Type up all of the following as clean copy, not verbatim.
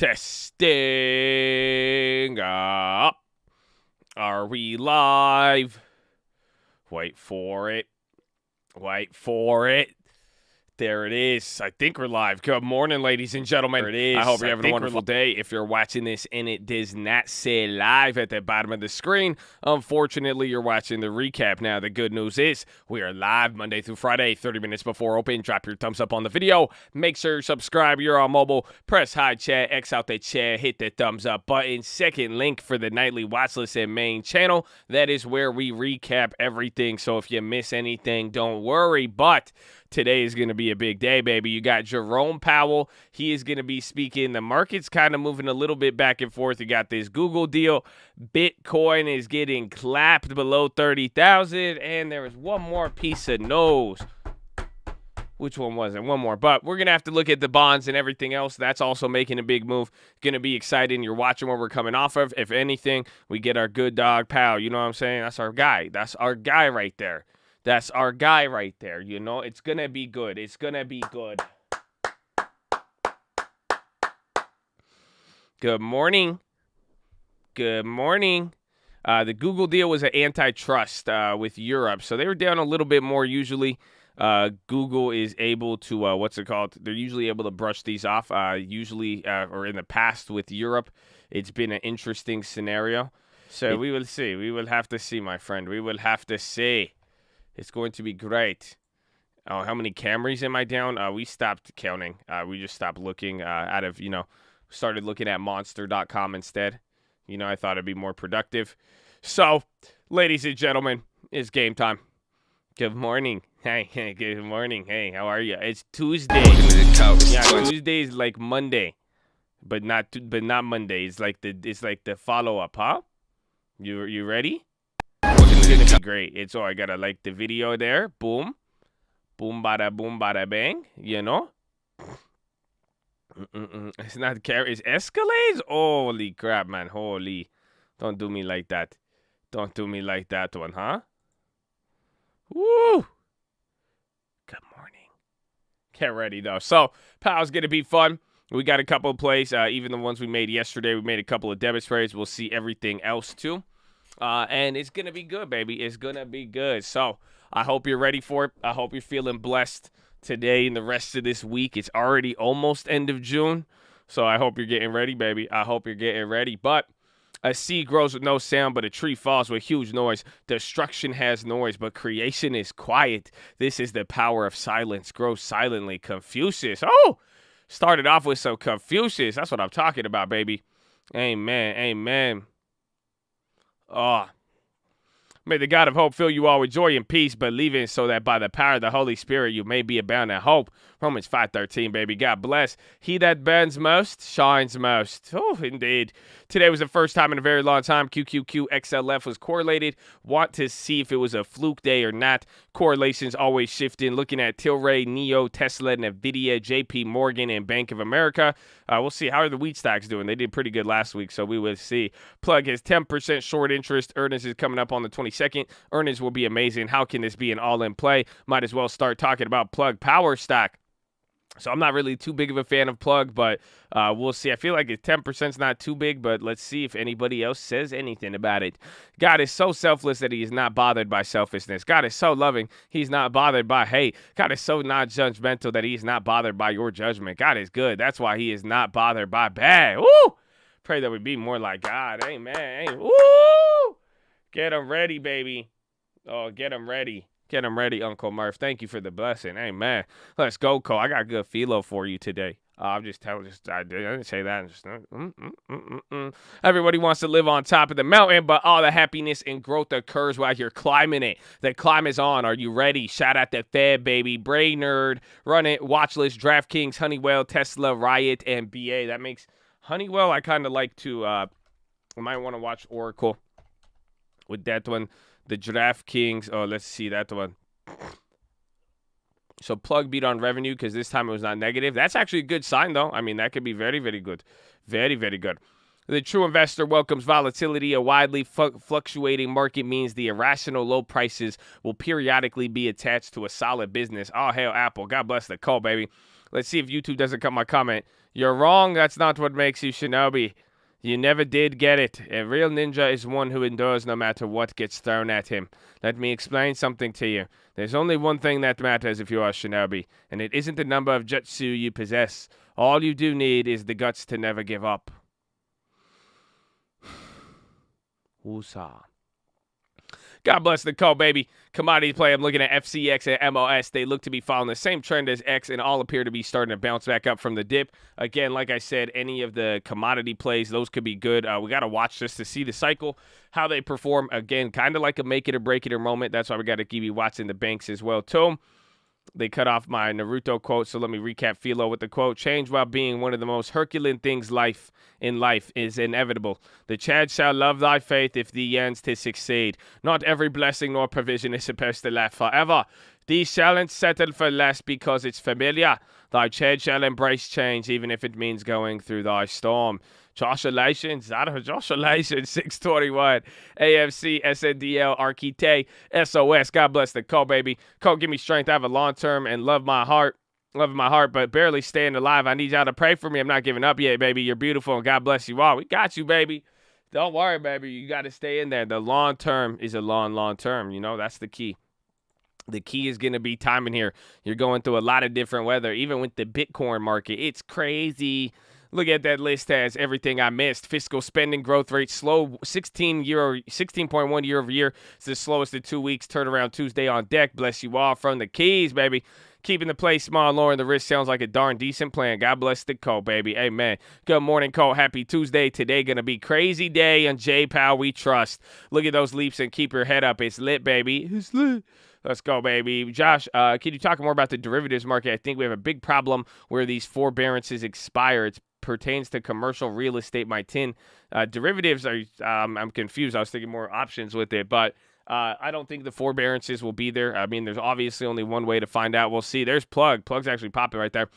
Testing up. Are we live? Wait for it. Wait for it. There it is. I think we're live. Good morning, ladies and gentlemen. There it is. I hope you're having a wonderful day. If you're watching this and it does not say live at the bottom of the screen, unfortunately, you're watching the recap. Now, the good news is we are live Monday through Friday, 30 minutes before open. Drop your thumbs up on the video. Make sure you subscribe. You're on mobile. Press hi chat, X out the chat, hit the thumbs up button. Second link for the nightly watch list and main channel. That is where we recap everything. So if you miss anything, don't worry. But today is going to be a big day, baby. You got Jerome Powell. He is going to be speaking. The market's kind of moving a little bit back and forth. You got this Google deal. Bitcoin is getting clapped below 30,000. And there is one more piece of news. Which one was it? One more. But we're going to have to look at the bonds and everything else. That's also making a big move. Going to be exciting. You're watching where we're coming off of. If anything, we get our good dog, Powell. You know what I'm saying? That's our guy. That's our guy right there. That's our guy right there, you know? It's going to be good. It's going to be good. Good morning. Good morning. The Google deal was an antitrust with Europe, so they were down a little bit more usually. Google is able to, they're usually able to brush these off. Usually, or in the past with Europe, it's been an interesting scenario. So we will see. We will have to see, my friend. We will have to see. It's going to be great. Oh, how many Camrys am I down? We stopped counting. We just stopped looking started looking at monster.com instead. You know, I thought it'd be more productive. So, ladies and gentlemen, it's game time. Good morning. Hey, good morning. Hey, how are you? It's Tuesday. Yeah, Tuesday is like Monday, but not Monday. It's like the follow-up, huh? You ready? It's gonna be great. It's I gotta like the video there. Boom, bada bang. You know. It's not it's Escalades. Holy crap, man! Holy, don't do me like that. Don't do me like that one, huh? Woo! Good morning. Get ready though. So Powell's gonna be fun. We got a couple of plays. Even the ones we made yesterday. We made a couple of debit sprays. We'll see everything else too. And it's going to be good, baby. It's going to be good. So I hope you're ready for it. I hope you're feeling blessed today and the rest of this week. It's already almost end of June. So I hope you're getting ready, baby. I hope you're getting ready. But a seed grows with no sound, but a tree falls with huge noise. Destruction has noise, but creation is quiet. This is the power of silence. Grow silently. Confucius. Oh, started off with some Confucius. That's what I'm talking about, baby. Amen. Amen. Oh, may the God of hope fill you all with joy and peace, believing so that by the power of the Holy Spirit you may be abound in hope. Romans 5:13, baby. God bless. He that bends most shines most. Oh, indeed. Today was the first time in a very long time QQQ XLF was correlated. Want to see if it was a fluke day or not. Correlations always shifting. Looking at Tilray, Neo, Tesla, Nvidia, JP Morgan, and Bank of America. We'll see. How are the wheat stocks doing? They did pretty good last week, so we will see. Plug has 10% short interest. Earnings is coming up on the 22nd. Earnings will be amazing. How can this be an all-in play? Might as well start talking about Plug Power stock. So I'm not really too big of a fan of Plug, but we'll see. I feel like 10% is not too big, but let's see if anybody else says anything about it. God is so selfless that he is not bothered by selfishness. God is so loving, he's not bothered by hate. God is so not judgmental that he is not bothered by your judgment. God is good. That's why he is not bothered by bad. Woo! Pray that we be more like God. Amen. Woo! Get them ready, baby. Oh, get them ready. Get them ready, Uncle Murph. Thank you for the blessing. Amen. Let's go, Cole. I got good PHILO for you today. I'm just telling you. I didn't say that. Everybody wants to live on top of the mountain, but all the happiness and growth occurs while you're climbing it. The climb is on. Are you ready? Shout out to Fed, baby. Brain Nerd. Run it. Watchlist. DraftKings. Honeywell. Tesla. Riot. And BA. That makes Honeywell. I kind of like to. I might want to watch Oracle with that one. The DraftKings. Oh, let's see that one. So Plug beat on revenue because this time it was not negative. That's actually a good sign, though. I mean, that could be very, very good. Very, very good. The true investor welcomes volatility. A widely fluctuating market means the irrational low prices will periodically be attached to a solid business. Oh, hell, Apple. God bless the call, baby. Let's see if YouTube doesn't cut my comment. You're wrong. That's not what makes you shinobi. You never did get it. A real ninja is one who endures no matter what gets thrown at him. Let me explain something to you. There's only one thing that matters if you are shinobi, and it isn't the number of jutsu you possess. All you do need is the guts to never give up. Woosah. God bless the call, baby. Commodity play, I'm looking at FCX and MOS. They look to be following the same trend as X and all appear to be starting to bounce back up from the dip. Again, like I said, any of the commodity plays, those could be good. We got to watch this to see the cycle, how they perform. Again, kind of like a make it or break it or moment. That's why we got to keep watching the banks as well, too. They cut off my Naruto quote, so let me recap PHILO with the quote. Change, while being one of the most Herculean things in life, is inevitable. The Chad shall love thy faith if thee yearns to succeed. Not every blessing nor provision is supposed to last forever. Thee shalln't settle for less because it's familiar. Thy Chad shall embrace change, even if it means going through thy storm. Joshulations, 621, AFC, SNDL, Arquite, SOS. God bless the call, baby. Call, give me strength. I have a long term and love my heart, but barely staying alive. I need y'all to pray for me. I'm not giving up yet, baby. You're beautiful, and God bless you all. We got you, baby. Don't worry, baby. You got to stay in there. The long term is a long term. You know, that's the key. The key is going to be timing here. You're going through a lot of different weather, even with the Bitcoin market. It's crazy. Look at that list, has everything I missed. Fiscal spending growth rate slow, 16.1 year over year. It's the slowest in 2 weeks. Turnaround Tuesday on deck. Bless you all from the keys, baby. Keeping the play small, lowering the risk sounds like a darn decent plan. God bless the Cole, baby. Amen. Good morning, Cole. Happy Tuesday. Today going to be crazy day on J-Pow we trust. Look at those leaps and keep your head up. It's lit, baby. It's lit. Let's go, baby. Josh, can you talk more about the derivatives market? I think we have a big problem where these forbearances expire. It pertains to commercial real estate. My tin derivatives are, I'm confused. I was thinking more options with it, but I don't think the forbearances will be there. I mean, there's obviously only one way to find out. We'll see. There's Plug. Plug's actually popping right there.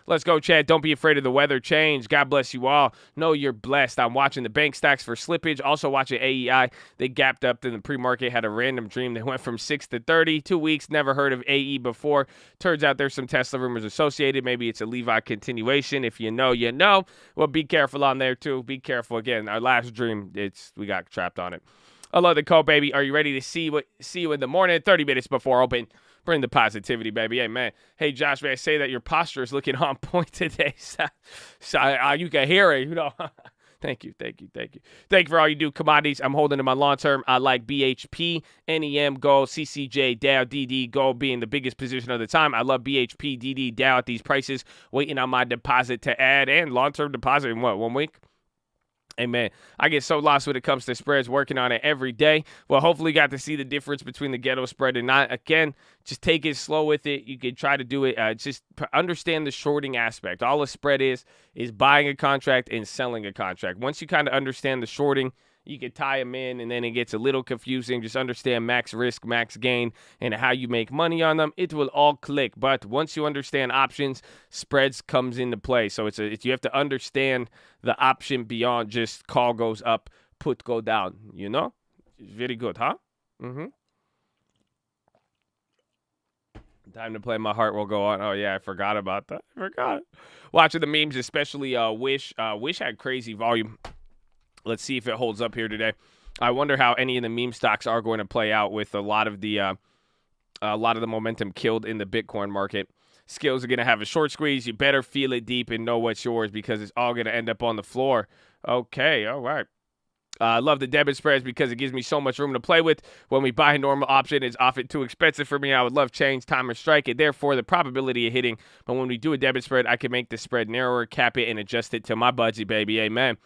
Let's go, Chad. Don't be afraid of the weather change. God bless you all. No, you're blessed. I'm watching the bank stacks for slippage. Also watching AEI. They gapped up in the pre-market. Had a random dream. They went from 6 to 30. 2 weeks. Never heard of AE before. Turns out there's some Tesla rumors associated. Maybe it's a Levi continuation. If you know, you know. Well, be careful on there, too. Be careful. Again, our last dream, we got trapped on it. I love the call, baby. Are you ready to see you in the morning? 30 minutes before open. Bring the positivity, baby. Hey, man. Hey, Josh, may I say that your posture is looking on point today? So you can hear it, you know. Thank you. Thank you for all you do. Commodities, I'm holding in my long term. I like BHP, NEM, Gold, CCJ, Dow, DD, Gold being the biggest position of the time. I love BHP, DD, Dow at these prices. Waiting on my deposit to add and long-term deposit in what, 1 week? Hey, man, I get so lost when it comes to spreads, working on it every day. Well, hopefully you got to see the difference between the ghetto spread and not. Again, just take it slow with it. You can try to do it. Just understand the shorting aspect. All a spread is buying a contract and selling a contract. Once you kind of understand the shorting, you can tie them in, and then it gets a little confusing. Just understand max risk, max gain, and how you make money on them. It will all click. But once you understand options, spreads comes into play. So you have to understand the option beyond just call goes up, put go down. You know, very good, huh? Time to play. My heart will go on. Oh yeah, I forgot about that. I forgot. Watching the memes, especially Wish. Wish had crazy volume. Let's see if it holds up here today. I wonder how any of the meme stocks are going to play out with a lot of the momentum killed in the Bitcoin market. Skills are going to have a short squeeze. You better feel it deep and know what's yours because it's all going to end up on the floor. Okay, all right. I love the debit spreads because it gives me so much room to play with. When we buy a normal option, it's often too expensive for me. I would love change, time, or strike it. Therefore, the probability of hitting. But when we do a debit spread, I can make the spread narrower, cap it, and adjust it to my budget, baby. Amen.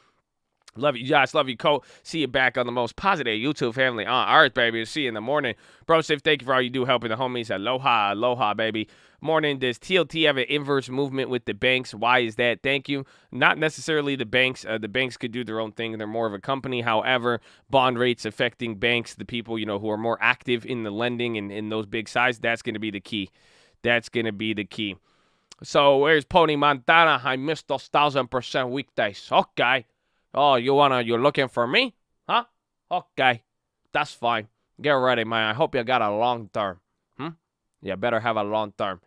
Love you, Josh. Love you, Cole. See you back on the most positive YouTube family on earth, baby. See you in the morning. Bro, Safe, thank you for all you do helping the homies. Aloha, aloha, baby. Morning. Does TLT have an inverse movement with the banks? Why is that? Thank you. Not necessarily the banks. The banks could do their own thing. They're more of a company. However, bond rates affecting banks, the people, who are more active in the lending and in those big size, that's going to be the key. That's going to be the key. So where's Pony Montana? I missed those 1,000% weekdays. Okay. Oh, you're looking for me? Huh? Okay. That's fine. Get ready, man. I hope you got a long term. You better have a long term.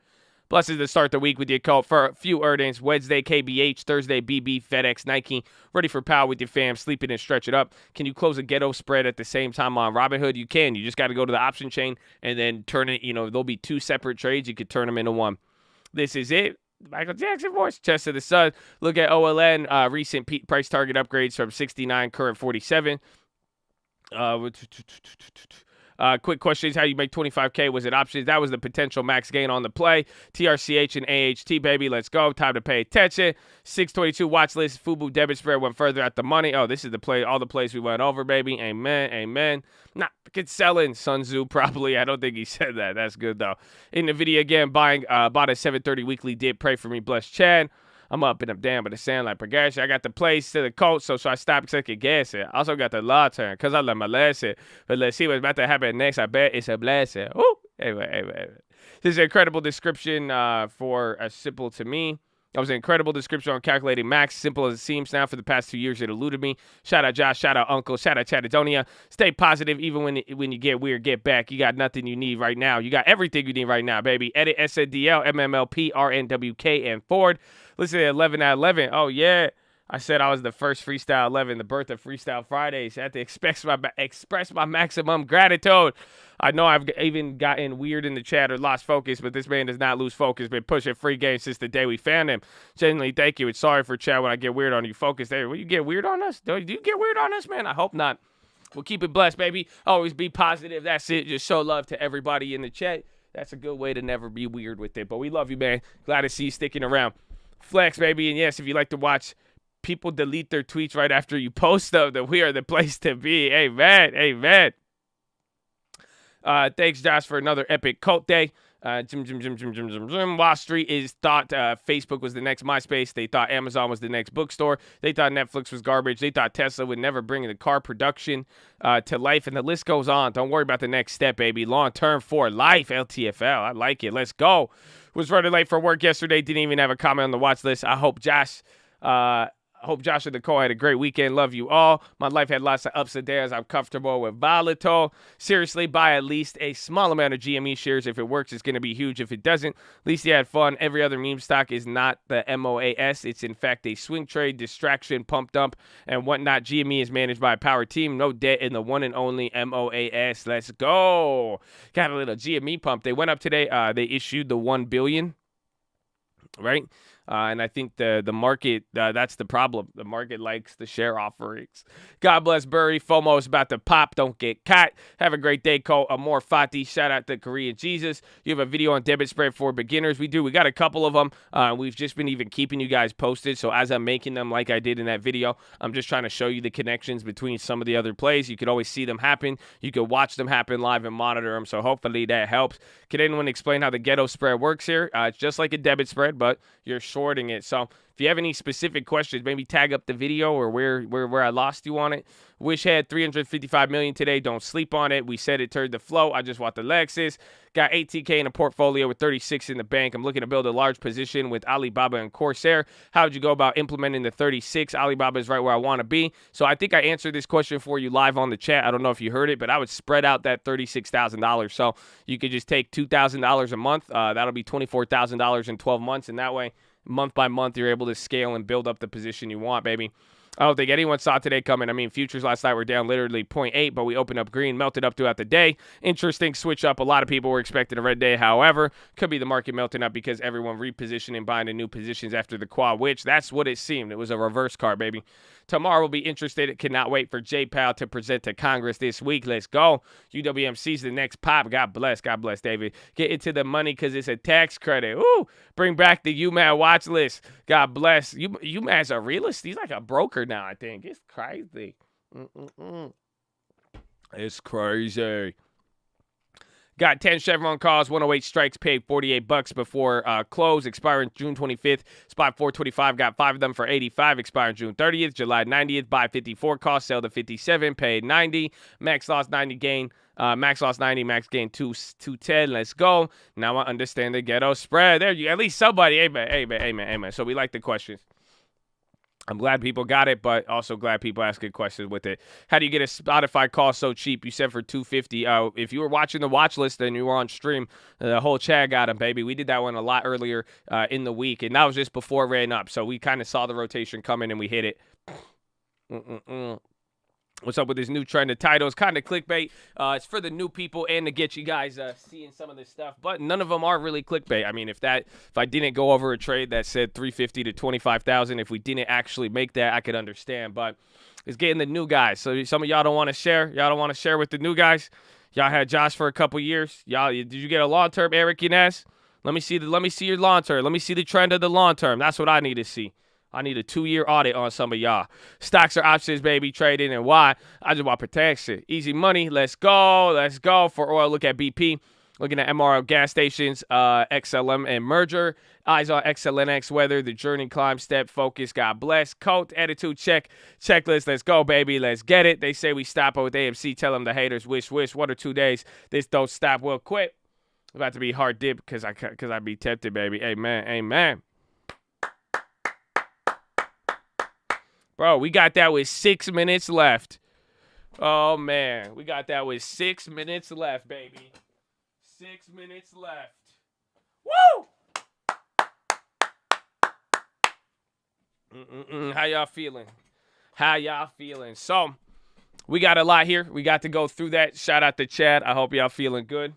Blessings to start the week with your call for a few earnings. Wednesday, KBH. Thursday, BB, FedEx, Nike. Ready for power with your fam. Sleeping and stretch it up. Can you close a ghetto spread at the same time on Robinhood? You can. You just got to go to the option chain and then turn it. There'll be 2 separate trades. You could turn them into one. This is it. Michael Jackson voice. Chest of the sun. Look at OLN. Recent price target upgrades from 69, current 47. Quick questions. How you make 25K? Was it options? That was the potential max gain on the play. TRCH and AHT, baby. Let's go. Time to pay attention. 622 watch list. FUBU debit spread went further at the money. Oh, this is the play. All the plays we went over, baby. Amen. Amen. Not get selling. Sun Tzu probably. I don't think he said that. That's good, though. In the video again, bought a 730 weekly dip. Pray for me. Bless Chad. I'm up and I'm down, but it sound like progression. I got the place to the Colts, so I stopped because I could guess it. Also got the law turn because I love my lesson. But let's see what's about to happen next. I bet it's a blessing. Ooh. Anyway. This is an incredible description for a simple to me. That was an incredible description on calculating max. Simple as it seems now. For the past 2 years, it eluded me. Shout out Josh. Shout out Uncle. Shout out Chattadonia. Stay positive even when you get weird. Get back. You got nothing you need right now. You got everything you need right now, baby. Edit SNDL, MMLP, RNWK, and Ford. Listen to 11 out of 11. Oh, yeah. I said I was the first Freestyle 11, the birth of Freestyle Fridays. I had to express my maximum gratitude. I know I've even gotten weird in the chat or lost focus, but this man does not lose focus. Been pushing free game since the day we found him. Genuinely, thank you. It's sorry for chat when I get weird on you. Focus there. Will you get weird on us? Do you get weird on us, man? I hope not. We'll keep it blessed, baby. Always be positive. That's it. Just show love to everybody in the chat. That's a good way to never be weird with it. But we love you, man. Glad to see you sticking around. Flex, baby. And yes, if you like to watch people delete their tweets right after you post them, then we are the place to be. Amen. Amen. Thanks, Josh, for another epic cult day. Wall Street is thought Facebook was the next MySpace. They thought Amazon was the next bookstore. They thought Netflix was garbage. They thought Tesla would never bring the car production to life. And the list goes on. Don't worry about the next step, baby. Long term for life. LTFL. I like it. Let's go. Was running late for work yesterday. Didn't even have a comment on the watch list. I hope Josh and Nicole had a great weekend. Love you all. My life had lots of ups and downs. I'm comfortable with volatile. Seriously, buy at least a small amount of GME shares. If it works, it's going to be huge. If it doesn't, at least you had fun. Every other meme stock is not the MOAS. It's, in fact, a swing trade, distraction, pump dump, and whatnot. GME is managed by a power team. No debt in the one and only MOAS. Let's go. Got a little GME pump. They went up today. They issued the $1 billion, right? And I think the market, that's the problem. The market likes the share offerings. God bless Burry. FOMO is about to pop. Don't get caught. Have a great day, Cole. Amor Fati. Shout out to Korean Jesus. You have a video on debit spread for beginners. We do. We got a couple of them. We've just been even keeping you guys posted. So as I'm making them like I did in that video, I'm just trying to show you the connections between some of the other plays. You could always see them happen. You could watch them happen live and monitor them. So hopefully that helps. Can anyone explain how the ghetto spread works here? It's just like a debit spread, but you're shorting it. So if you have any specific questions, maybe tag up the video or where I lost you on it. Wish had 355 million today. Don't sleep on it. We said it turned the flow. I just want the Lexus. Got 18K in a portfolio with 36 in the bank. I'm looking to build a large position with Alibaba and Corsair. How would you go about implementing the 36? Alibaba is right where I want to be. So I think I answered this question for you live on the chat. I don't know if you heard it, but I would spread out that $36,000. So you could just take $2,000 a month. That'll be $24,000 in 12 months. And that way, month by month, you're able to scale and build up the position you want, baby. I don't think anyone saw today coming. I mean, futures last night were down literally 0.8, but we opened up green, melted up throughout the day. Interesting switch up. A lot of people were expecting a red day. However, could be the market melting up because everyone repositioning, buying in new positions after the quad, which that's what it seemed. It was a reverse card, baby. Tomorrow we'll be interested. Cannot wait for J Powell to present to Congress this week. Let's go. UWMC's the next pop. God bless. God bless, David. Get into the money because it's a tax credit. Ooh, bring back the UMAD watch list. God bless. UMAD's a realist. He's like a broker now, I think. It's crazy. It's crazy. Got 10 Chevron calls, 108 strikes, paid $48 before close, expiring June 25th. Spot 425, got 5 of them for 85, expiring June 30th. July 90th, buy 54 calls, sell to 57, paid 90. Max loss 90 gain. Max loss 90, max gain 210. Let's go. Now I understand the ghetto spread. There you at least somebody. Amen. So we like the questions. I'm glad people got it, but also glad people ask good questions with it. How do you get a Spotify call so cheap? You said for $250. If you were watching the watch list and you were on stream, the whole chat got them, baby. We did that one a lot earlier in the week, and that was just before it ran up. So we kind of saw the rotation coming and we hit it. What's up with this new trend? The title is kind of clickbait. It's for the new people and to get you guys seeing some of this stuff, but none of them are really clickbait. I mean, if I didn't go over a trade that said 350 to 25,000, if we didn't actually make that, I could understand. But it's getting the new guys. So some of y'all don't want to share. Y'all don't want to share with the new guys. Y'all had Josh for a couple years. Y'all, did you get a long term, Eric Yanez? Let me see your long term. Let me see the trend of the long term. That's what I need to see. I need a 2-year audit on some of y'all. Stocks are options, baby, trading, and why? I just want protection. Easy money. Let's go. Let's go. For oil, look at BP. Looking at MRO gas stations, XLM and merger. Eyes on XLNX weather. The journey, climb, step, focus. God bless. Coat, attitude, check. Checklist. Let's go, baby. Let's get it. They say we stop with AMC. Tell them the haters wish. 1 or 2 days. This don't stop. We'll quit. About to be hard dip because I be tempted, baby. Amen. Amen. Bro, we got that with 6 minutes left. Oh, man. We got that with 6 minutes left, baby. 6 minutes left. Woo! How y'all feeling? How y'all feeling? So, we got a lot here. We got to go through that. Shout out to Chad. I hope y'all feeling good.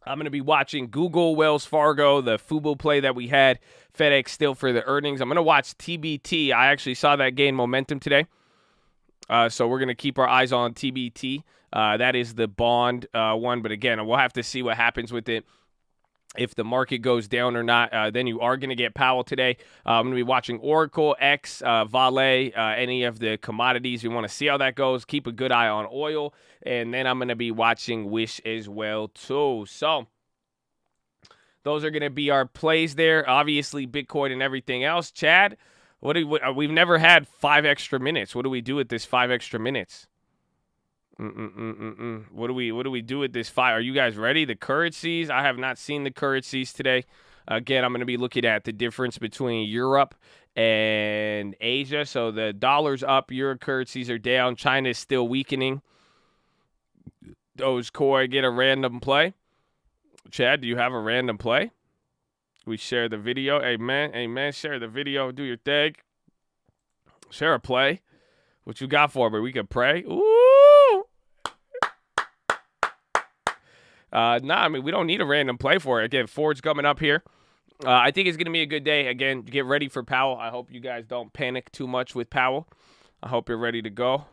I'm going to be watching Google, Wells Fargo, the FUBO play that we had, FedEx still for the earnings. I'm going to watch TBT. I actually saw that gain momentum today. So we're going to keep our eyes on TBT. That is the bond one. But again, we'll have to see what happens with it. If the market goes down or not, then you are going to get Powell today. I'm going to be watching Oracle, X, Vale, any of the commodities. We want to see how that goes. Keep a good eye on oil. And then I'm going to be watching Wish as well, too. So those are going to be our plays there. Obviously, Bitcoin and everything else. Chad, we've never had 5 extra minutes. What do we do with this 5 extra minutes? What do we do with this 5? Are you guys ready? The currencies. I have not seen the currencies today. Again, I'm going to be looking at the difference between Europe and Asia. So the dollar's up, Euro currencies are down. China is still weakening. Dogecoin, get a random play. Chad, do you have a random play? We share the video. Amen. Amen. Share the video. Do your thing. Share a play. What you got for me? We can pray. Ooh. I mean, we don't need a random play for it. Again, Ford's coming up here. I think it's going to be a good day. Again, get ready for Powell. I hope you guys don't panic too much with Powell. I hope you're ready to go.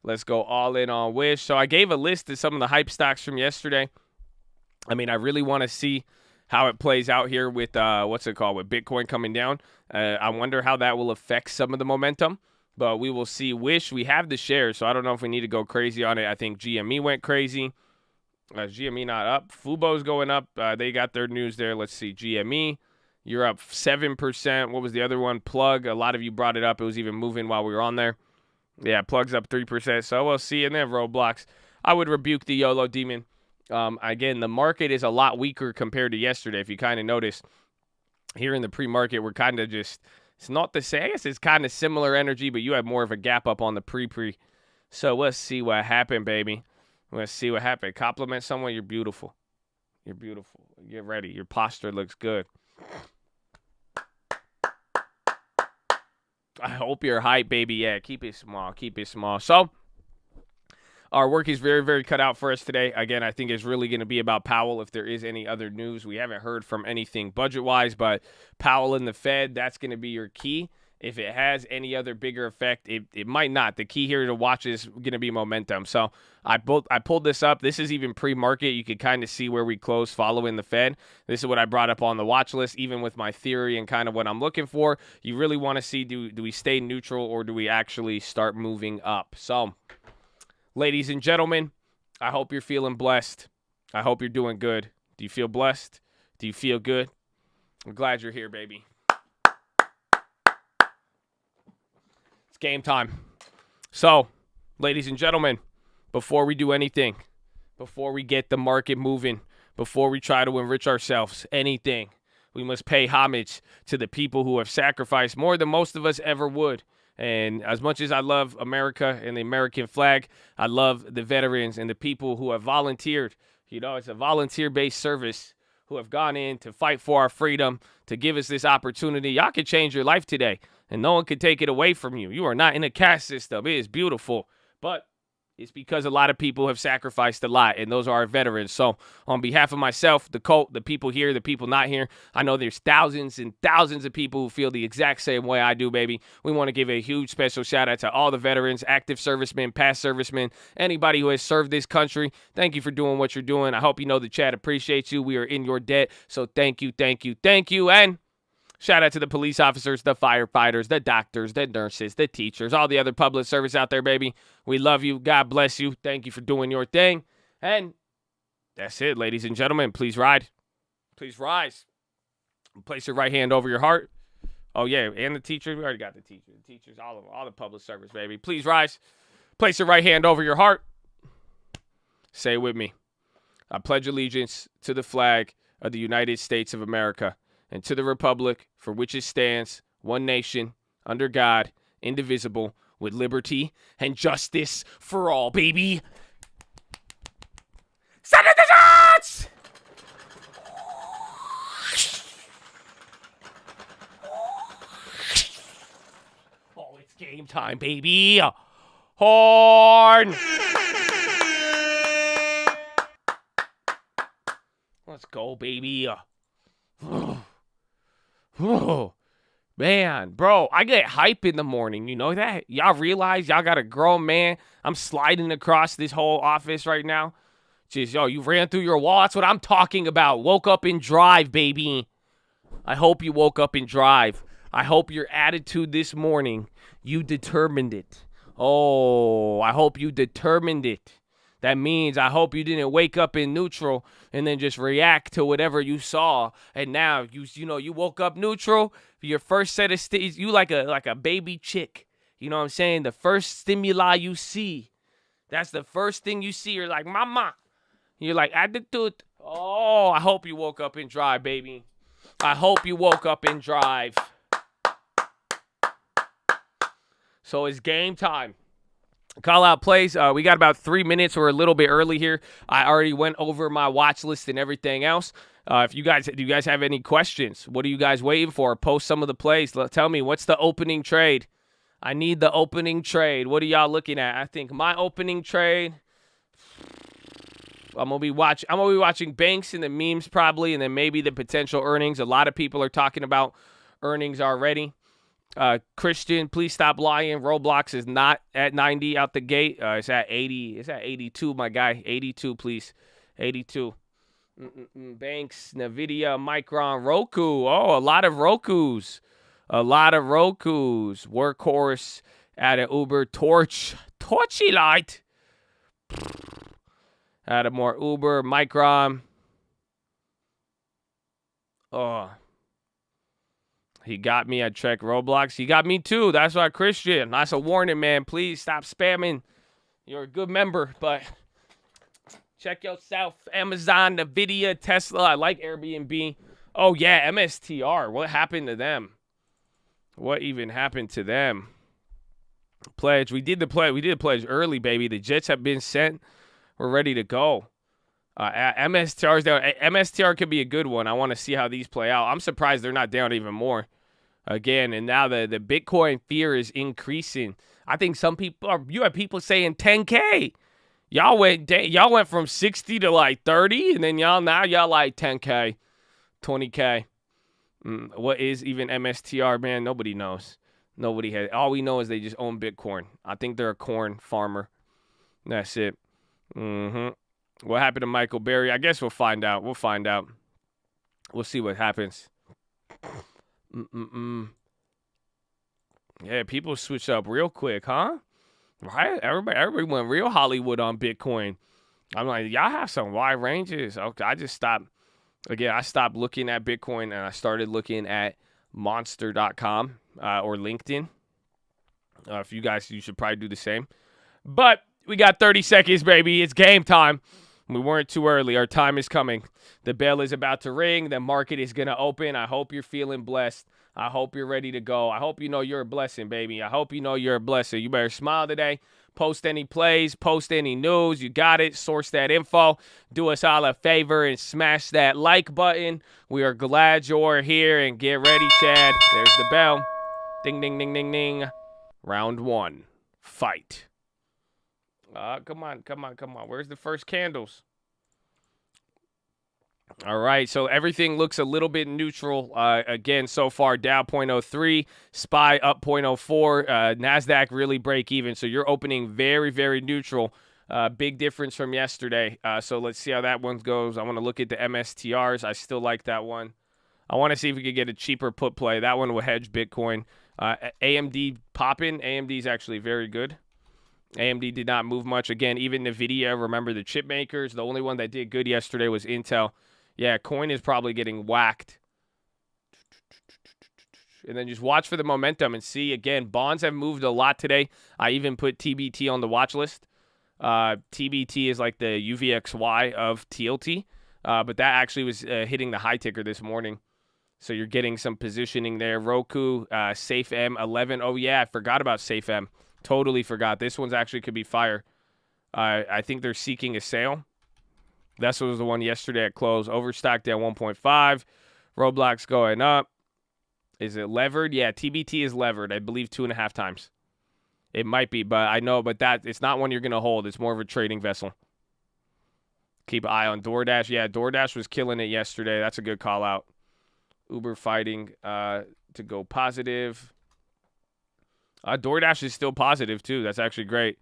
Let's go all in on Wish. So I gave a list of some of the hype stocks from yesterday. I mean, I really want to see how it plays out here with, with Bitcoin coming down. I wonder how that will affect some of the momentum, but we will see. Wish, we have the shares, so I don't know if we need to go crazy on it. I think GME went crazy. GME not up. Fubo's going up. They got their news there. Let's see. GME, you're up 7%. What was the other one? Plug. A lot of you brought it up. It was even moving while we were on there. Yeah, Plug's up 3%. So we'll see. And then Roblox. I would rebuke the YOLO demon. Again, the market is a lot weaker compared to yesterday. If you kind of notice here in the pre-market, we're kind of just, it's not the same. I guess it's kind of similar energy, but you have more of a gap up on the pre-pre. So let's see what happened, baby. Let's see what happened. Compliment someone. You're beautiful. You're beautiful. Get ready. Your posture looks good. I hope you're hype, baby. Yeah, keep it small. Keep it small. So our work is very, very cut out for us today. Again, I think it's really going to be about Powell. If there is any other news, we haven't heard from anything budget-wise, but Powell and the Fed, that's going to be your key. If it has any other bigger effect, it might not. The key here to watch is going to be momentum. So I pulled this up. This is even pre-market. You could kind of see where we close following the Fed. This is what I brought up on the watch list, even with my theory and kind of what I'm looking for. You really want to see, do we stay neutral or do we actually start moving up? So, ladies and gentlemen, I hope you're feeling blessed. I hope you're doing good. Do you feel blessed? Do you feel good? I'm glad you're here, baby. game time. So, ladies and gentlemen, before we do anything, before we get the market moving, before we try to enrich ourselves, anything, we must pay homage to the people who have sacrificed more than most of us ever would. And as much as I love America and the American flag, I love the veterans and the people who have volunteered. You know, it's a volunteer-based service who have gone in to fight for our freedom, to give us this opportunity. Y'all can change your life today, and no one can take it away from you. You are not in a caste system. It is beautiful. But it's because a lot of people have sacrificed a lot, and those are our veterans. So on behalf of myself, the cult, the people here, the people not here, I know there's thousands and thousands of people who feel the exact same way I do, baby. We want to give a huge special shout out to all the veterans, active servicemen, past servicemen, anybody who has served this country. Thank you for doing what you're doing. I hope you know the chat appreciates you. We are in your debt. So thank you, thank you, thank you. And shout out to the police officers, the firefighters, the doctors, the nurses, the teachers, all the other public service out there, baby. We love you. God bless you. Thank you for doing your thing. And that's it, ladies and gentlemen. Please ride. Please rise. Place your right hand over your heart. Oh, yeah, and the teachers. We already got the teachers. The teachers, all of them, all the public service, baby. Please rise. Place your right hand over your heart. Say it with me. I pledge allegiance to the flag of the United States of America and to the republic for which it stands, one nation, under God, indivisible, with liberty and justice for all, baby. Send it the shots! Oh, it's game time, baby. Horn! Let's go, baby. Oh, man, bro, I get hype in the morning. You know that? Y'all realize y'all got a grown man? I'm sliding across this whole office right now. Just, yo, you ran through your wall. That's what I'm talking about. Woke up and drive, baby. I hope you woke up and drive. I hope your attitude this morning, you determined it. Oh, I hope you determined it. That means I hope you didn't wake up in neutral and then just react to whatever you saw. And now you woke up neutral. Your first set of you like a baby chick. You know what I'm saying? The first stimuli you see, that's the first thing you see. You're like, mama. You're like, attitude. Oh, I hope you woke up and drive, baby. I hope you woke up and drive. So it's game time. Call out plays. We got about 3 minutes. We're a little bit early here. I already went over my watch list and everything else. Do you guys have any questions? What are you guys waiting for? Post some of the plays. Tell me, what's the opening trade? I need the opening trade. What are y'all looking at? I think my opening trade, I'm gonna be watching banks and the memes probably, and then maybe the potential earnings. A lot of people are talking about earnings already. Christian, please stop lying. Roblox is not at 90 out the gate. It's at 80. It's at 82, my guy. 82, please. 82. Banks, NVIDIA, Micron, Roku. Oh, a lot of Rokus. Workhorse, added Uber, Torchy Light. Added more Uber, Micron. Oh. He got me at Trek Roblox. He got me too. That's why, Christian. That's a warning, man. Please stop spamming. You're a good member, but check yourself. Amazon, NVIDIA, Tesla. I like Airbnb. Oh, yeah, MSTR. What happened to them? What even happened to them? Pledge. We did the pledge early, baby. The jets have been sent. We're ready to go. MSTR's down. MSTR could be a good one. I want to see how these play out. I'm surprised they're not down even more. Again, and now the Bitcoin fear is increasing. I think you have people saying 10K. Y'all went from 60 to like 30, and then y'all like 10K, 20K. What is even MSTR, man? Nobody knows. Nobody has. All we know is they just own Bitcoin. I think they're a corn farmer. That's it. What happened to Michael Berry? I guess we'll find out. We'll see what happens. Yeah, people switch up real quick, huh? Right? Everybody went real Hollywood on Bitcoin. I'm like, y'all have some wide ranges. Okay, I just stopped. Again, I stopped looking at Bitcoin and I started looking at Monster.com or LinkedIn. If you guys, you should probably do the same. But we got 30 seconds, baby. It's game time. We weren't too early. Our time is coming. The bell is about to ring. The market is going to open. I hope you're feeling blessed. I hope you're ready to go. I hope you know you're a blessing, baby. I hope you know you're a blessing. You better smile today. Post any plays. Post any news. You got it. Source that info. Do us all a favor and smash that like button. We are glad you're here. And get ready, Chad. There's the bell. Ding, ding, ding, ding, ding. Round one. Fight. Come on. Where's the first candles? All right, so everything looks a little bit neutral. Again, so far, Dow 0.03, SPY up 0.04, NASDAQ really break even. So you're opening very, very neutral. Big difference from yesterday. So let's see how that one goes. I want to look at the MSTRs. I still like that one. I want to see if we could get a cheaper put play. That one will hedge Bitcoin. AMD popping. AMD is actually very good. AMD did not move much. Again, even NVIDIA, remember the chip makers. The only one that did good yesterday was Intel. Yeah, coin is probably getting whacked. And then just watch for the momentum and see. Again, bonds have moved a lot today. I even put TBT on the watch list. TBT is like the UVXY of TLT. But that actually was hitting the high ticker this morning. So you're getting some positioning there. Roku, SafeM 11. Oh, yeah, I forgot about SafeM. Totally forgot. This one's actually could be fire. I think they're seeking a sale. That was the one yesterday at close. Overstock down 1.5. Roblox going up. Is it levered? Yeah, TBT is levered. I believe 2.5 times. It might be, but I know, but that it's not one you're going to hold. It's more of a trading vessel. Keep an eye on DoorDash. Yeah, DoorDash was killing it yesterday. That's a good call out. Uber fighting to go positive. DoorDash is still positive, too. That's actually great.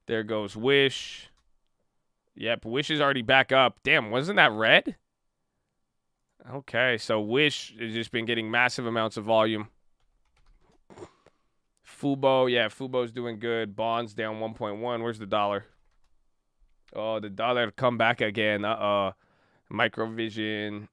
There goes Wish. Yep, Wish is already back up. Damn, wasn't that red? Okay, so Wish has just been getting massive amounts of volume. Fubo, yeah, Fubo's doing good. Bonds down 1.1. Where's the dollar? Oh, the dollar come back again. Microvision.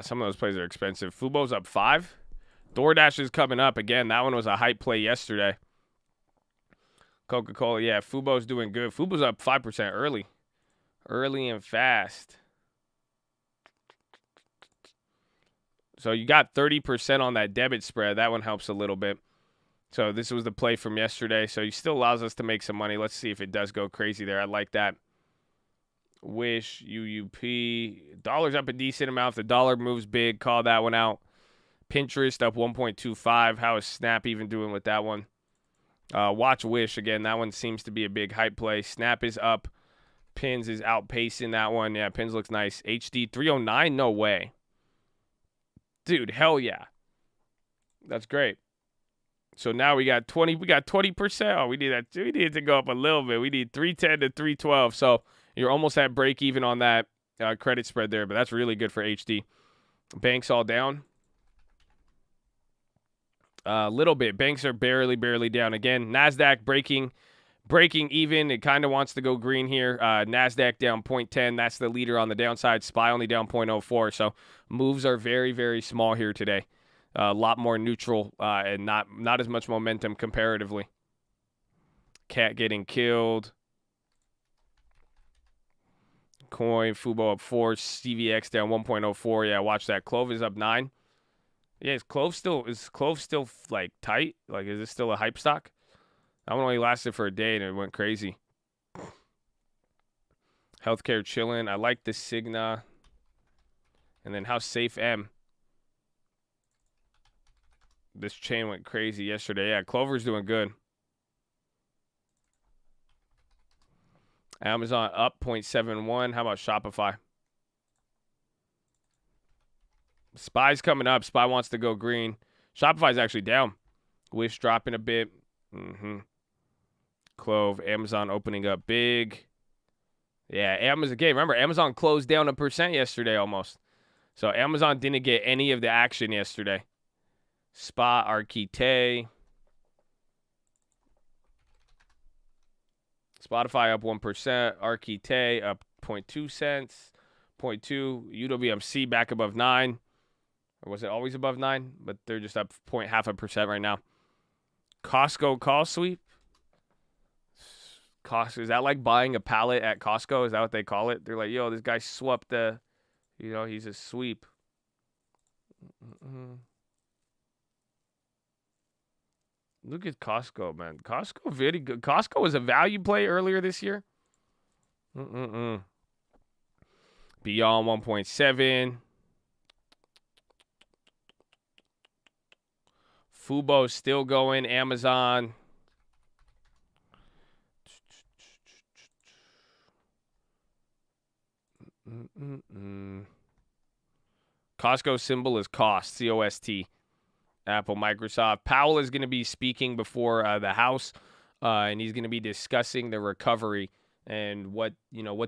Some of those plays are expensive. Fubo's up 5. DoorDash is coming up again. That one was a hype play yesterday. Coca-Cola, yeah, Fubo's doing good. Fubo's up 5% early and fast. So you got 30% on that debit spread. That one helps a little bit. So this was the play from yesterday. So he still allows us to make some money. Let's see if it does go crazy there. I like that. Wish, UUP. Dollar's up a decent amount. If the dollar moves big, call that one out. Pinterest up 1.25. How is Snap even doing with that one? Watch Wish. Again, that one seems to be a big hype play. Snap is up. Pins is outpacing that one. Yeah, Pins looks nice. HD 309? No way. Dude, hell yeah. That's great. So now we got 20%. Oh, we need it to go up a little bit. We need 310 to 312. So you're almost at break even on that credit spread there, but that's really good for HD. Banks all down. A little bit. Banks are barely down. Again, NASDAQ breaking even. It kind of wants to go green here. NASDAQ down 0.10. That's the leader on the downside. SPY only down 0.04. So moves are very, very small here today. A lot more neutral and not as much momentum comparatively. Cat getting killed. Coin, Fubo up 4. CVX down 1.04. Yeah, watch that. Clove is up 9. Yeah, is Clove still like tight? Like, is this still a hype stock? That one only lasted for a day and it went crazy. Healthcare chilling. I like the Cigna. And then how safe M. This chain went crazy yesterday. Yeah, Clover's doing good. Amazon up 0.71. How about Shopify? SPY's coming up. SPY wants to go green. Shopify's actually down. Wish dropping a bit. Clove. Amazon opening up big. Yeah, Amazon, again, remember, Amazon closed down 1% yesterday almost. So Amazon didn't get any of the action yesterday. Spot, Arquite. Spotify up 1%. Arquite up 0.2 cents. 0.2. UWMC back above 9. Or was it always above 9? But they're just up 0.5% right now. Costco call sweep. Is that like buying a pallet at Costco? Is that what they call it? They're like, yo, this guy swept the, he's a sweep. Look at Costco, man. Costco very good. Costco was a value play earlier this year. Beyond 1.7. Fubo's still going. Amazon. Costco symbol is cost, C-O-S-T. Apple, Microsoft. Powell is going to be speaking before the House, and he's going to be discussing the recovery and what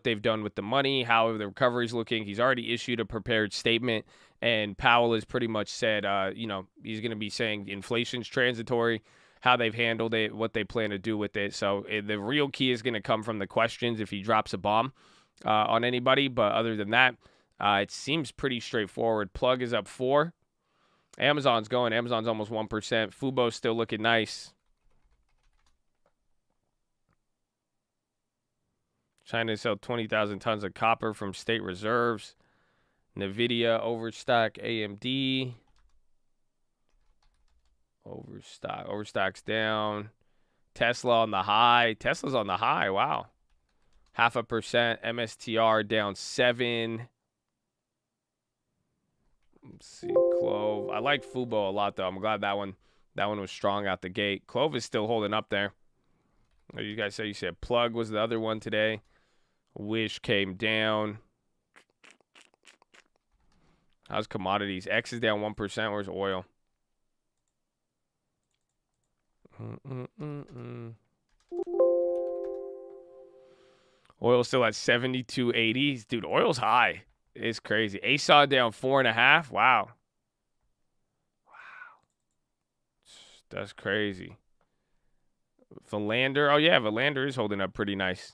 they've done with the money, how the recovery is looking. He's already issued a prepared statement, and Powell has pretty much said, he's going to be saying inflation's transitory, how they've handled it, what they plan to do with it. So the real key is going to come from the questions if he drops a bomb on anybody. But other than that, it seems pretty straightforward. Plug is up 4. Amazon's going. Amazon's almost 1%. Fubo's still looking nice. China to sell 20,000 tons of copper from state reserves. NVIDIA overstock. AMD. Overstock's down. Tesla on the high. Tesla's on the high. Wow. 0.5%. MSTR down 7. Let's see, Clove. I like Fubo a lot, though. I'm glad that one was strong out the gate. Clove is still holding up there. What did you guys say? You said Plug was the other one today. Wish came down. How's commodities? X is down 1%. Where's oil? Oil's still at 72.80. Dude, oil's high. It's crazy. ASAW down 4.5. Wow. That's crazy. Valander. Oh, yeah. Valander is holding up pretty nice.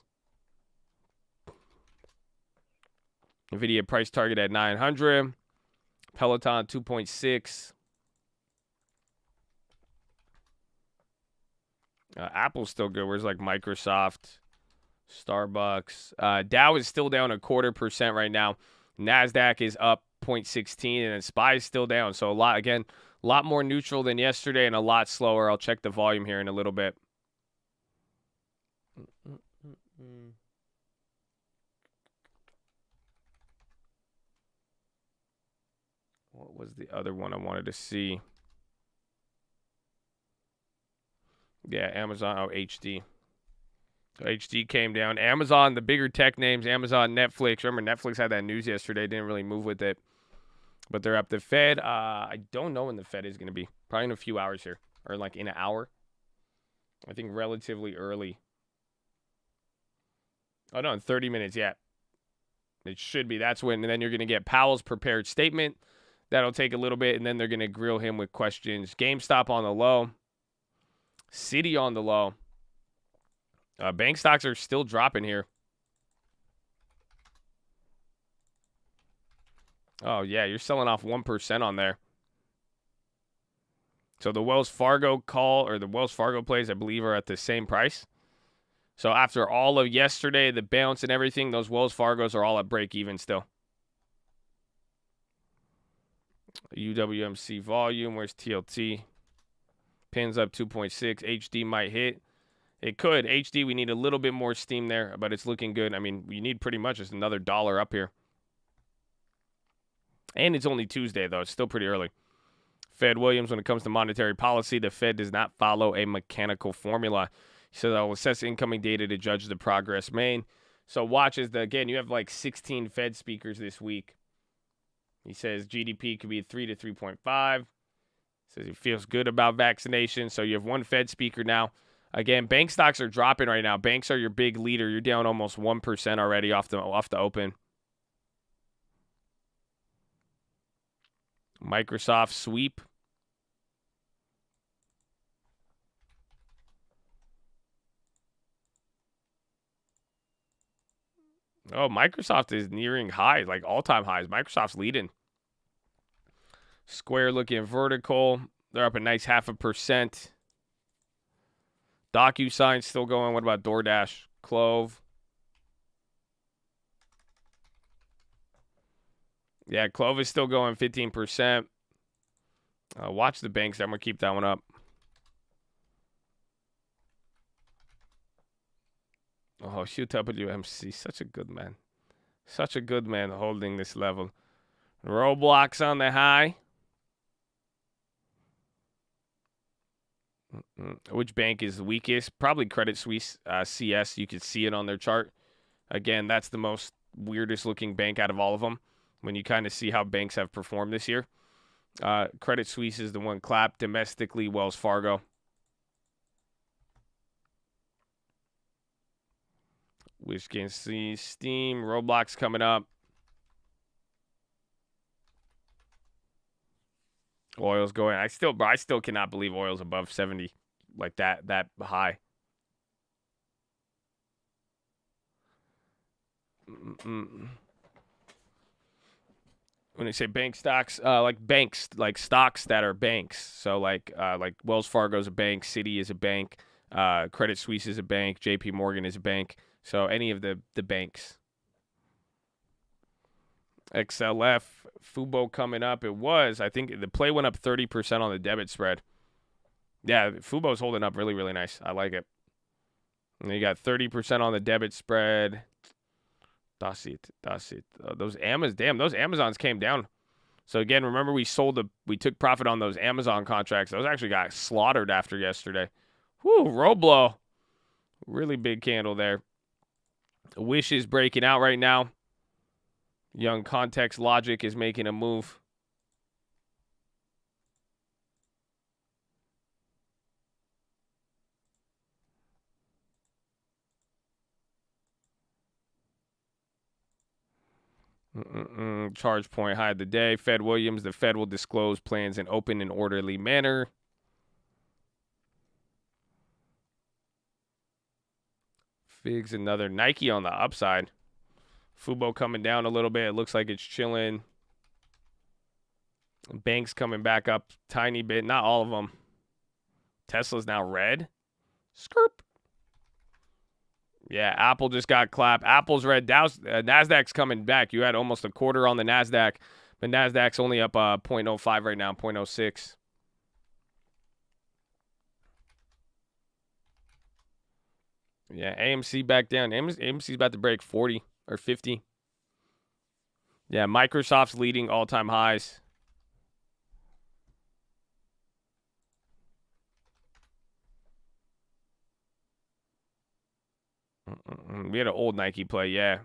NVIDIA price target at 900. Peloton 2.6. Apple's still good. Where's like Microsoft, Starbucks. Dow is still down 0.25% right now. NASDAQ is up 0.16, and then SPY is still down. So a lot more neutral than yesterday and a lot slower. I'll check the volume here in a little bit. What was the other one I wanted to see? Yeah, Amazon. Oh, HD. So HD came down. Amazon, the bigger tech names, Amazon, Netflix. Remember, Netflix had that news yesterday. Didn't really move with it. But they're up. The Fed, I don't know when the Fed is going to be. Probably in a few hours here. Or like in an hour. I think relatively early. Oh, no, in 30 minutes, yeah. It should be. That's when. And then you're going to get Powell's prepared statement. That'll take a little bit. And then they're going to grill him with questions. GameStop on the low. Citi on the low. Bank stocks are still dropping here. Oh, yeah, you're selling off 1% on there. So the Wells Fargo call or the Wells Fargo plays, I believe, are at the same price. So after all of yesterday, the bounce and everything, those Wells Fargos are all at break even still. UWMC volume, where's TLT? Pins up 2.6. HD might hit. It could. HD, we need a little bit more steam there, but it's looking good. I mean, we need pretty much just another $1 up here. And it's only Tuesday, though. It's still pretty early. Fed Williams, when it comes to monetary policy, the Fed does not follow a mechanical formula. He says, I will assess incoming data to judge the progress made. So watch as, again, you have like 16 Fed speakers this week. He says GDP could be 3 to 3.5. Says he feels good about vaccination. So you have one Fed speaker now. Again, bank stocks are dropping right now. Banks are your big leader. You're down almost 1% already off the open. Microsoft sweep. Oh, Microsoft is nearing highs, like all-time highs. Microsoft's leading. Square looking vertical. They're up a nice 0.5%. DocuSign still going. What about DoorDash? Clove. Yeah, Clove is still going 15%. Watch the banks. I'm going to keep that one up. Oh, shoot WMC. Such a good man. Such a good man holding this level. Roblox on the high. Which bank is the weakest? Probably Credit Suisse CS. You could see it on their chart. Again, that's the most weirdest looking bank out of all of them when you kind of see how banks have performed this year. Credit Suisse is the one clapped. Domestically, Wells Fargo. Which can see Steam. Roblox coming up. Oil's going. I still cannot believe oil's above 70 like that high. When they say bank stocks, like banks, like stocks that are banks. So like Wells Fargo is a bank, Citi is a bank, Credit Suisse is a bank, JP Morgan is a bank. So any of the banks. XLF, Fubo coming up. I think the play went up 30% on the debit spread. Yeah, Fubo's holding up really, really nice. I like it. And you got 30% on the debit spread. That's it. Those Amazons came down. So again, remember we took profit on those Amazon contracts. Those actually got slaughtered after yesterday. Whoo, Roblo. Really big candle there. Wish is breaking out right now. Young Context Logic is making a move. Charge point high of the day. Fed Williams, the Fed will disclose plans in open and orderly manner. Figs, another Nike on the upside. Fubo coming down a little bit. It looks like it's chilling. Banks coming back up tiny bit. Not all of them. Tesla's now red. Skirp. Yeah, Apple just got clapped. Apple's red. NASDAQ's coming back. You had almost a quarter on the NASDAQ. But NASDAQ's only up 0.05 right now, 0.06. Yeah, AMC back down. AMC's about to break 40 or 50. Yeah, Microsoft's leading all-time highs. We had an old Nike play, yeah.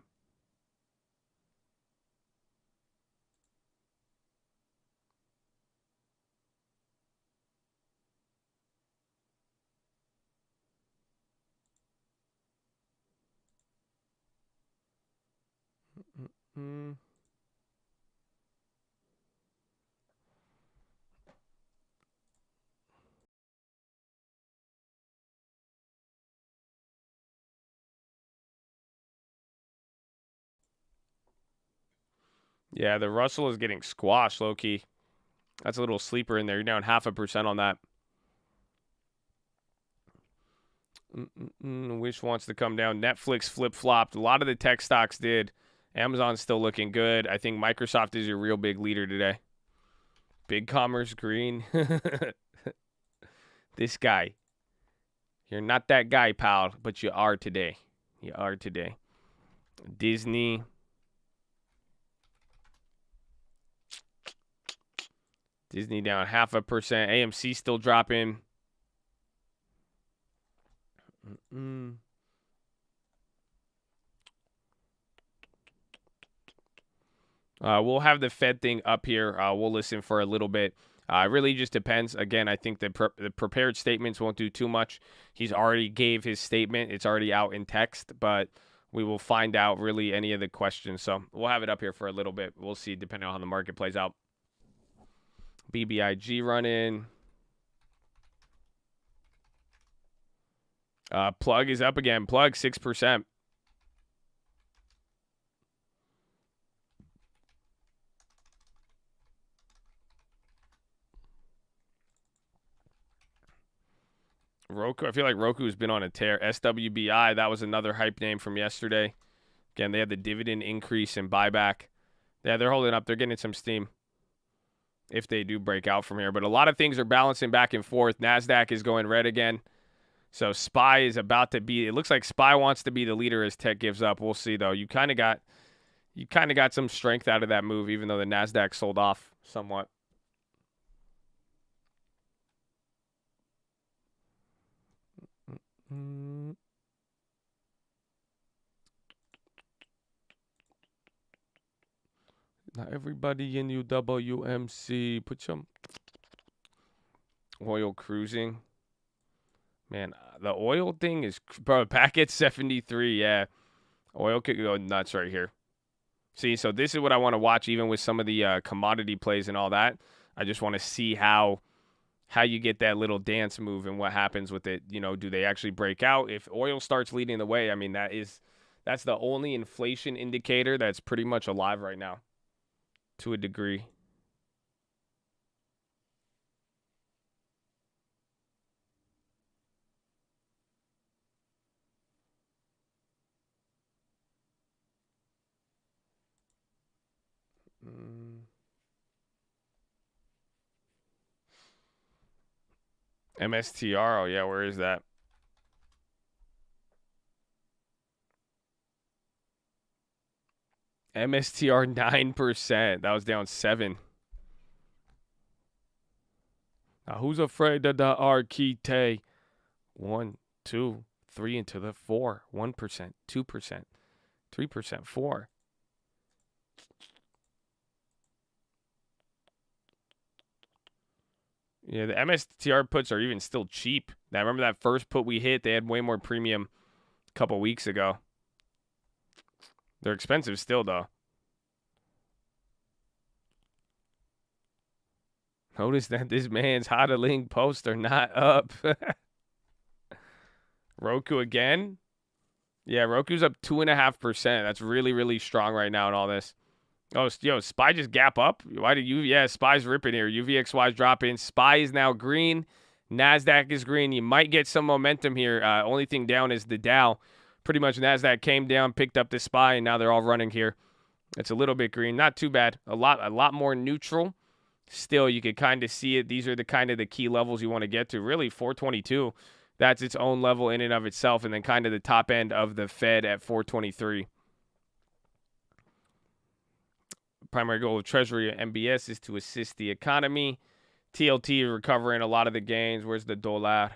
Yeah, the Russell is getting squashed, low-key. That's a little sleeper in there. You're down 0.5% on that. Wish wants to come down. Netflix flip-flopped. A lot of the tech stocks did. Amazon's still looking good. I think Microsoft is your real big leader today. Big Commerce green. This guy. You're not that guy, pal, but you are today. You are today. Disney. Disney down 0.5%. AMC still dropping. We'll have the Fed thing up here. We'll listen for a little bit. It really just depends. Again, I think the prepared statements won't do too much. He's already gave his statement. It's already out in text, but we will find out really any of the questions. So we'll have it up here for a little bit. We'll see depending on how the market plays out. BBIG running. Plug is up again. Plug 6%. Roku, I feel like Roku's been on a tear. SWBI, that was another hype name from yesterday. Again, they had the dividend increase and buyback. Yeah, they're holding up. They're getting some steam if they do break out from here. But a lot of things are balancing back and forth. NASDAQ is going red again. So SPY is about to be, it looks like SPY wants to be the leader as tech gives up. We'll see, though. You kind of got some strength out of that move, even though the NASDAQ sold off somewhat. Not everybody in UWMC. Put some oil cruising. Man, the oil thing is, bro, back at 73, yeah. Oil could go nuts right here. See, so this is what I want to watch, even with some of the commodity plays and all that. I just want to see how you get that little dance move and what happens with it. You know, do they actually break out? If oil starts leading the way, I mean, that's the only inflation indicator that's pretty much alive right now to a degree. MSTR, oh yeah, where is that? MSTR 9%. That was down 7. Now who's afraid of the Arquite? 1, 2, 3 into the 4. 1%, 2%, 3%, 4. Yeah, the MSTR puts are even still cheap. Now, remember that first put we hit? They had way more premium a couple weeks ago. They're expensive still, though. Notice that this man's hodling posts are not up. Roku again? Yeah, Roku's up 2.5%. That's really, really strong right now in all this. Oh, yo, SPY just gap up? Why did you? Yeah, SPY's ripping here. UVXY's dropping. SPY is now green. NASDAQ is green. You might get some momentum here. Only thing down is the Dow. Pretty much NASDAQ came down, picked up the SPY, and now they're all running here. It's a little bit green. Not too bad. A lot more neutral. Still, you could kind of see it. These are the kind of the key levels you want to get to. Really, 422. That's its own level in and of itself, and then kind of the top end of the Fed at 423. Primary goal of Treasury MBS is to assist the economy. TLT recovering a lot of the gains. Where's the dollar?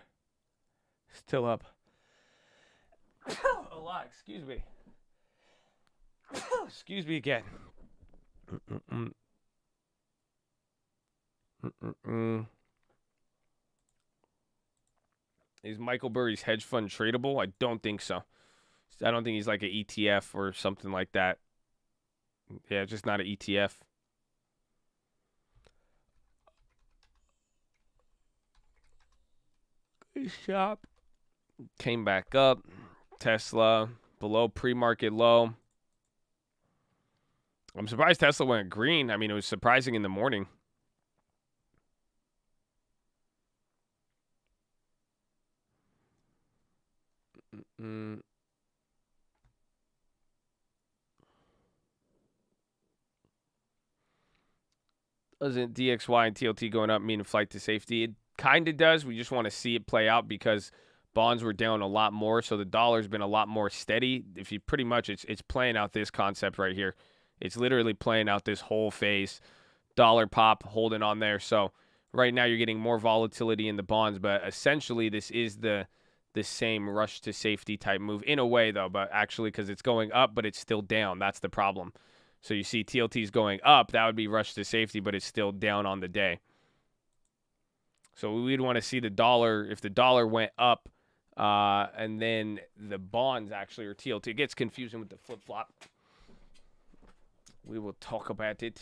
Still up. A lot. Excuse me. Excuse me again. Is Michael Burry's hedge fund tradable? I don't think so. I don't think he's like an ETF or something like that. Yeah, just not an ETF. Shop. Came back up. Tesla below pre-market low. I'm surprised Tesla went green. I mean, it was surprising in the morning. Doesn't DXY and TLT going up mean a flight to safety? It kind of does. We just want to see it play out because bonds were down a lot more, so the dollar's been a lot more steady. If you pretty much, it's playing out this concept right here. It's literally playing out this whole phase. Dollar pop, holding on there. So right now you're getting more volatility in the bonds, but essentially this is the same rush to safety type move in a way, though, but actually because it's going up, but it's still down. That's the problem. So you see TLT's going up. That would be rush to safety, but it's still down on the day. So we'd want to see the dollar, if the dollar went up, and then the bonds actually, or TLT. It gets confusing with the flip-flop. We will talk about it.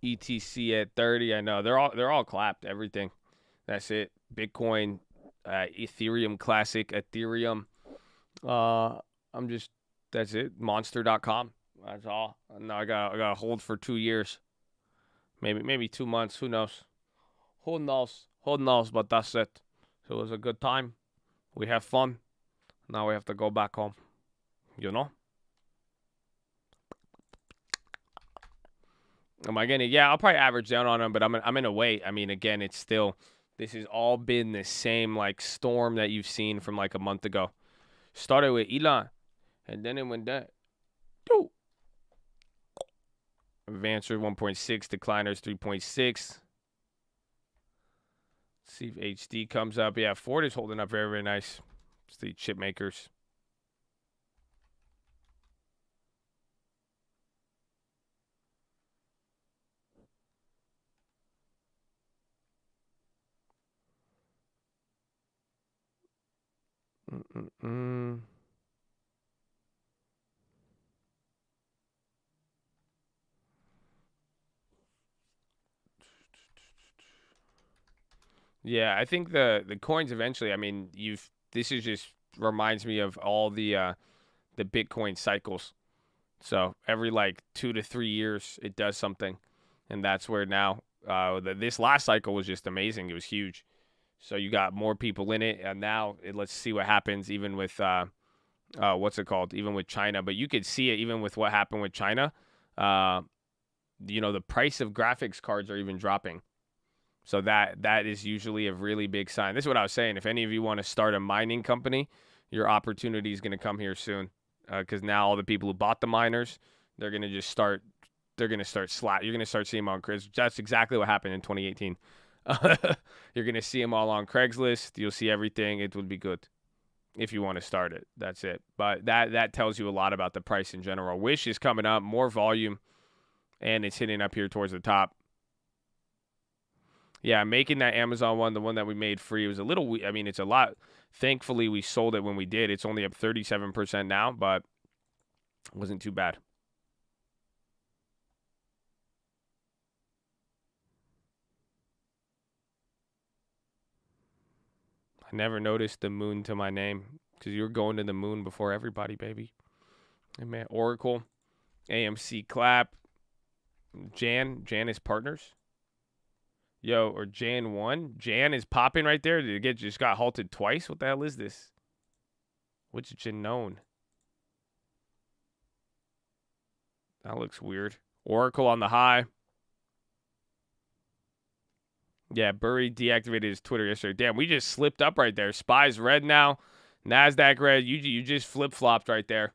ETC at 30. I know they're all clapped. Everything. That's it. Bitcoin, Ethereum Classic, Ethereum. That's it. Monster.com. That's all. Now I got to hold for 2 years. Maybe 2 months. Who knows? Who knows? But that's it. So it was a good time. We have fun. Now we have to go back home. You know? Am I getting? Yeah, I'll probably average down on them, but I'm in a wait. I mean, again, it's still. This has all been the same like storm that you've seen from like a month ago. Started with Elon, and then it went down. Advancer 1.6, decliners 3.6. See if HD comes up. Yeah, Ford is holding up very, very nice. It's the chip makers. Yeah, I think the coins eventually. I mean, this is just reminds me of all the Bitcoin cycles. So every like 2 to 3 years, it does something, and that's where now this last cycle was just amazing. It was huge. So you got more people in it, and now let's see what happens. Even with what's it called? Even with China, but you could see it even with what happened with China. The price of graphics cards are even dropping. So that is usually a really big sign. This is what I was saying. If any of you want to start a mining company, your opportunity is going to come here soon. Because now all the people who bought the miners, they're going to just start. They're going to start slap. You're going to start seeing them on Craigslist. That's exactly what happened in 2018. You're going to see them all on Craigslist. You'll see everything. It would be good if you want to start it. That's it. But that tells you a lot about the price in general. Wish is coming up, more volume, and it's hitting up here towards the top. Yeah, making that Amazon one, the one that we made free, was a little. I mean, it's a lot. Thankfully, we sold it when we did. It's only up 37% now, but it wasn't too bad. I never noticed the moon to my name because you were going to the moon before everybody, baby. Hey, man, Oracle, AMC Clap, Jan is partners. Yo, or Jan 1. Jan is popping right there. Did it just got halted twice? What the hell is this? What's known? That looks weird. Oracle on the high. Yeah, Burry deactivated his Twitter yesterday. Damn, we just slipped up right there. SPY's red now. NASDAQ red. You just flip-flopped right there.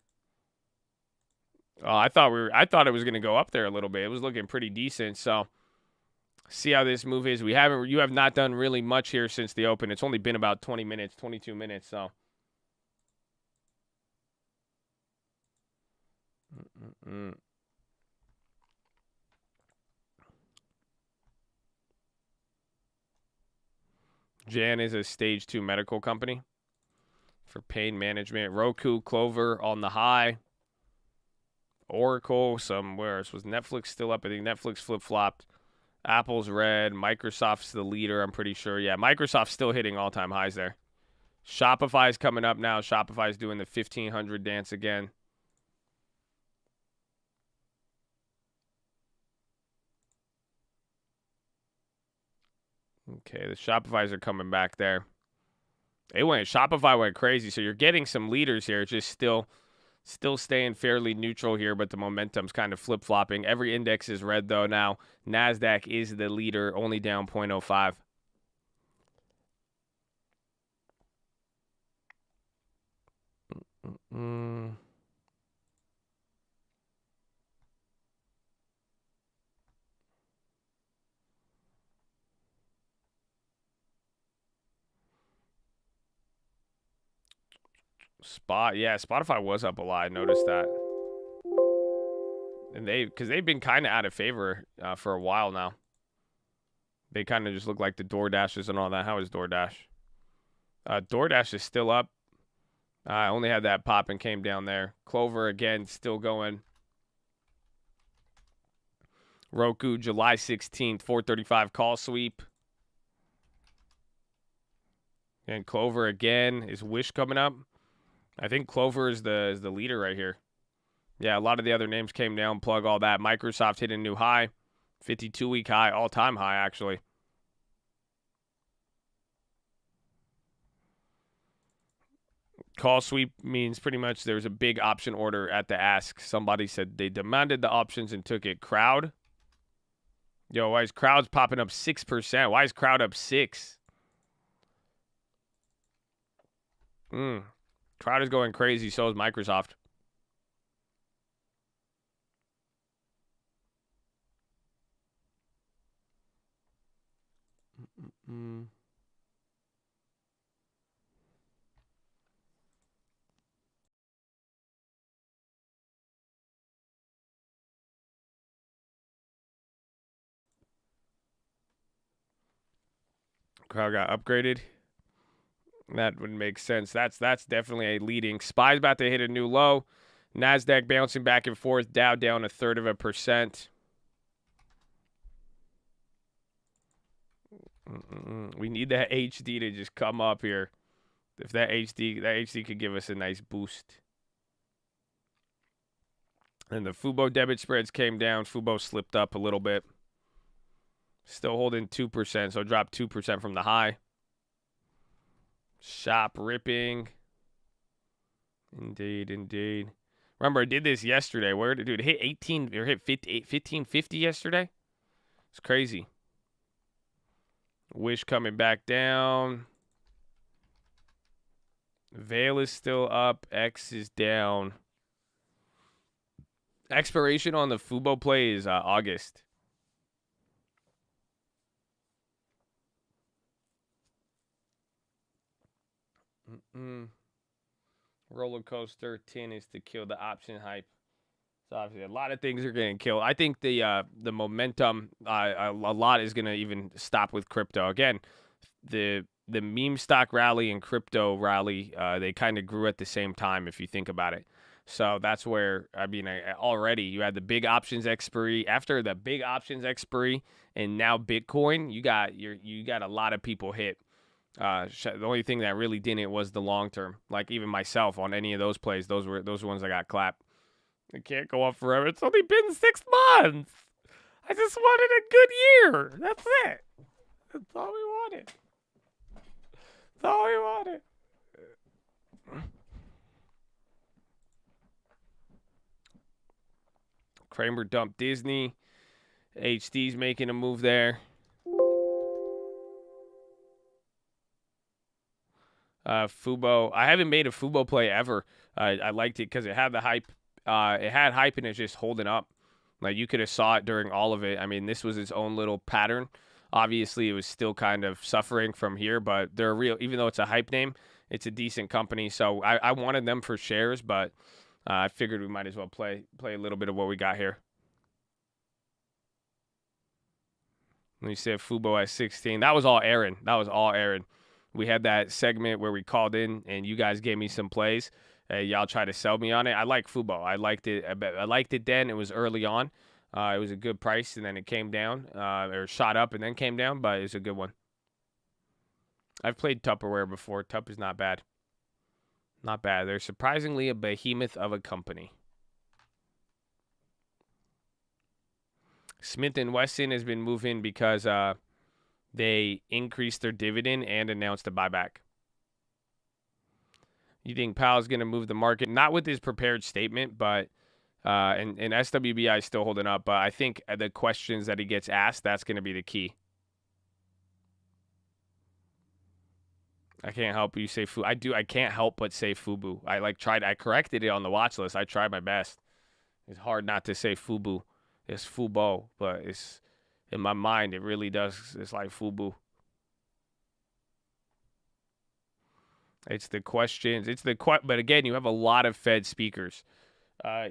Oh, I thought it was gonna go up there a little bit. It was looking pretty decent. So see how this move is. You have not done really much here since the open. It's only been about 20 minutes, 22 minutes. So. Jan is a stage 2 medical company for pain management. Roku, Clover on the high. Oracle, somewhere. Was Netflix still up? I think Netflix flip-flopped. Apple's red. Microsoft's the leader, I'm pretty sure. Yeah, Microsoft's still hitting all-time highs there. Shopify's coming up now. Shopify's doing the 1,500 dance again. Okay, the Shopify's are coming back there. Shopify went crazy, so you're getting some leaders here. It's just still staying fairly neutral here, but the momentum's kind of flip-flopping. Every index is red, though, now. NASDAQ is the leader, only down 0.05. Yeah, Spotify was up a lot. I noticed that. And because they've been kind of out of favor for a while now. They kind of just look like the DoorDashes and all that. How is DoorDash? DoorDash is still up. I only had that pop and came down there. Clover, again, still going. Roku, July 16th, 435 call sweep. And Clover, again, is Wish coming up? I think Clover is the leader right here. Yeah, a lot of the other names came down, plug all that. Microsoft hit a new high, 52-week high, all-time high, actually. Call sweep means pretty much there's a big option order at the ask. Somebody said they demanded the options and took it. Crowd. Yo, why is Crowd's popping up 6%? Why is Crowd up 6? Crowd is going crazy. So is Microsoft. Crowd got upgraded. That would make sense. That's definitely a leading. SPY's about to hit a new low. NASDAQ bouncing back and forth. Dow down 1/3%. We need that HD to just come up here. If that HD could give us a nice boost. And the Fubo debit spreads came down. Fubo slipped up a little bit. Still holding 2%, so dropped 2% from the high. Shop ripping. Indeed. Remember, I did this yesterday. Where did it hit 18 or hit 1550 yesterday? It's crazy. Wish coming back down. Veil is still up. X is down. Expiration on the Fubo play is August. Roller coaster 10 is to kill the option hype. So obviously a lot of things are getting killed. I think the momentum a lot is going to even stop with crypto. Again, the meme stock rally and crypto rally, they kind of grew at the same time if you think about it. So that's where, I mean, already you had the big options expiry. After the big options expiry and now Bitcoin, you got a lot of people hit. The only thing that really didn't was the long term. Like even myself on any of those plays, those were ones that got clapped. It can't go up forever. It's only been 6 months. I just wanted a good year. That's it. That's all we wanted. That's all we wanted. Kramer dumped Disney. HD's making a move there. Fubo. I haven't made a Fubo play ever. I liked it because it had the hype. It had hype and it's just holding up. Like you could have saw it during all of it. I mean, this was its own little pattern. Obviously, it was still kind of suffering from here, but they're real. Even though it's a hype name, it's a decent company. So I wanted them for shares, but I figured we might as well play a little bit of what we got here. Let me say Fubo at 16. That was all Aaron. We had that segment where we called in and you guys gave me some plays. Y'all try to sell me on it. I like Fubo. I liked it. I liked it then. It was early on. It was a good price, and then it came down, or shot up and then came down, but it's a good one. I've played Tupperware before. Tup is not bad. Not bad. They're surprisingly a behemoth of a company. Smith & Wesson has been moving because they increased their dividend and announced a buyback. You think Powell's going to move the market? Not with his prepared statement, but and SWBI is still holding up. But I think the questions that he gets asked, that's going to be the key. I can't help you say Fubu. I can't help but say Fubu. I corrected it on the watch list. I tried my best. It's hard not to say Fubu. It's Fubo, but it's in my mind. It really does. It's like Fubu. It's the questions. But again, you have a lot of Fed speakers.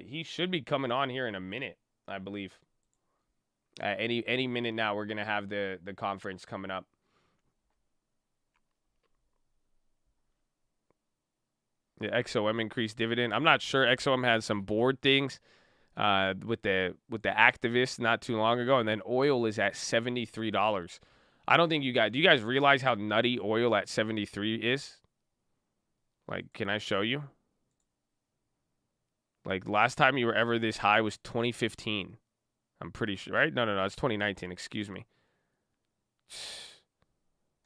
He should be coming on here in a minute, I believe. Any minute now, we're gonna have the conference coming up. The XOM increased dividend. I'm not sure. XOM has some board things with the activists not too long ago, and then oil is at $73. I don't think do you guys realize how nutty oil at 73 is? Like, can I show you? Like, last time you were ever this high was 2015. I'm pretty sure, right? No, it's 2019. Excuse me.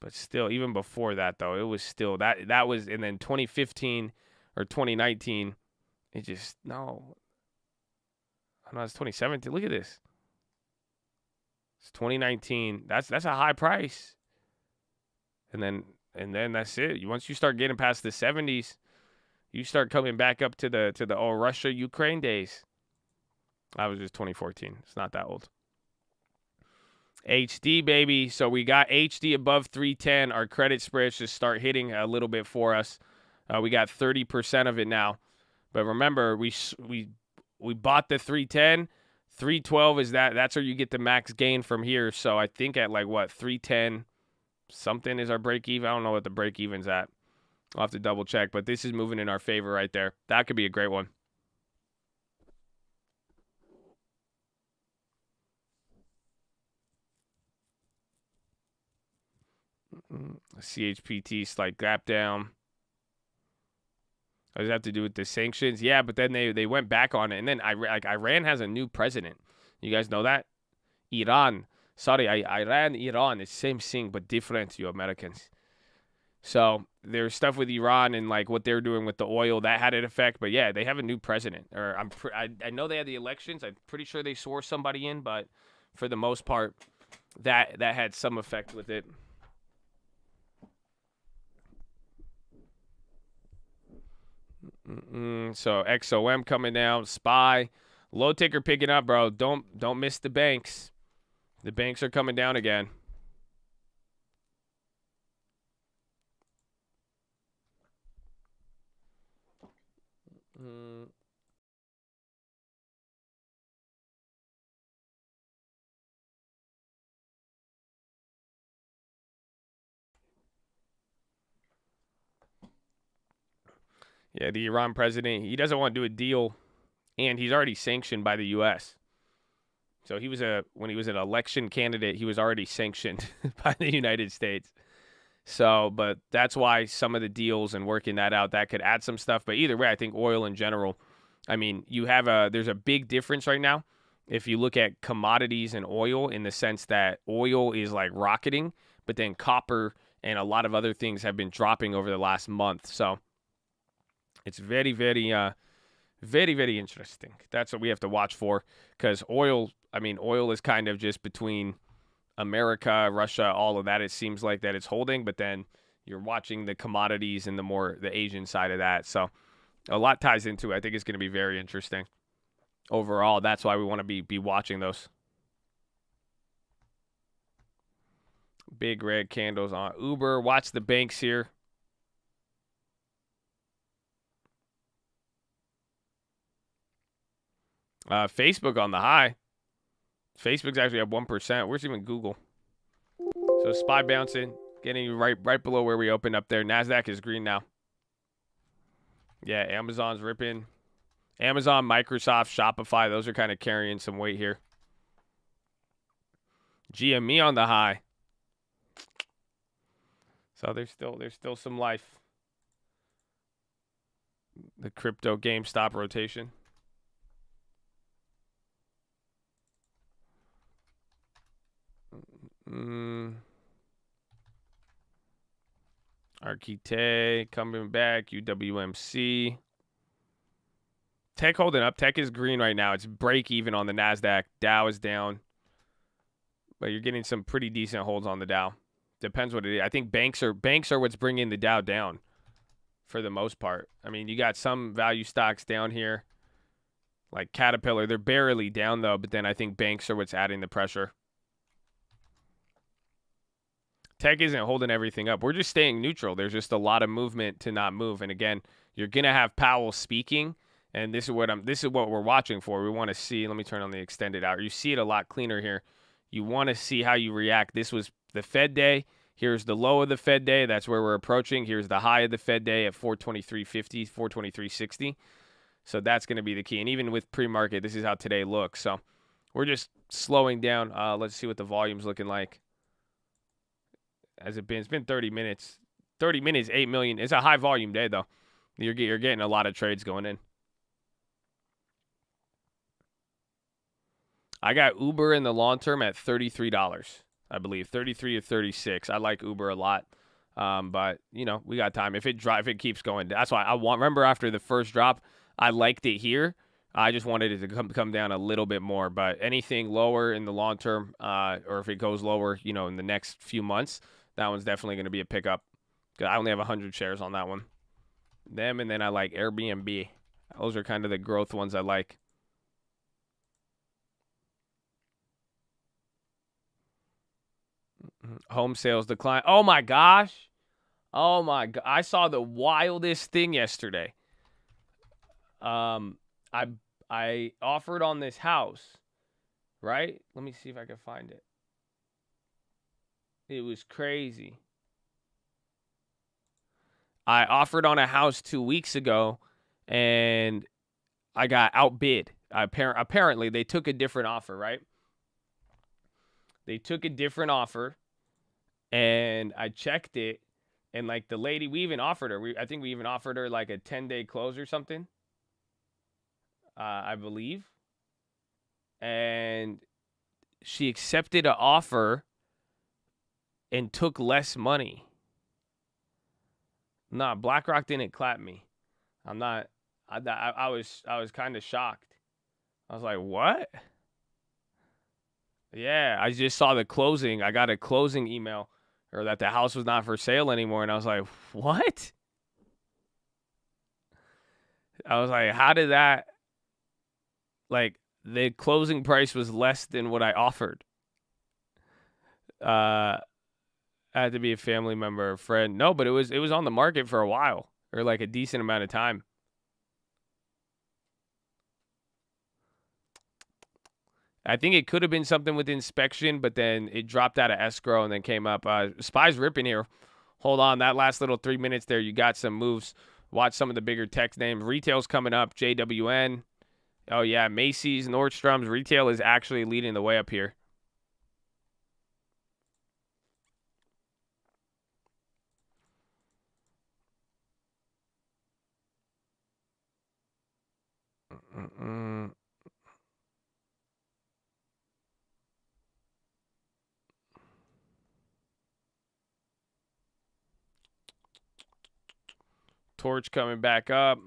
But still, even before that, though, it was still that was, and then 2015 or 2019, it just, no. I know it's 2017. Look at this. It's 2019. That's a high price. And then that's it. Once you start getting past the 70s, you start coming back up to the Russia Ukraine days. That was just 2014. It's not that old. HD, baby. So we got HD above 310. Our credit spreads just start hitting a little bit for us. We got 30% of it now. But remember, we bought the 310. 312 is that's where you get the max gain from here. So I think at like what, 310 something is our break even. I don't know what the break even's at. I'll have to double check, but this is moving in our favor right there. That could be a great one. CHPT slight gap down. Does it have to do with the sanctions? Yeah, but then they went back on it, and then Iran has a new president. You guys know that? Iran. Sorry, Iran, Iran. It's same thing but different, you Americans. So there's stuff with Iran and like what they're doing with the oil that had an effect. But yeah, they have a new president. Or I know they had the elections. I'm pretty sure they swore somebody in, but for the most part, that had some effect with it. So XOM coming down, SPY, low ticker picking up, bro. Don't miss the banks. The banks are coming down again. Yeah, the Iran president, he doesn't want to do a deal, and he's already sanctioned by the U.S. So when he was an election candidate, he was already sanctioned by the United States. So, but that's why some of the deals and working that out, that could add some stuff. But either way, I think oil in general, I mean, there's a big difference right now. If you look at commodities and oil in the sense that oil is like rocketing, but then copper and a lot of other things have been dropping over the last month. So it's very, very, very, very interesting. That's what we have to watch for, because oil is kind of just between America, Russia, all of that. It seems like that it's holding, but then you're watching the commodities and the Asian side of that. So a lot ties into it. I think it's going to be very interesting overall. That's why we want to be watching those. Big red candles on Uber. Watch the banks here. Facebook on the high. Facebook's actually at 1%. Where's even Google? So SPY bouncing, getting right below where we opened up there. NASDAQ is green now. Yeah, Amazon's ripping. Amazon, Microsoft, Shopify, those are kind of carrying some weight here. GME on the high. So there's still some life. The crypto GameStop rotation. Archite coming back. UWMC. Tech holding up. Tech is green right now. It's break even on the NASDAQ. Dow is down. But you're getting some pretty decent holds on the Dow. Depends what it is. I think banks are what's bringing the Dow down for the most part. I mean, you got some value stocks down here, like Caterpillar. They're barely down, though. But then I think banks are what's adding the pressure. Tech isn't holding everything up. We're just staying neutral. There's just a lot of movement to not move. And again, you're gonna have Powell speaking, and this is what we're watching for. We want to see. Let me turn on the extended hour. You see it a lot cleaner here. You want to see how you react. This was the Fed day. Here's the low of the Fed day. That's where we're approaching. Here's the high of the Fed day at 423.50, 423.60. So that's going to be the key. And even with pre-market, this is how today looks. So we're just slowing down. Let's see what the volume's looking like. Has it been? It's been 30 minutes. 30 minutes, 8 million. It's a high volume day, though. You're getting a lot of trades going in. I got Uber in the long term at $33, I believe. 33 or 36. I like Uber a lot. But, you know, we got time. If it keeps going. That's why remember after the first drop, I liked it here. I just wanted it to come down a little bit more. But anything lower in the long term, or if it goes lower, you know, in the next few months, that one's definitely going to be a pickup. I only have 100 shares on that one. Them, and then I like Airbnb. Those are kind of the growth ones I like. Home sales decline. Oh my gosh. Oh my god. I saw the wildest thing yesterday. I offered on this house, right? Let me see if I can find it. It was crazy. I offered on a house 2 weeks ago, and I got outbid. Apparently, they took a different offer, right? They took a different offer, and I checked it, and like the lady, we even offered her. I think we even offered her like a 10-day close or something, I believe. And she accepted an offer and took less money. Nah, BlackRock didn't clap me. I'm not. I was kind of shocked. I was like, what? Yeah, I just saw the closing. I got a closing email, or that the house was not for sale anymore, and I was like, what? I was like, how did that? Like, the closing price was less than what I offered. I had to be a family member, a friend. No, but it was on the market for a while, or like a decent amount of time. I think it could have been something with inspection, but then it dropped out of escrow and then came up. Spy's ripping here. Hold on. That last little 3 minutes there, you got some moves. Watch some of the bigger tech names. Retail's coming up. JWN. Oh, yeah. Macy's, Nordstrom's. Retail is actually leading the way up here. Torch coming back up.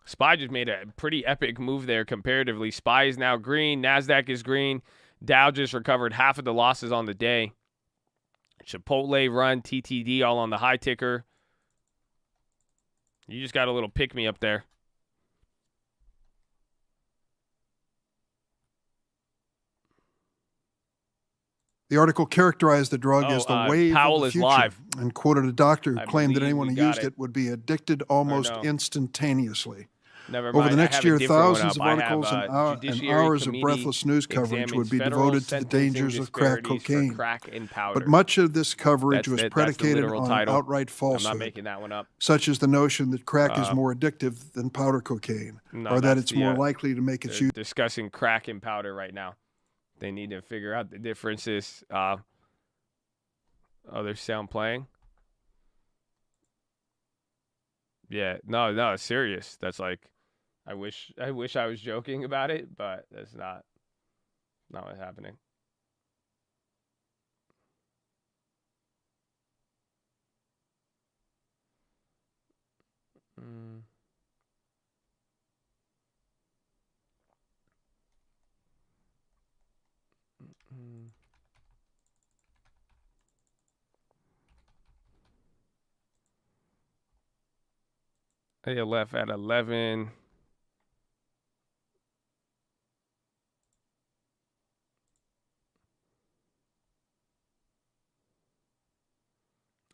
SPY just made a pretty epic move there comparatively. SPY is now green. NASDAQ is green. Dow just recovered half of the losses on the day. Chipotle run, TTD all on the high ticker. You just got a little pick-me up there. The article characterized the drug as the wave Powell of the is live. and quoted a doctor who claimed that anyone who used it. it would be addicted almost instantaneously. Never Over mind. the next year, thousands of articles and hours of breathless news coverage would be devoted to the dangers of crack cocaine. But much of this coverage was predicated on outright falsehood, I'm not making that one up. such as the notion that crack is more addictive than powder cocaine, or that it's more likely to make its use. Discussing crack and powder right now. They need to figure out the differences. Oh, there's sound playing. Yeah, no, it's serious. That's like, I wish I was joking about it, but that's not what's happening. They left at 11.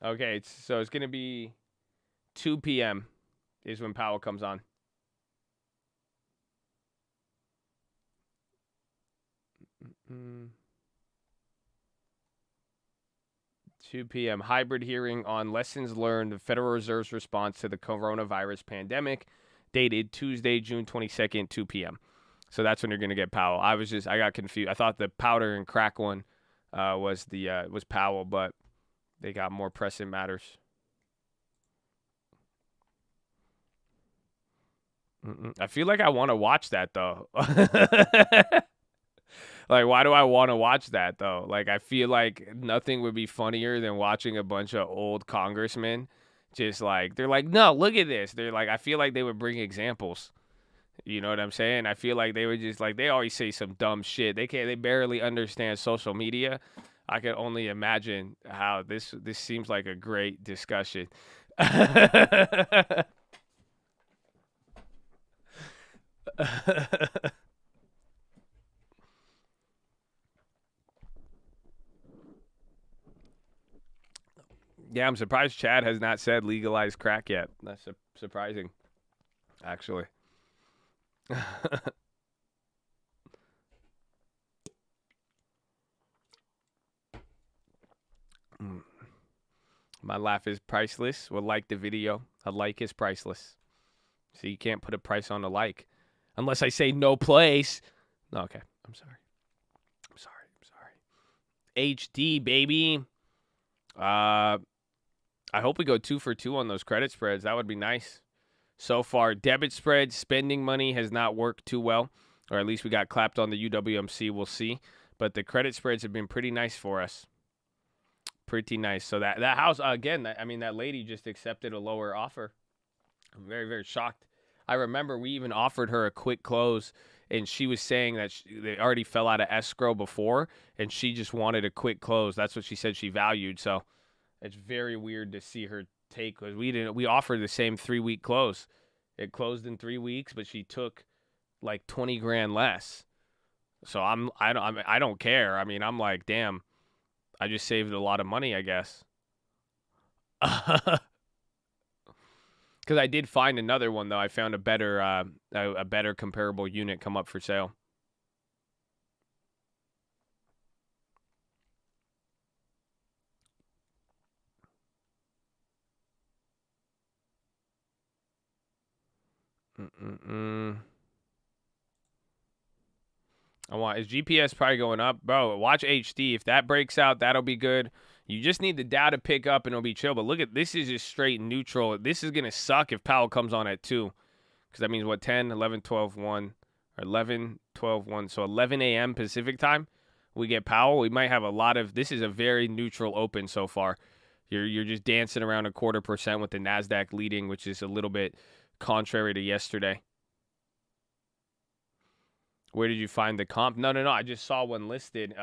Okay, so it's going to be 2 p.m. is when Powell comes on. Mm-mm. 2 p.m. Hybrid hearing on lessons learned, the Federal Reserve's response to the coronavirus pandemic, dated Tuesday, June 22nd, 2 p.m. So that's when you're going to get Powell. I got confused. I thought the powder and crack one was Powell, but they got more pressing matters. I feel like I want to watch that, though. Like, why do I want to watch that, though? Like, I feel like nothing would be funnier than watching a bunch of old congressmen just like, they're like, no, look at this. They're like, I feel like they would bring examples. You know what I'm saying? I feel like they would just, like, they always say some dumb shit. They barely understand social media. I can only imagine how this seems like a great discussion. Yeah, I'm surprised Chad has not said legalize crack yet. That's surprising, actually. My laugh is priceless. Well, like the video. A like is priceless. So you can't put a price on a like. Unless I say no place. No, okay. I'm sorry. HD, baby. I hope we go 2 for 2 on those credit spreads. That would be nice. So far, debit spread, spending money has not worked too well. Or at least we got clapped on the UWMC. We'll see. But the credit spreads have been pretty nice for us. Pretty nice. So that house, again, that lady just accepted a lower offer. I'm very, very shocked. I remember we even offered her a quick close, and she was saying that they already fell out of escrow before, and she just wanted a quick close. That's what she said she valued. So it's very weird to see her take, because we offered the same 3-week close. It closed in 3 weeks, but she took like 20 grand less. So I don't care. I mean, I'm like, damn, I just saved a lot of money, I guess. Because I did find another one, though. I found a better comparable unit come up for sale. Is GPS probably going up? Bro, watch HD. If that breaks out, that'll be good. You just need the Dow to pick up and it'll be chill. But look at this, is just straight neutral. This is going to suck if Powell comes on at 2. Because that means, what, 10, 11, 12, 1. Or 11, 12, 1. So 11 a.m. Pacific time, we get Powell. We might have a lot of – this is a very neutral open so far. You're just dancing around 0.25% with the NASDAQ leading, which is a little bit contrary to yesterday. Where did you find the comp? No. I just saw one listed.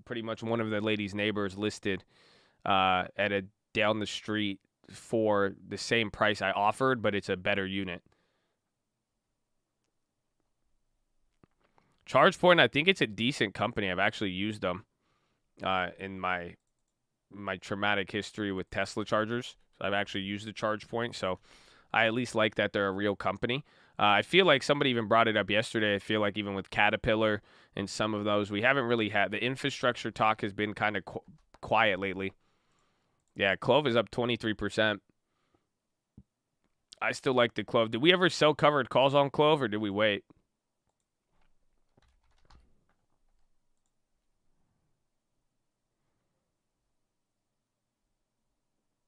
Pretty much one of the lady's neighbors listed at a down the street for the same price I offered, but it's a better unit. ChargePoint, I think it's a decent company. I've actually used them in my traumatic history with Tesla chargers. So I've actually used the ChargePoint, so I at least like that they're a real company. I feel like somebody even brought it up yesterday. I feel like even with Caterpillar and some of those, we haven't really had – the infrastructure talk has been kind of quiet lately. Yeah, Clove is up 23%. I still like the Clove. Did we ever sell covered calls on Clove, or did we wait?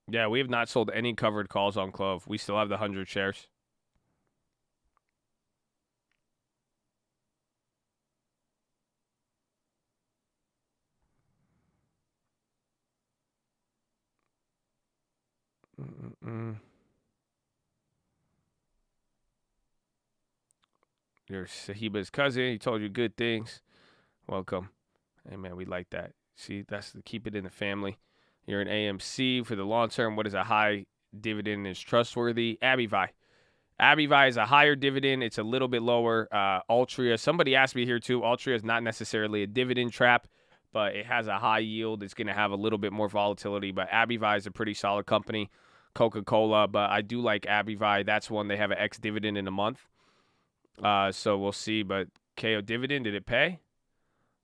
Yeah, we have not sold any covered calls on Clove. We still have the 100 shares. You're Sahiba's cousin. He told you good things. Welcome. Hey, man, we like that. See, that's the keep it in the family. You're an AMC for the long term. What is a high dividend is trustworthy? Abivai. Abivai is a higher dividend. It's a little bit lower. Altria. Somebody asked me here, too. Altria is not necessarily a dividend trap, but it has a high yield. It's going to have a little bit more volatility, but AbbVie is a pretty solid company. Coca-Cola, but I do like AbbVie. That's one they have an ex-dividend in a month. So we'll see, but KO dividend, did it pay?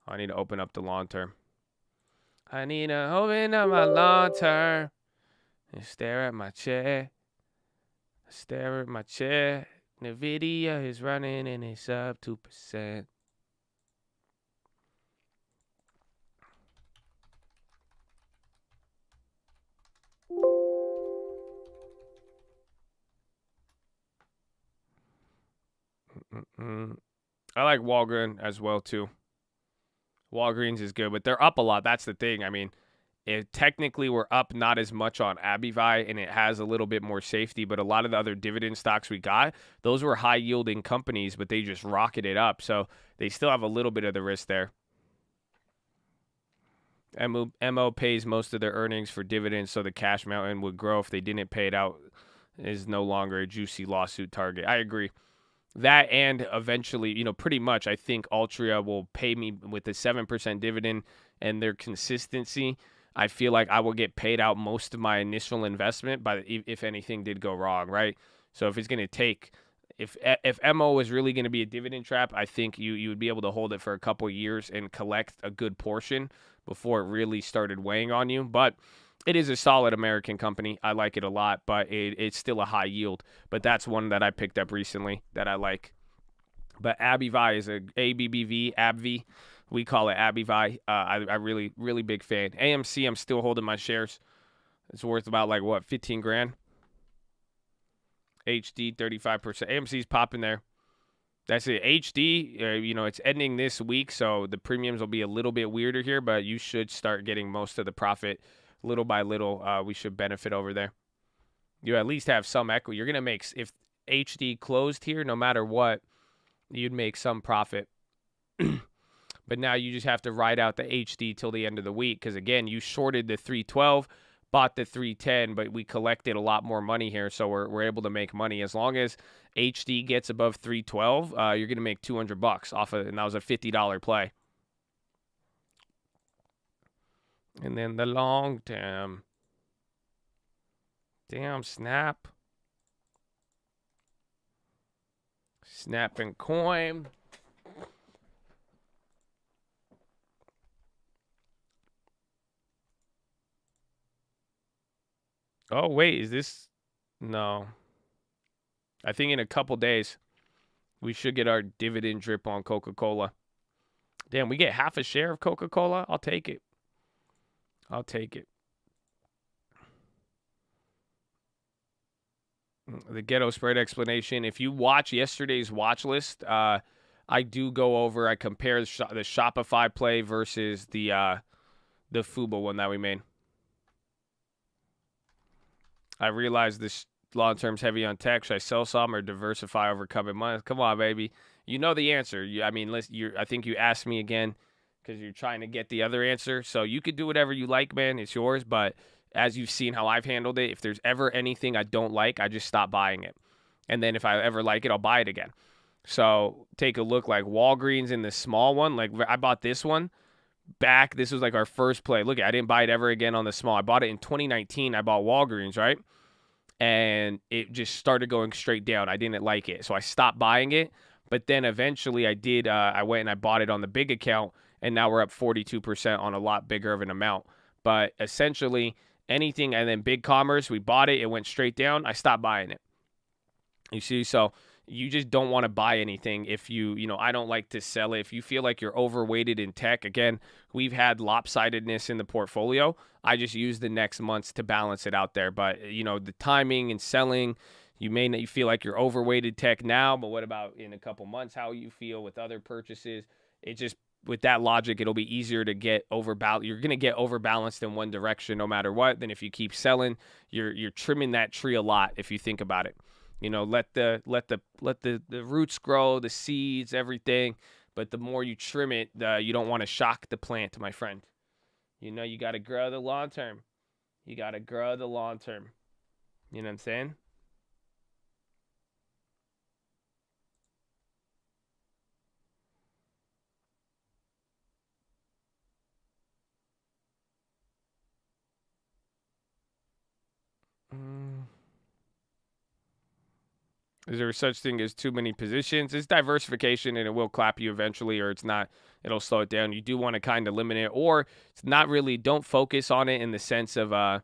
I need to open up the long term. I need to open up my long term and stare at my chair. Stare at my chair. NVIDIA is running and it's up 2%. I like Walgreens as well, too. Walgreens is good, but they're up a lot. That's the thing. I mean, technically we're up not as much on AbbVie, and it has a little bit more safety, but a lot of the other dividend stocks we got, those were high-yielding companies, but they just rocketed up, so they still have a little bit of the risk there. MO pays most of their earnings for dividends, so the cash mountain would grow if they didn't pay it out. Is no longer a juicy lawsuit target. I agree. That, and eventually, you know, pretty much I think Altria will pay me with the 7% dividend and their consistency. I feel like I will get paid out most of my initial investment if anything did go wrong, right? So if it's going to take, if MO is really going to be a dividend trap, I think you would be able to hold it for a couple of years and collect a good portion before it really started weighing on you. But it is a solid American company. I like it a lot, but it's still a high yield. But that's one that I picked up recently that I like. But AbbVie is a ABBV. We call it AbbVie. I really, really big fan. AMC, I'm still holding my shares. It's worth about like, what, 15 grand? HD, 35%. AMC's popping there. That's it. HD, you know, it's ending this week, so the premiums will be a little bit weirder here, but you should start getting most of the profit little by little. We should benefit over there. You at least have some equity. You're going to make, if HD closed here, no matter what, you'd make some profit. But now you just have to ride out the HD till the end of the week because, again, you shorted the 312, bought the 310, but we collected a lot more money here, so we're able to make money. As long as HD gets above 312, you're going to make $200 off of it, and that was a $50 play. And then the long term. Damn, snap. Snap and coin. Oh, wait, is this? No. I think in a couple days, we should get our dividend drip on Coca-Cola. Damn, we get half a share of Coca-Cola? I'll take it. I'll take it. The ghetto spread explanation. If you watch yesterday's watch list, I do go over, I compare the Shopify play versus the FUBO one that we made. I realize this long-term's heavy on tech. Should I sell some or diversify over coming months? Come on, baby. You know the answer. I think you asked me again because you're trying to get the other answer. So you could do whatever you like, man. It's yours. But as you've seen how I've handled it, if there's ever anything I don't like, I just stop buying it. And then if I ever like it, I'll buy it again. So take a look, like Walgreens in the small one. Like I bought this one back. This was like our first play. Look, I didn't buy it ever again on the small. I bought it in 2019. I bought Walgreens, right? And it just started going straight down. I didn't like it. So I stopped buying it. But then eventually I did. I went and I bought it on the big account. And now we're up 42% on a lot bigger of an amount. But essentially anything, and then Big Commerce, we bought it. It went straight down. I stopped buying it. You see, so you just don't want to buy anything if I don't like to sell it. If you feel like you're overweighted in tech, again, we've had lopsidedness in the portfolio. I just use the next months to balance it out there. But, the timing and selling, you feel like you're overweighted tech now, but what about in a couple months, how you feel with other purchases? It just, with that logic, it'll be easier to get overbalanced. You're going to get overbalanced in one direction no matter what. Then if you keep selling, you're trimming that tree a lot if you think about it. Let the roots grow, the seeds, everything. But the more you trim it, you don't want to shock the plant, my friend. You got to grow the long term. You got to grow the long term. You know what I'm saying? Is there such thing as too many positions? It's diversification, and it will clap you eventually, or it's not. It'll slow it down. You do want to kind of limit it, or it's not really. Don't focus on it in the sense of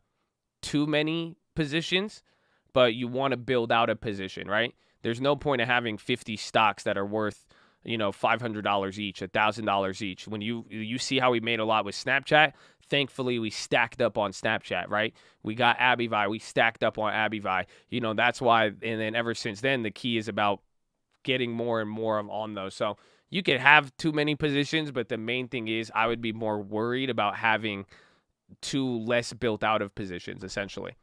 too many positions, but you want to build out a position, right? There's no point of having 50 stocks that are worth, $500 each, $1,000 each. When you see how we made a lot with Snapchat, thankfully we stacked up on Snapchat, right? We got Abivai, we stacked up on Abivai. That's why, and then ever since then, the key is about getting more and more on those. So you could have too many positions, but the main thing is I would be more worried about having too less built out of positions, essentially.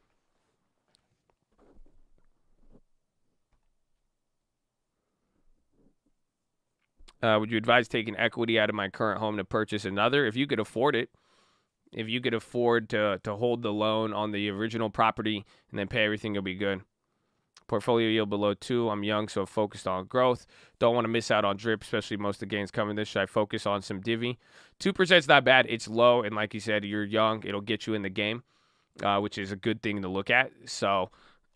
Would you advise taking equity out of my current home to purchase another? If you could afford it, if you could afford to hold the loan on the original property and then pay everything, you'll be good. Portfolio yield below 2. I'm young, so focused on growth. Don't want to miss out on drip, especially most of the gains coming this. Should I focus on some divvy? 2% is not bad. It's low, and like you said, you're young. It'll get you in the game, which is a good thing to look at. So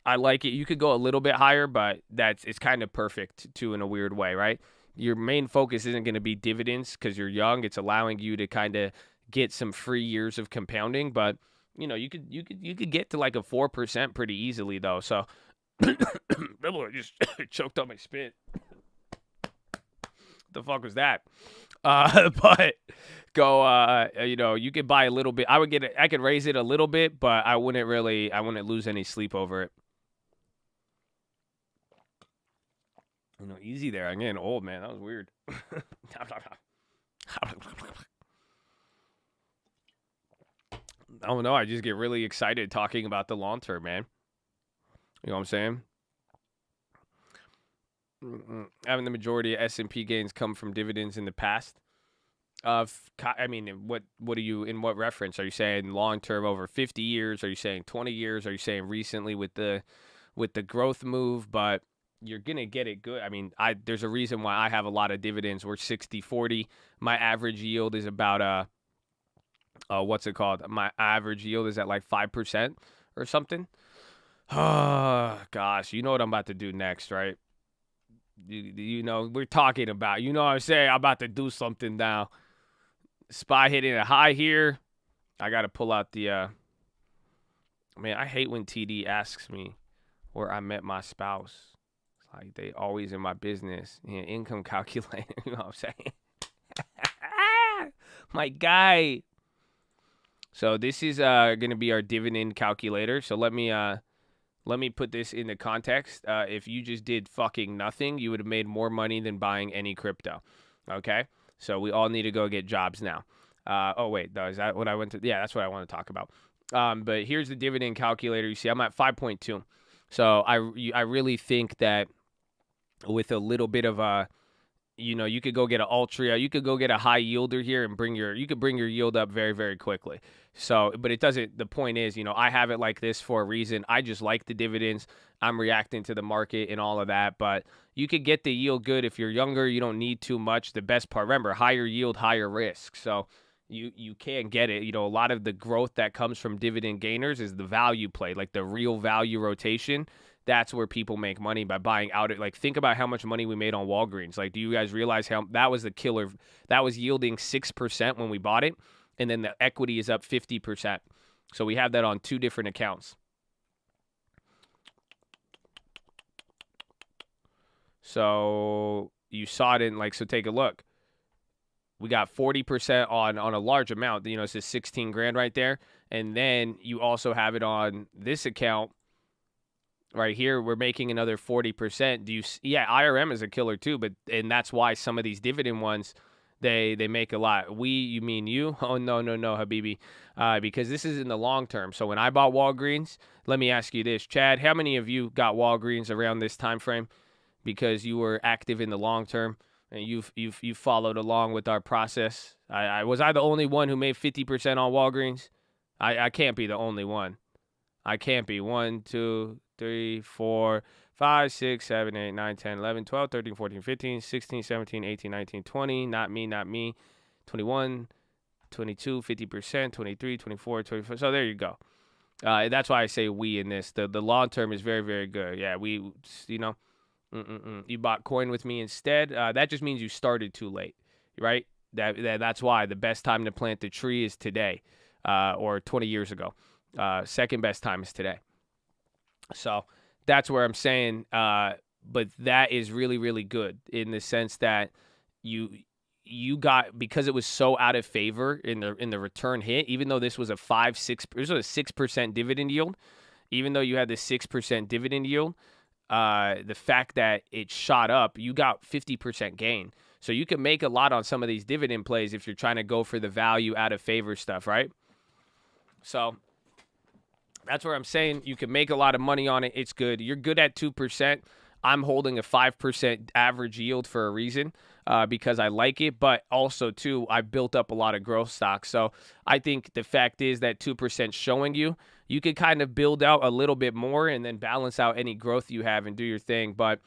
I like it. You could go a little bit higher, but it's kind of perfect too in a weird way, right? Your main focus isn't going to be dividends because you're young. It's allowing you to kind of get some free years of compounding, but you could get to like a 4% pretty easily though. So I just choked on my spit. The fuck was that? But go. You could buy a little bit. I could raise it a little bit, but I wouldn't lose any sleep over it. Easy there. I'm getting old, man. That was weird. I don't know. I just get really excited talking about the long term, man. You know what I'm saying? Having the majority of S&P gains come from dividends in the past. What are you, in what reference? Are you saying long term over 50 years? Are you saying 20 years? Are you saying recently with the growth move? But you're going to get it good. There's a reason why I have a lot of dividends. We're 60-40. My average yield is about, what's it called? My average yield is at like 5% or something. Oh, gosh. You know what I'm about to do next, right? We're talking about, what I'm saying? I'm about to do something now. SPY hitting a high here. I got to pull out the, man, I hate when TD asks me where I met my spouse. Like, they always in my business. Income calculator. You know what I'm saying? My guy. So this is going to be our dividend calculator. So let me put this into context. If you just did fucking nothing, you would have made more money than buying any crypto. Okay? So we all need to go get jobs now. Is that what I went to? Yeah, that's what I want to talk about. But here's the dividend calculator. You see, I'm at 5.2. So I really think that with a little bit of you could go get an Altria, you could go get a high yielder here and bring your yield up very, very quickly. So, but it doesn't, the point is, I have it like this for a reason. I just like the dividends. I'm reacting to the market and all of that, but you could get the yield good. If you're younger, you don't need too much. The best part, remember, higher yield, higher risk. So you can get it. A lot of the growth that comes from dividend gainers is the value play, like the real value rotation. That's where people make money by buying out. Like, think about how much money we made on Walgreens. Like, do you guys realize how that was the killer? That was yielding 6% when we bought it, and then the equity is up 50%. So we have that on 2 different accounts. So you saw it in, so take a look. We got 40% on a large amount. It says 16 grand right there. And then you also have it on this account. Right here, we're making another 40%. IRM is a killer too, and that's why some of these dividend ones, they make a lot. You mean you? Oh, no, Habibi. Because this is in the long term. So when I bought Walgreens, let me ask you this, Chad, how many of you got Walgreens around this time frame because you were active in the long term and you've followed along with our process? Was I the only one who made 50% on Walgreens? I can't be the only one. I can't be. 1, 2, 3, 4, 5, 6, 7, 8, 9, 10, 11, 12, 13, 14, 15, 16, 17, 18, 19, 20. Not me. 21, 22, 50%, 23, 24, 24. So there you go. That's why I say we in this. The long term is very, very good. Yeah, You bought coin with me instead. That just means you started too late, right? That's why the best time to plant the tree is today, or 20 years ago. Second best time is today. So that's where I'm saying, but that is really, really good in the sense that you got, because it was so out of favor in the return hit, even though this was a 6% dividend yield, even though you had the 6% dividend yield, the fact that it shot up, you got 50% gain. So you can make a lot on some of these dividend plays if you're trying to go for the value out of favor stuff, right? So that's where I'm saying you can make a lot of money on it. It's good. You're good at 2%. I'm holding a 5% average yield for a reason, because I like it, but also, too, I built up a lot of growth stocks. So I think the fact is that 2% showing you could kind of build out a little bit more and then balance out any growth you have and do your thing. But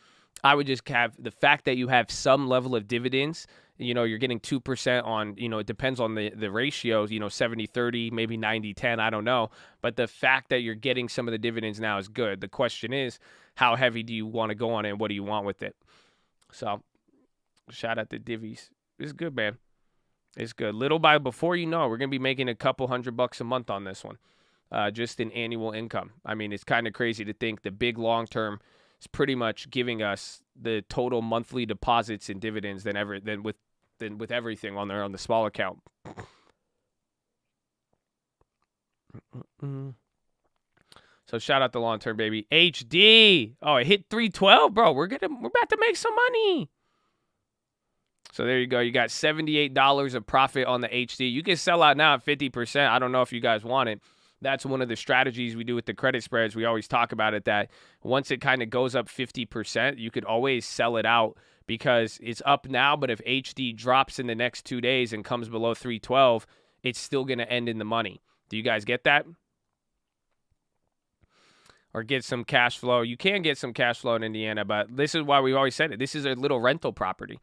I would just have the fact that you have some level of dividends. You're getting 2% on, it depends on the ratios, 70-30, maybe 90-10, I don't know. But the fact that you're getting some of the dividends now is good. The question is, how heavy do you want to go on it and what do you want with it? So shout out to Divvies. It's good, man. It's good. Little by, before you know, we're going to be making a couple $100 a month on this one, just in annual income. I mean, it's kind of crazy to think the big long term is pretty much giving us the total monthly deposits and dividends than with everything on the small account. So shout out to long term, baby. HD. Oh, it hit 312, bro. We're about to make some money. So there you go. You got $78 of profit on the HD. You can sell out now at 50%. I don't know if you guys want it. That's one of the strategies we do with the credit spreads. We always talk about it, that once it kind of goes up 50%, you could always sell it out because it's up now. But if HD drops in the next 2 days and comes below 312, it's still going to end in the money. Do you guys get that? Or get some cash flow. You can get some cash flow in Indiana, but this is why we've always said it. This is a little rental property.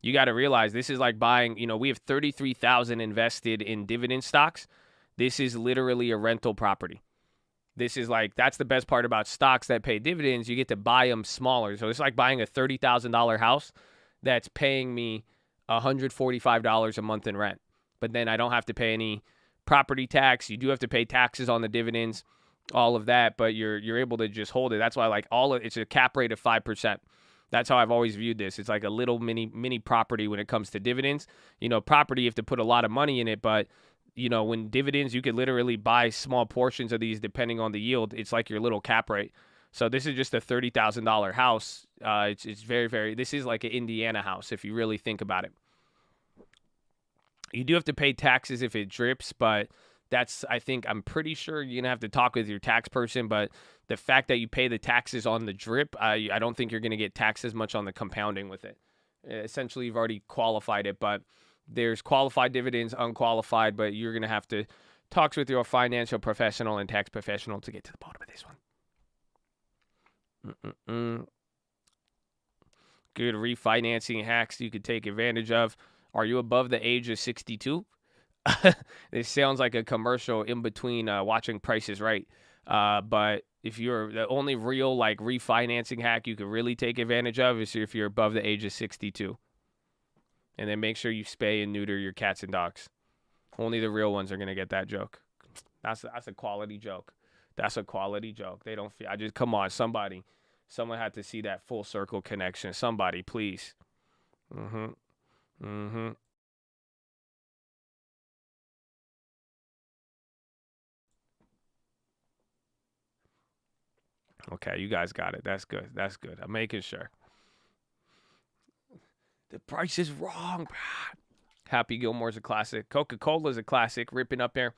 You got to realize this is like buying, we have $33,000 invested in dividend stocks. This is literally a rental property. This is like, that's the best part about stocks that pay dividends. You get to buy them smaller. So it's like buying a $30,000 house that's paying me $145 a month in rent. But then I don't have to pay any property tax. You do have to pay taxes on the dividends, all of that, but you're able to just hold it. That's why it's a cap rate of 5%. That's how I've always viewed this. It's like a little mini property when it comes to dividends. Property, you have to put a lot of money in it, but when dividends, you could literally buy small portions of these depending on the yield. It's like your little cap rate. So this is just a $30,000 house. It's very, very, this is like an Indiana house if you really think about it. You do have to pay taxes if it drips, but I'm pretty sure you're going to have to talk with your tax person, but the fact that you pay the taxes on the drip, I don't think you're going to get taxed as much on the compounding with it. Essentially, you've already qualified it, but there's qualified dividends, unqualified, but you're going to have to talk with your financial professional and tax professional to get to the bottom of this one. Good refinancing hacks you could take advantage of. Are you above the age of 62? This sounds like a commercial in between watching Price is Right. But if you're the only real refinancing hack you could really take advantage of is if you're above the age of 62. And then make sure you spay and neuter your cats and dogs. Only the real ones are going to get that joke. That's a quality joke. That's a quality joke. They don't feel, come on, someone had to see that full circle connection. Somebody, please. Okay, you guys got it. That's good. I'm making sure. The price is wrong. Happy Gilmore's a classic. Coca-Cola's a classic. Ripping up there.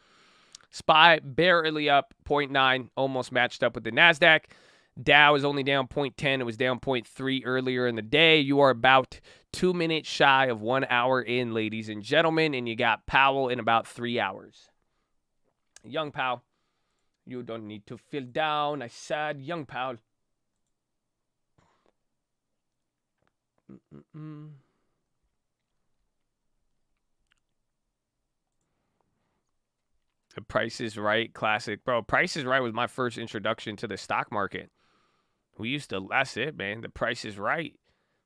SPY barely up 0.9. Almost matched up with the NASDAQ. Dow is only down 0.10. It was down 0.3 earlier in the day. You are about 2 minutes shy of 1 hour in, ladies and gentlemen. And you got Powell in about 3 hours. Young Powell. You don't need to feel down. I said, young Powell. The Price is Right classic. Bro, Price is Right was my first introduction to the stock market. That's it, man. The price is right.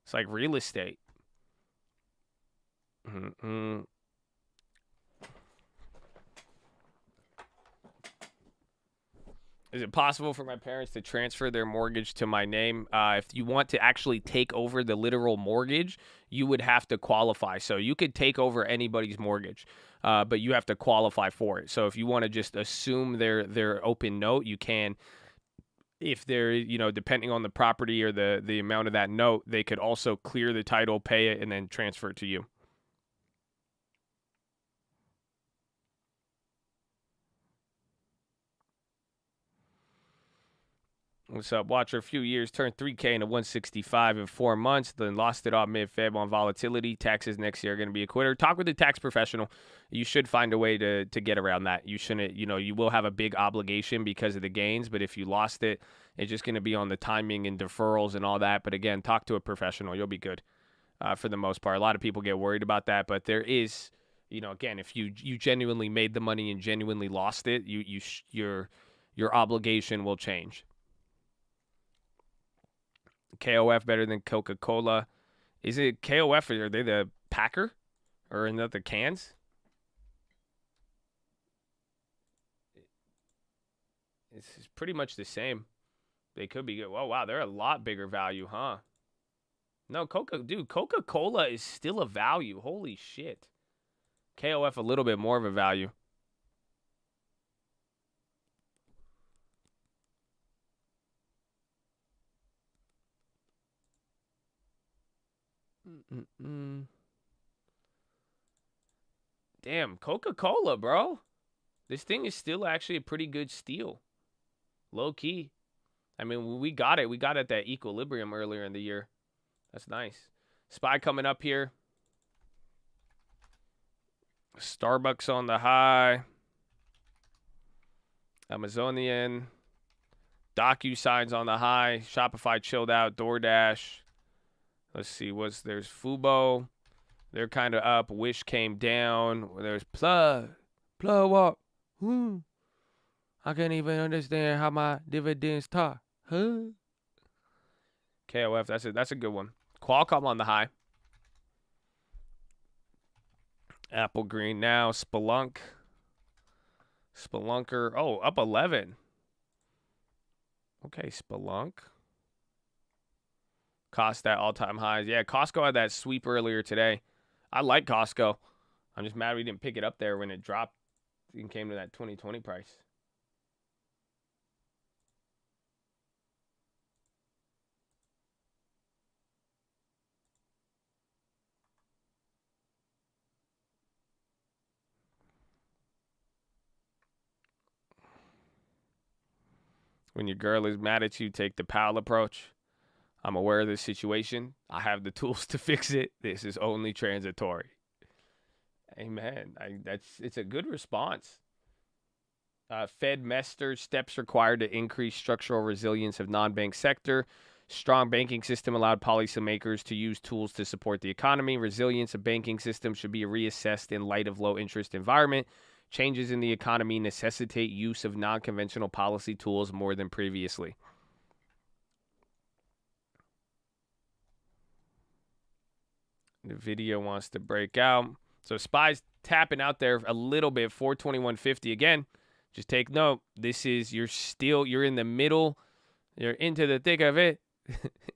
It's like real estate. Is it possible for my parents to transfer their mortgage to my name? If you want to actually take over the literal mortgage, you would have to qualify. So you could take over anybody's mortgage, but you have to qualify for it. So if you want to just assume their open note, you can. If they're, depending on the property or the amount of that note, they could also clear the title, pay it, and then transfer it to you. What's up, Watcher? A few years, turned 3K into 165 in 4 months, then lost it all mid-Feb on volatility. Taxes next year are going to be a quitter. Talk with a tax professional. You should find a way to get around that. You shouldn't, you will have a big obligation because of the gains, but if you lost it, it's just going to be on the timing and deferrals and all that. But again, talk to a professional. You'll be good for the most part. A lot of people get worried about that, but there is, again, if you genuinely made the money and genuinely lost it, your obligation will change. KOF better than Coca-Cola. Is it KOF or are they the packer? Or in the cans? It's pretty much the same. They could be good. Oh, wow. They're a lot bigger value, huh? No, Coca-Cola is still a value. Holy shit. KOF a little bit more of a value. Damn, Coca-Cola, bro. This thing is still actually a pretty good steal. Low key. I mean, we got it. We got it at that equilibrium earlier in the year. That's nice. SPY coming up here. Starbucks on the high. Amazonian. DocuSign's on the high. Shopify chilled out. DoorDash. Let's see. There's Fubo. They're kind of up. Wish came down. There's Plug what? I can't even understand how my dividends talk. Huh? KOF, that's a good one. Qualcomm on the high. Apple green now. Spelunker. Oh, up 11. Okay, Spelunk. Cost at all-time highs. Yeah, Costco had that sweep earlier today. I like Costco. I'm just mad we didn't pick it up there when it dropped and came to that 2020 price. When your girl is mad at you, take the Powell approach. I'm aware of this situation. I have the tools to fix it. This is only transitory. Amen. It's a good response. Fed Mester, steps required to increase structural resilience of non-bank sector. Strong banking system allowed policymakers to use tools to support the economy. Resilience of banking system should be reassessed in light of low interest environment. Changes in the economy necessitate use of non-conventional policy tools more than previously. The video wants to break out. So SPY's tapping out there a little bit, 421.50 again. Just take note. This is, you're in the middle. You're into the thick of it.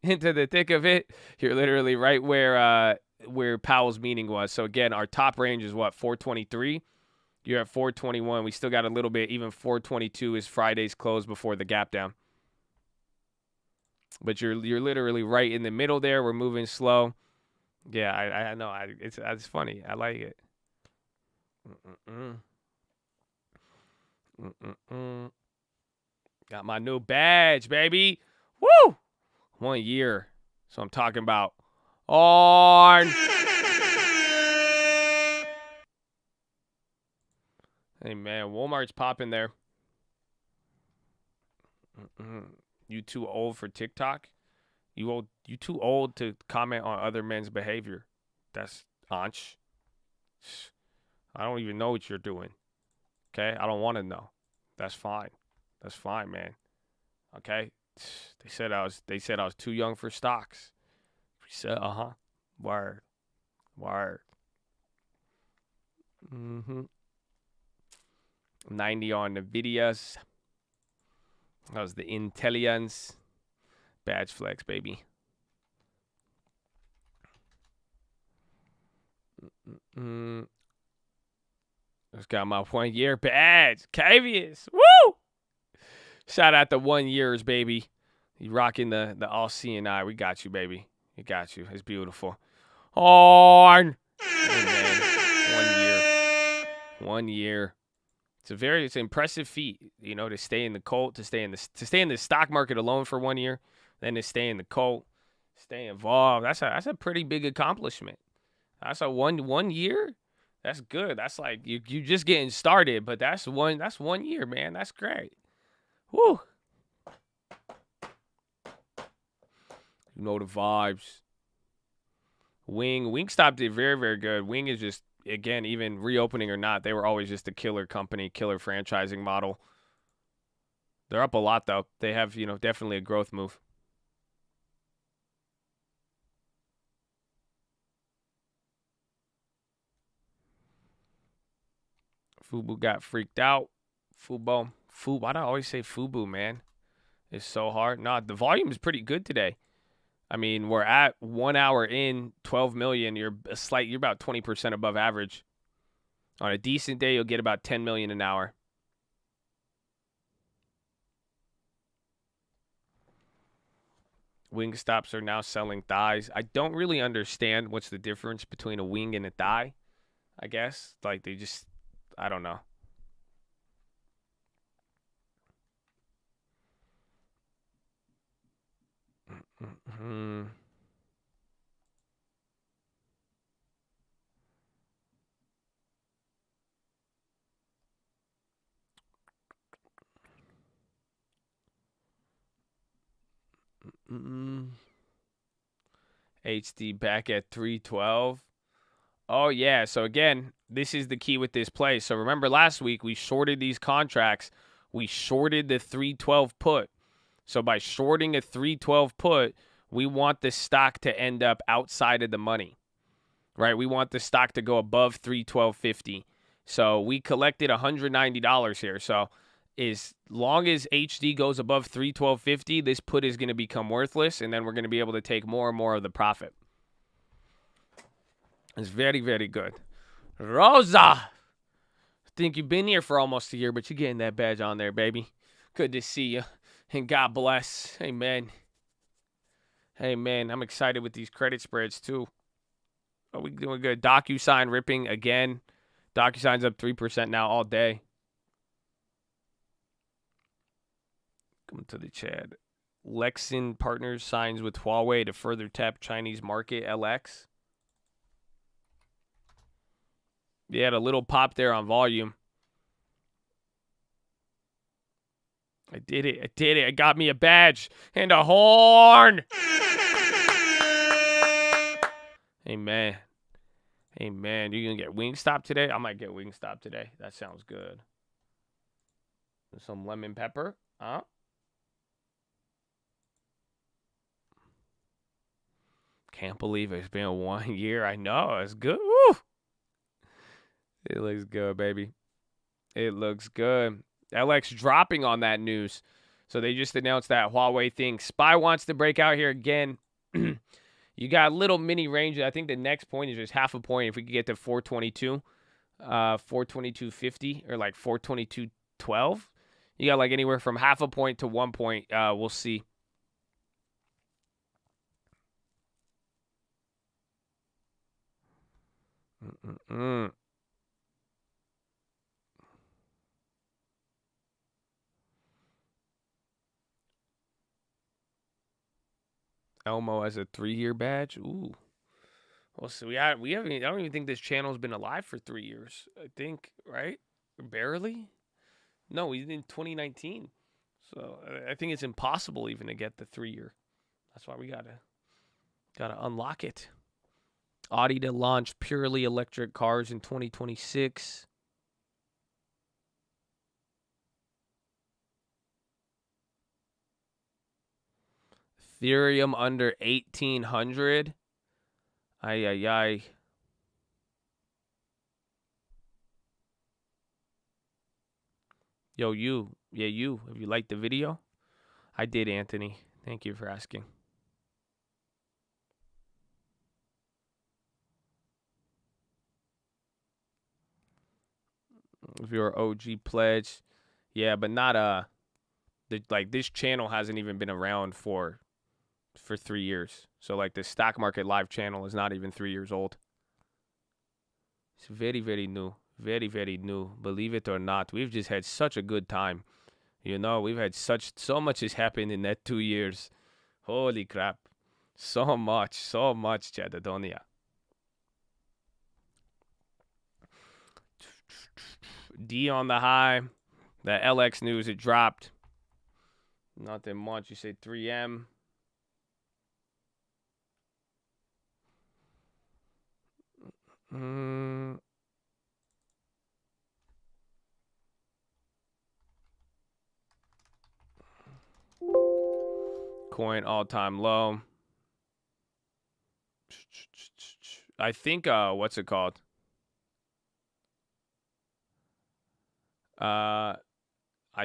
Into the thick of it. You're literally right where Powell's meeting was. So again, our top range is what, 423? You're at 421. We still got a little bit. Even 422 is Friday's close before the gap down. But you're literally right in the middle there. We're moving slow. Yeah, I know. It's funny. I like it. Got my new badge, baby. Woo! 1 year. So I'm talking about on. Hey, man, Walmart's popping there. You too old for TikTok? You too old to comment on other men's behavior. That's anch. I don't even know what you're doing. Okay? I don't want to know. That's fine. That's fine, man. Okay? They said I was too young for stocks. We said, word. 90 on Nvidias. That was the Intellians. Badge flex, baby. Just got my 1 year badge. Cavius. Woo! Shout out the 1 years, baby. You rocking the all CNI. We got you, baby. We got you. It's beautiful. On. Hey, man. 1 year. It's an impressive feat, to stay in the cult, to stay in the stock market alone for 1 year, then to stay in the cult, stay involved. That's a pretty big accomplishment. That's a one year. That's good. That's like you just getting started, but that's 1 year, man. That's great. Woo. You know the vibes. Wingstop did very, very good. Wing is just, again, even reopening or not, they were always just a killer company, killer franchising model. They're up a lot, though. They have, definitely a growth move. Fubu got freaked out. Fubo. Why do I always say Fubu, man? It's so hard. Nah, the volume is pretty good today. I mean, we're at 1 hour in, 12 million. You're about 20% above average. On a decent day, you'll get about 10 million an hour. Wingstops are now selling thighs. I don't really understand what's the difference between a wing and a thigh, I guess. Like, I don't know. Mm-hmm. HD back at 312. Oh, yeah. So, again, this is the key with this play. So, remember last week we shorted these contracts. We shorted the 312 put. So, by shorting a 312 put, we want the stock to end up outside of the money, right? We want the stock to go above 312.50. So, we collected $190 here. So, as long as HD goes above 312.50, this put is going to become worthless, and then we're going to be able to take more and more of the profit. It's very, very good. Rosa, I think you've been here for almost a year, but you're getting that badge on there, baby. Good to see you, and God bless. Amen. Amen. I'm excited with these credit spreads, too. Are we doing good? DocuSign ripping again. DocuSign's up 3% now all day. Come to the chat. Lexin Partners signs with Huawei to further tap Chinese market. LX. Yeah, had a little pop there on volume. I did it. I got me a badge and a horn. Amen. Amen. You going to get Wingstop today? I might get Wingstop today. That sounds good. Some lemon pepper. Huh? Can't believe it's been 1 year. I know. It's good. Woo! It looks good, baby. It looks good. LX dropping on that news. So they just announced that Huawei thing. SPY wants to break out here again. You got a little mini range. I think the next point is just half a point. If we could get to 422, 422.50 or like 422.12, you got like anywhere from half a point to 1 point. We'll see. Elmo has a 3-year badge. Ooh. Well, so we haven't. I don't even think this channel's been alive for 3 years. I think, right? Barely. No, he's in 2019. So I think it's impossible even to get the 3-year. That's why we gotta unlock it. Audi to launch purely electric cars in 2026. Ethereum under 1,800. Ay, ay, ay. Yo, you. Yeah, you. Have you liked the video? I did, Anthony. Thank you for asking. If you're an OG pledge. Yeah, but not like this channel hasn't even been around for 3 years. So like the stock market live channel is not even 3 years old. It's very, very new. Very, very new. Believe it or not, we've just had such a good time. You know, we've had so much has happened in that 2 years. Holy crap. So much, Chadadonia. D on the high. The LX news, it dropped. Nothing much. You say 3M. Coin all-time low. I think, what's it called? I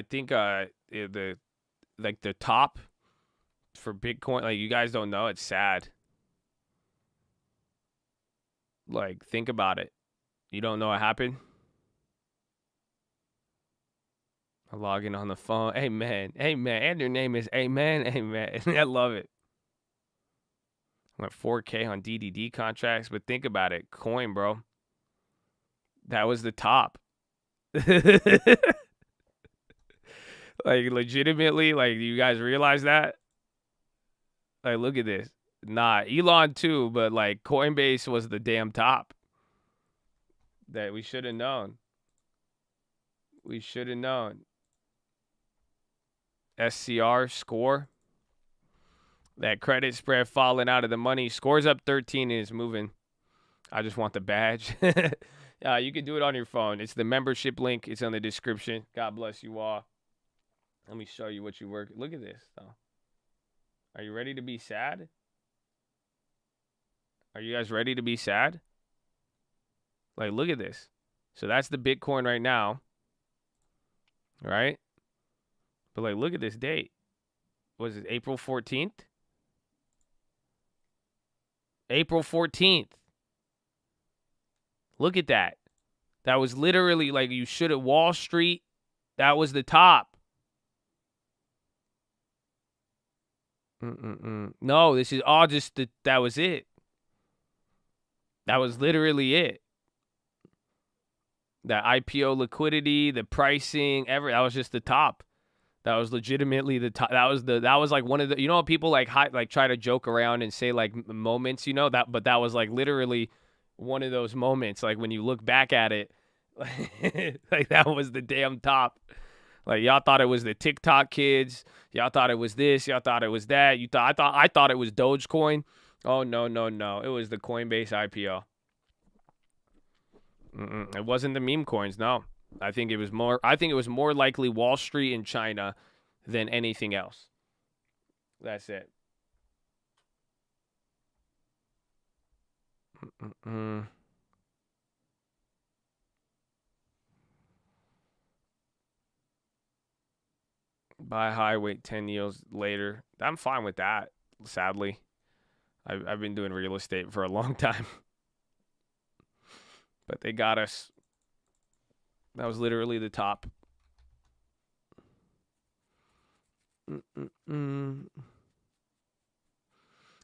think the top for Bitcoin, like you guys don't know, it's sad. Like, think about it. You don't know what happened? I log in on the phone. Amen. Amen. And your name is Amen. Amen. I love it. Went 4K on DDD contracts, but think about it. Coin, bro. That was the top. Like, legitimately, like, you guys realize that? Like, look at this. Nah, Elon too, but, like, Coinbase was the damn top. That we should have known. We should have known. SCR, score. That credit spread falling out of the money. Score's up 13 and it's moving. I just want the badge. You can do it on your phone. It's the membership link. It's in the description. God bless you all. Let me show you what you work. Look at this, though. Are you ready to be sad? Are you guys ready to be sad? Like, look at this. So that's the Bitcoin right now. Right? But, like, look at this date. Was it April 14th? April 14th. Look at that. That was literally, like, you should at Wall Street. That was the top. No, this is all just that was it. That was literally it. The IPO liquidity, the pricing, that was just the top. That was legitimately the top. That was like one of the, you know, people like try to joke around and say like moments, you know, but that was like literally one of those moments. Like when you look back at it, like that was the damn top. Like y'all thought it was the TikTok kids. Y'all thought it was this. Y'all thought it was that. I thought it was Dogecoin. Oh no. It was the Coinbase IPO. It wasn't the meme coins. No, I think it was more likely Wall Street in China than anything else. That's it. Buy high, wait 10 years later. I'm fine with that, sadly. I've been doing real estate for a long time. But they got us. That was literally the top.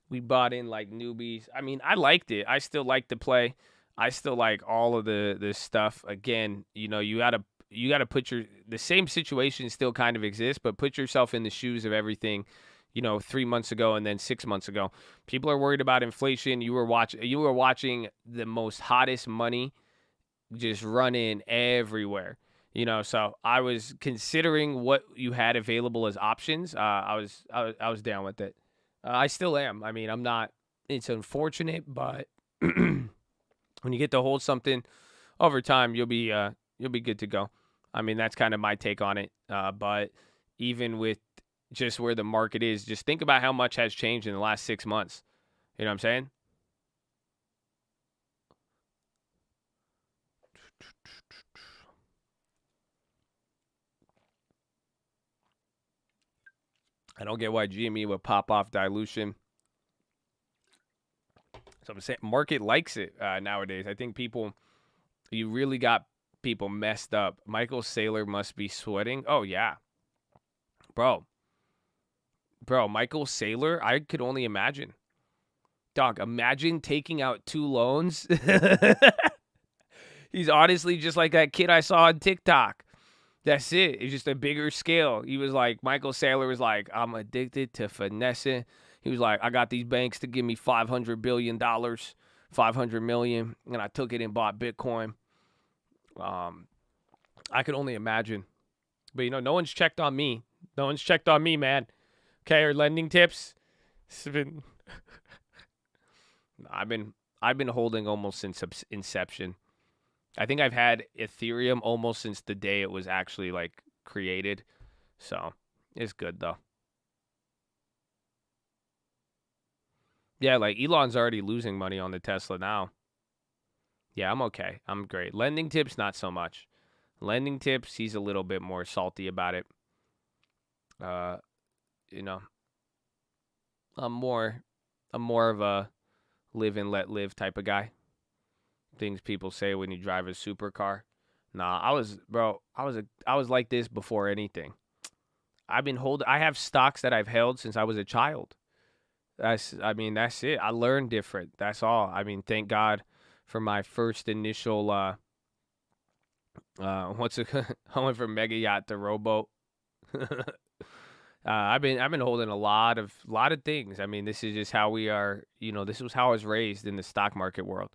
We bought in like newbies. I mean, I liked it. I still like to play. I still like all of this stuff. Again, you know, you gotta put the same situation still kind of exists, but put yourself in the shoes of everything, you know, 3 months ago and then 6 months ago. People are worried about inflation. You were watching the most hottest money just running everywhere, you know. So I was considering what you had available as options. I was down with it. I still am. I mean, I'm not. It's unfortunate, but when you get to hold something over time, you'll be good to go. I mean, that's kind of my take on it. But even with just where the market is. Just think about how much has changed in the last 6 months. You know what I'm saying? I don't get why GME would pop off dilution. So I'm saying market likes it nowadays. I think you really got people messed up. Michael Saylor must be sweating. Oh, yeah. Bro, Michael Saylor, I could only imagine. Dog, imagine taking out 2 loans. He's honestly just like that kid I saw on TikTok. That's it. It's just a bigger scale. He was like, Michael Saylor was like, I'm addicted to finessing. He was like, I got these banks to give me $500 billion, $500 million, and I took it and bought Bitcoin. I could only imagine. But, you know, no one's checked on me. No one's checked on me, man. Okay, or lending tips. I've been holding almost since inception. I think I've had Ethereum almost since the day it was actually like created. So it's good though. Yeah, like Elon's already losing money on the Tesla now. Yeah, I'm okay. I'm great. Lending tips, not so much. Lending tips, he's a little bit more salty about it. You know, I'm more of a live and let live type of guy. Things people say when you drive a supercar. Nah, I was like this before anything. I have stocks that I've held since I was a child. That's it. I learned different. That's all. I mean, thank God for my first initial I went from mega yacht to rowboat. I've been holding a lot of things. I mean, this is just how we are, you know, this was how I was raised in the stock market world.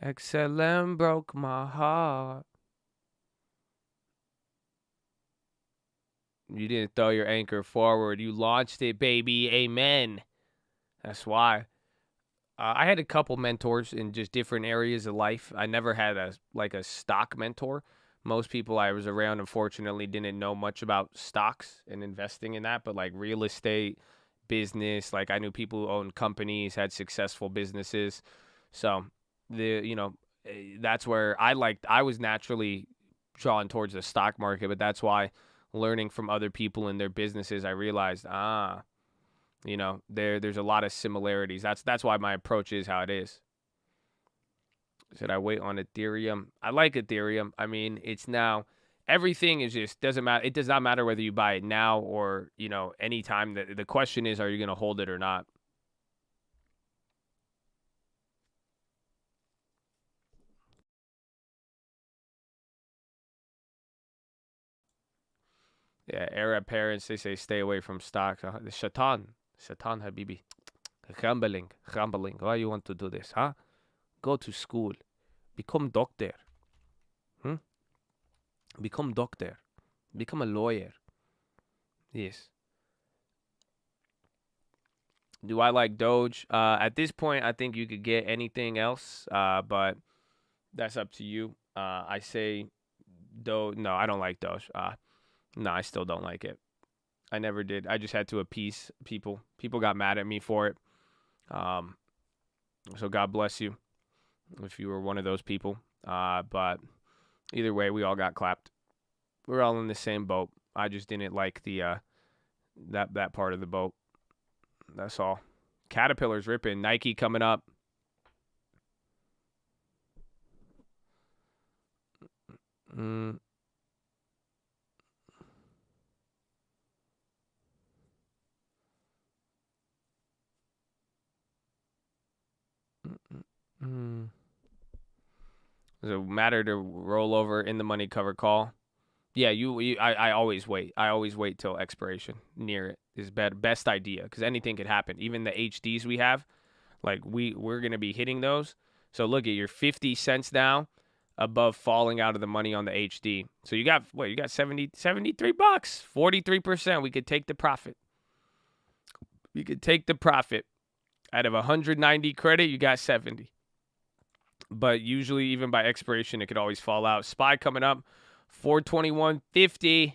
XLM broke my heart. You didn't throw your anchor forward. You launched it, baby. Amen. That's why. I had a couple mentors in just different areas of life. I never had a stock mentor. Most people I was around, unfortunately, didn't know much about stocks and investing in that, but like real estate, business, like I knew people who owned companies, had successful businesses. So that's where I was naturally drawn towards the stock market, but that's why learning from other people and their businesses, I realized, there's a lot of similarities. That's why my approach is how it is. Should I wait on Ethereum? I like Ethereum. I mean, it's now, everything is just, doesn't matter. It does not matter whether you buy it now or, anytime. The question is, are you going to hold it or not? Yeah, Arab parents, they say stay away from stocks. The Shaitan, Habibi. Gambling. Why you want to do this, huh? Go to school. Become doctor. Become doctor. Become a lawyer. Yes. Do I like Doge? At this point, I think you could get anything else, but that's up to you. I say Doge. No, I don't like Doge. No, I still don't like it. I never did. I just had to appease people. People got mad at me for it. So God bless you if you were one of those people. But either way, we all got clapped. We're all in the same boat. I just didn't like the that part of the boat. That's all. Caterpillar's ripping. Nike coming up. Does it matter to roll over in the money cover call? Yeah, I always wait. I always wait till expiration near it is best idea because anything could happen. Even the HDs we have, like we're gonna be hitting those. So look at your 50 cents now above falling out of the money on the HD. So you got 73 bucks, 43%. We could take the profit. Out of 190 credit, you got 70. But usually, even by expiration, it could always fall out. SPY coming up, 421.50.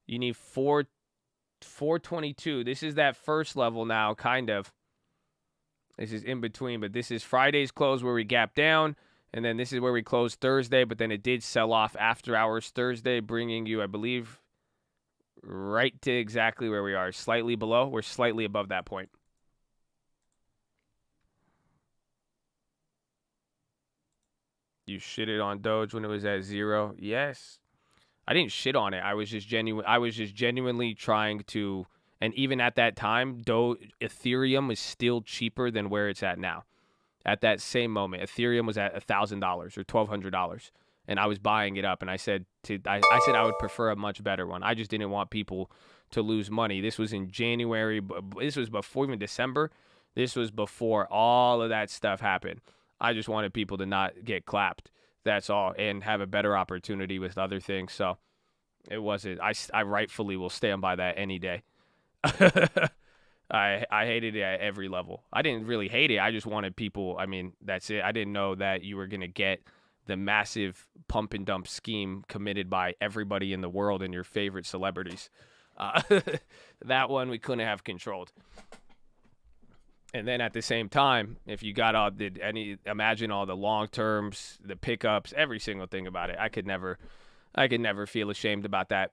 You need 422. This is that first level now, kind of. This is in between, but this is Friday's close where we gap down, and then this is where we closed Thursday, but then it did sell off after hours Thursday, bringing you, I believe, right to exactly where we are, slightly below. We're slightly above that point. You shitted on Doge when it was at 0. Yes. I didn't shit on it. I was just genuinely trying to, and even at that time, Ethereum is still cheaper than where it's at now. At that same moment, Ethereum was at $1,000 or $1,200, and I was buying it up. And I said I would prefer a much better one. I just didn't want people to lose money. This was in January. This was before even December. This was before all of that stuff happened. I just wanted people to not get clapped. That's all, and have a better opportunity with other things. So it wasn't. I rightfully will stand by that any day. I hated it at every level. I didn't really hate it. I just wanted people. I mean, that's it. I didn't know that you were gonna get the massive pump and dump scheme committed by everybody in the world and your favorite celebrities. That one we couldn't have controlled. And then at the same time, if you got imagine all the long terms, the pickups, every single thing about it. I could never feel ashamed about that.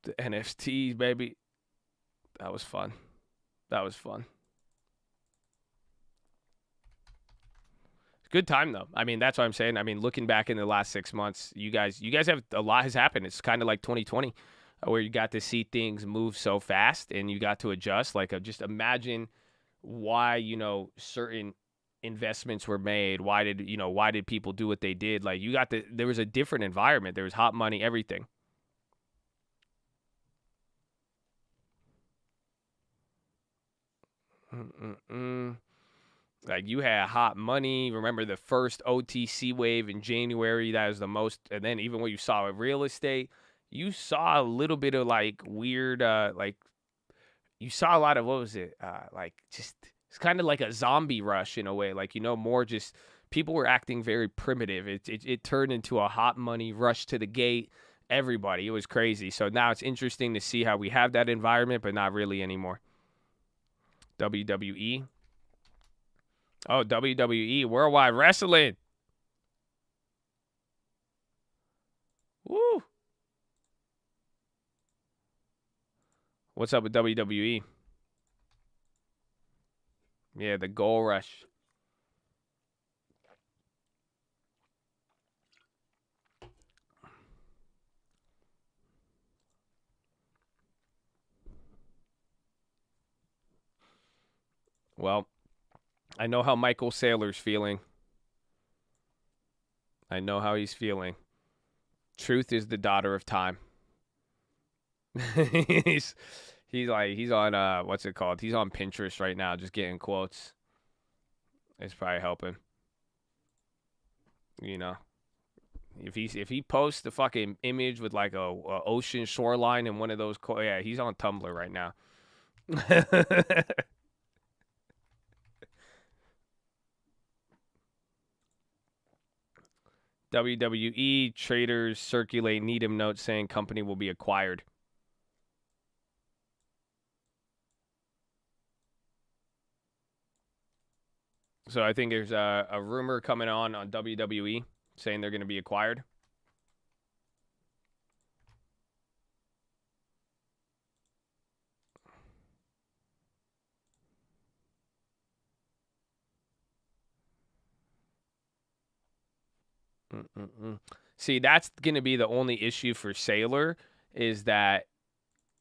The NFTs, baby. That was fun. Good time though. I mean, that's what I'm saying. I mean, looking back in the last 6 months, you guys have a lot has happened. It's kind of like 2020, where you got to see things move so fast and you got to adjust. Like, just imagine why certain investments were made. Why did people do what they did? Like, there was a different environment. There was hot money, everything. Like, you had hot money. Remember the first OTC wave in January? That was the most. And then even when you saw with real estate, you saw a little bit of like weird, you saw a lot of, what was it? Just, it's kind of like a zombie rush in a way. Like, more just people were acting very primitive. It turned into a hot money rush to the gate. Everybody. It was crazy. So now it's interesting to see how we have that environment, but not really anymore. WWE. Oh, WWE, Worldwide Wrestling. Woo. What's up with WWE? Yeah, the Gold Rush. Well, I know how Michael Saylor's feeling. I know how he's feeling. Truth is the daughter of time. he's on what's it called? He's on Pinterest right now, just getting quotes. It's probably helping. If he posts the fucking image with like a ocean shoreline and one of those, yeah, he's on Tumblr right now. WWE traders circulate Needham notes saying company will be acquired. So I think there's a rumor coming on WWE saying they're going to be acquired. See, that's going to be the only issue for Saylor, is that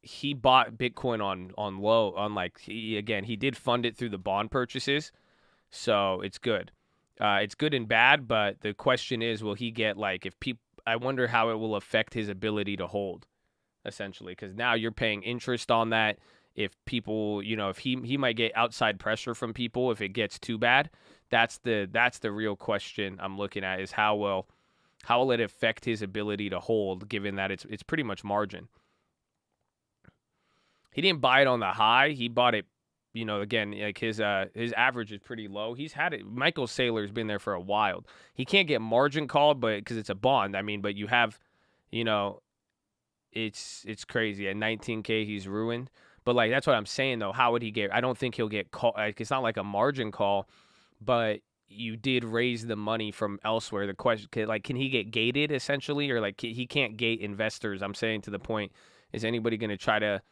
he bought Bitcoin on low, he did fund it through the bond purchases. So it's good. It's good and bad, but the question is, will he get I wonder how it will affect his ability to hold, essentially, because now you're paying interest on that. If people, if he might get outside pressure from people if it gets too bad. That's the real question I'm looking at, is how How will it affect his ability to hold, given that it's pretty much margin? He didn't buy it on the high. He bought it, again, like his average is pretty low. He's had it. Michael Saylor's been there for a while. He can't get margin called, but because it's a bond. I mean, but you have, it's crazy. At 19K, he's ruined. But like that's what I'm saying though. How would he get? I don't think he'll get called. Like, it's not like a margin call, but you did raise the money from elsewhere. The question, can he get gated essentially, or like he can't gate investors? I'm saying to the point, is anybody going to try to,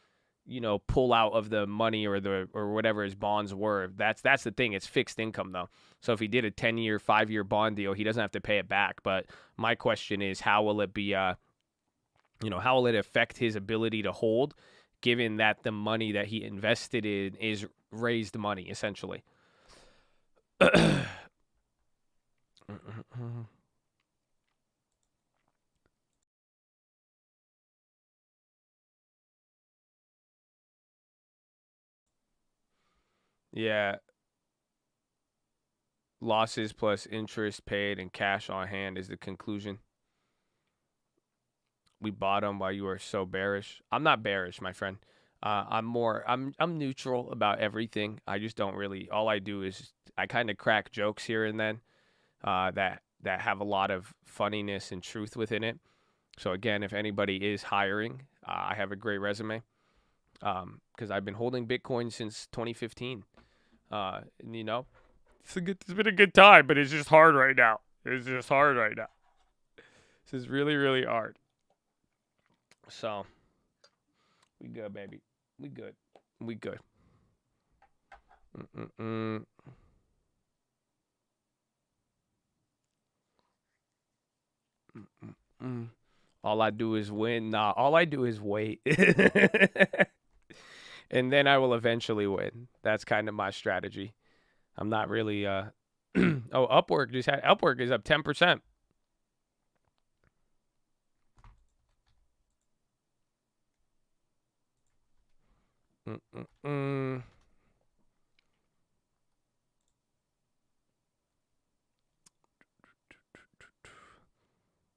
pull out of the money or whatever his bonds were? That's the thing. It's fixed income though. So if he did a 10-year, 5-year bond deal, he doesn't have to pay it back. But my question is, how will it be? How will it affect his ability to hold, given that the money that he invested in is raised money essentially? Yeah. Losses plus interest paid and cash on hand is the conclusion. We bought them while you were so bearish. I'm not bearish, my friend. I'm neutral about everything. I just don't really. All I do is I kind of crack jokes here and then that have a lot of funniness and truth within it. So again, if anybody is hiring, I have a great resume because I've been holding Bitcoin since 2015. And, it's been a good time, but it's just hard right now. This is really, really hard. So, we good, baby. We good. All I do is win. Nah, all I do is wait. And then I will eventually win. That's kind of my strategy. I'm not really Upwork is up 10%.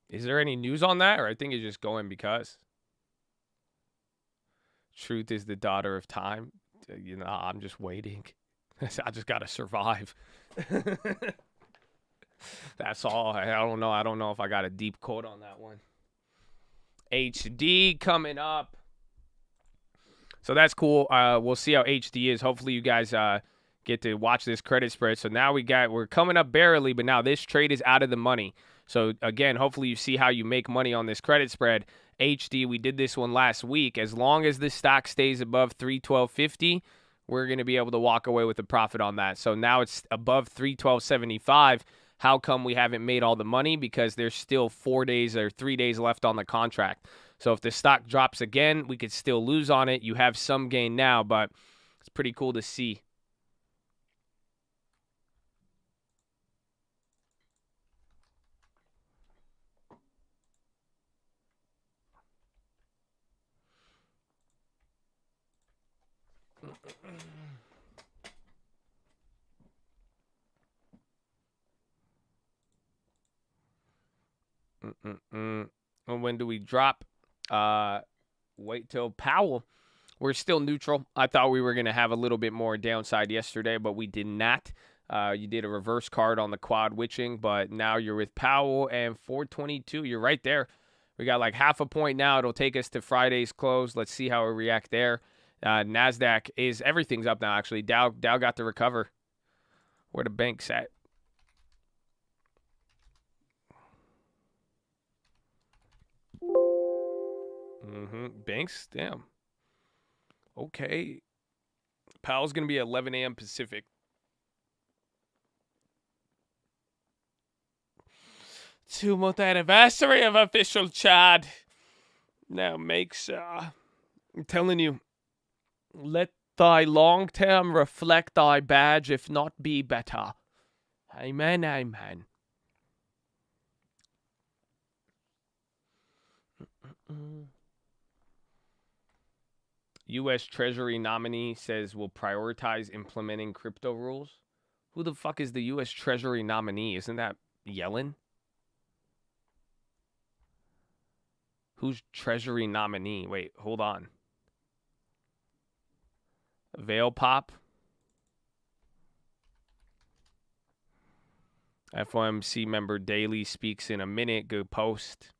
Is there any news on that, or I think it's just going because truth is the daughter of time? I'm just waiting. I just gotta survive. That's all. I don't know if I got a deep quote on that one. HD coming up. So that's cool. We'll see how HD is. Hopefully you guys get to watch this credit spread. So now we're coming up barely, but now this trade is out of the money. So again, hopefully you see how you make money on this credit spread. HD, we did this one last week. As long as this stock stays above 312.50, we're going to be able to walk away with a profit on that. So now it's above 312.75. How come we haven't made all the money? Because there's still 4 days or 3 days left on the contract. So if the stock drops again, we could still lose on it. You have some gain now, but it's pretty cool to see. And when do we drop? Wait till Powell. We're still neutral. I thought we were going to have a little bit more downside yesterday, but we did not. You did a reverse card on the quad witching, but now you're with Powell and 422. You're right there. We got like half a point now. It'll take us to Friday's close. Let's see how we react there. NASDAQ everything's up now, actually. Dow got the recover. Where the bank's at. Banks, damn. Okay. Powell's going to be at 11 a.m. Pacific. Two-month anniversary of official Chad. Now makes, I'm telling you, let thy long term reflect thy badge, if not be better. Amen, amen. U.S. Treasury nominee says will prioritize implementing crypto rules. Who the fuck is the U.S. Treasury nominee? Isn't that Yellen? Who's Treasury nominee? Wait, hold on. Veil Pop. FOMC member Daily speaks in a minute. Good post.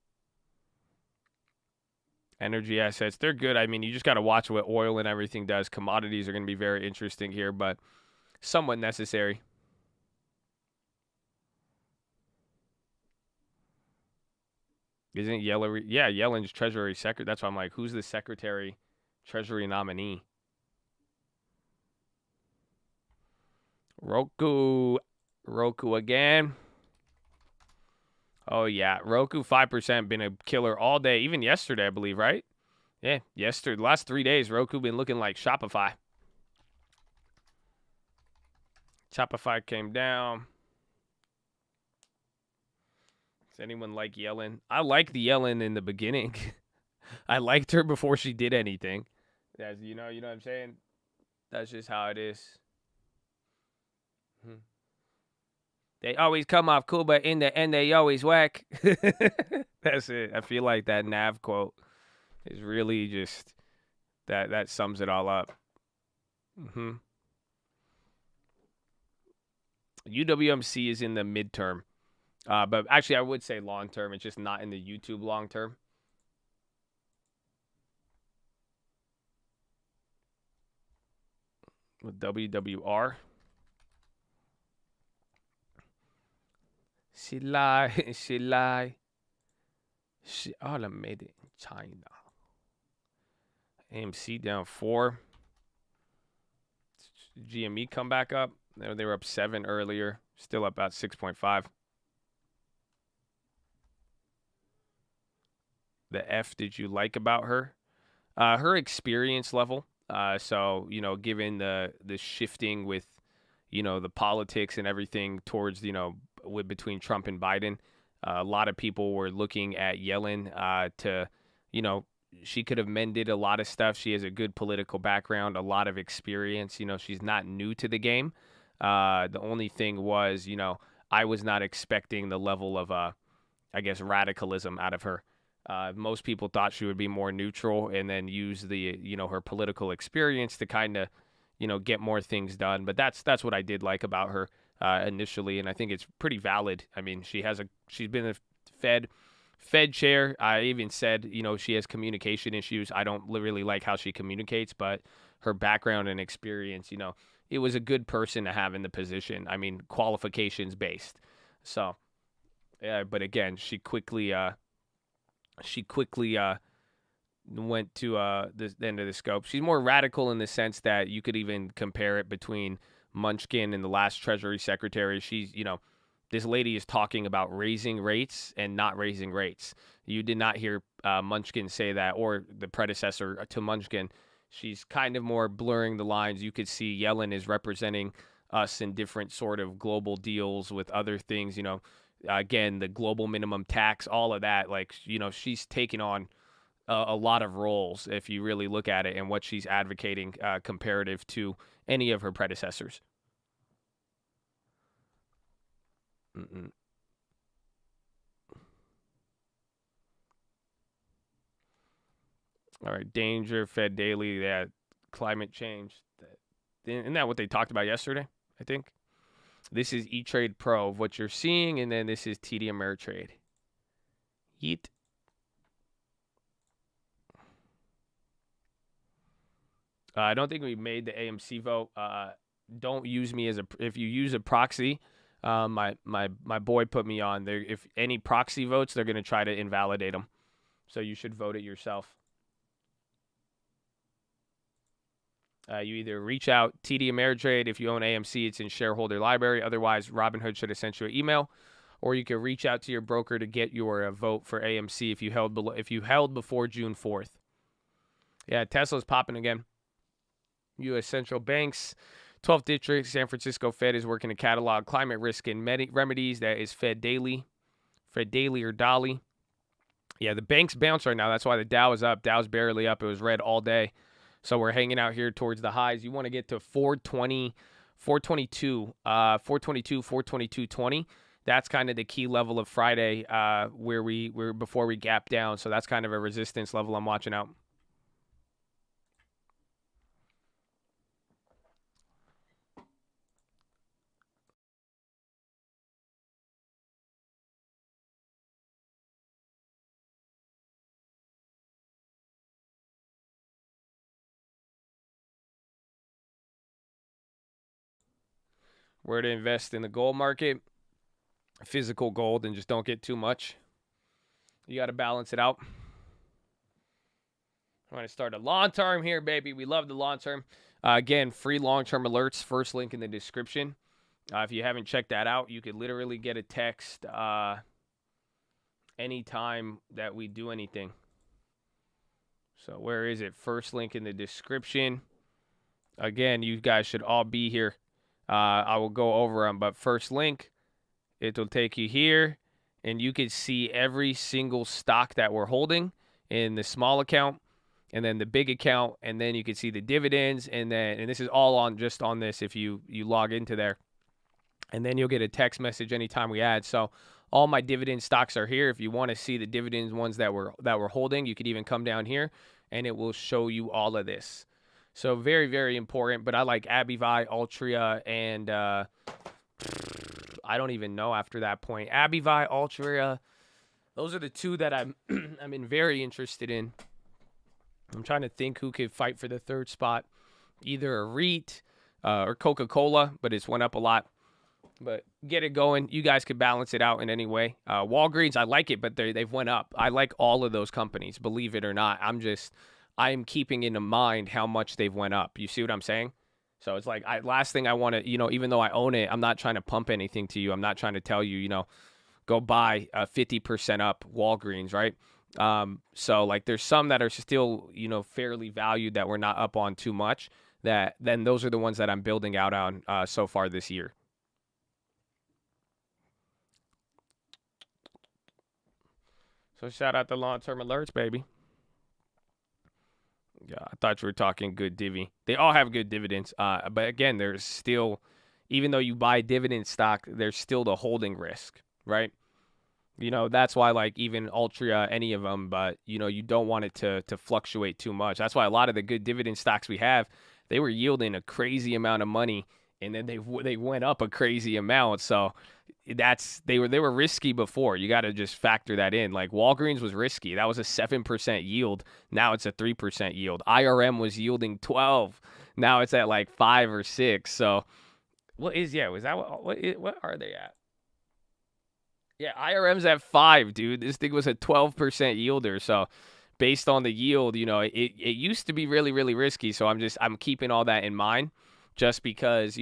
Energy assets, they're good. I mean, you just got to watch what oil and everything does. Commodities are going to be very interesting here, but somewhat necessary. Isn't Yellen? Yeah, Yellen's Treasury Secretary. That's why I'm like, who's the Secretary Treasury nominee? Roku again. Oh, yeah. Roku, 5%, been a killer all day. Even yesterday, I believe, right? Yeah, yesterday. The last 3 days, Roku been looking like Shopify. Shopify came down. Does anyone like Yellen? I liked the Yellen in the beginning. I liked her before she did anything. As you know what I'm saying? That's just how it is. They always come off cool, but in the end, they always whack. That's it. I feel like that Nav quote is really just that sums it all up. UWMC is in the midterm. But actually, I would say long term. It's just not in the YouTube long term. With WWR. She lie. She all made it in China. AMC down 4. GME come back up. They were up 7 earlier. Still up about 6.5. The F did you like about her? Her experience level. So, given the shifting with, the politics and everything towards, between Trump and Biden, a lot of people were looking at Yellen to, she could have mended a lot of stuff. She has a good political background, a lot of experience. She's not new to the game. The only thing was, I was not expecting the level of, radicalism out of her. Most people thought she would be more neutral and then use the, her political experience to kind of, get more things done. But that's what I did like about her initially, and I think it's pretty valid. I mean, she's been a Fed chair. I even said, she has communication issues. I don't really like how she communicates, but her background and experience, it was a good person to have in the position. I mean, qualifications based. So, yeah, but again, she quickly went to the end of the scope. She's more radical in the sense that you could even compare it between Munchkin and the last Treasury Secretary. She's, this lady is talking about raising rates and not raising rates. You did not hear Munchkin say that, or the predecessor to Munchkin. She's kind of more blurring the lines. You could see Yellen is representing us in different sort of global deals with other things, again, the global minimum tax, all of that. Like, she's taking on a lot of roles if you really look at it and what she's advocating comparative to any of her predecessors. All right, danger, Fed Daily, climate change. Isn't that what they talked about yesterday, I think? This is E-Trade Pro of what you're seeing, and then this is TD Ameritrade. Yeet. I don't think we made the AMC vote. Don't use me if you use a proxy. My boy put me on there. If any proxy votes, they're going to try to invalidate them. So you should vote it yourself. You either reach out TD Ameritrade. If you own AMC, it's in shareholder library. Otherwise, Robinhood should have sent you an email, or you can reach out to your broker to get your vote for AMC if you held before June 4th. Yeah, Tesla's popping again. U.S. central banks, 12th district, San Francisco Fed is working to catalog climate risk and remedies. That is Fed Daily or Dolly. Yeah, the banks bounce right now. That's why the Dow is up. Dow's barely up. It was red all day. So we're hanging out here towards the highs. You want to get to 420, 422, 422, 422.20. That's kind of the key level of Friday where we're before we gap down. So that's kind of a resistance level I'm watching out. Where to invest in the gold market, physical gold, and just don't get too much. You got to balance it out. I'm going to start a long term here, baby. We love the long term. Again, free long-term alerts, first link in the description. If you haven't checked that out, you could literally get a text anytime that we do anything. So where is it? First link in the description. Again, you guys should all be here. I will go over them, but first link, it will take you here, and you can see every single stock that we're holding in the small account, and then the big account, and then you can see the dividends, and this is all on just on this if you log into there, and then you'll get a text message anytime we add. So all my dividend stocks are here. If you want to see the dividends ones that we're holding, you could even come down here, and it will show you all of this. So very, very important. But I like Abivai, Altria, and I don't even know after that point. Abivai, Altria, those are the two that I'm very interested in. I'm trying to think who could fight for the third spot. Either a REIT or Coca-Cola, but it's went up a lot. But get it going. You guys could balance it out in any way. Walgreens, I like it, but they've went up. I like all of those companies, believe it or not. I'm keeping in mind how much they've went up. You see what I'm saying? So it's like, last thing I want to, even though I own it, I'm not trying to pump anything to you. I'm not trying to tell you, go buy 50% up Walgreens, right? So like there's some that are still, fairly valued that we're not up on too much, then those are the ones that I'm building out on so far this year. So shout out the long-term alerts, baby. Yeah, I thought you were talking good divvy. They all have good dividends. But again, there's still, even though you buy dividend stock, there's still the holding risk, right? That's why like even Altria, any of them, but you don't want it to fluctuate too much. That's why a lot of the good dividend stocks we have, they were yielding a crazy amount of money, and then they went up a crazy amount. So they were risky before. You got to just factor that in. Like Walgreens was risky. That was a 7% yield. Now it's a 3% yield. IRM was yielding 12. Now it's at like 5 or 6. So what are they at? Yeah, IRM's at 5, dude. This thing was a 12% yielder. So based on the yield, it used to be really, really risky. So I'm keeping all that in mind just because,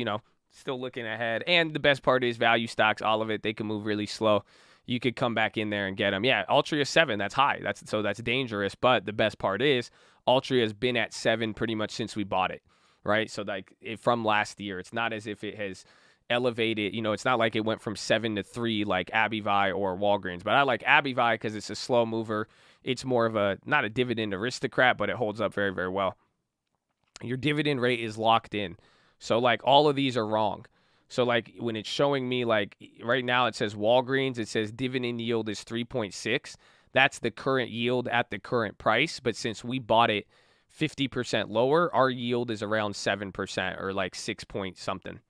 still looking ahead. And the best part is value stocks, all of it, they can move really slow. You could come back in there and get them. Yeah, Altria 7, that's high. That's dangerous. But the best part is Altria has been at 7 pretty much since we bought it, right? So like from last year, it's not as if it has elevated. It's not like it went from 7 to 3 like Abivai or Walgreens. But I like Abivai because it's a slow mover. It's more of not a dividend aristocrat, but it holds up very, very well. Your dividend rate is locked in. So, like, all of these are wrong. So, like, when it's showing me, like, right now it says Walgreens, it says dividend yield is 3.6. That's the current yield at the current price. But since we bought it 50% lower, our yield is around 7% or like 6 point something.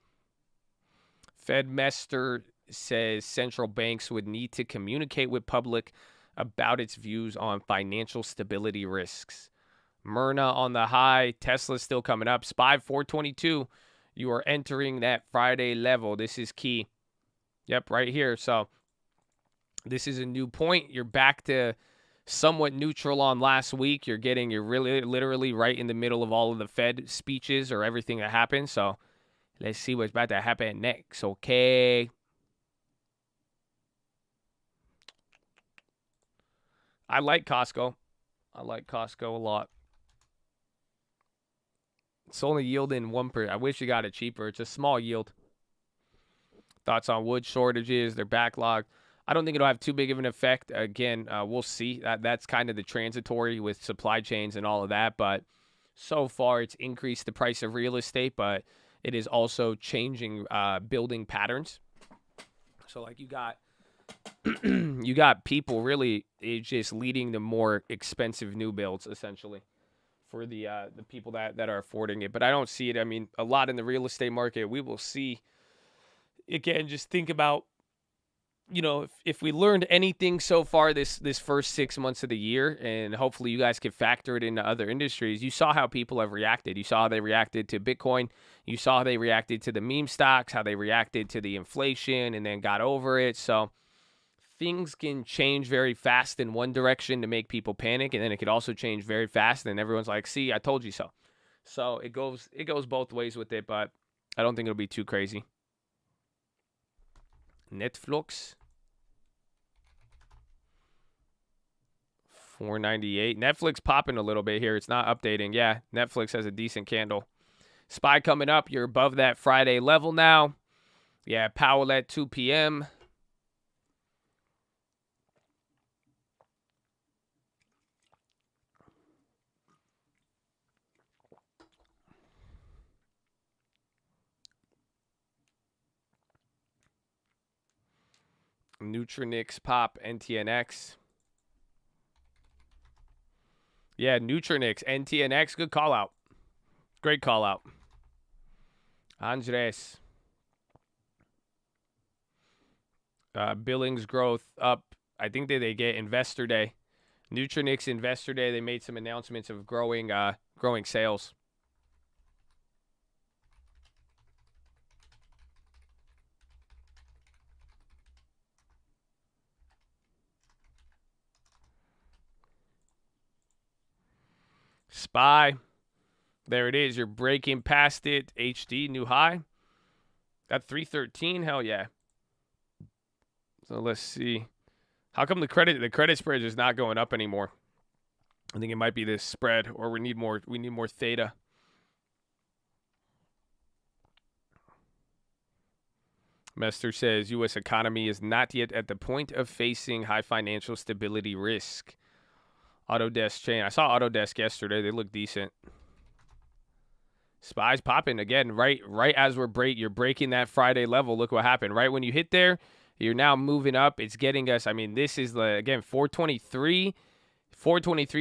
Fedmester says central banks would need to communicate with public about its views on financial stability risks. Myrna on the high. Tesla's still coming up. SPY 422. You are entering that Friday level. This is key. Yep, right here. So this is a new point. You're back to somewhat neutral on last week. You're really literally right in the middle of all of the Fed speeches or everything that happened. So let's see what's about to happen next. Okay. I like Costco. I like Costco a lot. It's only yielding 1%. I wish you got it cheaper. It's a small yield. Thoughts on wood shortages? They're backlogged. I don't think it'll have too big of an effect. Again, we'll see. That's kind of the transitory with supply chains and all of that. But so far, it's increased the price of real estate, but it is also changing building patterns. So like you got you got people really just leading to more expensive new builds essentially for the people that are affording it. But I don't see it. I mean, a lot in the real estate market. We will see. Again, just think about, you know, if we learned anything so far this first 6 months of the year, and hopefully you guys can factor it into other industries, you saw how people have reacted. You saw how they reacted to Bitcoin. You saw how they reacted to the meme stocks, how they reacted to the inflation and then got over it. So things can change very fast in one direction to make people panic, and then it could also change very fast, and everyone's like, see, I told you so. So it goes both ways with it, but I don't think it'll be too crazy. Netflix, $4.98. Netflix popping a little bit here. It's not updating. Yeah, Netflix has a decent candle. SPY coming up. You're above that Friday level now. Yeah, Powell at 2 p.m. Nutrinix pop, NTNX. Yeah, Nutrinix, NTNX, good call out. Great call out. Andres. Billings growth up. I think they get Investor Day. Nutrinix Investor Day, they made some announcements of growing sales. SPY. There it is. You're breaking past it. HD, new high. At 313. Hell yeah. So let's see. How come the credit spread is not going up anymore? I think it might be this spread, or we need more theta. Mester says U.S. economy is not yet at the point of facing high financial stability risk. Autodesk chain. I saw Autodesk yesterday. They look decent. SPY's popping again. Right as you're breaking that Friday level. Look what happened. Right when you hit there, you're now moving up. It's getting us. I mean, this is again 423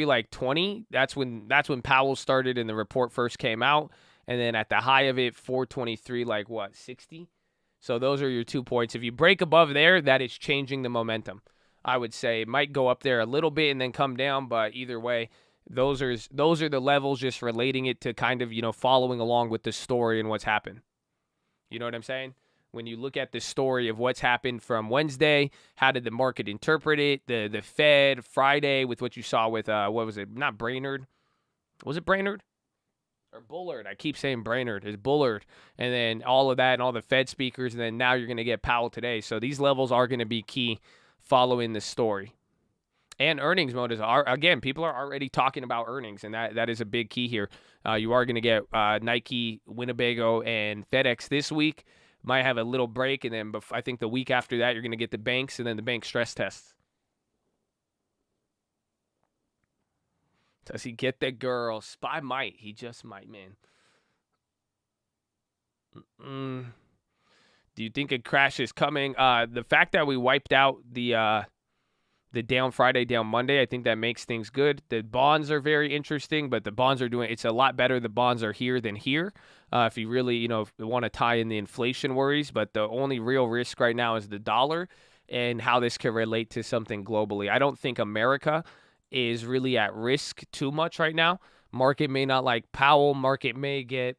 like 20. That's when Powell started and the report first came out. And then at the high of it, 423 like what, 60? So those are your 2 points. If you break above there, that is changing the momentum. I would say it might go up there a little bit and then come down, but either way, those are the levels, just relating it to kind of, you know, following along with the story and what's happened. You know what I'm saying? When you look at the story of what's happened from Wednesday, how did the market interpret it? The Fed Friday with what you saw with what was it? Not Brainerd. Was it Brainerd? Or Bullard. I keep saying Brainerd. It's Bullard. And then all of that and all the Fed speakers, and then now you're going to get Powell today. So these levels are going to be key following the story. And earnings mode again, people are already talking about earnings, and that is a big key here. You are going to get Nike, Winnebago, and FedEx this week. Might have a little break, and then I think the week after that, you're going to get the banks and then the bank stress tests. Does he get the girl? SPY might. He just might, man. Do you think a crash is coming? The fact that we wiped out the down Friday, down Monday, I think that makes things good. The bonds are very interesting, but the bonds are it's a lot better. The bonds are here than here. If you really, you know, want to tie in the inflation worries, but the only real risk right now is the dollar and how this could relate to something globally. I don't think America is really at risk too much right now. Market may not like Powell. Market may get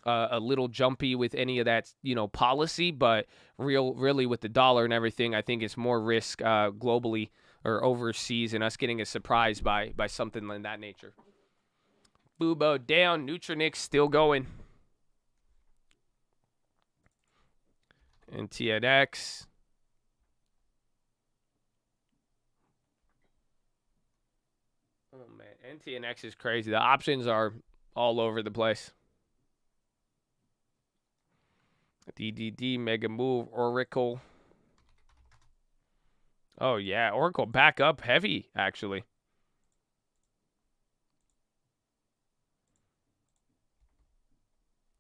a little jumpy with any of that, you know, policy, but really with the dollar and everything, I think it's more risk globally or overseas and us getting a surprise by something in that nature. Boobo down, Nutrinix still going. And TNX. Oh man, NTNX is crazy. The options are all over the place. DDD, Mega Move, Oracle. Oh, yeah. Oracle back up heavy, actually.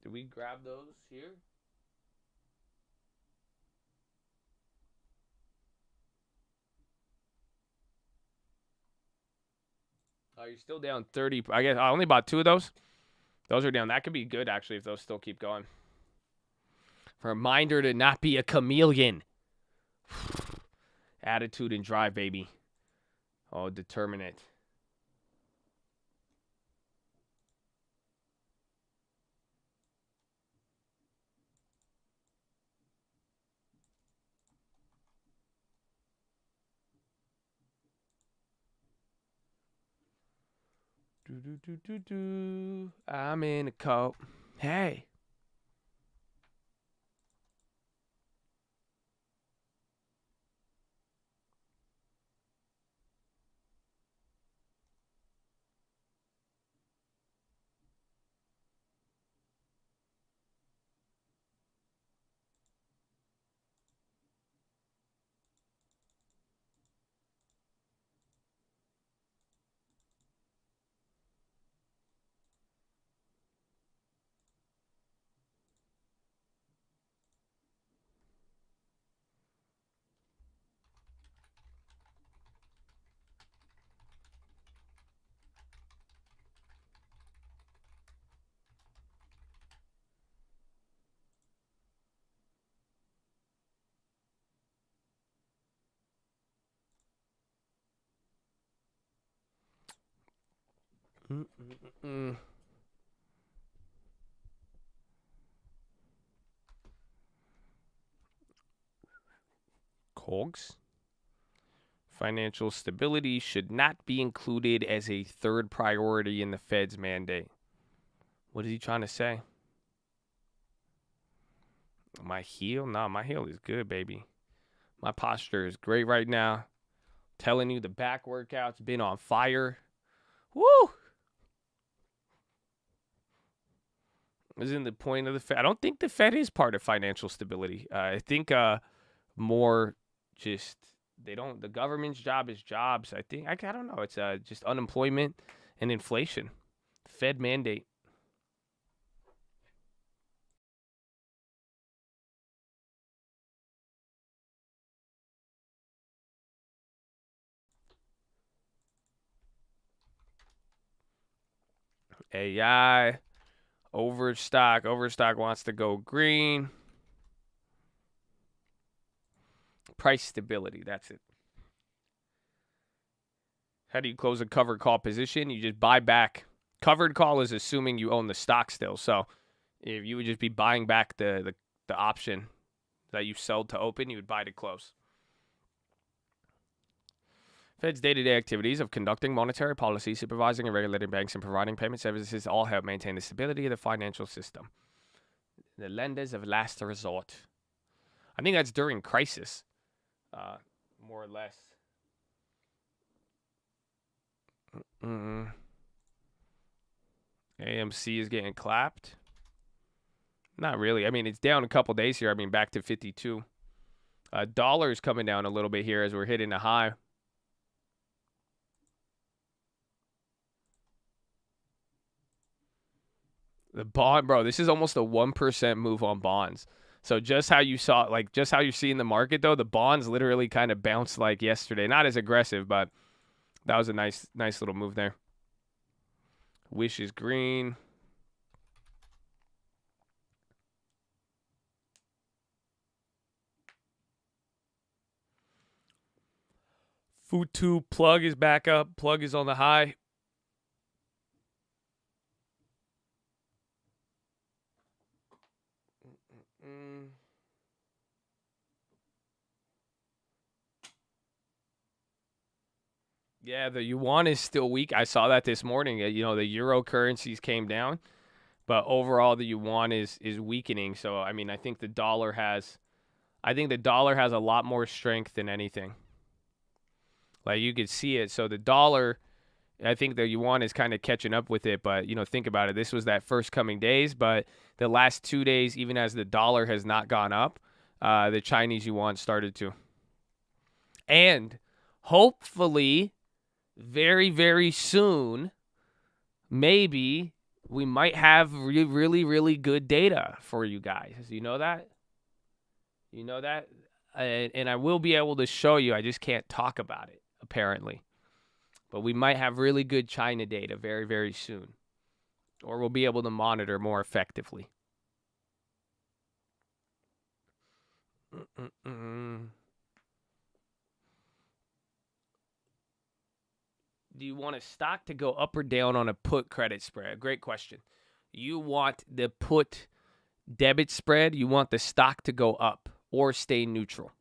Did we grab those here? Oh, you're still down 30. I guess I only bought 2 of those. Those are down. That could be good, actually, if those still keep going. Reminder to not be a chameleon. Attitude and drive, baby. Oh, determinate. I'm in a coat. Hey. Cogs. Financial stability should not be included as a third priority in the Fed's mandate. What is he trying to say? My heel? No, my heel is good, baby. My posture is great right now. Telling you the back workout's been on fire. Woo! Isn't the point of the Fed? I don't think the Fed is part of financial stability. I think more just they don't. The government's job is jobs. I think I don't know. It's just unemployment and inflation. Fed mandate. AI. Overstock. Overstock wants to go green. Price stability. That's it. How do you close a covered call position? You just buy back. Covered call is assuming you own the stock still. So if you would just be buying back the option that you sold to open, you would buy to close. Fed's day-to-day activities of conducting monetary policy, supervising and regulating banks, and providing payment services all help maintain the stability of the financial system. The lenders of last resort. I think that's during crisis, more or less. AMC is getting clapped. Not really. I mean, it's down a couple days here. I mean, back to 52. Dollar's coming down a little bit here as we're hitting a high. The bond, bro, this is almost a 1% move on bonds. So just how you saw, like just how you're seeing the market, though, the bonds literally kind of bounced like yesterday. Not as aggressive, but that was a nice little move there. Wish is green. Futu plug is back up. Plug is on the high. Yeah, the yuan is still weak. I saw that this morning. The euro currencies came down, but overall the yuan is weakening. So I mean, I think the dollar has a lot more strength than anything. Like you could see it. So the dollar, I think the yuan is kind of catching up with it. But think about it. This was that first coming days, but the last 2 days, even as the dollar has not gone up, the Chinese yuan started to. And hopefully, very, very soon, maybe we might have really, really good data for you guys. You know that? And I will be able to show you. I just can't talk about it, apparently. But we might have really good China data very, very soon. Or we'll be able to monitor more effectively. Do you want a stock to go up or down on a put credit spread? Great question. You want the put debit spread, you want the stock to go up or stay neutral.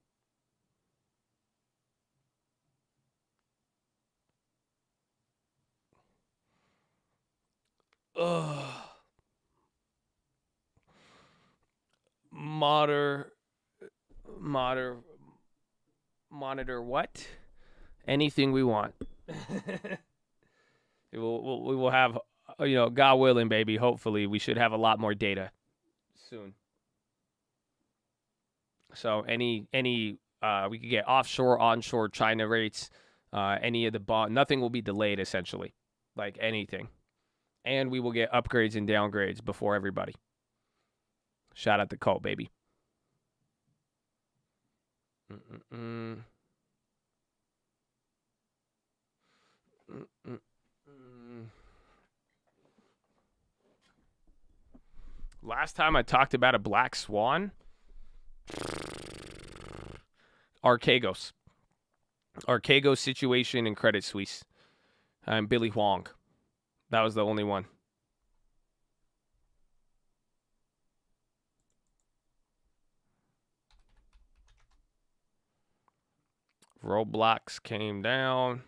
Monitor what? Anything we want. We will have, God willing, baby. Hopefully, we should have a lot more data soon. So we could get offshore, onshore China rates, any of the bond. Nothing will be delayed, essentially, like anything. And we will get upgrades and downgrades before everybody. Shout out to Colt, baby. Last time I talked about a black swan, Archegos situation in Credit Suisse. Billy Huang. That was the only one. Roblox came down.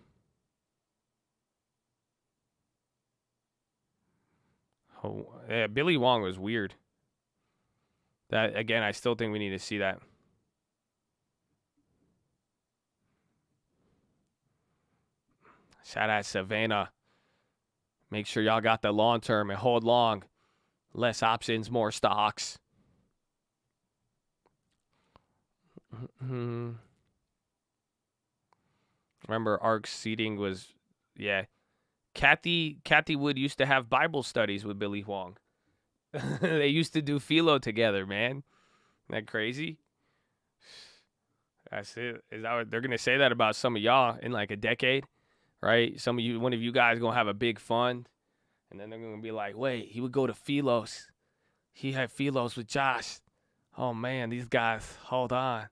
Oh, yeah, Billy Wong was weird. That again, I still think we need to see that. Shout out Savannah. Make sure y'all got the long term and hold long. Less options, more stocks. Remember, ARC seating was, yeah. Kathy Wood used to have Bible studies with Billy Huang. They used to do PHILO together, man. Isn't that crazy? That's it. Is that what they're gonna say that about some of y'all in like a decade, right? One of you guys gonna have a big fund, and then they're gonna be like, wait, he would go to PHILOs. He had PHILOs with Josh. Oh man, these guys, hold on.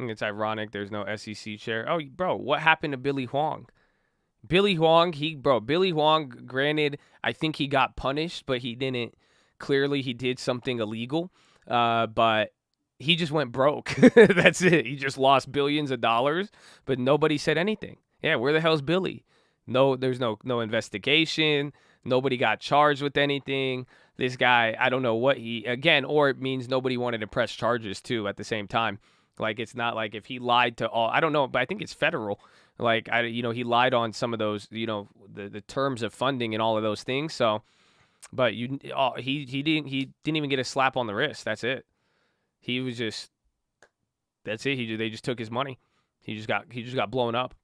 It's ironic there's no SEC chair. Oh, bro, what happened to Billy Huang? Billy Huang, granted, I think he got punished, but he didn't. Clearly, he did something illegal, but he just went broke. That's it. He just lost billions of dollars, but nobody said anything. Yeah, where the hell's Billy? No, there's no investigation. Nobody got charged with anything. This guy, I don't know what or it means nobody wanted to press charges, too, at the same time. Like, it's not like if he lied to all, I don't know, but I think it's federal. Like, he lied on some of those, the terms of funding and all of those things. So, but he didn't even get a slap on the wrist. That's it. He was just, that's it. They just took his money. He just got blown up.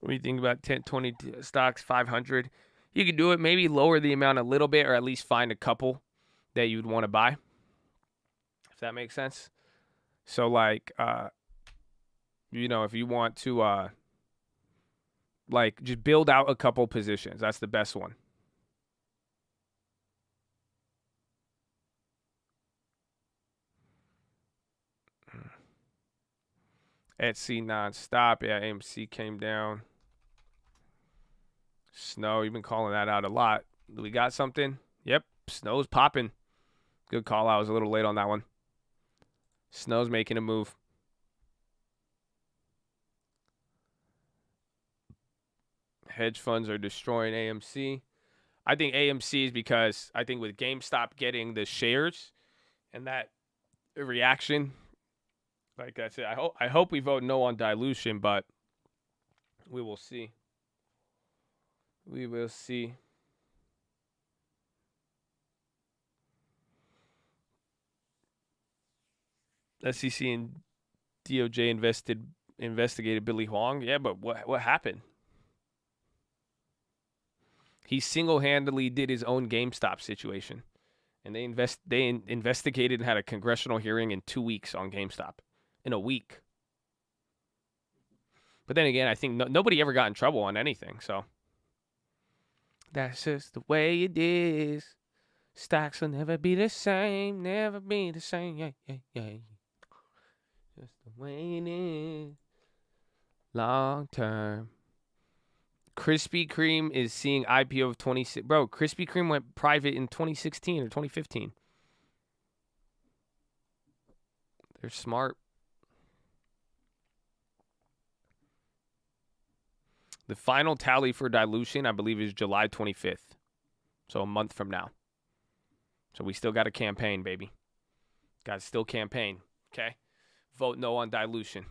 What do you think about 10, 20 stocks, 500? You could do it. Maybe lower the amount a little bit, or at least find a couple that you'd want to buy, if that makes sense. So, like, if you want to, just build out a couple positions. That's the best one. Etsy nonstop. Yeah, AMC came down. Snow, you've been calling that out a lot. We got something? Yep, Snow's popping. Good call. I was a little late on that one. Snow's making a move. Hedge funds are destroying AMC. I think AMC is because I think with GameStop getting the shares and that reaction, like that's it. I hope we vote no on dilution, but we will see. We will see. SEC and DOJ investigated Billy Huang. Yeah, but what happened? He single-handedly did his own GameStop situation And they investigated and had a congressional hearing in 2 weeks on GameStop. In a week. But then again, I think nobody ever got in trouble on anything, so. That's just the way it is. Stocks will never be the same, never be the same. Yeah. Just the way it is. Long term. Krispy Kreme is seeing IPO of 26. Bro, Krispy Kreme went private in 2016 or 2015. They're smart. The final tally for dilution, I believe, is July 25th. So a month from now. So we still got a campaign, baby. Got to still campaign, okay? Vote no on dilution.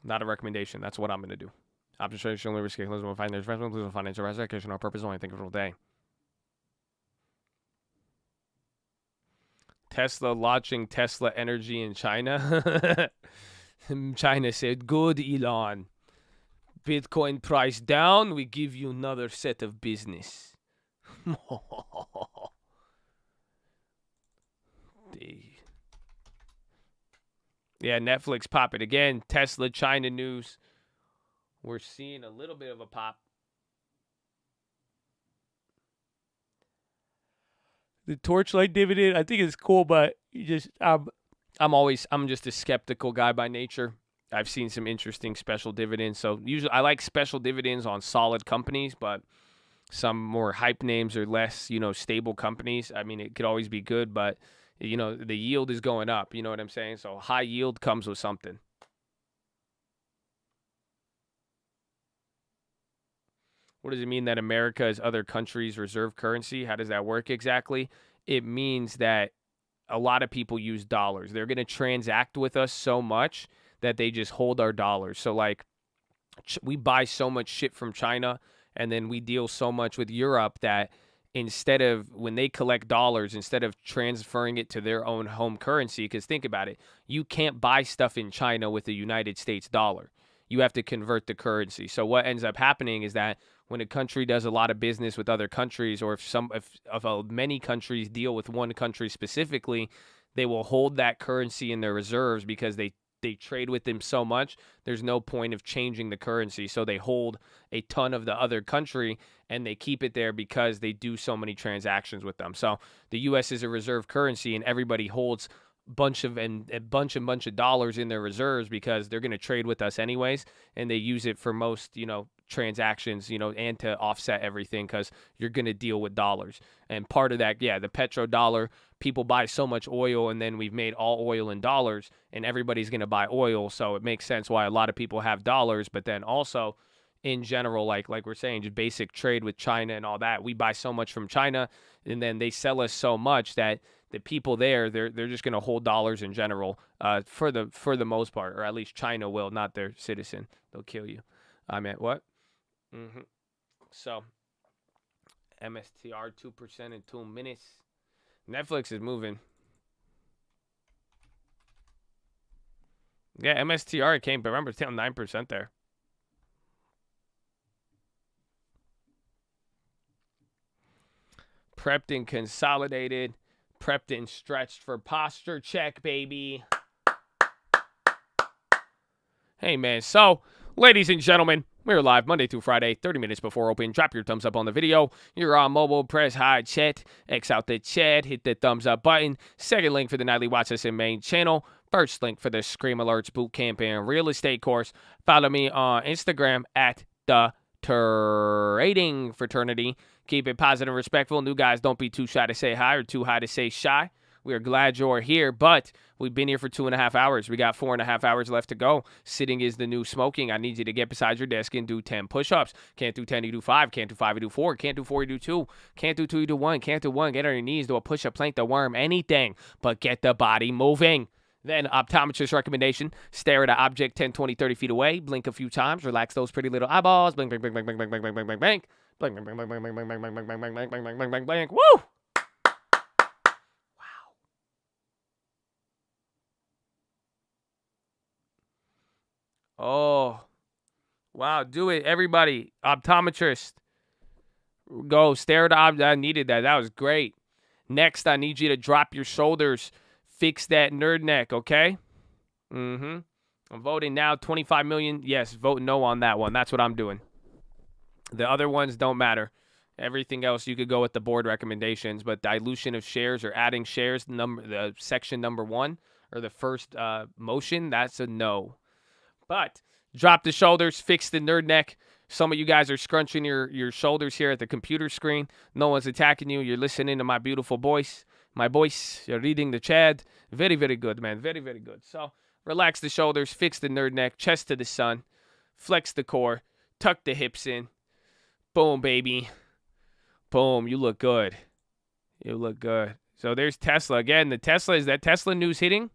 Not a recommendation. That's what I'm going to do. Option strategy only risk will find there's financial education or purpose only. Think of all day. Tesla launching Tesla Energy in China. China said, good, Elon. Bitcoin price down, we give you another set of business. Yeah, Netflix pop it again. Tesla China news. We're seeing a little bit of a pop. The Torchlight dividend, I think it's cool, but I'm just a skeptical guy by nature. I've seen some interesting special dividends. So usually I like special dividends on solid companies, but some more hype names or less, stable companies. I mean, it could always be good, but the yield is going up. You know what I'm saying? So high yield comes with something. What does it mean that America is other countries' reserve currency? How does that work exactly? It means that a lot of people use dollars. They're going to transact with us so much that they just hold our dollars. So, like, we buy so much shit from China, and then we deal so much with Europe that instead of, when they collect dollars, instead of transferring it to their own home currency, because think about it, you can't buy stuff in China with the United States dollar. You have to convert the currency. So what ends up happening is that when a country does a lot of business with other countries, or if many countries deal with one country specifically, they will hold that currency in their reserves because they trade with them so much. There's no point of changing the currency. So they hold a ton of the other country and they keep it there because they do so many transactions with them. So the U.S. is a reserve currency and everybody holds a bunch of dollars in their reserves because they're going to trade with us anyways. And they use it for most, transactions, and to offset everything because you're going to deal with dollars. And part of that, the petrodollar, people buy so much oil and then we've made all oil in dollars and everybody's going to buy oil. So it makes sense why a lot of people have dollars, but then also in general, like we're saying, just basic trade with China and all that. We buy so much from China and then they sell us so much that the people there, they're just going to hold dollars in general for the most part, or at least China will, not their citizen. They'll kill you. I meant what? So, MSTR 2% in 2 minutes. Netflix is moving. Yeah, MSTR came, but remember, it's down 9% there. Prepped and consolidated. Prepped and stretched for posture check, baby. Hey, man. So, ladies and gentlemen, we're live Monday through Friday, 30 minutes before open. Drop your thumbs up on the video. You're on mobile, press high chat. X out the chat, hit the thumbs up button. Second link for the nightly Watchlist and main channel. First link for the Scream Alerts Bootcamp and Real Estate course. Follow me on Instagram at the Trading Fraternity. Keep it positive and respectful. New guys, don't be too shy to say hi or too high to say shy. We are glad you're here, but we've been here for 2.5 hours. We got 4.5 hours left to go. Sitting is the new smoking. I need you to get beside your desk and do 10 push-ups. Can't do 10, you do 5. Can't do 5, you do 4. Can't do 4, you do 2. Can't do 2, you do 1. Can't do 1, get on your knees, do a push-up, plank, the worm, anything, but get the body moving. Then optometrist recommendation, stare at an object 10, 20, 30 feet away, blink a few times, relax those pretty little eyeballs, blink, blink, blink, blink, blink, blink, blink, blink, blink, blink, blink. Blank, blank, blank, blank, blank, blank, blank, blank, blank, blank, blank, blank, blank, blank, blank. Woo! Wow. Oh. Wow, do it. Everybody, optometrist. Go. Stare at the object. I needed that. That was great. Next, I need you to drop your shoulders. Fix that nerd neck, okay? I'm voting now. 25 million. Yes, vote no on that one. That's what I'm doing. The other ones don't matter. Everything else, you could go with the board recommendations, but dilution of shares or adding shares, the section number 1 or the first motion, that's a no. But drop the shoulders, fix the nerd neck. Some of you guys are scrunching your shoulders here at the computer screen. No one's attacking you. You're listening to my beautiful voice. My voice. You're reading the chat. Very, very good, man. Very, very good. So relax the shoulders, fix the nerd neck, chest to the sun, flex the core, tuck the hips in. Boom, baby. Boom, you look good. You look good. So there's Tesla. Again, the Tesla, is that Tesla news hitting?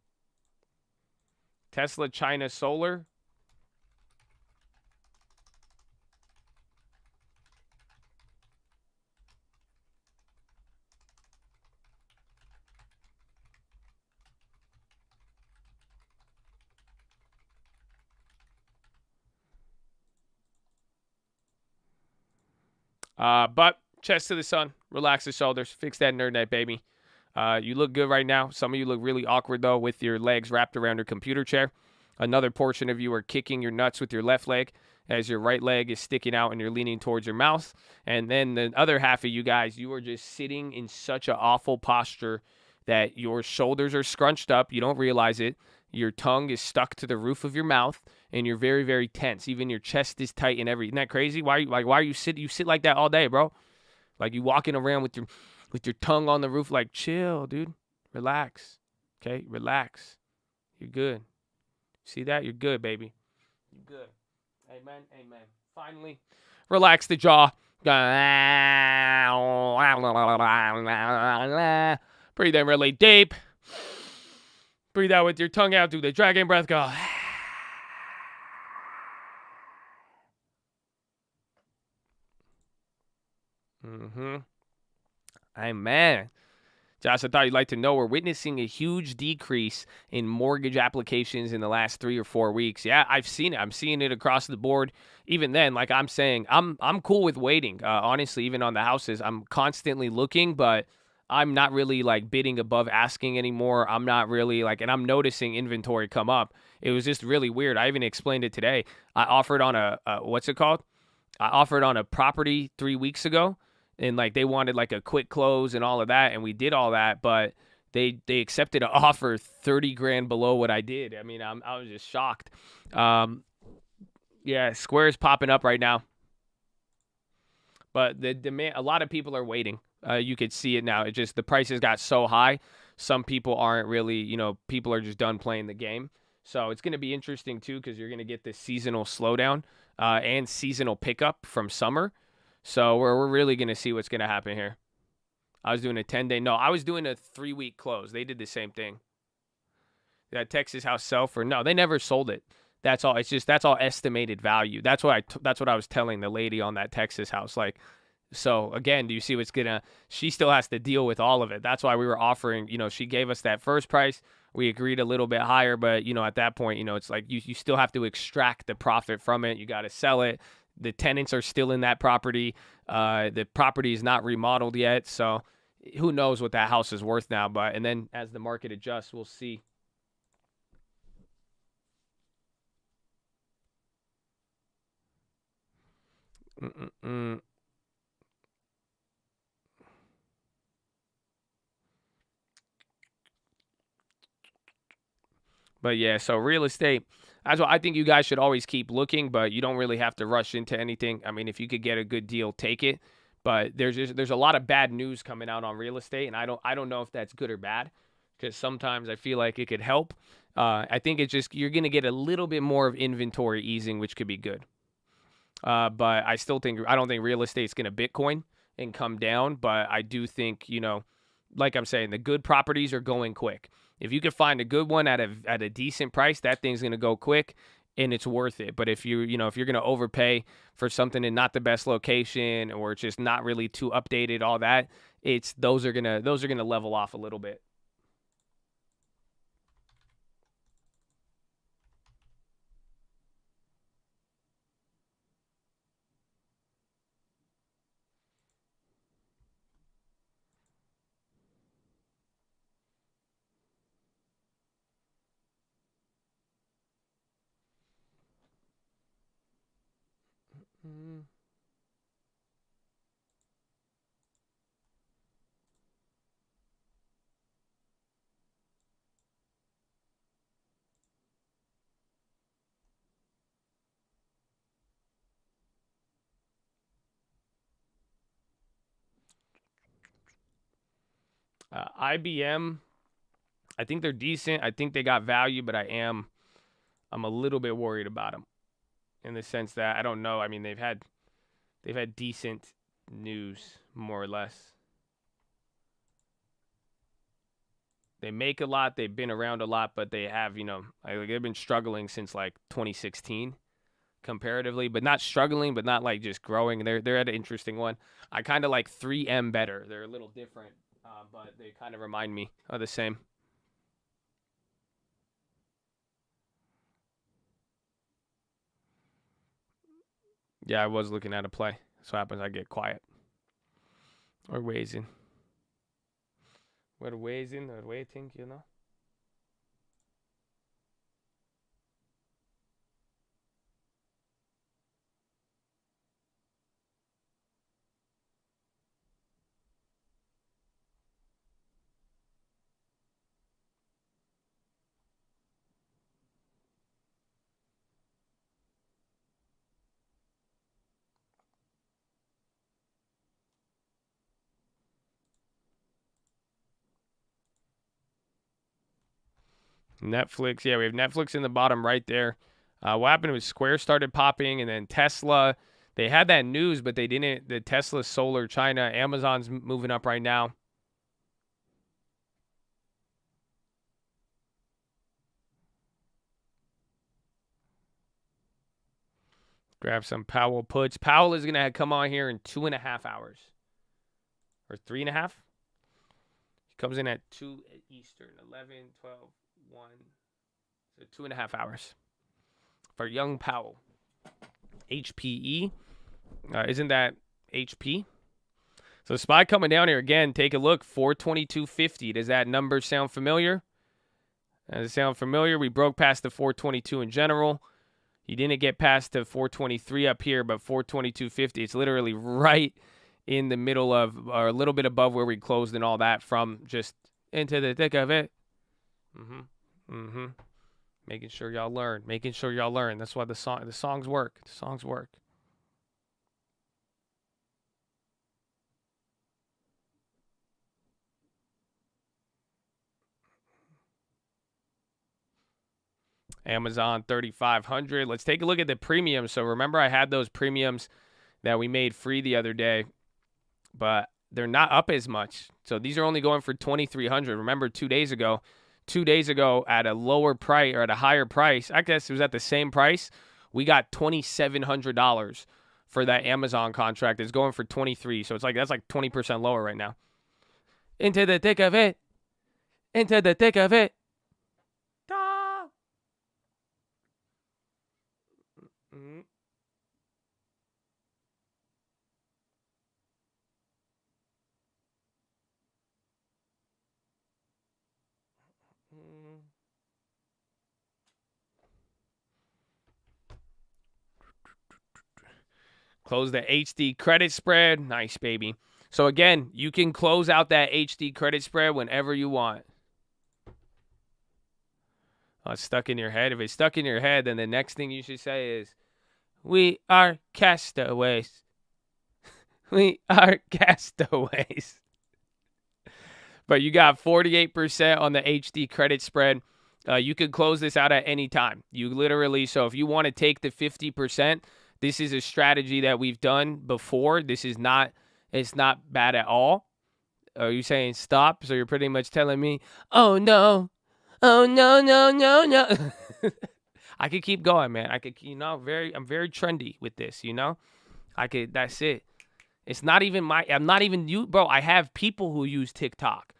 Tesla China Solar. But chest to the sun, relax the shoulders, fix that nerd neck, baby. You look good right now. Some of you look really awkward, though, with your legs wrapped around your computer chair. Another portion of you are kicking your nuts with your left leg as your right leg is sticking out and you're leaning towards your mouth. And then the other half of you guys, you are just sitting in such an awful posture that your shoulders are scrunched up. You don't realize it. Your tongue is stuck to the roof of your mouth, and you're very, very tense. Even your chest is tight and everything. Isn't that crazy? Why are you sit? You sit like that all day, bro. Like you walking around with your tongue on the roof. Like, chill, dude. Relax. Okay, relax. You're good. See that? You're good, baby. You're good. Amen. Amen. Finally, relax the jaw. Breathe in really deep. Breathe out with your tongue out. Do the dragon breath. Go. Amen. Josh, I thought you'd like to know we're witnessing a huge decrease in mortgage applications in the last 3 or 4 weeks. Yeah, I've seen it. I'm seeing it across the board. Even then, like I'm saying, I'm cool with waiting. Honestly, even on the houses, I'm constantly looking, but I'm not really like bidding above asking anymore. I'm not really like, and I'm noticing inventory come up. It was just really weird. I even explained it today. I offered on a what's it called? I offered on a property 3 weeks ago, and like they wanted like a quick close and all of that, and we did all that, but they accepted an offer 30 grand below what I did. I mean, I was just shocked. Yeah, Square's popping up right now, but the demand, a lot of people are waiting. You could see it now. It just, the prices got so high. Some people aren't really, people are just done playing the game. So it's going to be interesting too, because you're going to get this seasonal slowdown and seasonal pickup from summer. So we're really going to see what's going to happen here. I was doing a 10-day. No, I was doing a 3-week close. They did the same thing. That Texas house sell for, no, they never sold it. That's all. It's just, that's all estimated value. That's what I was telling the lady on that Texas house. Like, so again, do you see what's she still has to deal with all of it. That's why we were offering, she gave us that first price. We agreed a little bit higher, but at that point, it's like you still have to extract the profit from it. You got to sell it. The tenants are still in that property. The property is not remodeled yet. So who knows what that house is worth now, and then as the market adjusts, we'll see. But yeah, so real estate, that's why I think you guys should always keep looking, but you don't really have to rush into anything. I mean, if you could get a good deal, take it. But there's a lot of bad news coming out on real estate, and I don't know if that's good or bad, because sometimes I feel like it could help. I think it's just you're gonna get a little bit more of inventory easing, which could be good. But I don't think real estate's gonna Bitcoin and come down. But I do think like I'm saying, the good properties are going quick. If you can find a good one at a decent price, that thing's gonna go quick and it's worth it. But if you're gonna overpay for something in not the best location, or it's just not really too updated, all that, those are gonna level off a little bit. IBM, I think they're decent. I think they got value, but I'm a little bit worried about them in the sense that I don't know. I mean, they've had decent news, more or less. They make a lot. They've been around a lot, but they have, they've been struggling since like 2016 comparatively, but not struggling, but not like just growing. They're at an interesting one. I kind of like 3M better. They're a little different, but they kind of remind me of the same. Yeah, I was looking at a play. That's what happens. I get quiet. Or waiting. We're waiting or waiting, Netflix. Yeah, we have Netflix in the bottom right there. What happened was Square started popping, and then Tesla. They had that news, but they didn't. The Tesla solar China. Amazon's moving up right now. Grab some Powell puts. Powell is going to come on here in 2.5 hours. Or 3.5. He comes in at 2 Eastern. 11, 12, 1. So 2.5 hours. For young Powell. HPE. Isn't that HP? So SPY coming down here again. Take a look. 422.50. Does that number sound familiar? Does it sound familiar? We broke past the 422 in general. You didn't get past the 423 up here, but 422.50. It's literally right in the middle of, or a little bit above where we closed and all that from just into the thick of it. Making sure y'all learn. Making sure y'all learn. That's why the songs work. The songs work. Amazon 3,500. Let's take a look at the premiums. So remember I had those premiums that we made free the other day, but they're not up as much. So these are only going for 2,300. Remember 2 days ago at a lower price or at a higher price, I guess it was at the same price, we got $2,700 for that Amazon contract. It's going for 23. So it's like that's like 20% lower right now. Into the thick of it. Into the thick of it. Close the HD credit spread. Nice, baby. So, again, you can close out that HD credit spread whenever you want. Oh, it's stuck in your head. If it's stuck in your head, then the next thing you should say is, we are castaways. We are castaways. But you got 48% on the HD credit spread. You could close this out at any time. You literally, so if you want to take the 50%, this is a strategy that we've done before. It's not bad at all. Are you saying stop? So you're pretty much telling me, oh no, no. I could keep going, man. I could, I'm very trendy with this, that's it. It's not even I'm not even you, bro. I have people who use TikTok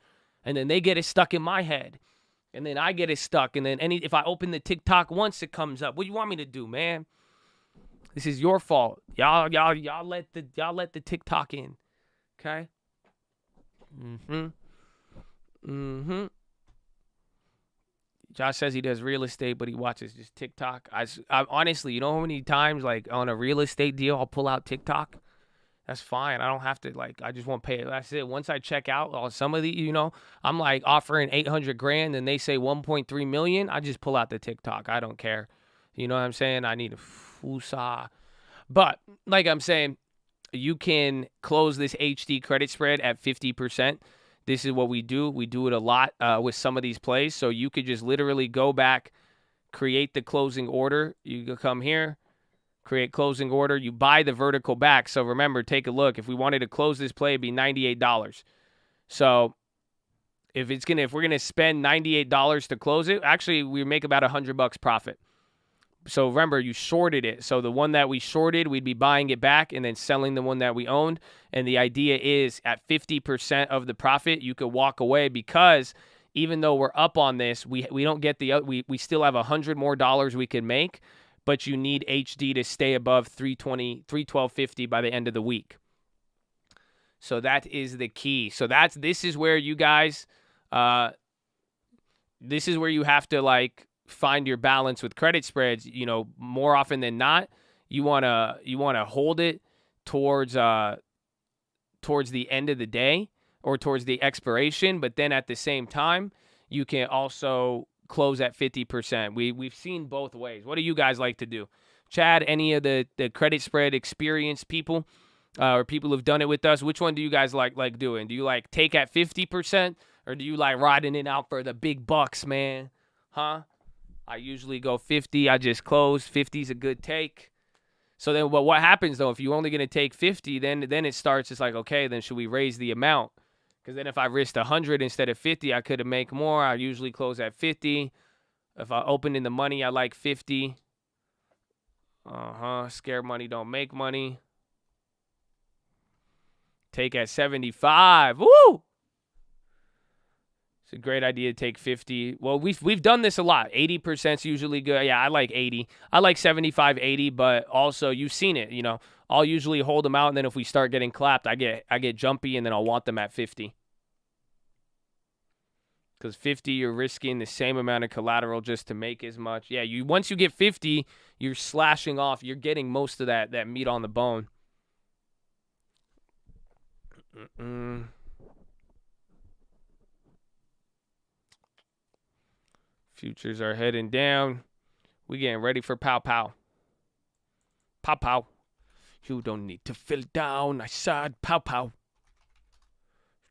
and then they get it stuck in my head and then I get it stuck. And then if I open the TikTok once, it comes up. What do you want me to do, man? This is your fault. Y'all let the TikTok in. Okay? Josh says he does real estate, but he watches just TikTok. I honestly, you know how many times, like, on a real estate deal, I'll pull out TikTok? That's fine. I don't have to, like, I just won't pay it. That's it. Once I check out on some of the, you know, I'm like offering 800 grand and they say 1.3 million. I just pull out the TikTok. I don't care. You know what I'm saying? I need a fusa. But like I'm saying, you can close this HD credit spread at 50%. This is what we do. We do it a lot with some of these plays. So you could just literally go back, create the closing order. You can come here. Create closing order. You buy the vertical back. So remember, take a look. If we wanted to close this play, it'd be $98. So if we're gonna spend $98 to close it, actually we make about $100 profit. So remember, you shorted it. So the one that we shorted, we'd be buying it back and then selling the one that we owned. And the idea is at 50% of the profit, you could walk away, because even though we're up on this, we don't get we still have $100 more we could make. But you need HD to stay above 312.50 by the end of the week. So that is the key. So this is where you guys, this is where you have to, like, find your balance with credit spreads. You know, more often than not, you wanna hold it towards the end of the day or towards the expiration. But then at the same time, you can also close at 50%. We've seen both ways. What do you guys like to do? Chad, any of the credit spread experienced people or people who've done it with us, which one do you guys like doing? Do you like take at 50% or do you like riding it out for the big bucks, man? Huh? I usually go 50. I just close. 50 is a good take. So then what happens, though, if you're only going to take 50, then it starts, it's like, okay, then should we raise the amount? Because then if I risked 100 instead of 50, I could have make more. I usually close at 50. If I open in the money, I like 50. Scare money don't make money. Take at 75. Woo! It's a great idea to take 50. Well, we've done this a lot. 80% is usually good. Yeah, I like 80. I like 75, 80, but also you've seen it, you know. I'll usually hold them out, and then if we start getting clapped, I get jumpy, and then I'll want them at 50. Because 50, you're risking the same amount of collateral just to make as much. Yeah, once you get 50, you're slashing off. You're getting most of that meat on the bone. Futures are heading down. We getting ready for pow pow. Pow pow. You don't need to feel down, I said pow pow.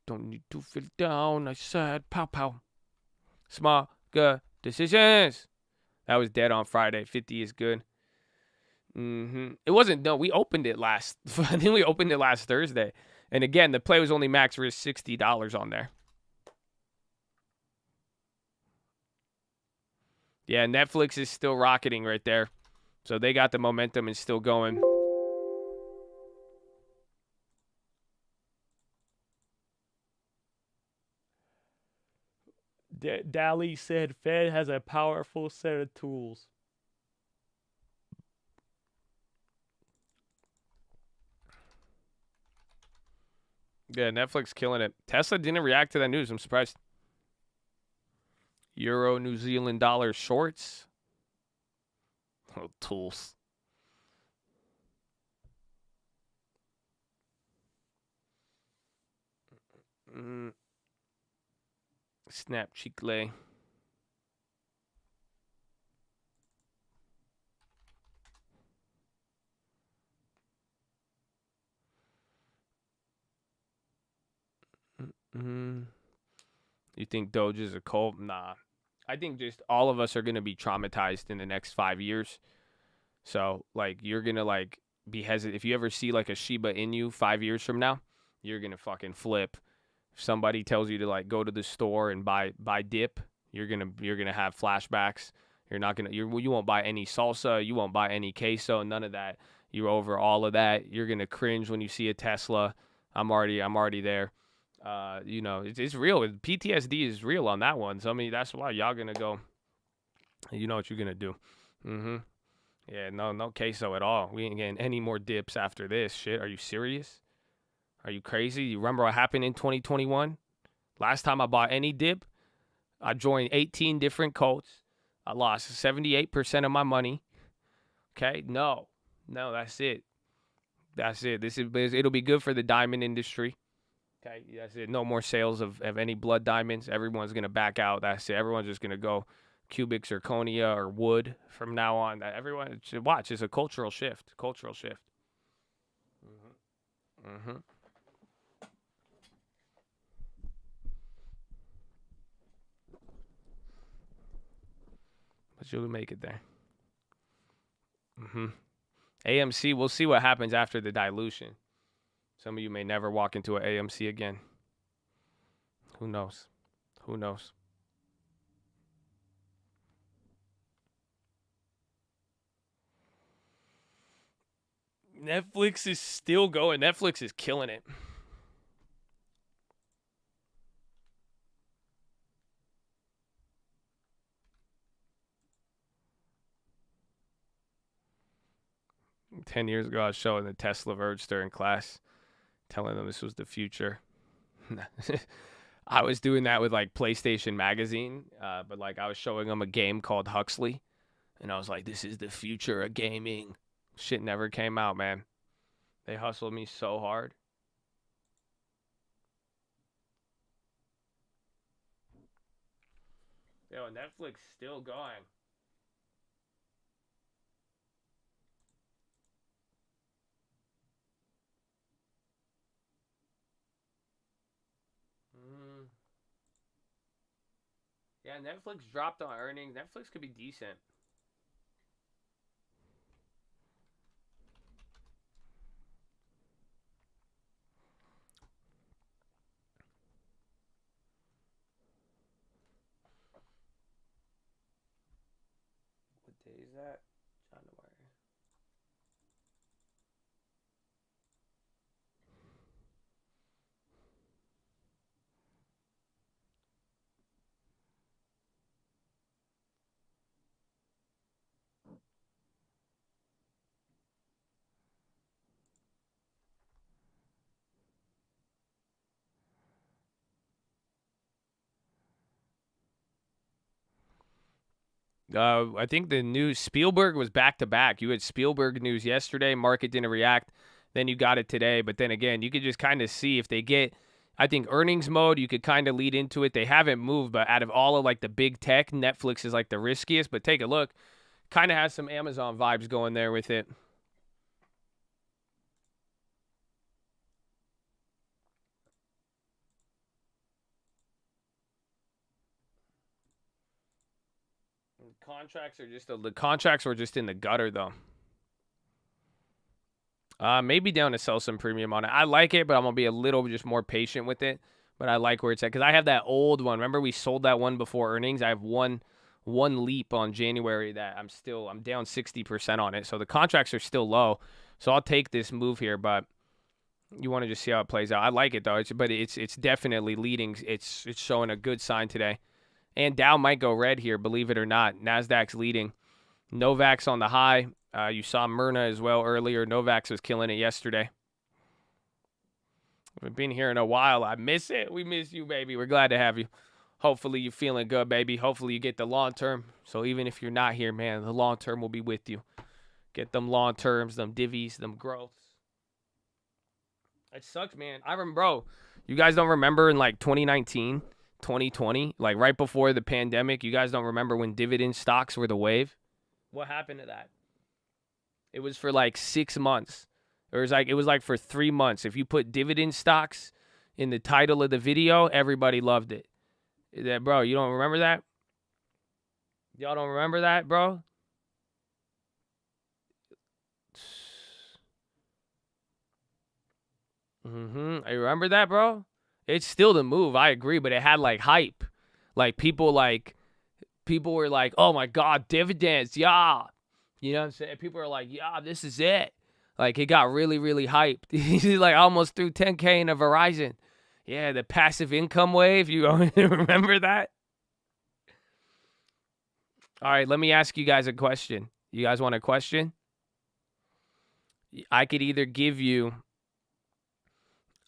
Don't need to feel down, I said pow pow. Smart, good decisions. That was dead on Friday. 50 is good. It wasn't, no, we opened it I think we opened it last Thursday. And again, the play was only max risk $60 on there. Yeah, Netflix is still rocketing right there. So they got the momentum and still going. Dali said Fed has a powerful set of tools. Yeah, Netflix killing it. Tesla didn't react to that news. I'm surprised. Euro, New Zealand dollar shorts. Oh, tools. Snap chicle. You think Doge is a cult? Nah. I think just all of us are going to be traumatized in the next 5 years. So, like, you're going to, like, be hesitant. If you ever see, like, a Shiba Inu 5 years from now, you're going to fucking flip. If somebody tells you to, like, go to the store and buy dip, you're going to have flashbacks. You're not going to, you won't buy any salsa. You won't buy any queso, none of that. You're over all of that. You're going to cringe when you see a Tesla. I'm already there. You know, it's real. PTSD is real on that one. So, I mean, that's why y'all going to go, you know what you're going to do. Yeah, no queso at all. We ain't getting any more dips after this shit. Are you serious? Are you crazy? You remember what happened in 2021? Last time I bought any dip, I joined 18 different cults. I lost 78% of my money. Okay? No, that's it. That's it. It'll be good for the diamond industry. Okay, that's it. No more sales of any blood diamonds. Everyone's going to back out. That's it. Everyone's just going to go cubic zirconia or wood from now on. That everyone should watch. It's a cultural shift. But you'll make it there. AMC, we'll see what happens after the dilution. Some of you may never walk into an AMC again. Who knows? Netflix is still going. Netflix is killing it. Ten years ago, I was showing the Tesla Vergester in class, telling them this was the future. I was doing that with like PlayStation Magazine, but like I was showing them a game called Huxley, and I was like, this is the future of gaming. Shit never came out, man. They hustled me so hard. Yo, Netflix still going. Yeah, Netflix dropped on earnings. Netflix could be decent. What day is that? January. I think the news, Spielberg was back-to-back. You had Spielberg news yesterday. Market didn't react. Then you got it today. But then again, you could just kind of see if they get, I think, earnings mode, you could kind of lead into it. They haven't moved, but out of all of like the big tech, Netflix is like the riskiest. But take a look. Kind of has some Amazon vibes going there with it. The contracts were just in the gutter though. Maybe down to sell some premium on it. I like it, but I'm gonna be a little just more patient with it. But I like where it's at because I have that old one. Remember we sold that one before earnings. I have one leap on January that I'm down 60% on it. So the contracts are still low. So I'll take this move here, but you want to just see how it plays out. I like it though. It's definitely leading. It's showing a good sign today. And Dow might go red here, believe it or not. Nasdaq's leading. Novak's on the high. You saw Myrna as well earlier. Novak's was killing it yesterday. We've been here in a while. I miss it. We miss you, baby. We're glad to have you. Hopefully you're feeling good, baby. Hopefully you get the long term. So even if you're not here, man, the long term will be with you. Get them long terms, them divvies, them growths. It sucks, man. I remember, bro, you guys don't remember in like 2019, 2020, like right before the pandemic, you guys don't remember when dividend stocks were the wave? What happened to that? It was for like 6 months. It was like for 3 months. If you put dividend stocks in the title of the video, everybody loved it. Bro, you don't remember that? Y'all don't remember that, bro? You remember that, bro? It's still the move, I agree, but it had like hype. Like people were like, oh my God, dividends, yeah. You know what I'm saying? People are like, yeah, this is it. Like it got really, really hyped. He's like almost threw 10K in a Verizon. Yeah, the passive income wave. You remember that? All right, let me ask you guys a question. You guys want a question? I could either give you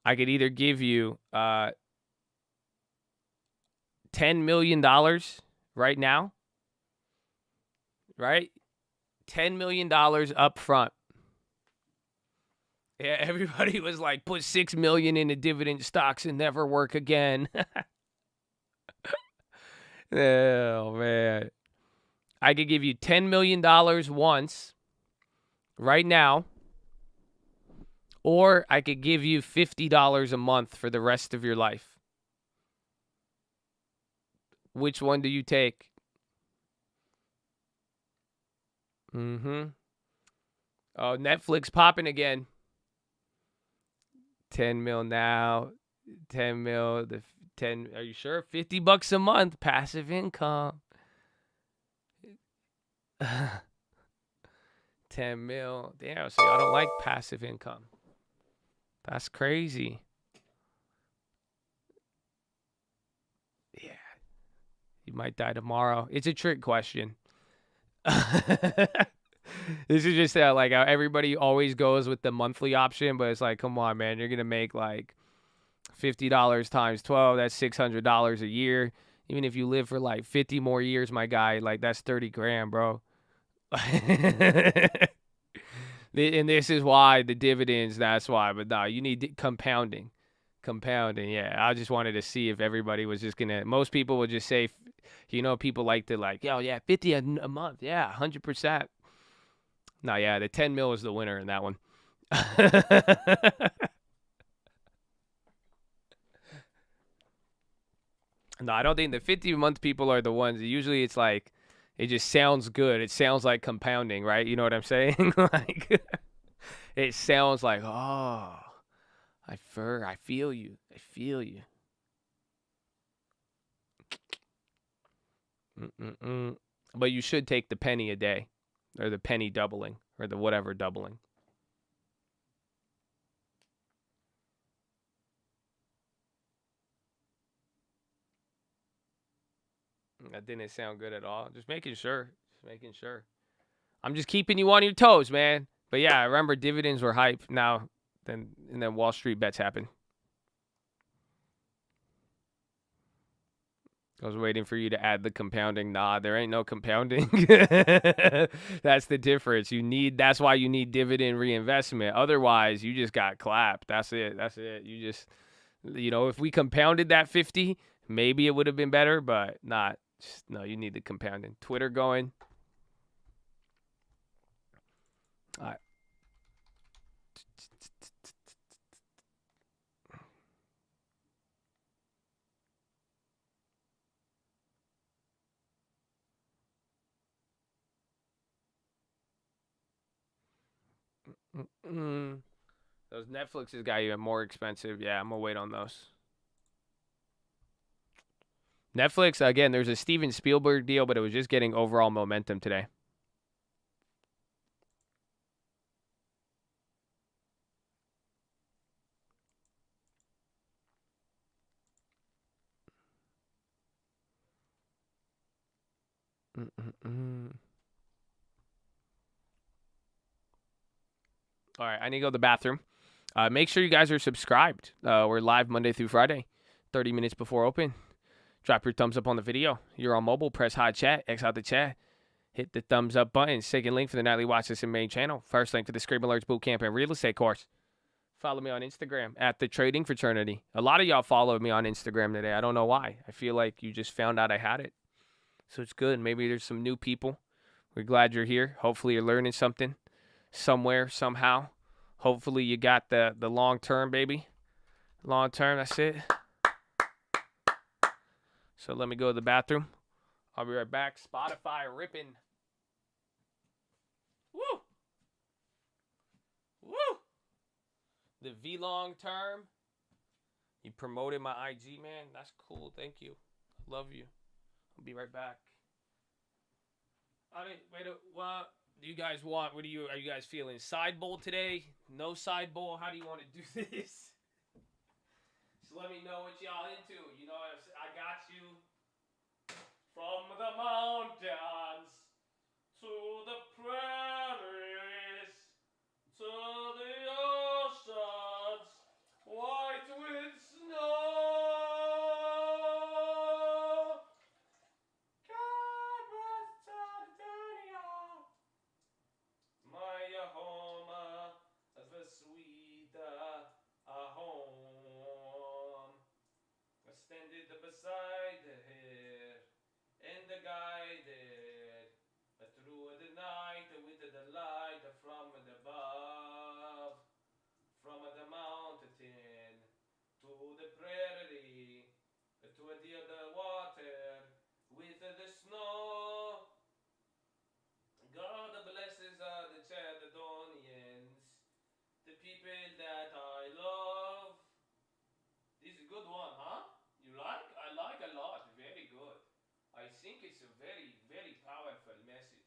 10 $10 million right now, right? $10 million up front. Yeah, everybody was like, put $6 million into dividend stocks and never work again. Oh, man. I could give you $10 million once right now, or I could give you $50 a month for the rest of your life. Which one do you take? Oh, Netflix popping again. 10 mil now. 10 mil. The 10. Are you sure? $50 a month. Passive income. 10 mil. Damn. See, I don't like passive income. That's crazy. Yeah. You might die tomorrow. It's a trick question. This is just like how everybody always goes with the monthly option, but it's like, come on, man, you're gonna make like $50 times 12. That's $600 a year. Even if you live for like 50 more years, my guy, like that's 30 grand, bro. And this is why the dividends. That's why. But no, you need compounding. Yeah, I just wanted to see if everybody was just gonna. Most people would just say, people like to like, yo, yeah, 50 a month, yeah, 100%. No, yeah, the 10 mil is the winner in that one. No, I don't think the 50-month people are the ones. Usually it's like, it just sounds good. It sounds like compounding, right? You know what I'm saying? Like, it sounds like, oh, I feel you. But you should take the penny a day, or the penny doubling, or the whatever doubling. That didn't sound good at all. Just making sure. I'm just keeping you on your toes, man. But yeah, I remember dividends were hype. Now, and then Wall Street bets happen. I was waiting for you to add the compounding. Nah, there ain't no compounding. That's the difference. That's why you need dividend reinvestment. Otherwise, you just got clapped. That's it. You just, if we compounded that 50, maybe it would have been better, but not. No, you need the compounding. Twitter going. All right. Those Netflixes got even more expensive. Yeah, I'm going to wait on those. Netflix, again, there's a Steven Spielberg deal, but it was just getting overall momentum today. All right, I need to go to the bathroom. Make sure you guys are subscribed. We're live Monday through Friday, 30 minutes before open. Drop your thumbs up on the video. You're on mobile, press hot chat, X out the chat. Hit the thumbs up button. Second link for the nightly Watchlist and main channel. First link for the Scream Alerts Bootcamp and Real Estate course. Follow me on Instagram at The Trading Fraternity. A lot of y'all followed me on Instagram today. I don't know why. I feel like you just found out I had it. So it's good. Maybe there's some new people. We're glad you're here. Hopefully you're learning something somewhere, somehow. Hopefully you got the long term, baby. Long term, that's it. So let me go to the bathroom. I'll be right back. Spotify ripping. Woo! Woo! The V long term. You promoted my IG, man. That's cool. Thank you. Love you. I'll be right back. What do you guys want? Are you guys feeling side bowl today? No side bowl? How do you want to do this? Just let me know what y'all into. You know, I got you. From the mountains to the prairies to the oceans white with snow. that I love. This is a good one, huh? You like? I like a lot. Very good. I think it's a very, very powerful message.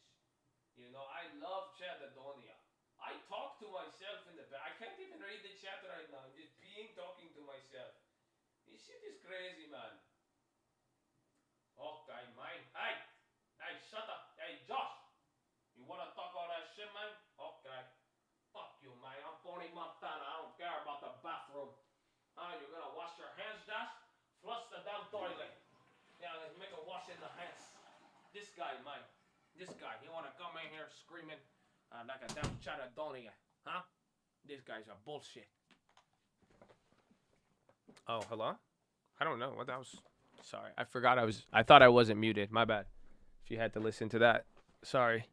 You know, I love Chadadonia. I talk to myself in the back. I can't even read the chat right now. I'm just being talking to myself. This shit is crazy, man. Okay, mate. Hey, shut up. Hey, Josh. You want to talk all that shit, man? Okay. Fuck you, man. I'm Tony Montana. I don't care about the bathroom. You're going to wash your hands, Josh? Flush the damn toilet. Yeah, let's make a wash in the hands. This guy, man. This guy. You want to come in here screaming like a damn Chadadonia, huh? These guys are bullshit. Oh, hello? I don't know what that was. Sorry, I forgot I thought I wasn't muted. My bad. If you had to listen to that. Sorry.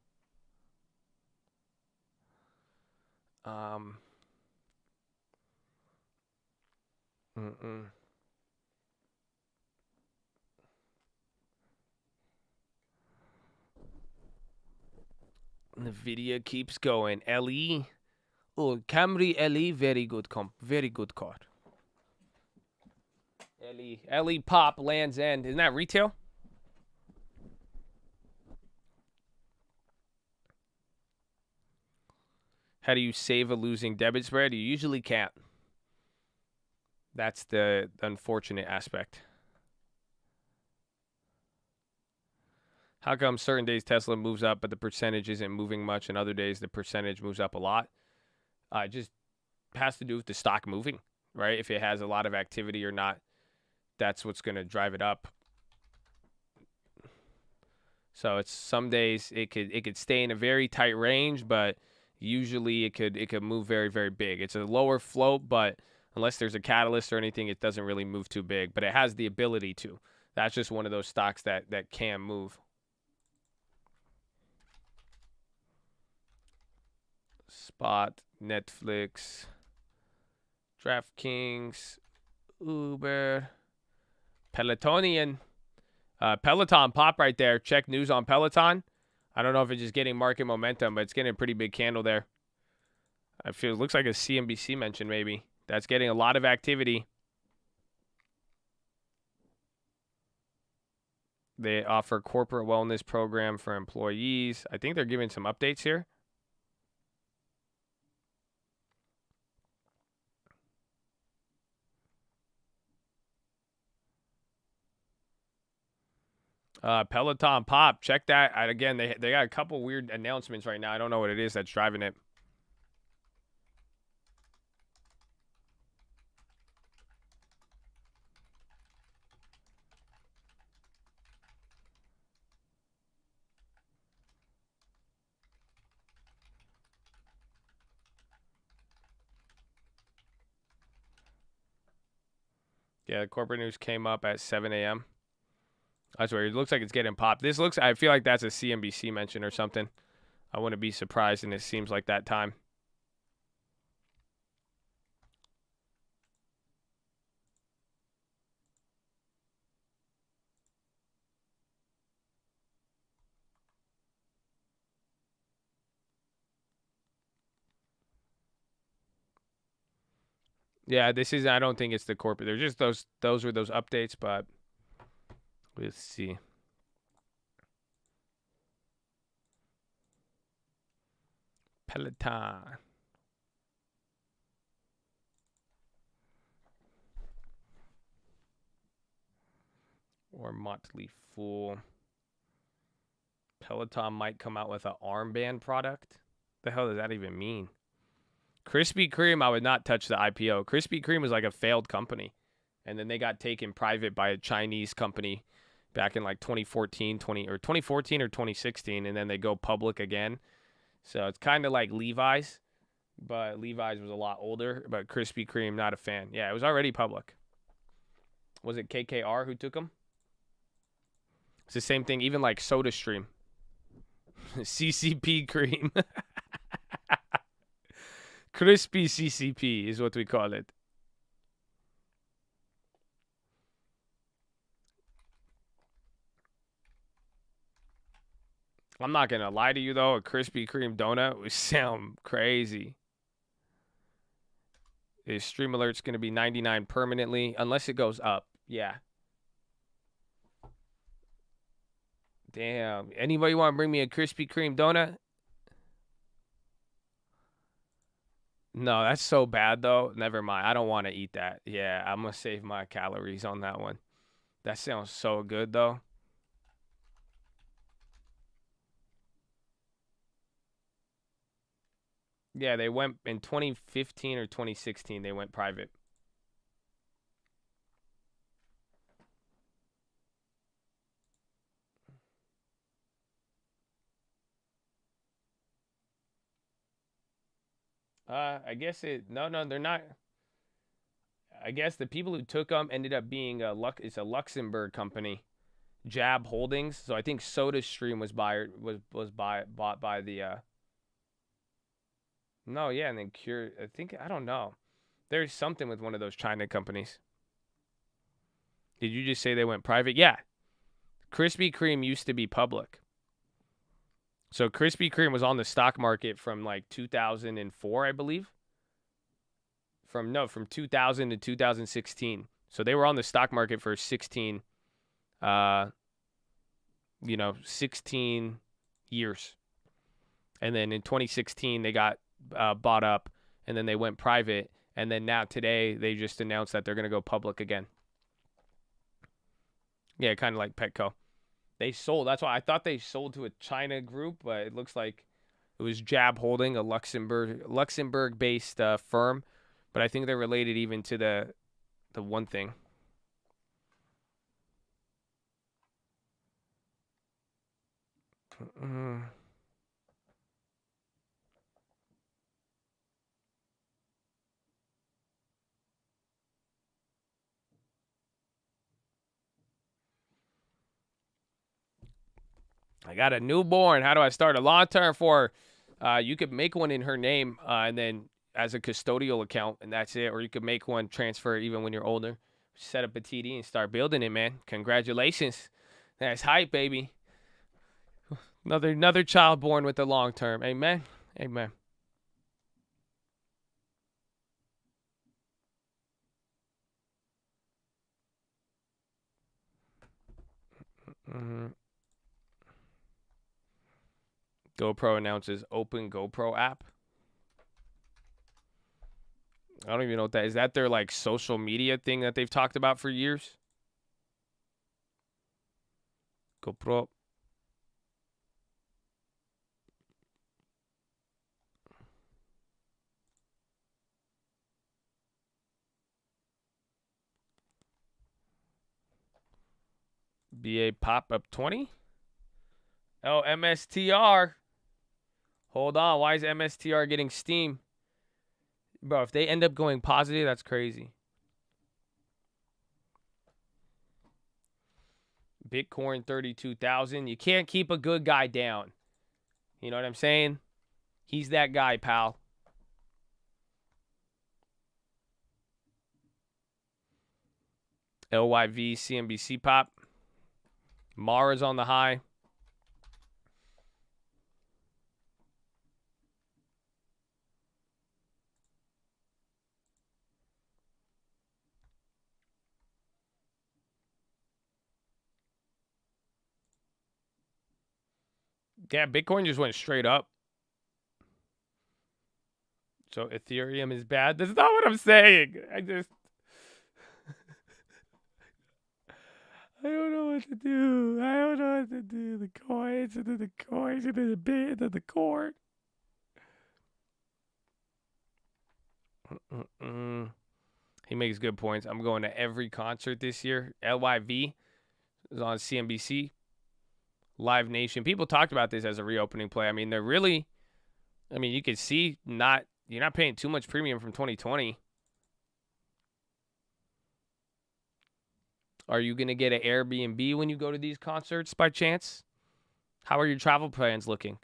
The video keeps going. LE. Oh, Camry LE, very good car. LE Pop, Land's End. Isn't that retail? How do you save a losing debit spread? You usually can't. That's the unfortunate aspect. How come certain days Tesla moves up, but the percentage isn't moving much, and other days the percentage moves up a lot? It just has to do with the stock moving, right? If it has a lot of activity or not, that's what's going to drive it up. So it's some days it could stay in a very tight range, but usually it could move very, very big. It's a lower float, but unless there's a catalyst or anything, it doesn't really move too big. But it has the ability to. That's just one of those stocks that can move. Spot, Netflix, DraftKings, Uber, Pelotonian. Peloton pop right there. Check news on Peloton. I don't know if it's just getting market momentum, but it's getting a pretty big candle there. I feel it looks like a CNBC mention maybe. That's getting a lot of activity. They offer corporate wellness program for employees. I think they're giving some updates here. Peloton pop. Check that. Again, they got a couple weird announcements right now. I don't know what it is that's driving it. Yeah, the corporate news came up at 7 a.m. That's weird. It looks like it's getting popped. I feel like that's a CNBC mention or something. I wouldn't be surprised, and it seems like that time. Yeah, I don't think it's the corporate. They're just those were those updates, but let's see. Peloton. Or Motley Fool. Peloton might come out with an armband product. The hell does that even mean? Krispy Kreme, I would not touch the IPO. Krispy Kreme was like a failed company. And then they got taken private by a Chinese company back in like 2014 or 2016. And then they go public again. So it's kind of like Levi's. But Levi's was a lot older. But Krispy Kreme, not a fan. Yeah, it was already public. Was it KKR who took them? It's the same thing. Even like SodaStream. CCP cream. Crispy CCP is what we call it. I'm not going to lie to you, though. A Krispy Kreme donut would sound crazy. Is stream alerts going to be 99 permanently unless it goes up? Yeah. Damn. Anybody want to bring me a Krispy Kreme donut? No, that's so bad, though. Never mind. I don't want to eat that. Yeah, I'm going to save my calories on that one. That sounds so good, though. Yeah, they went in 2015 or 2016. They went private. I guess no, they're not. I guess the people who took them ended up being it's a Luxembourg company, Jab Holdings. So I think SodaStream was bought by the. No, yeah, and then Cure. I don't know. There's something with one of those China companies. Did you just say they went private? Yeah. Krispy Kreme used to be public. So Krispy Kreme was on the stock market from like 2004, I believe. From 2000 to 2016. So they were on the stock market for 16 years. And then in 2016 they got bought up, and then they went private, and then now today they just announced that they're going to go public again. Yeah, kind of like Petco. They sold. That's why I thought they sold to a China group, but it looks like it was Jab Holding, a Luxembourg-based firm. But I think they're related even to the one thing. I got a newborn. How do I start a long-term for her? You could make one in her name and then as a custodial account, and that's it. Or you could make one, transfer even when you're older. Set up a TD and start building it, man. Congratulations. That's hype, baby. Another child born with the long-term. Amen. Amen. GoPro announces open GoPro app. I don't even know what that is. That their like social media thing that they've talked about for years? GoPro. BA pop-up 20? Oh, MSTR. Hold on. Why is MSTR getting steam? Bro, if they end up going positive, that's crazy. Bitcoin 32,000. You can't keep a good guy down. You know what I'm saying? He's that guy, pal. LYV CNBC pop. Mara's on the high. Yeah, Bitcoin just went straight up. So Ethereum is bad. That's not what I'm saying. I don't know what to do. I don't know what to do. The coins and then the coins and then the bit and then the cord. He makes good points. I'm going to every concert this year. LYV is on CNBC. Live Nation. People talked about this as a reopening play. I mean, you can see you're not paying too much premium from 2020. Are you going to get an Airbnb when you go to these concerts by chance? How are your travel plans looking?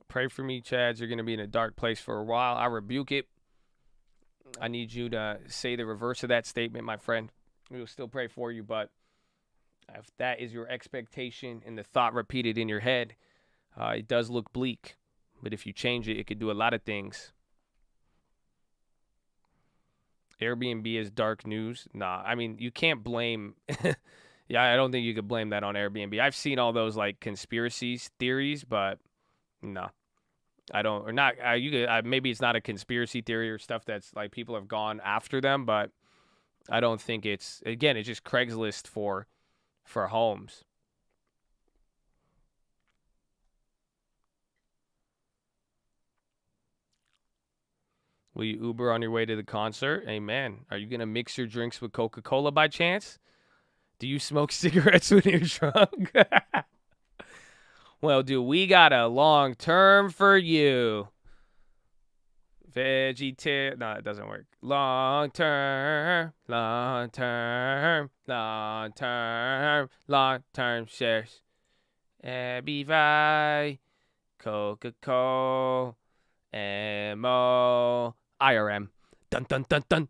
Pray for me, Chads. You're going to be in a dark place for a while. I rebuke it. I need you to say the reverse of that statement, my friend. We will still pray for you, but if that is your expectation and the thought repeated in your head, it does look bleak. But if you change it, it could do a lot of things. Airbnb is dark news. Nah, I mean, you can't blame. Yeah, I don't think you could blame that on Airbnb. I've seen all those like conspiracy theories, but no, I don't. Or not. You could, maybe it's not a conspiracy theory or stuff that's like people have gone after them, but I don't think it's. Again, it's just Craigslist for homes. Will you Uber on your way to the concert? Amen. Are you going to mix your drinks with Coca-Cola by chance? Do you smoke cigarettes when you're drunk? Well, dude, we got a long term for you. Vegetarian. No, it doesn't work. Long term, long term, long term, long term shares. ABI, Coca-Cola, MO, IRM. Dun, dun, dun, dun.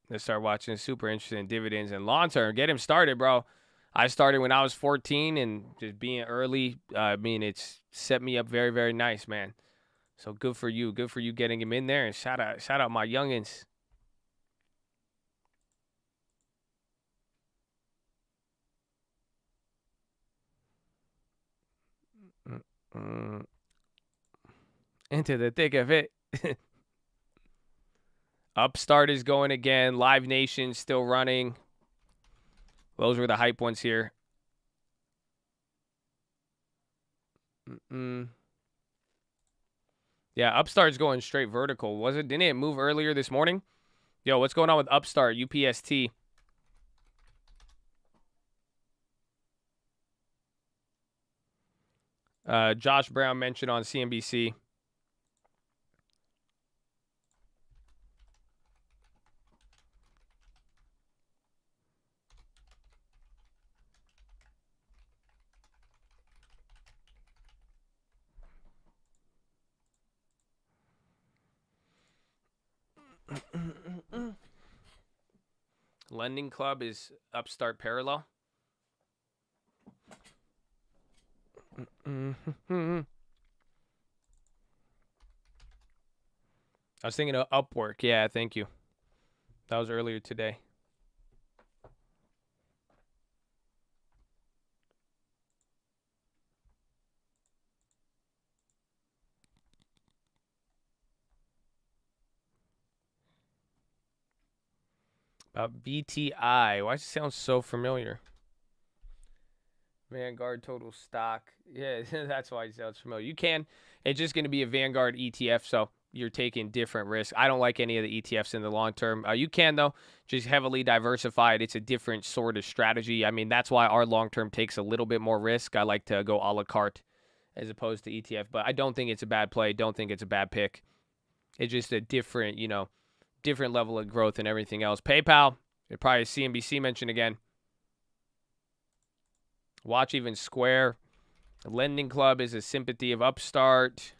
Let's start watching. Super interested in dividends and long term. Get him started, bro. I started when I was 14, and just being early, I mean, it's set me up very, very nice, man. So good for you. Good for you getting him in there. And shout out my youngins. Into the thick of it. Upstart is going again. Live Nation still running. Those were the hype ones here. Yeah, Upstart's going straight vertical. Didn't it move earlier this morning? Yo, what's going on with Upstart, UPST? Josh Brown mentioned on CNBC. Lending Club is Upstart parallel. I was thinking of Upwork. Yeah, thank you. That was earlier today. About BTI. Why does it sound so familiar? Vanguard total stock. Yeah, that's why it sounds familiar. You can. It's just going to be a Vanguard ETF, so you're taking different risks. I don't like any of the ETFs in the long term. You can, though. Just heavily diversified. It's a different sort of strategy. I mean, that's why our long term takes a little bit more risk. I like to go a la carte as opposed to ETF, but I don't think it's a bad play. Don't think it's a bad pick. It's just a different, different level of growth and everything else. PayPal, probably CNBC mentioned again. Watch even Square. Lending Club is a sympathy of Upstart.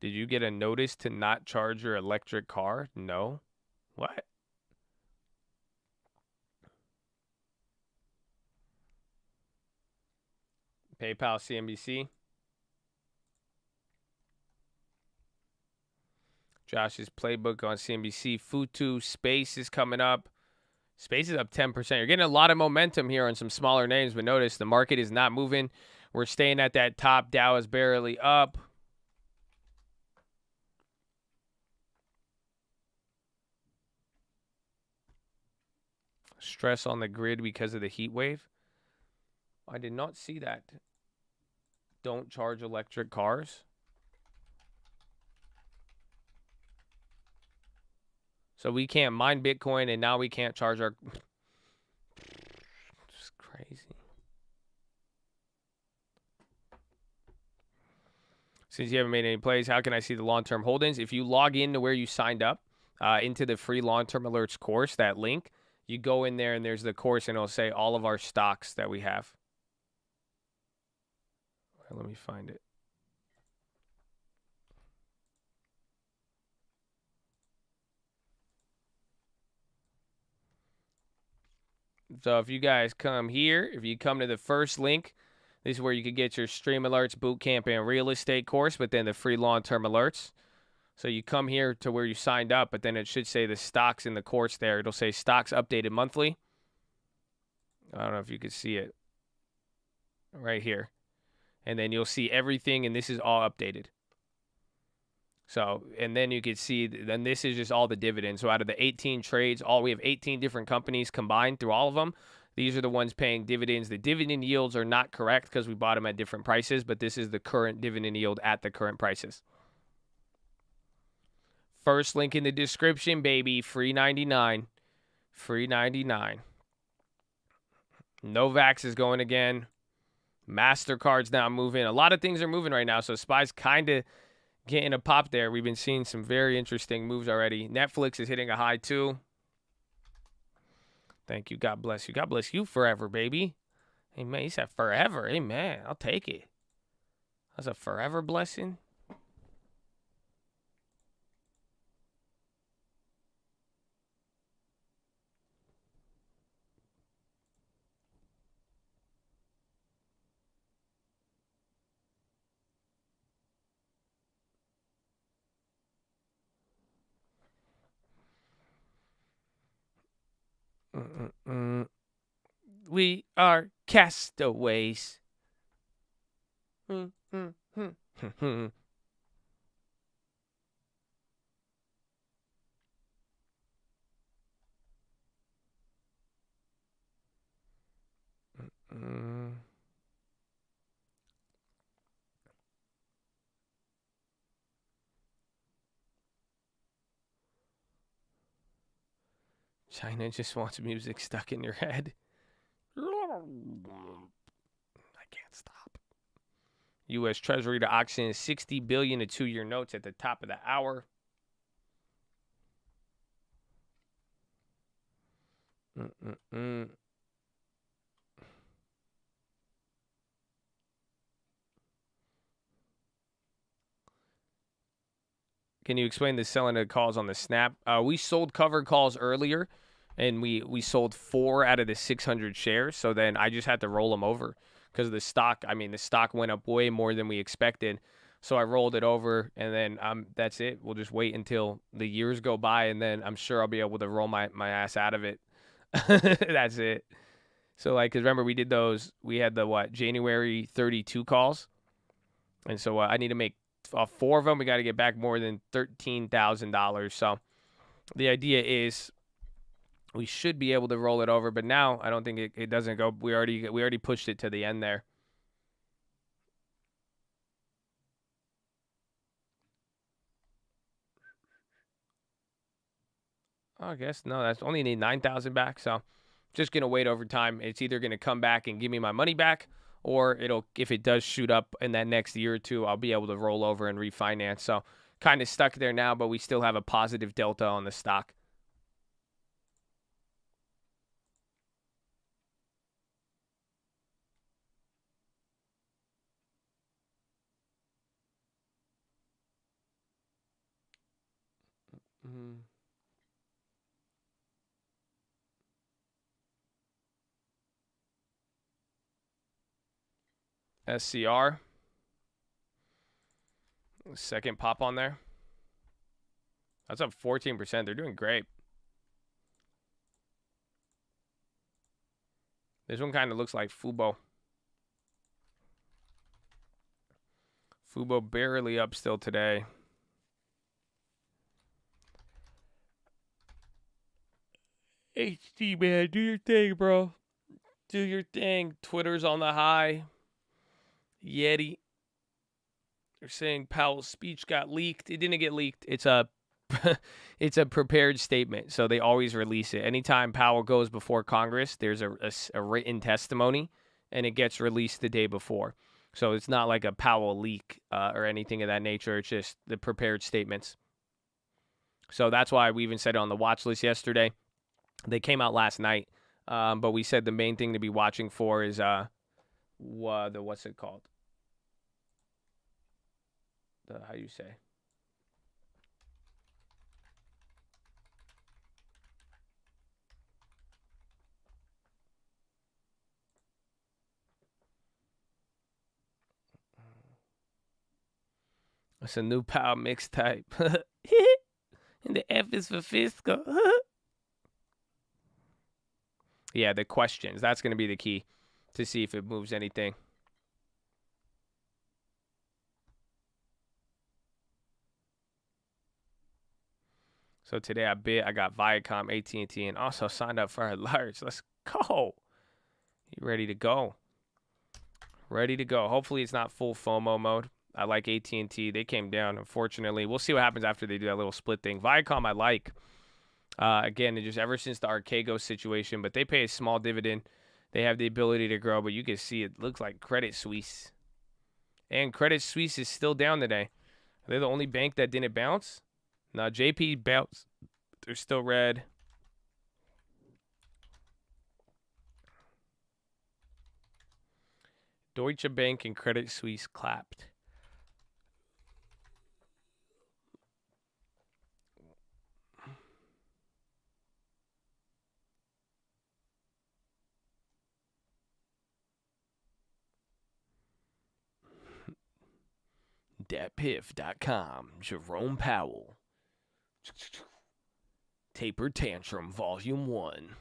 Did you get a notice to not charge your electric car? No. What? PayPal, CNBC. Josh's playbook on CNBC. Futu Space is coming up. Space is up 10%. You're getting a lot of momentum here on some smaller names, but notice the market is not moving. We're staying at that top. Dow is barely up. Stress on the grid because of the heat wave. I did not see that. Don't charge electric cars. So we can't mine Bitcoin, and now we can't charge our... It's crazy. Since you haven't made any plays, how can I see the long-term holdings? If you log into where you signed up, into the free long-term alerts course, that link, you go in there and there's the course and it'll say all of our stocks that we have. Let me find it. So if you guys come here, if you come to the first link, this is where you could get your Stream Alerts Bootcamp and Real Estate course, but then the free long-term alerts. So you come here to where you signed up, but then it should say the stocks in the course there. It'll say stocks updated monthly. I don't know if you can see it right here. And then you'll see everything, and this is all updated. So, and then you can see, then this is just all the dividends. So out of the 18 trades, we have 18 different companies combined through all of them. These are the ones paying dividends. The dividend yields are not correct because we bought them at different prices, but this is the current dividend yield at the current prices. First link in the description, baby. Free 99. Free 99. Novax is going again. MasterCard's now moving. A lot of things are moving right now, so SPY's kind of getting a pop there. We've been seeing some very interesting moves already. Netflix is hitting a high too. Thank you. God bless you. God bless you forever, baby. Amen. He said forever. Amen. I'll take it. That's a forever blessing. We are castaways. China just wants music stuck in your head. I can't stop. U.S. Treasury to auction $60 billion to 2-year notes at the top of the hour. Can you explain the selling of calls on the snap? We sold covered calls earlier, and we sold 4 out of the 600 shares. So then I just had to roll them over because the stock, the stock went up way more than we expected. So I rolled it over, and then that's it. We'll just wait until the years go by, and then I'm sure I'll be able to roll my ass out of it. That's it. So, because remember, we did those. We had the, January 32 calls. And so I need to make 4 of them. We got to get back more than $13,000. So the idea is we should be able to roll it over. But now I don't think it doesn't go. We already pushed it to the end there. I guess, no, that's only need 9,000 back. So just going to wait over time. It's either going to come back and give me my money back, or if it does shoot up in that next year or two, I'll be able to roll over and refinance. So kind of stuck there now, but we still have a positive delta on the stock. SCR. Second pop on there. That's up 14%. They're doing great. This one kind of looks like Fubo. Fubo barely up still today. HT, man, do your thing, bro. Do your thing. Twitter's on the high. Yeti. They're saying Powell's speech got leaked. It didn't get leaked. It's a prepared statement, so they always release it. Anytime Powell goes before Congress, there's a written testimony, and it gets released the day before. So it's not like a Powell leak or anything of that nature. It's just the prepared statements. So that's why we even said it on the watch list yesterday. They came out last night, but we said the main thing to be watching for is what's it called? How you say? It's a new Powell mixtape. And the F is for fiscal. Yeah, the questions. That's going to be the key to see if it moves anything. So today I got Viacom, AT&T, and also signed up for alerts. Let's go. You ready to go? Ready to go. Hopefully it's not full FOMO mode. I like AT&T. They came down, unfortunately. We'll see what happens after they do that little split thing. Viacom I like. Again, just ever since the Archegos situation, but they pay a small dividend. They have the ability to grow, but you can see it looks like Credit Suisse. And Credit Suisse is still down today. They're the only bank that didn't bounce. Now, JP bounced. They're still red. Deutsche Bank and Credit Suisse clapped. DatPiff.com, Jerome Powell. Taper Tantrum, Volume 1.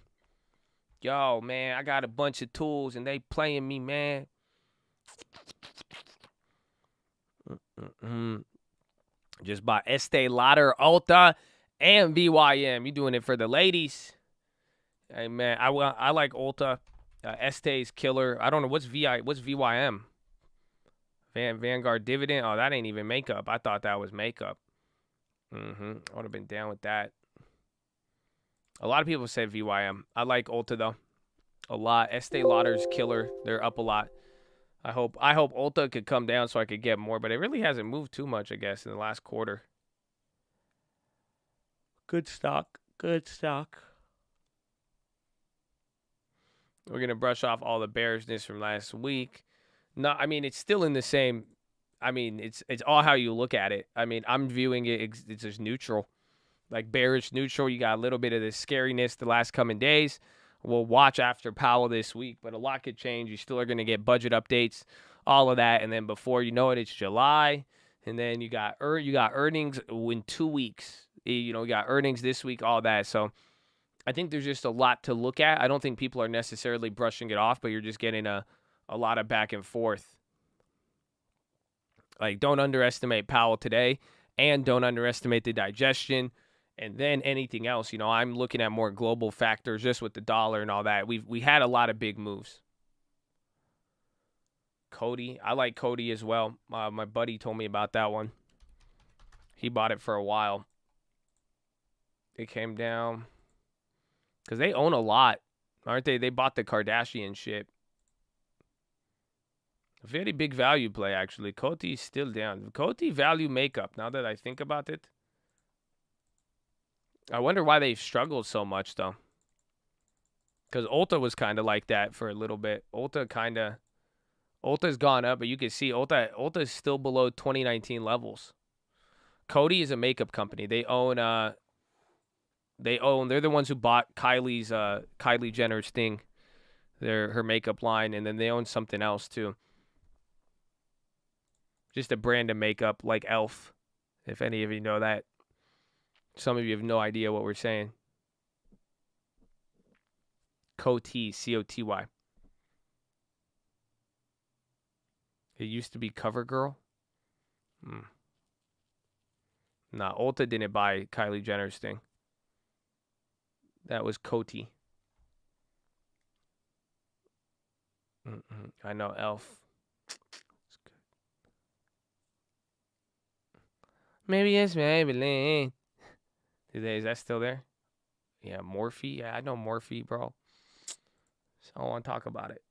Yo, man, I got a bunch of tools, and they playing me, man. Just bought Estee Lauder, Ulta, and VYM. You doing it for the ladies. Hey, man, I like Ulta. Estee's killer. I don't know, what's VYM? Vanguard Dividend. Oh, that ain't even makeup. I thought that was makeup. I would have been down with that. A lot of people say VYM. I like Ulta though, a lot. Estee Lauder's killer. They're up a lot. I hope Ulta could come down so I could get more, but it really hasn't moved too much, I guess, in the last quarter. Good stock. Good stock. We're gonna brush off all the bearishness from last week. No, I mean, it's still in the same. I mean, it's all how you look at it. I mean, I'm viewing it. It's just neutral, like bearish neutral. You got a little bit of this scariness the last coming days. We'll watch after Powell this week, but a lot could change. You still are going to get budget updates, all of that, and then before you know it, it's July, and then you got earnings in 2 weeks. You got earnings this week, all that. So I think there's just a lot to look at. I don't think people are necessarily brushing it off, but you're just getting a lot of back and forth. Like, don't underestimate Powell today, and don't underestimate the digestion, and then anything else. I'm looking at more global factors just with the dollar and all that. We had a lot of big moves. Cody, I like Cody as well. My buddy told me about that one. He bought it for a while. It came down because they own a lot, aren't they? They bought the Kardashian shit. Very big value play, actually. Coty is still down. Coty value makeup, now that I think about it. I wonder why they've struggled so much, though. Because Ulta was kind of like that for a little bit. Ulta's gone up, but you can see Ulta is still below 2019 levels. Coty is a makeup company. They're the ones who bought Kylie Jenner's thing, her makeup line, and then they own something else, too. Just a brand of makeup like Elf, if any of you know that. Some of you have no idea what we're saying. Coty, C-O-T-Y. It used to be CoverGirl. Nah, Ulta didn't buy Kylie Jenner's thing. That was Coty. I know Elf. Maybe it's Maybelline. Is that still there? Yeah, Morphe. Yeah, I know Morphe, bro. So I want to talk about it.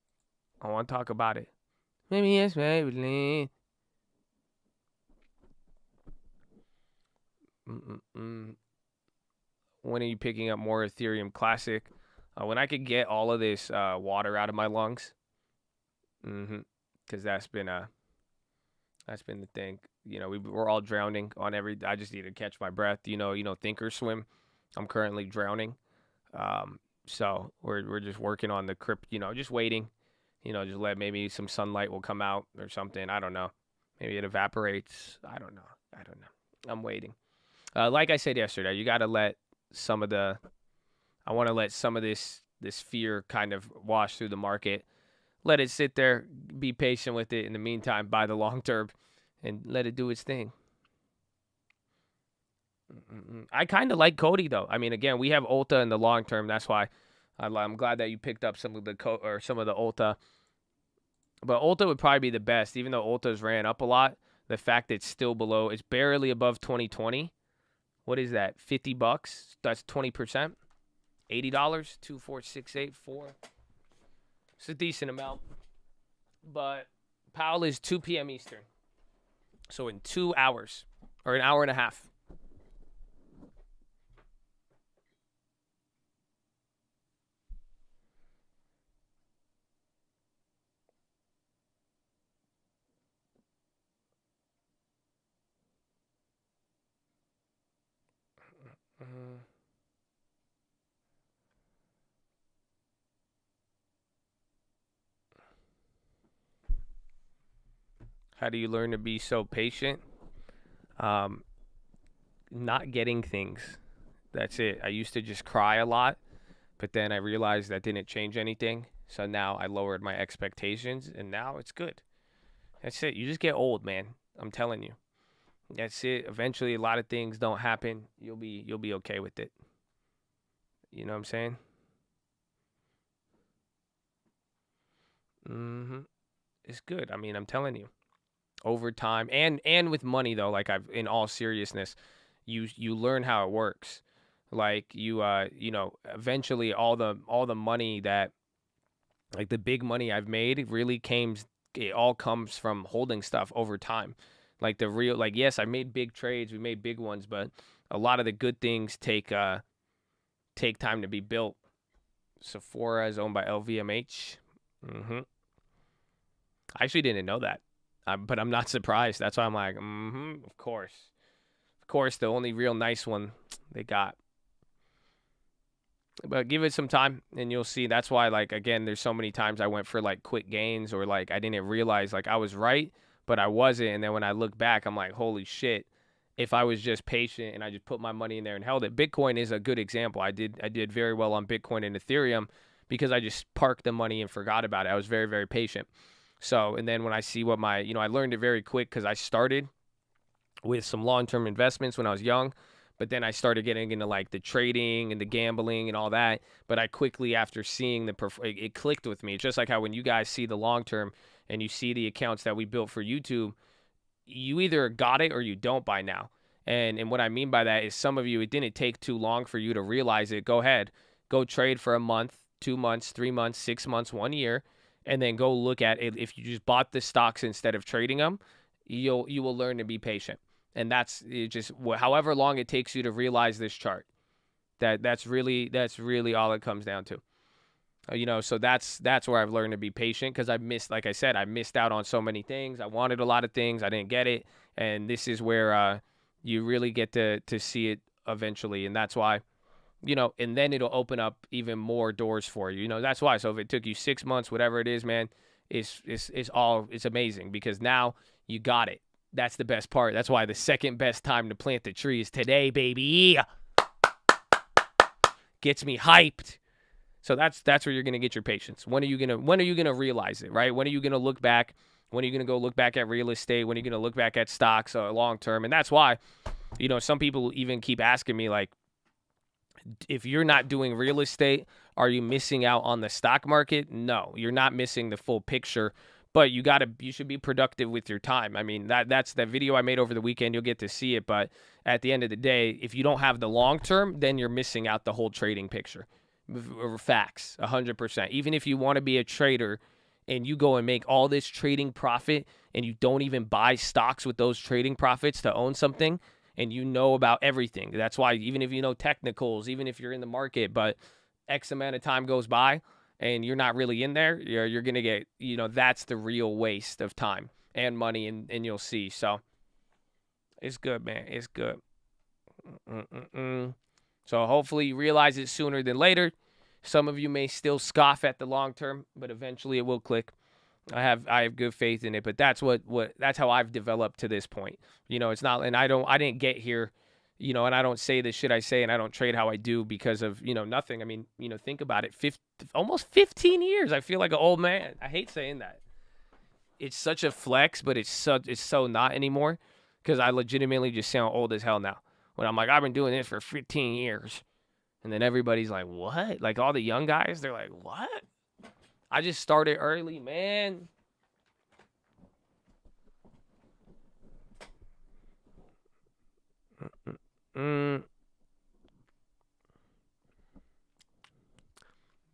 Maybe it's Maybelline. When are you picking up more Ethereum Classic? When I could get all of this water out of my lungs. Because that's been the thing. You know, we're all drowning on I just need to catch my breath. You know, think or swim. I'm currently drowning. So we're just working on the crypt, just waiting. Just let maybe some sunlight will come out or something. I don't know. Maybe it evaporates. I don't know. I'm waiting. Like I said yesterday, you got to let I want to let some of this fear kind of wash through the market. Let it sit there, be patient with it. In the meantime, buy the long term and let it do its thing. I kind of like Cody, though. I mean, again, we have Ulta in the long term. That's why I'm glad that you picked up some of the Ulta. But Ulta would probably be the best, even though Ulta's ran up a lot. The fact that it's still below, it's barely above 2020. What is that? $50? That's 20%. $80. 24684. It's a decent amount. But Powell is 2 p.m. Eastern. So in 2 hours, or an hour and a half. How do you learn to be so patient? Not getting things. That's it. I used to just cry a lot, but then I realized that didn't change anything. So now I lowered my expectations, and now it's good. That's it. You just get old, man. I'm telling you. That's it. Eventually, a lot of things don't happen. You'll be okay with it. You know what I'm saying? It's good. I mean, I'm telling you. Over time, and with money though, like in all seriousness, you learn how it works. Like eventually all the money that, like the big money I've made, it all comes from holding stuff over time. Like yes, I made big trades, we made big ones, but a lot of the good things take time to be built. Sephora is owned by LVMH. I actually didn't know that. But I'm not surprised. That's why I'm like, of course. Of course, the only real nice one they got. But give it some time, and you'll see. That's why, like, again, there's so many times I went for, like, quick gains, or, like, I didn't realize, like, I was right, but I wasn't. And then when I look back, I'm like, holy shit. If I was just patient and I just put my money in there and held it. Bitcoin is a good example. I did very well on Bitcoin and Ethereum because I just parked the money and forgot about it. I was very, very patient. So, and then when I see what I learned it very quick because I started with some long-term investments when I was young, but then I started getting into like the trading and the gambling and all that. But I quickly, after seeing it clicked with me. It's just like how when you guys see the long-term and you see the accounts that we built for YouTube, you either got it or you don't by now. And what I mean by that is some of you, it didn't take too long for you to realize it. Go ahead, go trade for a month, 2 months, 3 months, 6 months, 1 year. And then go look at it. If you just bought the stocks instead of trading them, you will learn to be patient. And that's just however long it takes you to realize this chart. That's really all it comes down to. So that's where I've learned to be patient because I missed out on so many things. I wanted a lot of things. I didn't get it. And this is where you really get to see it eventually. And that's why. And then it'll open up even more doors for you. That's why. So if it took you 6 months, whatever it is, man, it's amazing because now you got it. That's the best part. That's why the second best time to plant the tree is today, baby. Gets me hyped. So that's where you're gonna get your patience. When are you gonna realize it, right? When are you gonna look back? When are you gonna go look back at real estate? When are you gonna look back at stocks long term? And that's why, some people even keep asking me like, if you're not doing real estate, are you missing out on the stock market? No, you're not missing the full picture, but you should be productive with your time. I mean, that's that video I made over the weekend. You'll get to see it. But at the end of the day, if you don't have the long term, then you're missing out the whole trading picture. Facts, 100%. Even if you want to be a trader and you go and make all this trading profit and you don't even buy stocks with those trading profits to own something, and you know about everything. That's why even if you know technicals, even if you're in the market, but X amount of time goes by and you're not really in there, you're going to get, that's the real waste of time and money, and you'll see. So it's good, man. It's good. So hopefully you realize it sooner than later. Some of you may still scoff at the long term, but eventually it will click. I have good faith in it, but that's that's how I've developed to this point. It's not, and I didn't get here, and I don't say the shit I say, and I don't trade how I do because of, nothing. I mean, think about it. Almost 15 years. I feel like an old man. I hate saying that. It's such a flex, but it's so not anymore, because I legitimately just sound old as hell now. When I'm like, I've been doing this for 15 years. And then everybody's like, what? Like all the young guys, they're like, what? I just started early, man.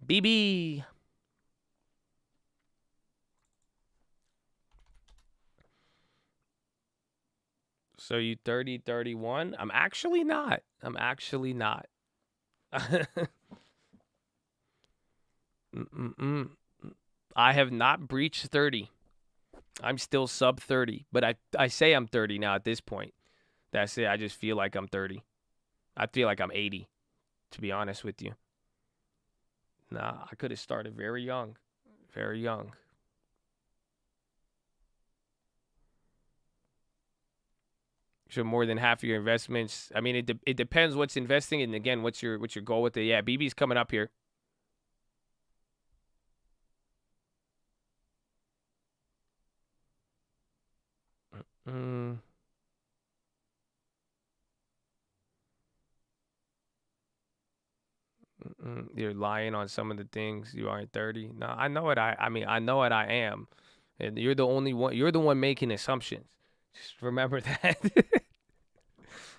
BB. So you 30, 31? I'm actually not. I have not breached 30. I'm still sub 30, but I say I'm 30 now at this point. That's it. I just feel like I'm 30. I feel like I'm 80, to be honest with you. Nah, I could have started very young. Very young. So more than half of your investments. I mean, it depends what's investing, and again, what's your goal with it. Yeah, BB's coming up here. You're lying on some of the things. You aren't 30. No, I know what I know what I am. And you're the only one. You're the one making assumptions. Just remember that.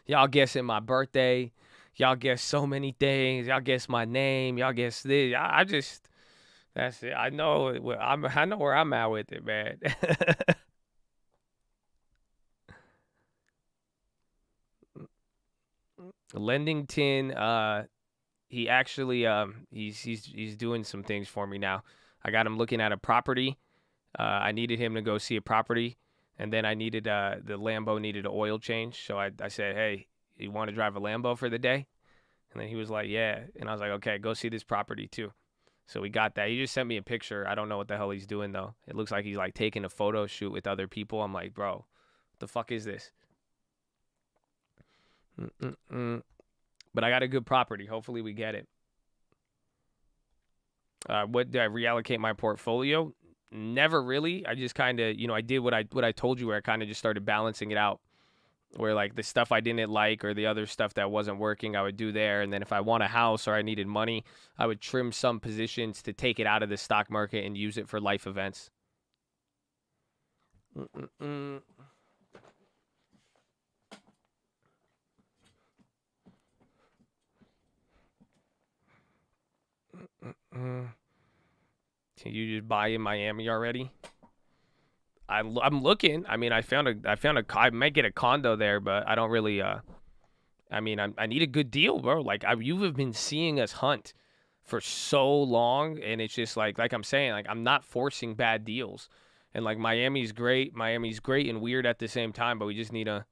Y'all guessing my birthday. Y'all guess so many things. Y'all guess my name. Y'all guess this. I just, that's it. I know where I'm at with it, man. Lendington, he actually he's doing some things for me now. I got him looking at a property. I needed him to go see a property, and then I needed the Lambo needed an oil change. So I said, hey, you want to drive a Lambo for the day? And then he was like, yeah. And I was like, okay, go see this property too. So we got that. He just sent me a picture. I don't know what the hell he's doing though. It looks like he's like taking a photo shoot with other people. I'm like, bro, what the fuck is this? But I got a good property. Hopefully we get it. What did I reallocate my portfolio? Never really. I just kind of, I did what I told you, where I kind of just started balancing it out, where like the stuff I didn't like or the other stuff that wasn't working, I would do there. And then if I want a house or I needed money, I would trim some positions to take it out of the stock market and use it for life events. Can you just buy in Miami already? I'm looking. I mean, I might get a condo there, but I don't really. I need a good deal, bro. Like you have been seeing us hunt for so long, and it's just like I'm saying, like I'm not forcing bad deals, and like Miami's great and weird at the same time, but we just need a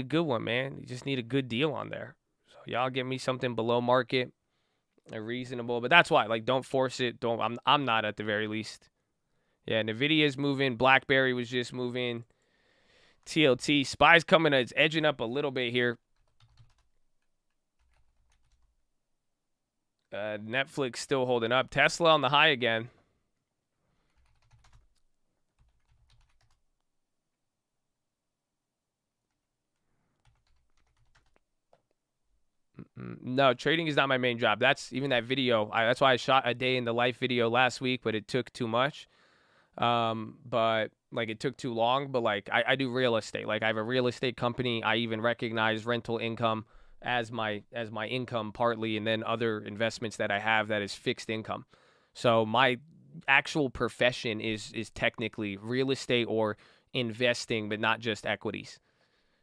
good one, man. You just need a good deal on there. So y'all get me something below market, reasonable, but that's why, like, don't force it. I'm not, at the very least. Yeah, Nvidia's moving. BlackBerry was just moving. TLT. SPY's coming. It's edging up a little bit here. Netflix still holding up. Tesla on the high again. No, trading is not my main job. That's even that video. That's why I shot a day in the life video last week, but it took too much. But like it took too long. But like I do real estate. Like I have a real estate company. I even recognize rental income as my income partly, and then other investments that I have that is fixed income. So my actual profession is technically real estate or investing, but not just equities.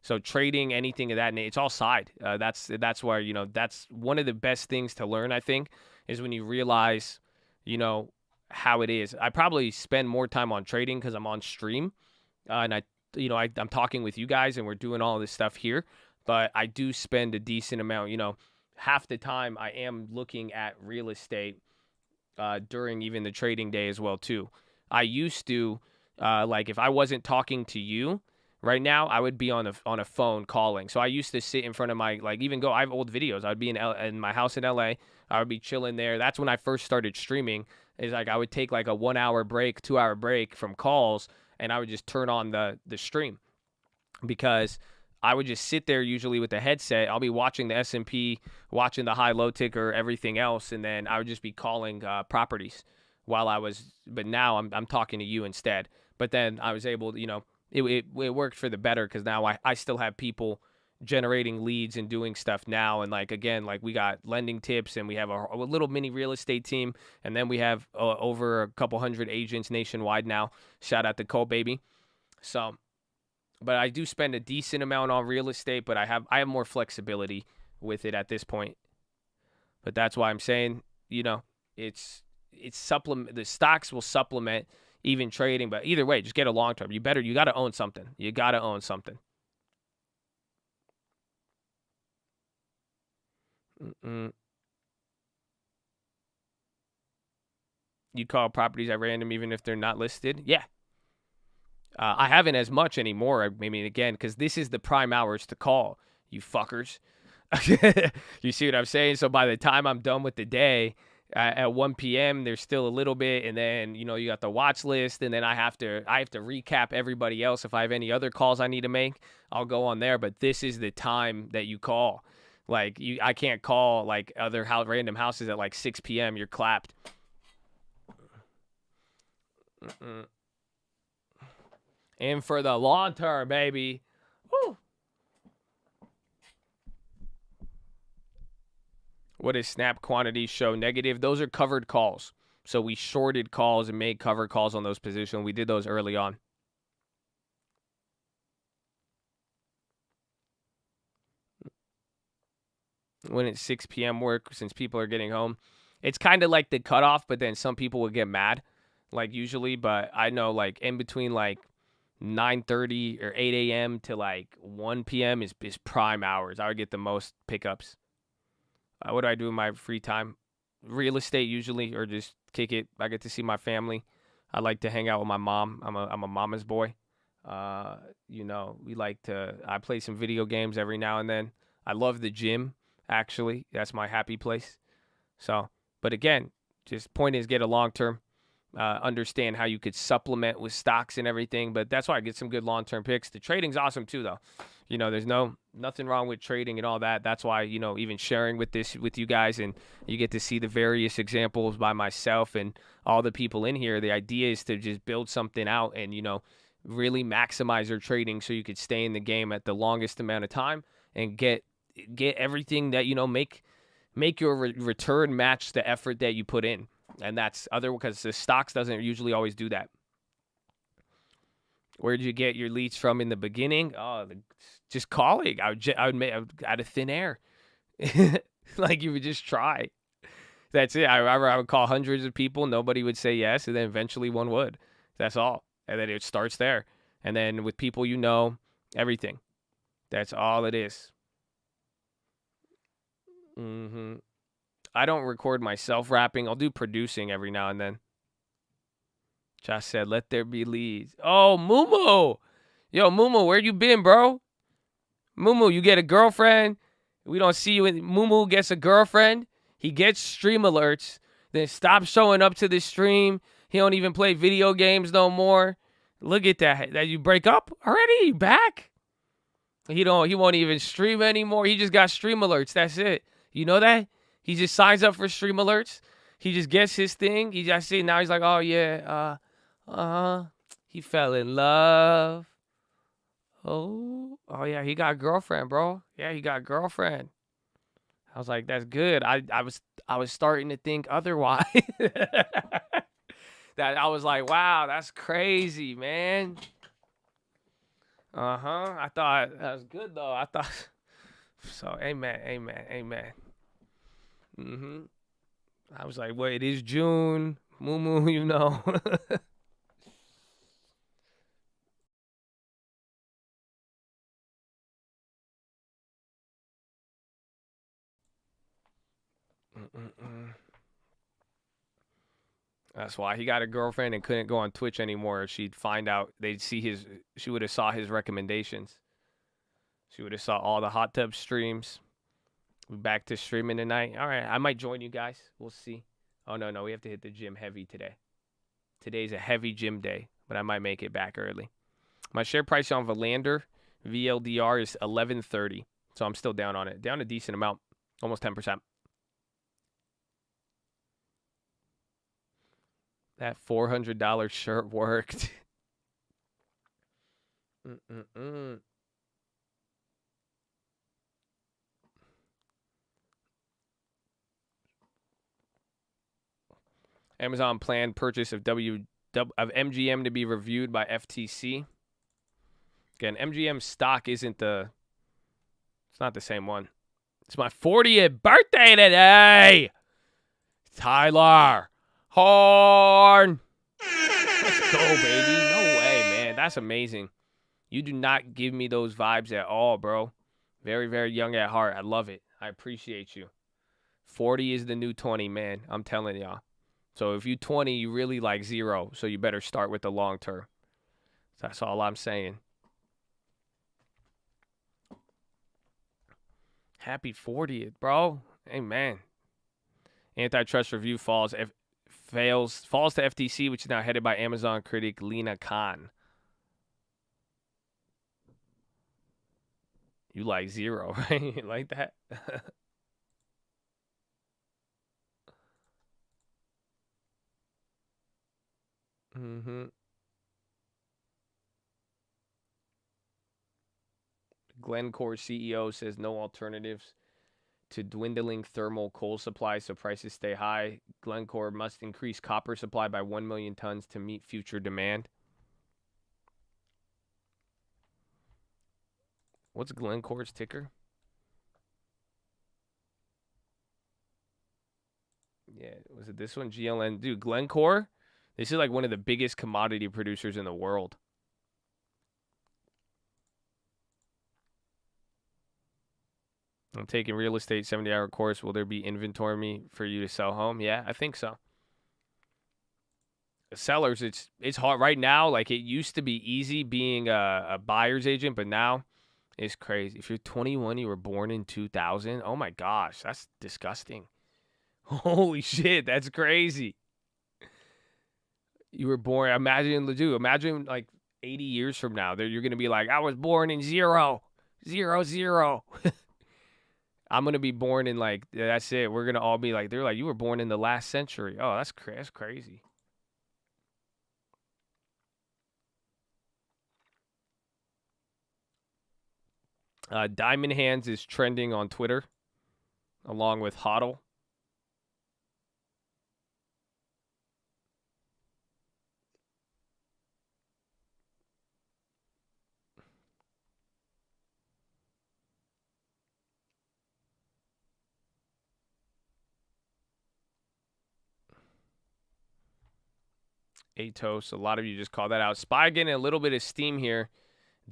So trading, anything of that nature, it's all side. That's where, you know, that's one of the best things to learn, I think, is when you realize, you know, how it is. I probably spend more time on trading because I'm on stream, and I'm talking with you guys and we're doing all this stuff here, but I do spend a decent amount, you know, half the time I am looking at real estate during even the trading day as well too. I used to like if I wasn't talking to you right now, I would be on a phone calling. So I used to sit in front of my, like, even go, I have old videos. I'd be in my house in LA. I would be chilling there. That's when I first started streaming. Is like I would take like a 1 hour break, 2 hour break from calls, and I would just turn on the stream, because I would just sit there usually with the headset. I'll be watching the S&P, watching the high-low ticker, everything else, and then I would just be calling properties while I was. But now I'm talking to you instead. But then I was able to, you know, it worked for the better, because now I still have people generating leads and doing stuff now. And like, again, like we got lending tips, and we have a little mini real estate team, and then we have over a couple hundred agents nationwide now. Shout out to Cole, baby. So. But I do spend a decent amount on real estate, but I have more flexibility with it at this point. But that's why I'm saying, you know, it's supplement. The stocks will supplement even trading, but either way, just get a long term. You got to own something. You got to own something. You call properties at random even if they're not listed? Yeah. I haven't as much anymore. I mean, again, because this is the prime hours to call, you fuckers. You see what I'm saying? So by the time I'm done with the day at 1 p.m., there's still a little bit, and then, you know, you got the watch list, and then I have to recap everybody else. If I have any other calls I need to make, I'll go on there. But this is the time that you call. Like, I can't call like other random houses at like 6 p.m. You're clapped. And for the long term, baby. Woo. What does snap quantity show negative? Those are covered calls. So we shorted calls and made covered calls on those positions. We did those early on. When it's 6 p.m. work, since people are getting home. It's kind of like the cutoff, but then some people will get mad, like usually. But I know, like, in between, like, 9:30 or 8 a.m. to like 1 p.m. is prime hours. I would get the most pickups. What do I do in my free time? Real estate usually, or just kick it. I get to see my family. I like to hang out with my mom. I'm a mama's boy. You know, I play some video games every now and then. I love the gym, actually. That's my happy place. So, but again, just point is get a long-term. Understand how you could supplement with stocks and everything, but that's why I get some good long-term picks. The trading's awesome too, though. You know, there's nothing wrong with trading and all that. That's why, you know, even sharing with you guys, and you get to see the various examples by myself and all the people in here. The idea is to just build something out and, you know, really maximize your trading so you could stay in the game at the longest amount of time and get everything that, you know, make your return match the effort that you put in. And that's because the stocks doesn't usually always do that. Where did you get your leads from in the beginning? Oh, just calling. I would make out of thin air. Like, you would just try. That's it. I would call hundreds of people. Nobody would say yes. And then eventually one would. That's all. And then it starts there. And then with people, you know, everything. That's all it is. I don't record myself rapping. I'll do producing every now and then. Josh said, let there be leads. Oh, Mumu. Yo, Mumu, where you been, bro? Mumu, you get a girlfriend? We don't see you. Mumu gets a girlfriend. He gets stream alerts. Then stops showing up to the stream. He don't even play video games no more. Look at that. That you break up already? You back? He won't even stream anymore. He just got stream alerts. That's it. You know that? He just signs up for stream alerts. He just gets his thing. He just see now he's like, oh yeah, he fell in love. Oh yeah, he got a girlfriend, bro. Yeah, he got a girlfriend. I was like, that's good. I was starting to think otherwise. That I was like, wow, that's crazy, man. I thought that was good though. I thought so. Amen. I was like, wait, it is June. Moo, you know. That's why he got a girlfriend and couldn't go on Twitch anymore. She'd find out, she would have saw his recommendations. She would have saw all the hot tub streams. We're back to streaming tonight. All right, I might join you guys. We'll see. Oh, no, we have to hit the gym heavy today. Today's a heavy gym day, but I might make it back early. My share price on Valander, VLDR, is 11.30, so I'm still down on it. Down a decent amount, almost 10%. That $400 shirt worked. Amazon planned purchase of MGM to be reviewed by FTC. Again, MGM stock it's not the same one. It's my 40th birthday today. Tyler Horn. Let's go, baby. No way, man. That's amazing. You do not give me those vibes at all, bro. Very, very young at heart. I love it. I appreciate you. 40 is the new 20, man. I'm telling y'all. So if you 20, you really like 0. So you better start with the long term. That's all I'm saying. Happy 40th, bro. Amen. Antitrust review falls to FTC, which is now headed by Amazon critic Lena Khan. You like 0, right? You like that? Glencore CEO says no alternatives to dwindling thermal coal supply, so prices stay high. Glencore must increase copper supply by 1 million tons to meet future demand. What's Glencore's ticker? Yeah, was it this one? GLN. Dude, Glencore, this is like one of the biggest commodity producers in the world. I'm taking real estate 70-hour course. Will there be inventory for you to sell home? Yeah, I think so. Sellers, it's hard right now. Like, it used to be easy being a buyer's agent, but now it's crazy. If you're 21, you were born in 2000. Oh my gosh, that's disgusting. Holy shit, that's crazy. You were born. Imagine like 80 years from now, you're gonna be like, I was born in 0. I'm going to be born in, like, that's it. We're going to all be like, they're like, you were born in the last century. Oh, that's crazy. Diamond Hands is trending on Twitter, along with HODL. Atos, a lot of you just called that out. SPY getting a little bit of steam here.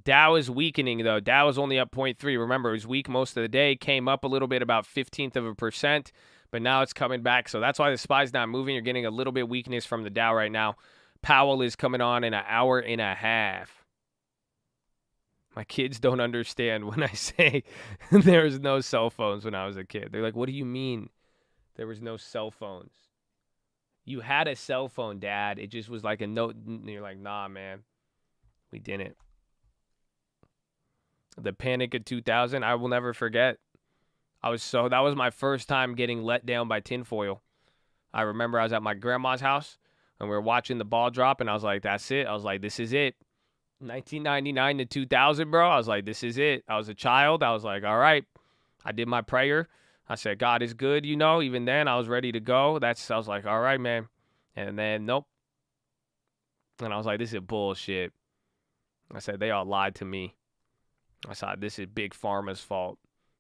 Dow is weakening, though. Dow is only up 0.3. Remember, it was weak most of the day. Came up a little bit, about 0.1%, but now it's coming back. So that's why the SPY's not moving. You're getting a little bit of weakness from the Dow right now. Powell is coming on in an hour and a half. My kids don't understand when I say there was no cell phones when I was a kid. They're like, what do you mean there was no cell phones? You had a cell phone, Dad. It just was like a note. And you're like, nah, man. We didn't. The Panic of 2000, I will never forget. That was my first time getting let down by tinfoil. I remember I was at my grandma's house, and we were watching the ball drop, and I was like, that's it. I was like, this is it. 1999 to 2000, bro. I was like, this is it. I was a child. I was like, all right. I did my prayer. I said, God is good, you know. Even then, I was ready to go. I was like, all right, man. And then, nope. And I was like, this is bullshit. I said, they all lied to me. I said, this is Big Pharma's fault.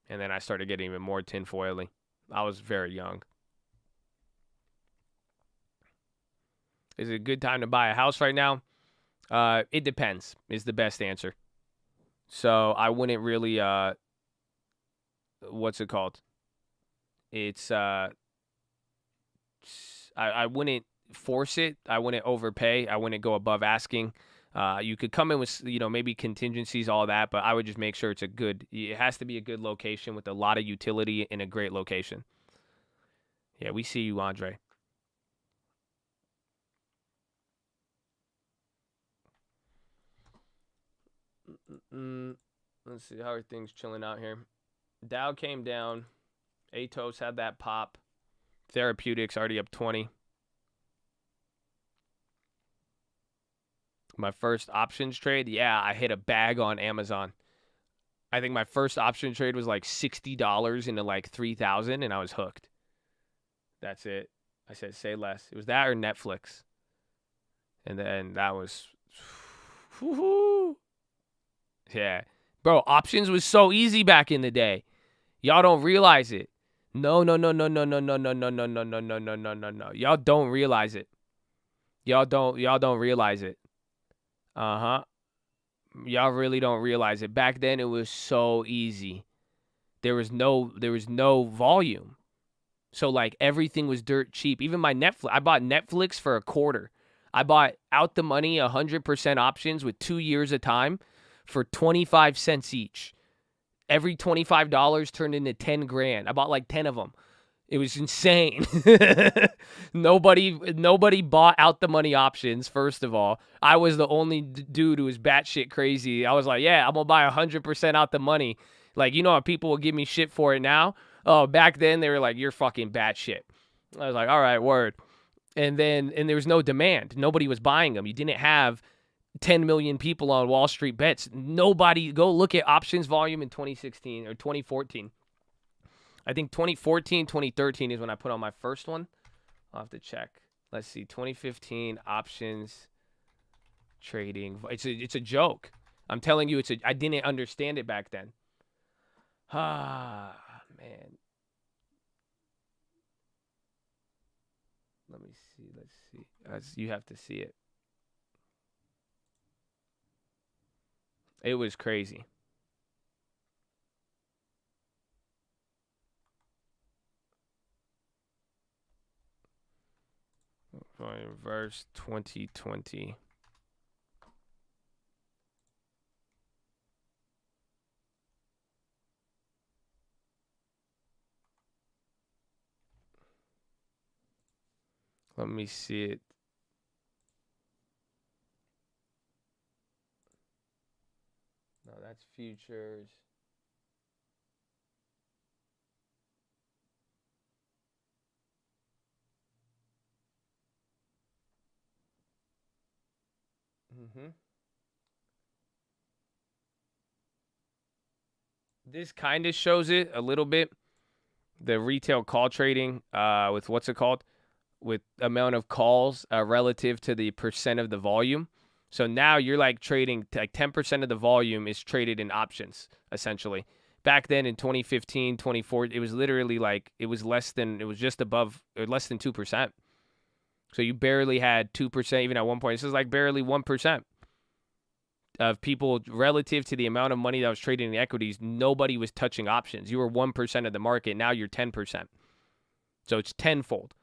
And then I started getting even more tinfoily. I was very young. Is it a good time to buy a house right now? It depends is the best answer. So I wouldn't really, what's it called? It's, I wouldn't force it. I wouldn't overpay. I wouldn't go above asking. You could come in with, maybe contingencies, all that, but I would just make sure it has to be a good location with a lot of utility in a great location. Yeah, we see you, Andre. Let's see, how are things chilling out here? Dow came down. Atos had that pop. Therapeutics already up 20. My first options trade, yeah, I hit a bag on Amazon. I think my first option trade was like $60 into like $3,000, and I was hooked. That's it. I said, say less. It was that or Netflix. And then that was, whoo-hoo. Yeah. Bro, options was so easy back in the day. Y'all don't realize it. No. Y'all don't realize it. Y'all don't realize it. Uh-huh. Y'all really don't realize it. Back then it was so easy. There was no volume. So like everything was dirt cheap. Even my Netflix, I bought Netflix for $0.25. I bought out the money 100% options with 2 years of time for 25 cents each. Every $25 turned into 10 grand. I bought like 10 of them. It was insane. Nobody bought out the money options, first of all. I was the only dude who was batshit crazy. I was like, yeah, I'm going to buy 100% out the money. Like, how people will give me shit for it now? Oh, back then they were like, you're fucking batshit. I was like, all right, word. And there was no demand. Nobody was buying them. You didn't have 10 million people on Wall Street bets. Nobody, go look at options volume in 2016 or 2014. I think 2014, 2013 is when I put on my first one. I'll have to check. Let's see, 2015 options trading. It's a joke. I'm telling you, I didn't understand it back then. Ah, man. Let me see. Let's see. You have to see it. It was crazy. Reverse 2020. Let me see it. No, that's futures. This kind of shows it a little bit. The retail call trading with what's it called? With amount of calls relative to the percent of the volume. So now you're like trading, like 10% of the volume is traded in options, essentially. Back then in 2015, 2014, it was literally like, it was just above, or less than 2%. So you barely had 2%, even at one point. This is like barely 1% of people relative to the amount of money that was trading in the equities. Nobody was touching options. You were 1% of the market. Now you're 10%. So it's tenfold.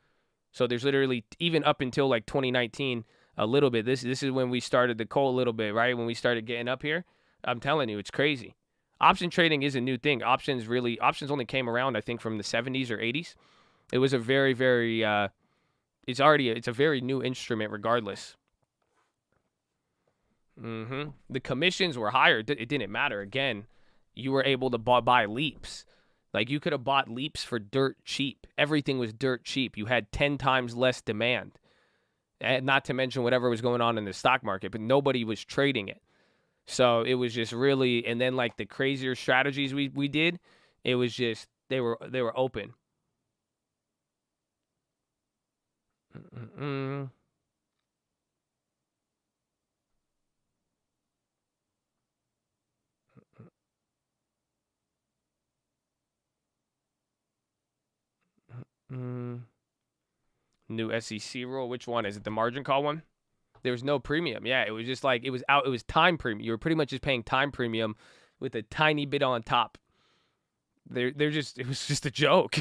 So there's literally, even up until like 2019, a little bit. This is when we started the coal a little bit, right? When we started getting up here. I'm telling you, it's crazy. Option trading is a new thing. Options only came around, I think, from the 70s or 80s. It was a very, very, it's a very new instrument regardless. The commissions were higher. It didn't matter. Again, you were able to buy leaps. Like, you could have bought leaps for dirt cheap. Everything was dirt cheap. You had 10 times less demand. And not to mention whatever was going on in the stock market, but nobody was trading it. So it was just really, and then like the crazier strategies we did, it was just, they were open. new SEC rule. Which one is it? The margin call one? There was no premium. Yeah, it was just like it was time premium. You were pretty much just paying time premium with a tiny bit on top. It was just a joke.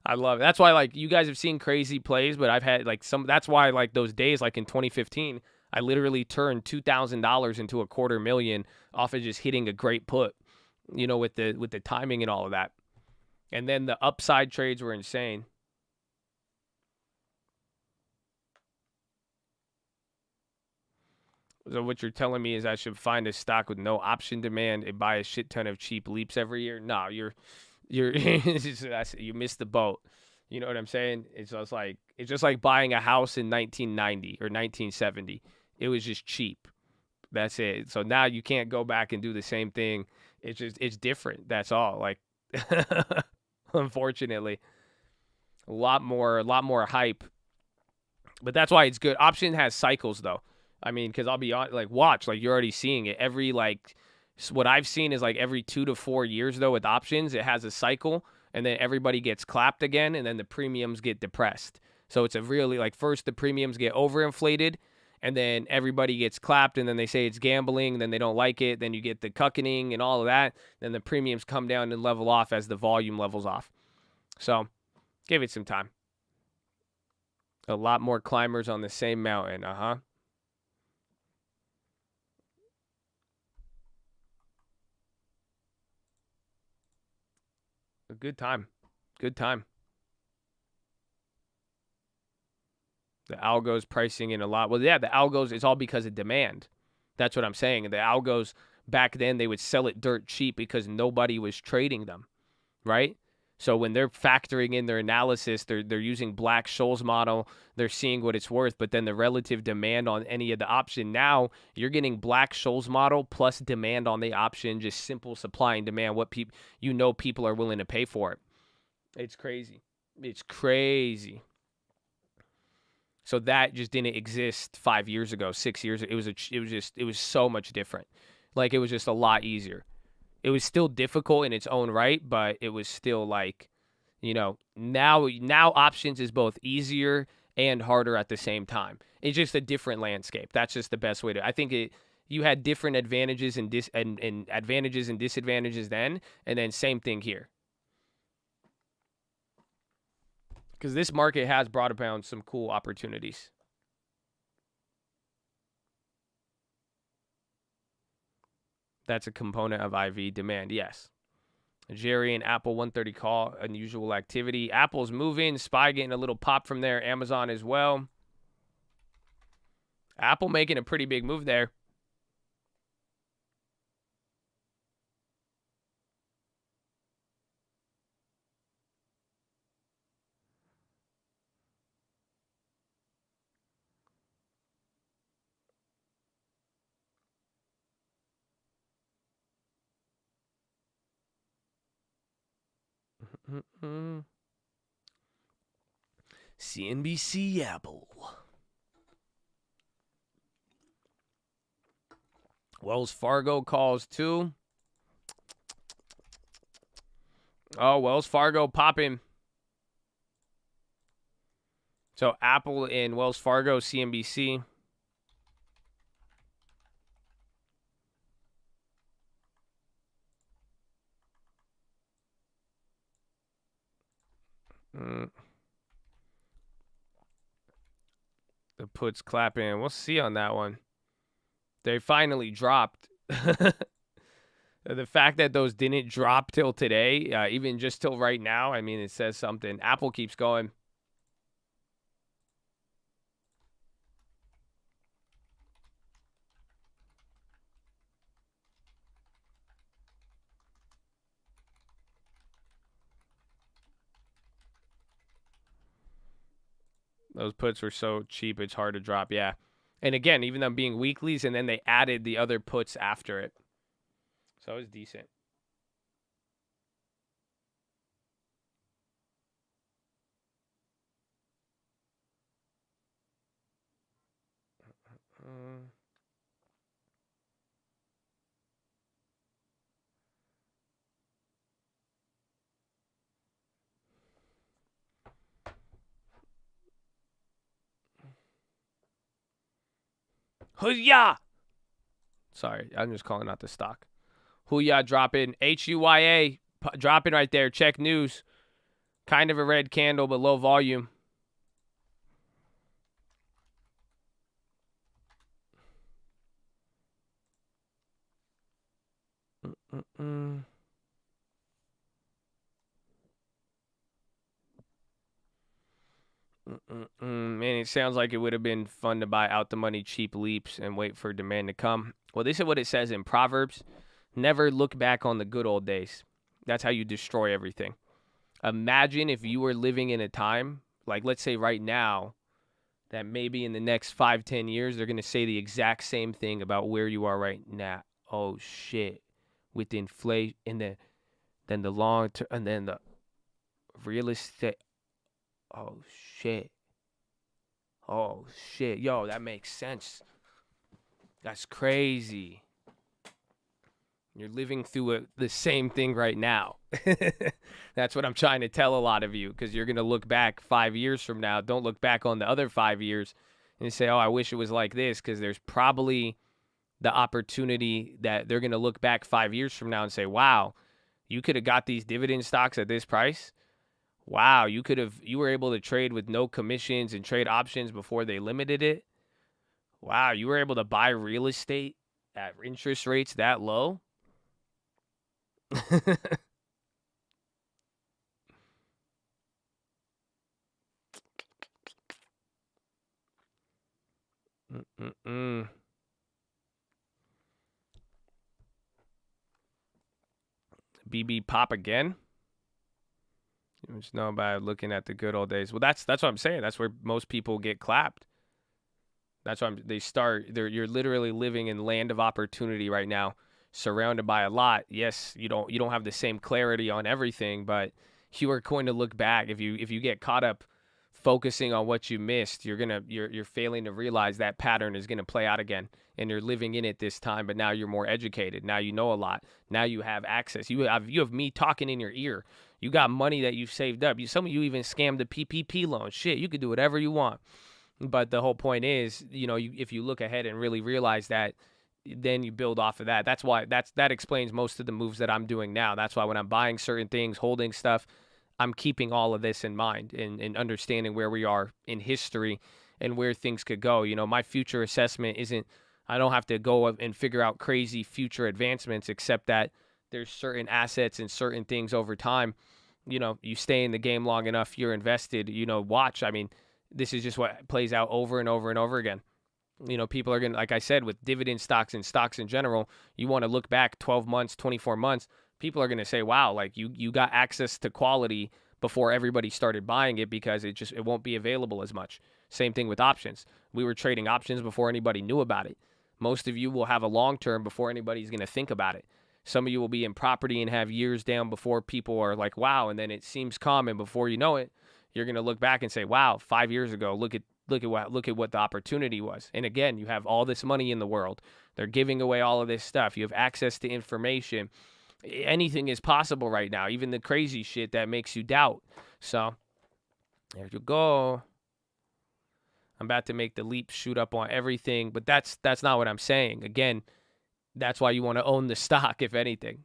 I love it. That's why, like, you guys have seen crazy plays, but I've had like that's why, like, those days, like in 2015, I literally turned $2,000 into $250,000 off of just hitting a great put, you know, with the timing and all of that. And then the upside trades were insane. So what you're telling me is I should find a stock with no option demand and buy a shit ton of cheap leaps every year? No, you missed the boat. You know what I'm saying? It's just like buying a house in 1990 or 1970. It was just cheap. That's it. So now you can't go back and do the same thing. It's different. That's all. Like, unfortunately, a lot more hype. But that's why it's good. Option has cycles though. I mean, because I'll be honest, like, watch, like, you're already seeing it. What I've seen is like every 2 to 4 years though with options, it has a cycle, and then everybody gets clapped again, and then the premiums get depressed. So it's a really, like, first the premiums get overinflated, and then everybody gets clapped, and then they say it's gambling, and then they don't like it, then you get the cuckening and all of that, then the premiums come down and level off as the volume levels off. So give it some time. A lot more climbers on the same mountain, A good time. Good time. The algos pricing in a lot. Well, yeah, the algos, it's all because of demand. That's what I'm saying. The algos, back then, they would sell it dirt cheap because nobody was trading them, right? So when they're factoring in their analysis, they're using Black-Scholes model. They're seeing what it's worth, but then the relative demand on any of the option. Now you're getting Black-Scholes model plus demand on the option, just simple supply and demand. What people are willing to pay for it. It's crazy. It's crazy. So that just didn't exist 5 years ago, 6 years ago. It was so much different. Like, it was just a lot easier. It was still difficult in its own right, but it was still like, you know, now options is both easier and harder at the same time. It's just a different landscape. That's just the best way to. I think you had different advantages and advantages and disadvantages then, and then same thing here. Because this market has brought about some cool opportunities. That's a component of IV demand, yes. Jerry and Apple 130 call, unusual activity. Apple's moving, SPY getting a little pop from there. Amazon as well. Apple making a pretty big move there. CNBC Apple. Wells Fargo calls too. Oh, Wells Fargo popping. So Apple and Wells Fargo, CNBC. The puts clapping. We'll see on that one. They finally dropped. The fact that those didn't drop till today, even just till right now, I mean, it says something. Apple keeps going. Those puts were so cheap, it's hard to drop. Yeah. And again, even them being weeklies, and then they added the other puts after it. So it was decent. Huya. Sorry, I'm just calling out the stock. Huya dropping. HUYA dropping right there. Check news. Kind of a red candle, but low volume. Man, it sounds like it would have been fun to buy out the money cheap leaps and wait for demand to come. Well, this is what it says in Proverbs. Never look back on the good old days. That's how you destroy everything. Imagine if you were living in a time, like let's say right now, that maybe in the next 5-10 years, they're going to say the exact same thing about where you are right now. Oh, shit. With the inflation, and then the long term, and then the real estate. Oh, shit. Oh, shit. Yo, that makes sense. That's crazy. You're living through the same thing right now. That's what I'm trying to tell a lot of you, because you're going to look back 5 years from now. Don't look back on the other 5 years and say, oh, I wish it was like this, because there's probably the opportunity that they're going to look back 5 years from now and say, wow, you could have got these dividend stocks at this price. Wow, you were able to trade with no commissions and trade options before they limited it. Wow, you were able to buy real estate at interest rates that low. BB pop again. You just know by looking at the good old days. Well, that's what I'm saying. That's where most people get clapped. That's why you're literally living in land of opportunity right now, surrounded by a lot. Yes, you don't have the same clarity on everything, but you are going to look back. If you get caught up focusing on what you missed, you're failing to realize that pattern is going to play out again, and you're living in it this time. But now you're more educated. Now you know a lot. Now you have access. You have me talking in your ear. You got money that you've saved up. Some of you even scammed the PPP loan. Shit, you could do whatever you want. But the whole point is, if you look ahead and really realize that, then you build off of that. That's why that explains most of the moves that I'm doing now. That's why when I'm buying certain things, holding stuff, I'm keeping all of this in mind and understanding where we are in history and where things could go. My future assessment isn't, I don't have to go and figure out crazy future advancements, except that there's certain assets and certain things over time. You stay in the game long enough, you're invested, watch. I mean, this is just what plays out over and over and over again. People are going to, like I said, with dividend stocks and stocks in general, you want to look back 12 months, 24 months. People are going to say, wow, like you got access to quality before everybody started buying it, because it won't be available as much. Same thing with options. We were trading options before anybody knew about it. Most of you will have a long term before anybody's going to think about it. Some of you will be in property and have years down before people are like, wow, and then it seems common. Before you know it, you're going to look back and say, wow, 5 years ago, look at what the opportunity was. And again, you have all this money in the world. They're giving away all of this stuff. You have access to information. Anything is possible right now, even the crazy shit that makes you doubt. So there you go. I'm about to make the leap shoot up on everything, but that's not what I'm saying. Again, that's why you want to own the stock, if anything.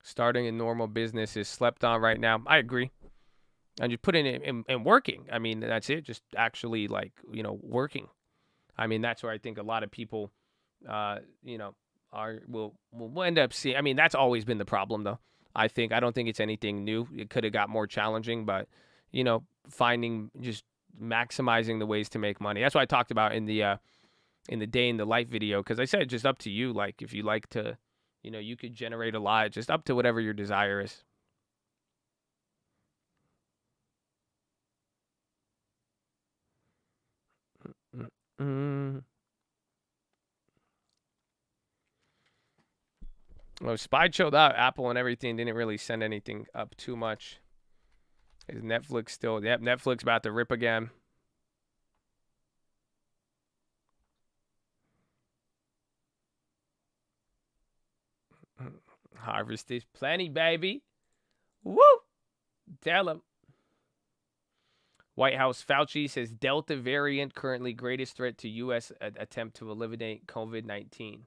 Starting a normal business is slept on right now. I agree. And you put in working. I mean, that's it. Just actually working. I mean, that's where I think a lot of people, will end up seeing. I mean, that's always been the problem, though. I don't think it's anything new. It could have got more challenging, but finding, just maximizing the ways to make money. That's what I talked about in the day in the life video, because I said just up to you. Like, if you like to, you could generate a lot, just up to whatever your desire is. Well, Spy chilled out. Apple and everything didn't really send anything up too much. Is Netflix still? Yep, Netflix about to rip again. Harvest is plenty, baby. Woo! Tell him. White House Fauci says Delta variant currently greatest threat to U.S. attempt to eliminate COVID-19.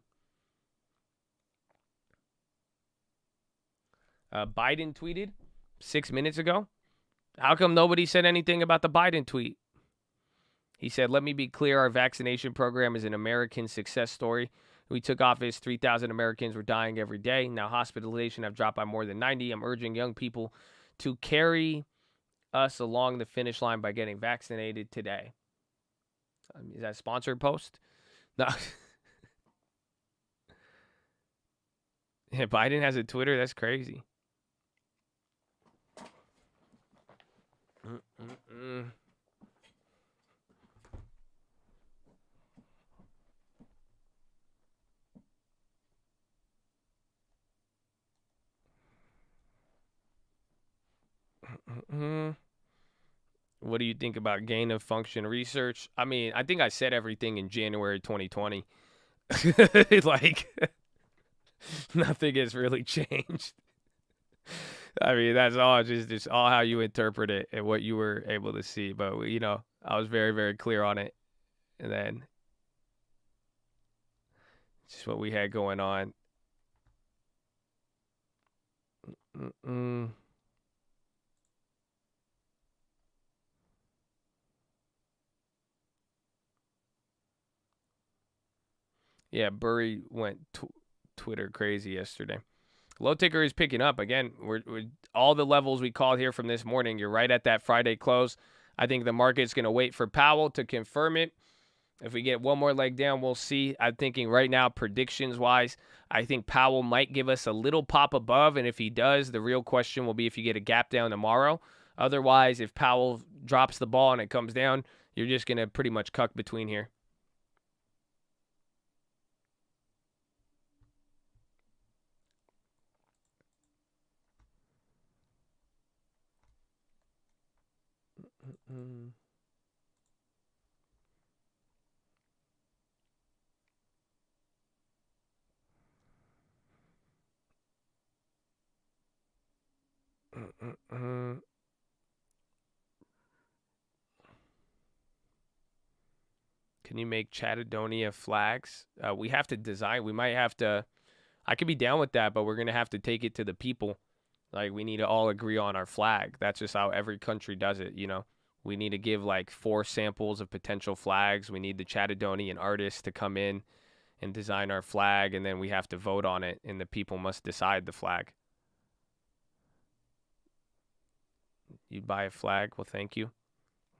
Biden tweeted 6 minutes ago. How come nobody said anything about the Biden tweet? He said, let me be clear. Our vaccination program is an American success story. We took office. 3,000 Americans were dying every day. Now hospitalization have dropped by more than 90. I'm urging young people to carry us along the finish line by getting vaccinated today. Is that a sponsored post? No. Yeah, Biden has a Twitter. That's crazy. What do you think about gain of function research? I mean, I think I said everything in January 2020. Like, nothing has really changed. I mean, that's all just all how you interpret it and what you were able to see. But, you know, I was very, very clear on it. And then just what we had going on. Yeah, Burry went Twitter crazy yesterday. Low ticker is picking up. Again, we're all the levels we called here from this morning. You're right at that Friday close. I think the market's going to wait for Powell to confirm it. If we get one more leg down, we'll see. I'm thinking right now, predictions-wise, I think Powell might give us a little pop above, and if he does, the real question will be if you get a gap down tomorrow. Otherwise, if Powell drops the ball and it comes down, you're just going to pretty much cuck between here. Can you make Chattadonia flags? We have to design. We might have to. I could be down with that, but we're going to have to take it to the people. Like, we need to all agree on our flag. That's just how every country does it, you know. We need to give, like, 4 samples of potential flags. We need the Chattadonian artists to come in and design our flag, and then we have to vote on it, and the people must decide the flag. You'd buy a flag? Well, thank you.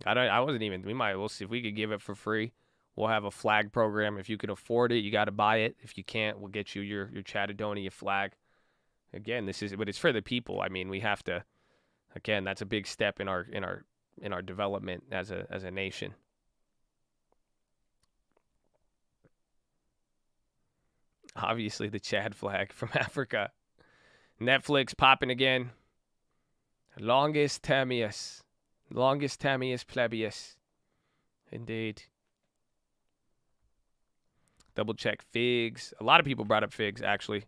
I wasn't even. We'll see if we could give it for free. We'll have a flag program. If you can afford it, you got to buy it. If you can't, we'll get you your Chattadonia flag. Again, but it's for the people. I mean, we have to. Again, that's a big step in our development as a nation. Obviously, the Chad flag from Africa. Netflix popping again. Longest Tamius plebeius. Indeed. Double check Figs. A lot of people brought up Figs, actually.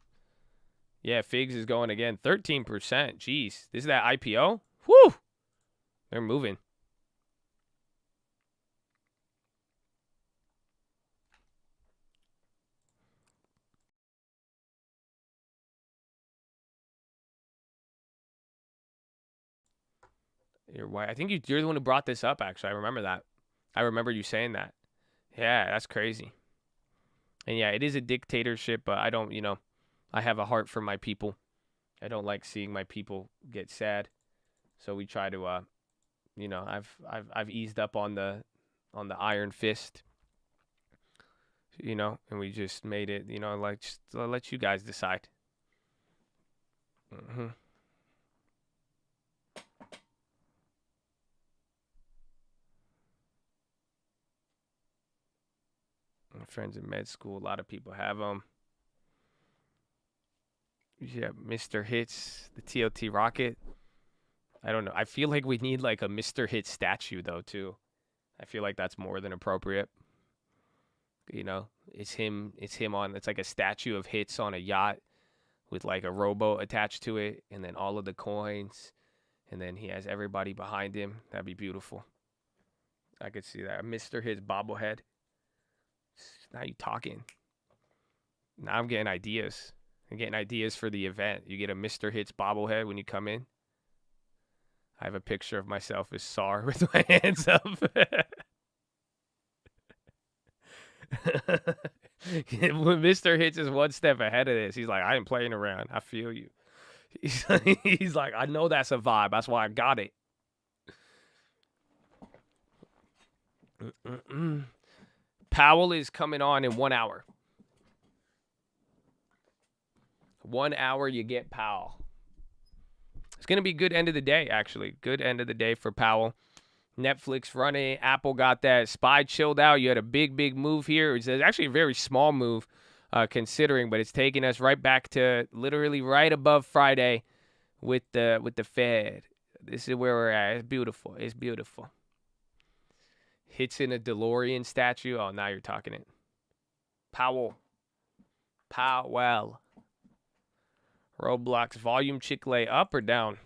Yeah, Figs is going again. 13%. Jeez. This is that IPO? Whew. They're moving. You're white. I think you're the one who brought this up, actually. I remember that. I remember you saying that. Yeah, that's crazy. And yeah, it is a dictatorship, but I don't, I have a heart for my people. I don't like seeing my people get sad. So we try to, I've eased up on the iron fist, and we just made it, just I'll let you guys decide. My friends in med school, a lot of people have them. Yeah, Mr. Hits, the TOT rocket. I don't know. I feel like we need like a Mr. Hits statue though too. I feel like that's more than appropriate. It's him on. It's like a statue of Hits on a yacht with like a rowboat attached to it, and then all of the coins, and then he has everybody behind him. That'd be beautiful. I could see that. Mr. Hits bobblehead. Now you talking. Now I'm getting ideas. I'm getting ideas for the event. You get a Mr. Hits bobblehead when you come in. I have a picture of myself as SAR with my hands up. When Mr. Hits is one step ahead of this, he's like, I ain't playing around. I feel you. He's like, I know that's a vibe. That's why I got it. Powell is coming on in 1 hour. 1 hour, you get Powell. It's going to be a good end of the day, actually. Good end of the day for Powell. Netflix running. Apple got that. SPY chilled out. You had a big move here. It's actually a very small move considering, but it's taking us right back to literally right above Friday with the Fed. This is where we're at. It's beautiful. It's beautiful. Hits in a DeLorean statue. Oh, now you're talking it. Powell. Roblox volume Chick-fil-A up or down?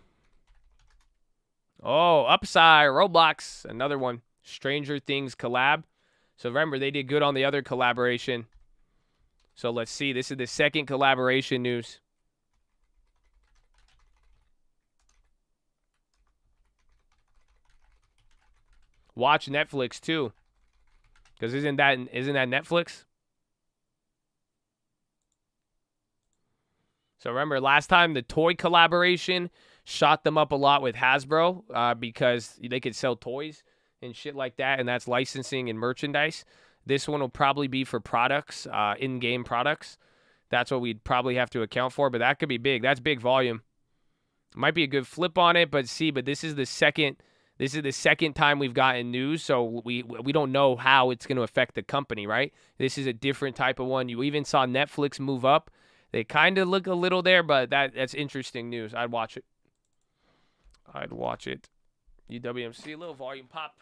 Oh, upside. Roblox. Another one. Stranger Things collab. So remember, they did good on the other collaboration. So let's see. This is the second collaboration news. Watch Netflix too. Because isn't that Netflix? So remember, last time the toy collaboration shot them up a lot with Hasbro because they could sell toys and shit like that, and that's licensing and merchandise. This one will probably be for products, in-game products. That's what we'd probably have to account for, but that could be big. That's big volume. Might be a good flip on it, but this is the second time we've gotten news, so we don't know how it's going to affect the company, right? This is a different type of one. You even saw Netflix move up. They kind of look a little there, but that's interesting news. I'd watch it. UWMC, a little volume pop.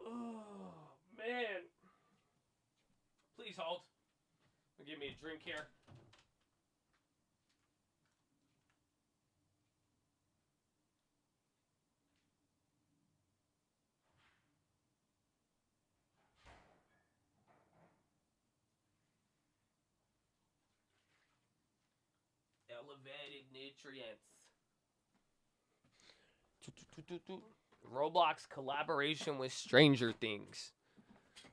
Oh, man. Please hold. Give me a drink here. Elevated nutrients. Roblox collaboration with Stranger Things.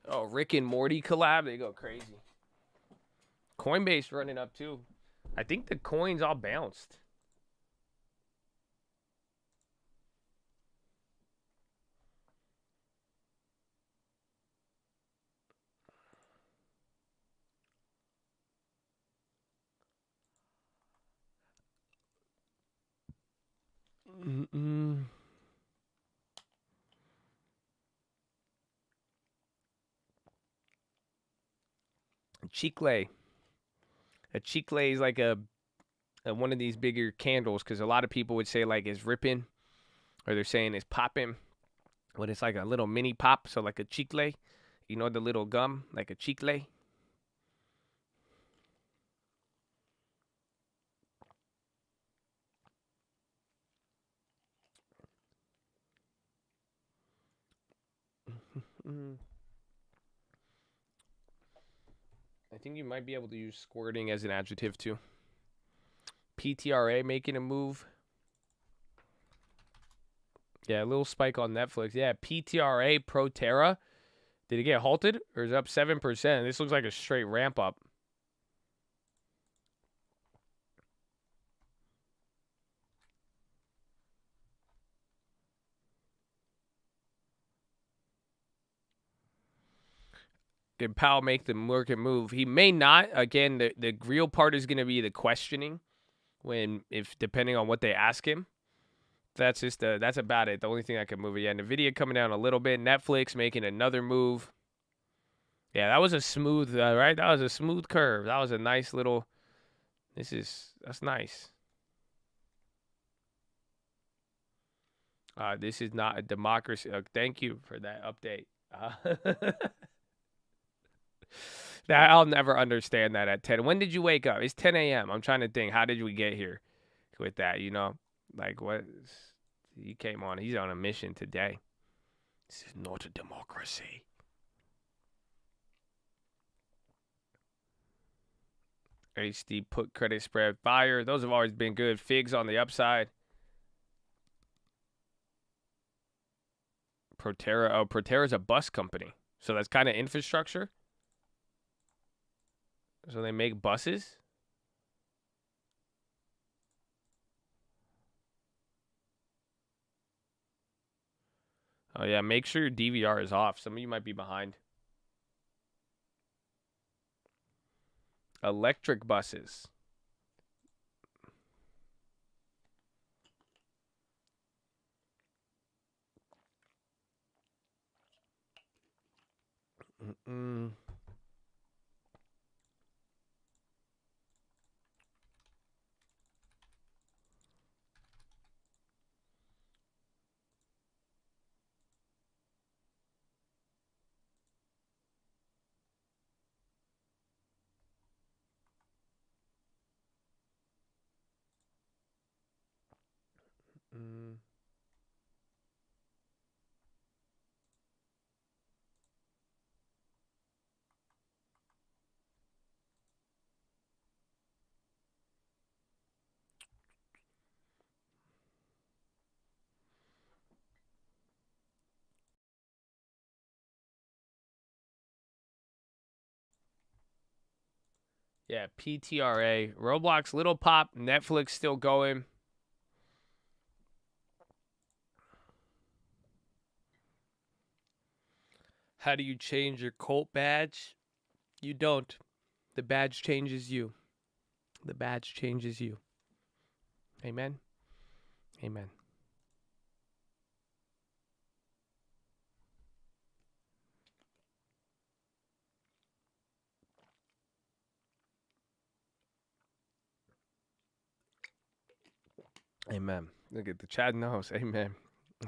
Oh, Rick and Morty collab. They go crazy. Coinbase running up too. I think the coins all bounced. Chicle. A chicle is like a one of these bigger candles because a lot of people would say like it's ripping or they're saying it's popping. But it's like a little mini pop, so like a chicle. You know the little gum, like a chicle. I think you might be able to use squirting as an adjective too. PTRA making a move. Yeah, a little spike on Netflix. Yeah, PTRA Proterra. Did it get halted or is it up 7%? This looks like a straight ramp up. Did Powell make the market move? He may not. Again, the real part is going to be the questioning depending on what they ask him. That's about it. The only thing that could move it. Yeah, NVIDIA coming down a little bit. Netflix making another move. Yeah, that was a smooth, right? That was a smooth curve. That was a nice little, that's nice. This is not a democracy. Thank you for that update. I'll never understand that at 10. When did you wake up? It's 10 a.m. I'm trying to think. How did we get here with that, you know? Like, what? He came on. He's on a mission today. This is not a democracy. HD put credit spread fire. Those have always been good. Figs on the upside. Proterra. Oh, Proterra's a bus company. So that's kind of infrastructure. So they make buses. Oh, yeah. Make sure your DVR is off. Some of you might be behind. Electric buses. Yeah, PTRA. Roblox, little pop. Netflix still going. How do you change your cult badge? You don't. The badge changes you. The badge changes you. Amen. Amen. Amen. Look at the chat knows. Amen.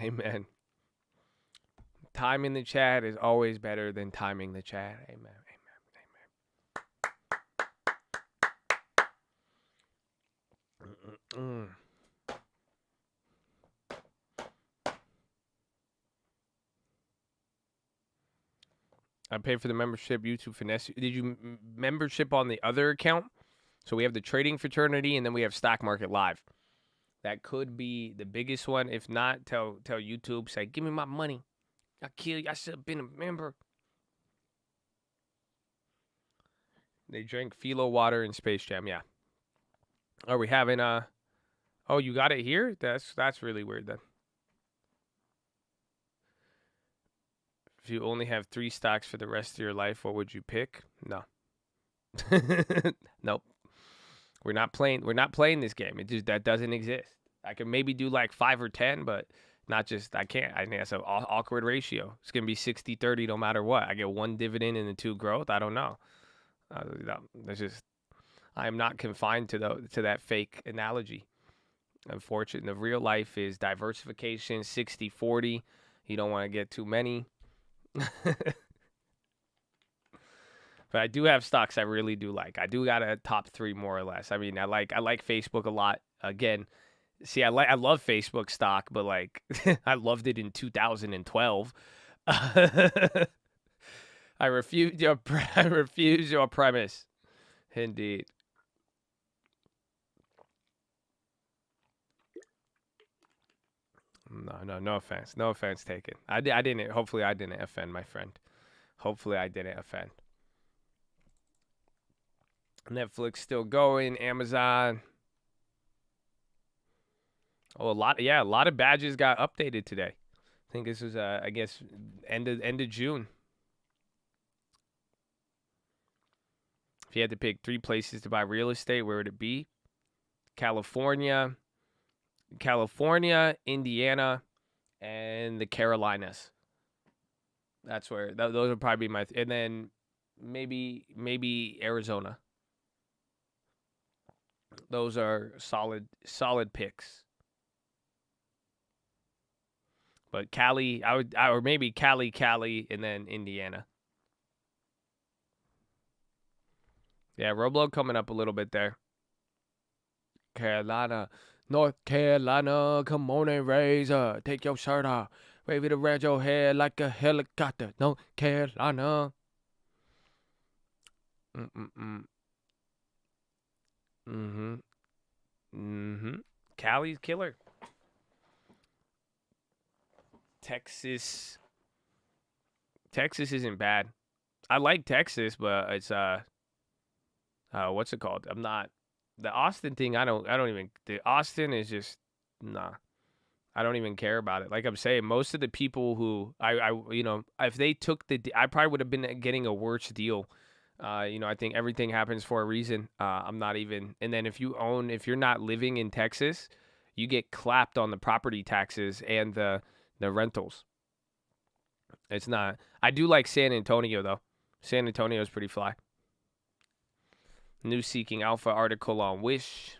Amen. Timing the chat is always better than timing the chat. Amen. Amen. I paid for the membership. YouTube finesse. Did you membership on the other account? So we have the trading fraternity, and then we have Stock Market Live. That could be the biggest one. If not, tell YouTube, say, give me my money. I kill you. I should have been a member. They drank PHILO water in Space Jam. Yeah. Are we having Oh, you got it here? That's really weird then. If you only have 3 stocks for the rest of your life, what would you pick? No. Nope. We're not playing this game. That doesn't exist. I can maybe do like 5 or 10, but not just, I can't. I think that's an awkward ratio. It's going to be 60-30 no matter what. I get 1 dividend and the 2 growth. I don't know. That's just, I am not confined to that fake analogy. Unfortunately, the real life is diversification, 60-40. You don't want to get too many. But I do have stocks I really do like. I do got a top 3 more or less. I mean, I like Facebook a lot. Again, see, I love Facebook stock, but like I loved it in 2012. I refuse your premise. Indeed. No offense. No offense taken. I didn't. Hopefully, I didn't offend my friend. Hopefully, I didn't offend. Netflix still going. Amazon. Oh, a lot of badges got updated today. I think this was, I guess, end of June. If you had to pick 3 places to buy real estate, where would it be? California, Indiana, and the Carolinas. That's where those would probably be my. And then maybe Arizona. Those are solid picks. But Cali, or maybe Cali, and then Indiana. Yeah, Roblo coming up a little bit there. Carolina, North Carolina, come on and raise up. Take your shirt off. Wave it around your head like a helicopter. North Carolina. Cali's killer. Texas isn't bad. I like Texas, but it's what's it called? I'm not the Austin thing. I don't even. The Austin is just nah. I don't even care about it. Like I'm saying, most of the people who if they took I probably would have been getting a worse deal. I think everything happens for a reason. I'm not even. And then if you're not living in Texas, you get clapped on the property taxes and the rentals. It's not. I do like San Antonio though. San Antonio is pretty fly. New Seeking Alpha article on Wish.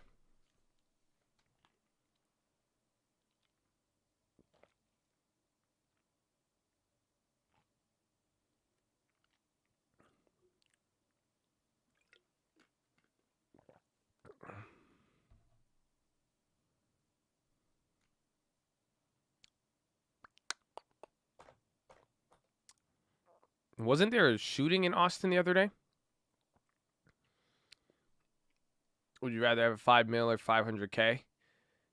Wasn't there a shooting in Austin the other day? Would you rather have a $5 million or $500K?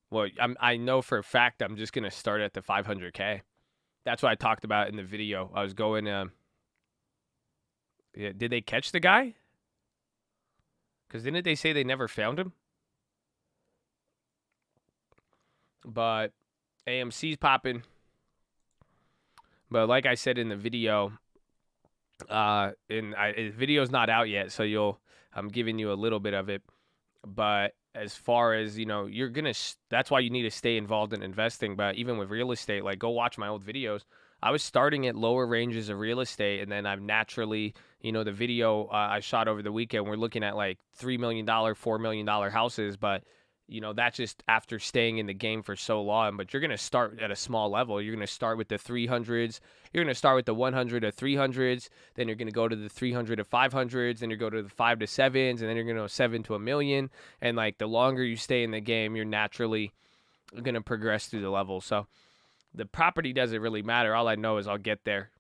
Well, I know for a fact I'm just gonna start at the $500K. That's what I talked about in the video. I was going. Yeah, did they catch the guy? Because didn't they say they never found him? But AMC's popping. But like I said in the video, the video's not out yet, so I'm giving you a little bit of it. But as far as, that's why you need to stay involved in investing. But even with real estate, like go watch my old videos. I was starting at lower ranges of real estate, and then I've naturally, the video I shot over the weekend, we're looking at like $3 million, $4 million houses. But, that's just after staying in the game for so long. But you're going to start at a small level. You're going to start with the 300s. You're going to start with the 100 to 300s. Then you're going to go to the 300 to 500s. Then you go to the 5 to 7s. And then you're going to go 7 to $1 million. And like the longer you stay in the game, you're naturally going to progress through the levels. So the property doesn't really matter. All I know is I'll get there,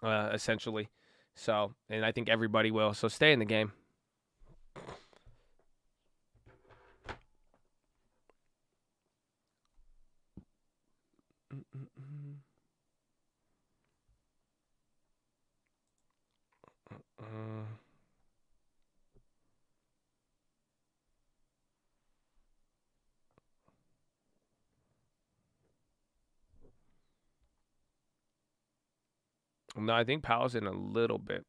essentially. So, and I think everybody will. So stay in the game. No, I think Powell's in a little bit.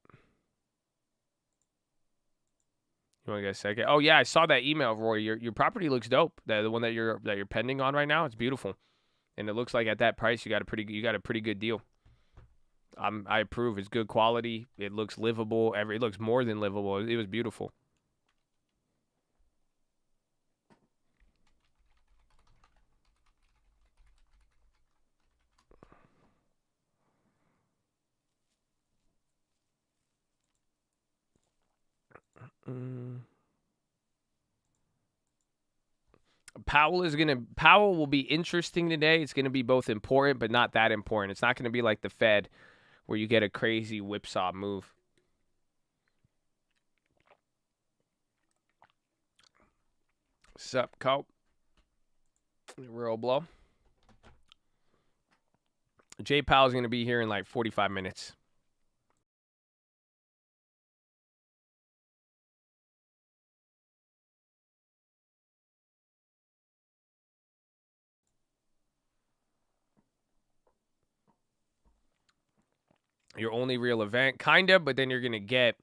You want to get a second? Oh yeah, I saw that email, Roy. Your property looks dope. The one that you're pending on right now, it's beautiful, and it looks like at that price you got a pretty good deal. I approve. It's good quality. It looks livable. It looks more than livable. It was beautiful. Powell will be interesting today. It's gonna be both important, but not that important. It's not gonna be like the Fed, where you get a crazy whipsaw move. Sup, Cope? Real blow. Jay Powell's gonna be here in like 45 minutes. Your only real event, kind of, but then you're going to get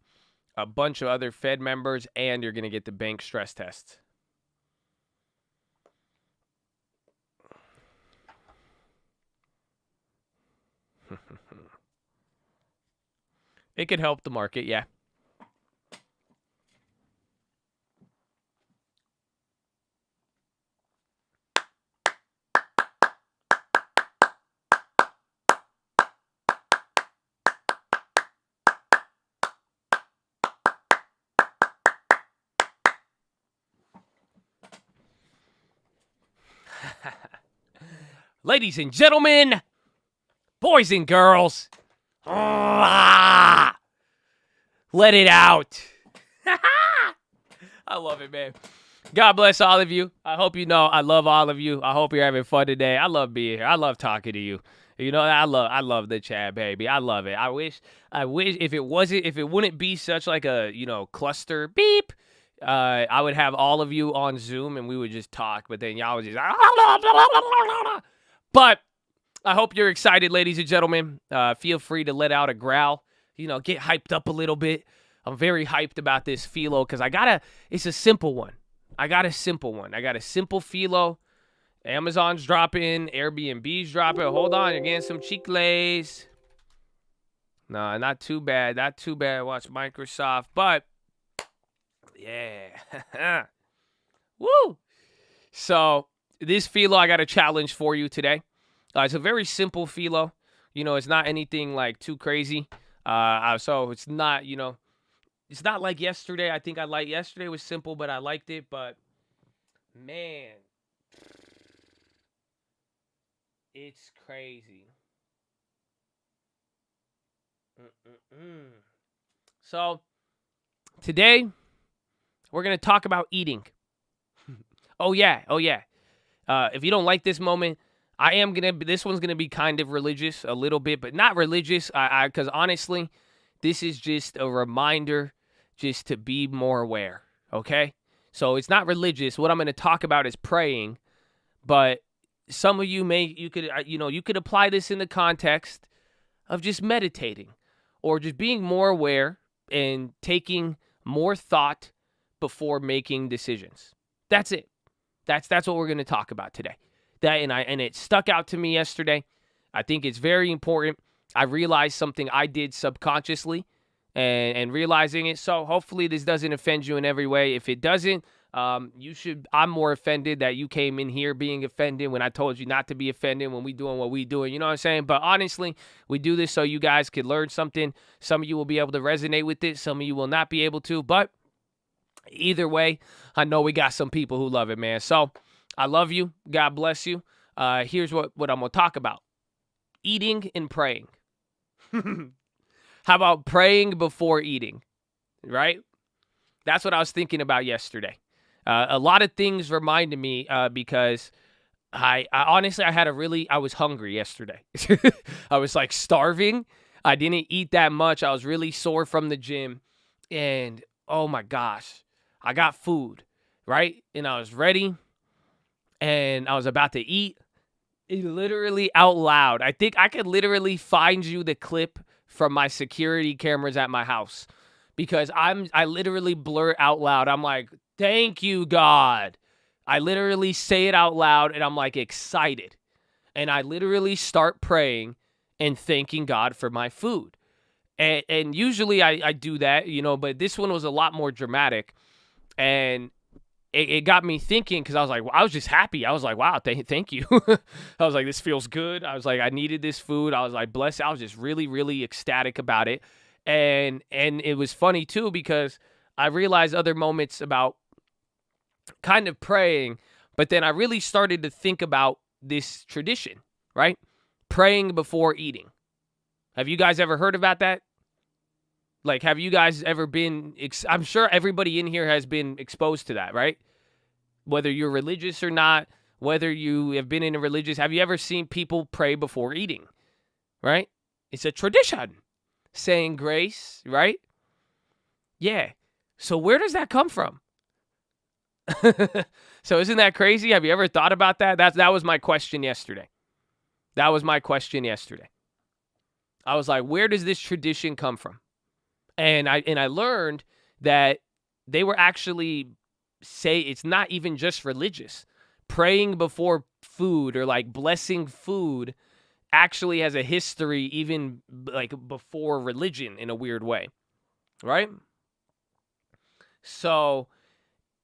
a bunch of other Fed members, and you're going to get the bank stress test. It could help the market, yeah. ladies and gentlemen, boys and girls, let it out. I love it, man. God bless all of you. I hope you know I love all of you. I hope you're having fun today. I love being here. I love talking to you. You know, I love the chat, baby. I love it. I wish if it wouldn't be such like a, cluster beep, I would have all of you on Zoom and we would just talk, but then y'all would just but I hope you're excited, ladies and gentlemen. Feel free to let out a growl, get hyped up a little bit. I'm very hyped about this PHILO because it's a simple one. I got a simple PHILO. Amazon's dropping, Airbnb's dropping. Hold on, you're getting some chicles. No, not too bad. Watch Microsoft, but yeah. Woo! So this PHILO, I got a challenge for you today. It's a very simple PHILO. It's not anything like too crazy. So it's not, it's not like yesterday. I think yesterday was simple, but I liked it. But man, it's crazy. So today we're going to talk about eating. Oh yeah. If you don't like this moment, this one's going to be kind of religious a little bit, but not religious. Because honestly, this is just a reminder just to be more aware. Okay. So it's not religious. What I'm going to talk about is praying, but some of you you could apply this in the context of just meditating or just being more aware and taking more thought before making decisions. That's it. That's what we're going to talk about today. And it stuck out to me yesterday. I think it's very important. I realized something I did subconsciously and realizing it. So hopefully this doesn't offend you in every way. If it doesn't, I'm more offended that you came in here being offended when I told you not to be offended when we doing what we doing. You know what I'm saying? But honestly, we do this so you guys could learn something. Some of you will be able to resonate with it. Some of you will not be able to. But either way, I know we got some people who love it, man. So I love you. God bless you. Here's what I'm going to talk about. Eating and praying. How about praying before eating? Right? That's what I was thinking about yesterday. A lot of things reminded me because I honestly, I was hungry yesterday. I was like starving. I didn't eat that much. I was really sore from the gym. And oh my gosh, I got food, right? And I was ready and I was about to eat. It literally out loud. I think I could literally find you the clip from my security cameras at my house because I literally blurt out loud. I'm like, thank you, God. I literally say it out loud and I'm like excited. And I literally start praying and thanking God for my food. And usually I do that, but this one was a lot more dramatic. And it got me thinking because I was like, well, I was just happy. I was like, wow, thank you. I was like, this feels good. I was like, I needed this food. I was like, blessed. I was just really, really ecstatic about it. And it was funny too because I realized other moments about kind of praying, but then I really started to think about this tradition, right? Praying before eating. Have you guys ever heard about that? Like, have you guys ever been, I'm sure everybody in here has been exposed to that, right? Whether you're religious or not, whether you have been in a religious, have you ever seen people pray before eating, right? It's a tradition. Saying grace, right? Yeah. So where does that come from? So isn't that crazy? Have you ever thought about that? That was my question yesterday. I was like, where does this tradition come from? And I learned that they were actually it's not even just religious. Praying before food or like blessing food actually has a history even like before religion in a weird way, right? So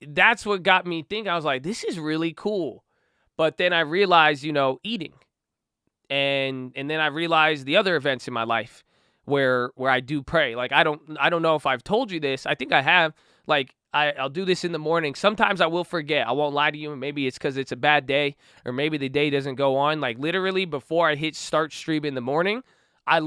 that's what got me thinking. I was like, this is really cool. But then I realized, eating. And then I realized the other events in my life where I do pray. Like I don't know if I've told you this. I think I have. Like I'll do this in the morning. Sometimes I will forget. I won't lie to you. Maybe it's because it's a bad day, or maybe the day doesn't go on. Like literally before I hit start stream in the morning, I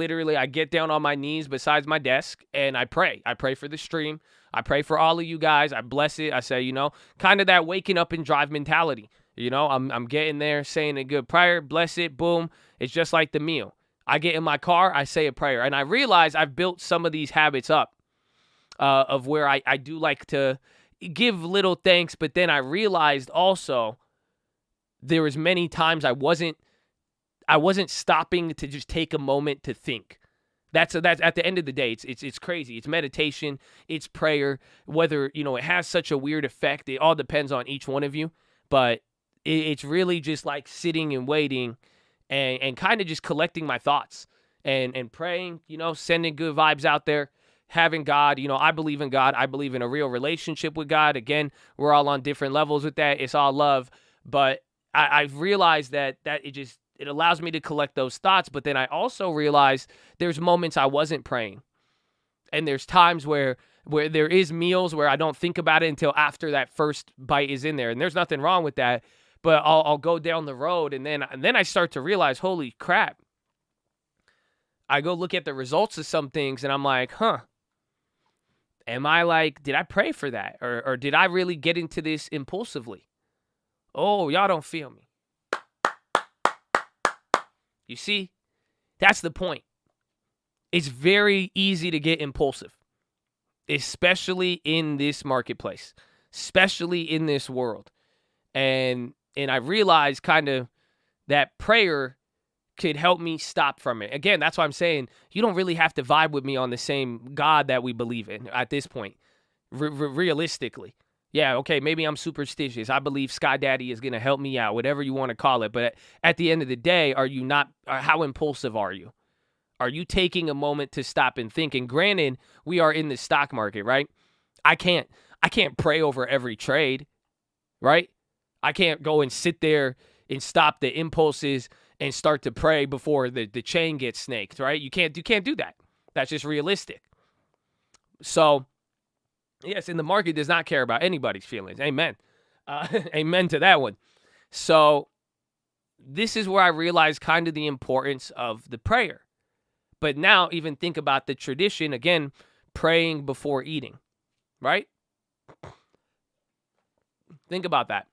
get down on my knees beside my desk and I pray. I pray for the stream. I pray for all of you guys. I bless it. I say, kind of that waking up and drive mentality. I'm getting there, saying a good prayer, bless it, boom. It's just like the meal. I get in my car, I say a prayer, and I realize I've built some of these habits up of where I do like to give little thanks, but then I realized also there was many times I wasn't stopping to just take a moment to think. That's at the end of the day, it's crazy. It's meditation, it's prayer. Whether it has such a weird effect, it all depends on each one of you. But it's really just like sitting and waiting, and kind of just collecting my thoughts and praying. Sending good vibes out there, having God. I believe in God. I believe in a real relationship with God. Again, we're all on different levels with that. It's all love, but I've realized that it allows me to collect those thoughts, but then I also realize there's moments I wasn't praying. And there's times where there is meals where I don't think about it until after that first bite is in there. And there's nothing wrong with that, but I'll go down the road and then I start to realize, holy crap. I go look at the results of some things and I'm like, am I like, did I pray for that? Or did I really get into this impulsively? Oh, y'all don't feel me. You see, that's the point. It's very easy to get impulsive, especially in this marketplace, especially in this world. And I realized kind of that prayer could help me stop from it. Again, that's why I'm saying you don't really have to vibe with me on the same God that we believe in at this point, realistically. Yeah, okay, maybe I'm superstitious. I believe Sky Daddy is going to help me out, whatever you want to call it. But at the end of the day, are you not, how impulsive are you? Are you taking a moment to stop and think? And granted, we are in the stock market, right? I can't pray over every trade, right? I can't go and sit there and stop the impulses and start to pray before the chain gets snaked, right? You can't do that. That's just realistic. So, yes, and the market does not care about anybody's feelings. Amen. Amen to that one. So this is where I realized kind of the importance of the prayer. But now even think about the tradition, again, praying before eating, right? Think about that.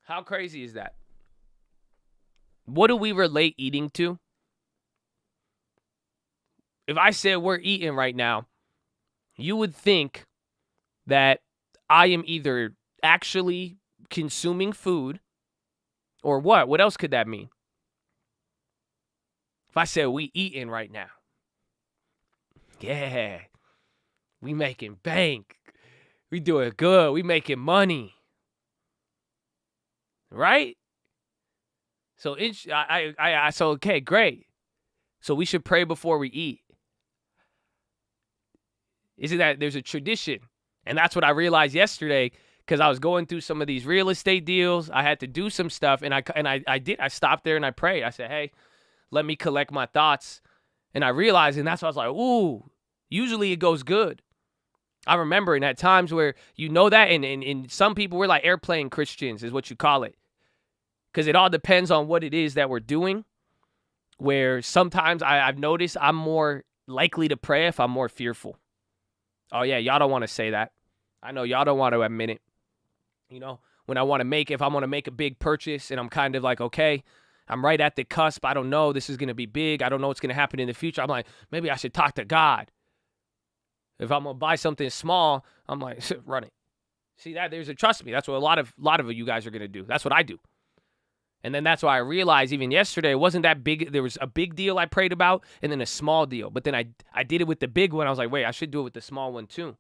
How crazy is that? What do we relate eating to? If I said we're eating right now, you would think that I am either actually consuming food or what? What else could that mean? If I said we eating right now, yeah, we making bank. We doing good. We making money. Right? So so okay, great. So we should pray before we eat. Isn't that there's a tradition? And that's what I realized yesterday because I was going through some of these real estate deals. I had to do some stuff, and I stopped there and I prayed. I said, hey, let me collect my thoughts. And I realized, and that's why I was like, ooh, usually it goes good. I remember in at times where that, and some people were like airplane Christians is what you call it. Because it all depends on what it is that we're doing. Where sometimes I've noticed I'm more likely to pray if I'm more fearful. Oh, yeah, y'all don't want to say that. I know y'all don't want to admit it. When I want to if I want to make a big purchase and I'm kind of like, okay, I'm right at the cusp. I don't know. This is going to be big. I don't know what's going to happen in the future. I'm like, maybe I should talk to God. If I'm going to buy something small, I'm like, run it. See that? Trust me. That's what a lot of you guys are going to do. That's what I do. And then that's why I realized even yesterday, it wasn't that big. There was a big deal I prayed about and then a small deal. But then I did it with the big one. I was like, wait, I should do it with the small one too.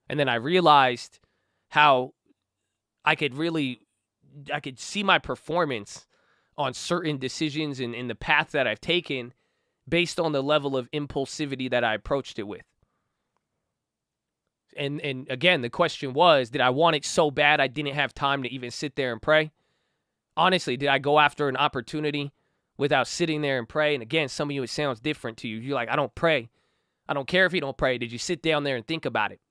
And then I realized how I could see my performance on certain decisions and in the path that I've taken based on the level of impulsivity that I approached it with. And again, the question was, did I want it so bad I didn't have time to even sit there and pray? Honestly, did I go after an opportunity without sitting there and pray? And again, some of you, it sounds different to you. You're like, I don't pray. I don't care if you don't pray. Did you sit down there and think about it?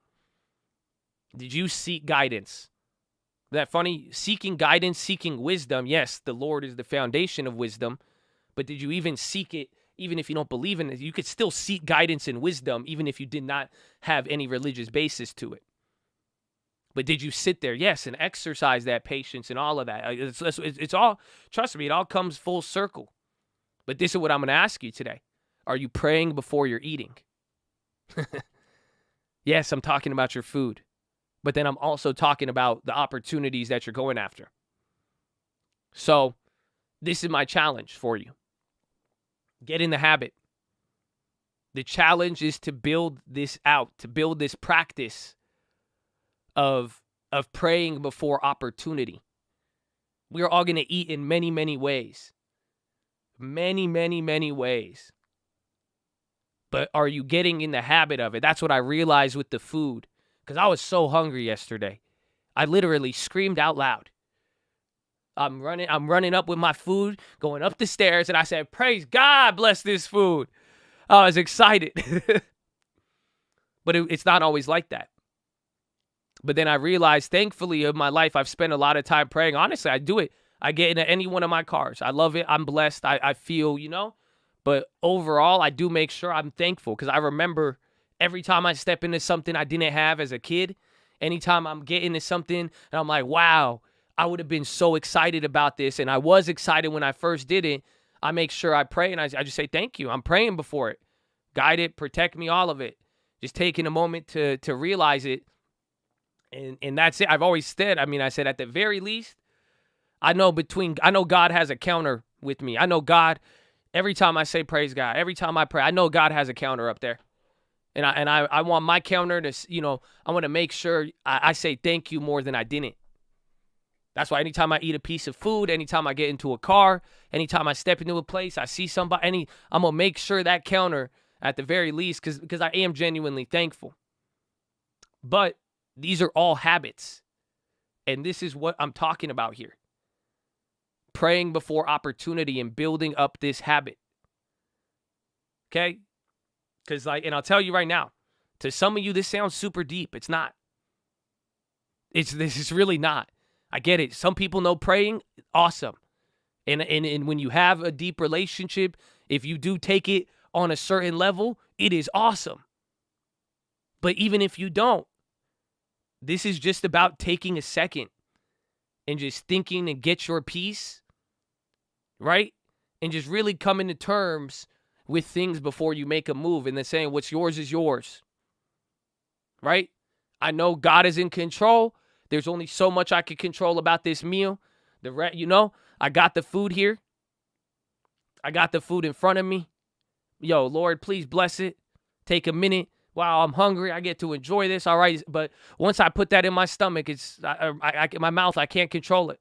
Did you seek guidance? That funny? Seeking guidance, seeking wisdom. Yes, the Lord is the foundation of wisdom. But did you even seek it, even if you don't believe in it? You could still seek guidance and wisdom, even if you did not have any religious basis to it. But did you sit there? Yes, and exercise that patience and all of that. It's all, trust me, it all comes full circle. But this is what I'm going to ask you today. Are you praying before you're eating? Yes, I'm talking about your food. But then I'm also talking about the opportunities that you're going after. So this is my challenge for you. Get in the habit. The challenge is to build this out, to build this practice of praying before opportunity. We are all going to eat in many, many ways. Many, many, many ways. But are you getting in the habit of it? That's what I realized with the food. Because I was so hungry yesterday. I literally screamed out loud. I'm running up with my food, going up the stairs, and I said, praise God, bless this food. I was excited. But it's not always like that. But then I realized, thankfully, in my life, I've spent a lot of time praying. Honestly, I do it. I get into any one of my cars. I love it. I'm blessed. I feel, But overall, I do make sure I'm thankful because I remember every time I step into something I didn't have as a kid, anytime I'm getting into something and I'm like, wow, I would have been so excited about this. And I was excited when I first did it. I make sure I pray and I just say, thank you. I'm praying before it. Guide it, protect me, all of it. Just taking a moment to realize it. And that's it. I've always said, I said at the very least, I know God has a counter with me. I know God, every time I say praise God, every time I pray, I know God has a counter up there. And I want my counter to, I want to make sure I say thank you more than I didn't. That's why anytime I eat a piece of food, anytime I get into a car, anytime I step into a place, I see somebody, I'm going to make sure that counter at the very least, because I am genuinely thankful. But these are all habits. And this is what I'm talking about here. Praying before opportunity and building up this habit. Okay? Because and I'll tell you right now, to some of you, this sounds super deep. It's not. This is really not. I get it. Some people know praying, awesome. And when you have a deep relationship, if you do take it on a certain level, it is awesome. But even if you don't, this is just about taking a second and just thinking and get your peace, right? And just really coming to terms with things before you make a move and then saying what's yours is yours, right? I know God is in control. There's only so much I can control about this meal. I got the food here. I got the food in front of me. Yo, Lord, please bless it. Take a minute. Wow, I'm hungry. I get to enjoy this. All right. But once I put that in my stomach, my mouth, I can't control it.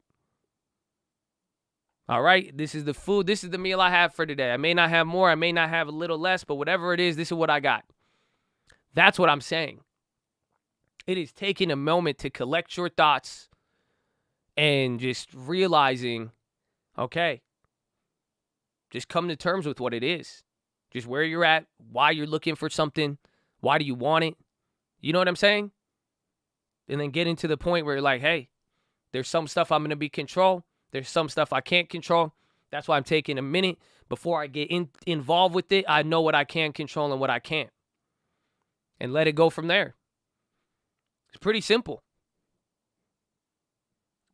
All right. This is the food. This is the meal I have for today. I may not have more. I may not have a little less, but whatever it is, this is what I got. That's what I'm saying. It is taking a moment to collect your thoughts and just realizing, okay, just come to terms with what it is. Just where you're at, why you're looking for something, why do you want it? You know what I'm saying? And then getting to the point where you're like, hey, there's some stuff I'm going to be control. There's some stuff I can't control. That's why I'm taking a minute before I get involved with it. I know what I can control and what I can't. And let it go from there. It's pretty simple.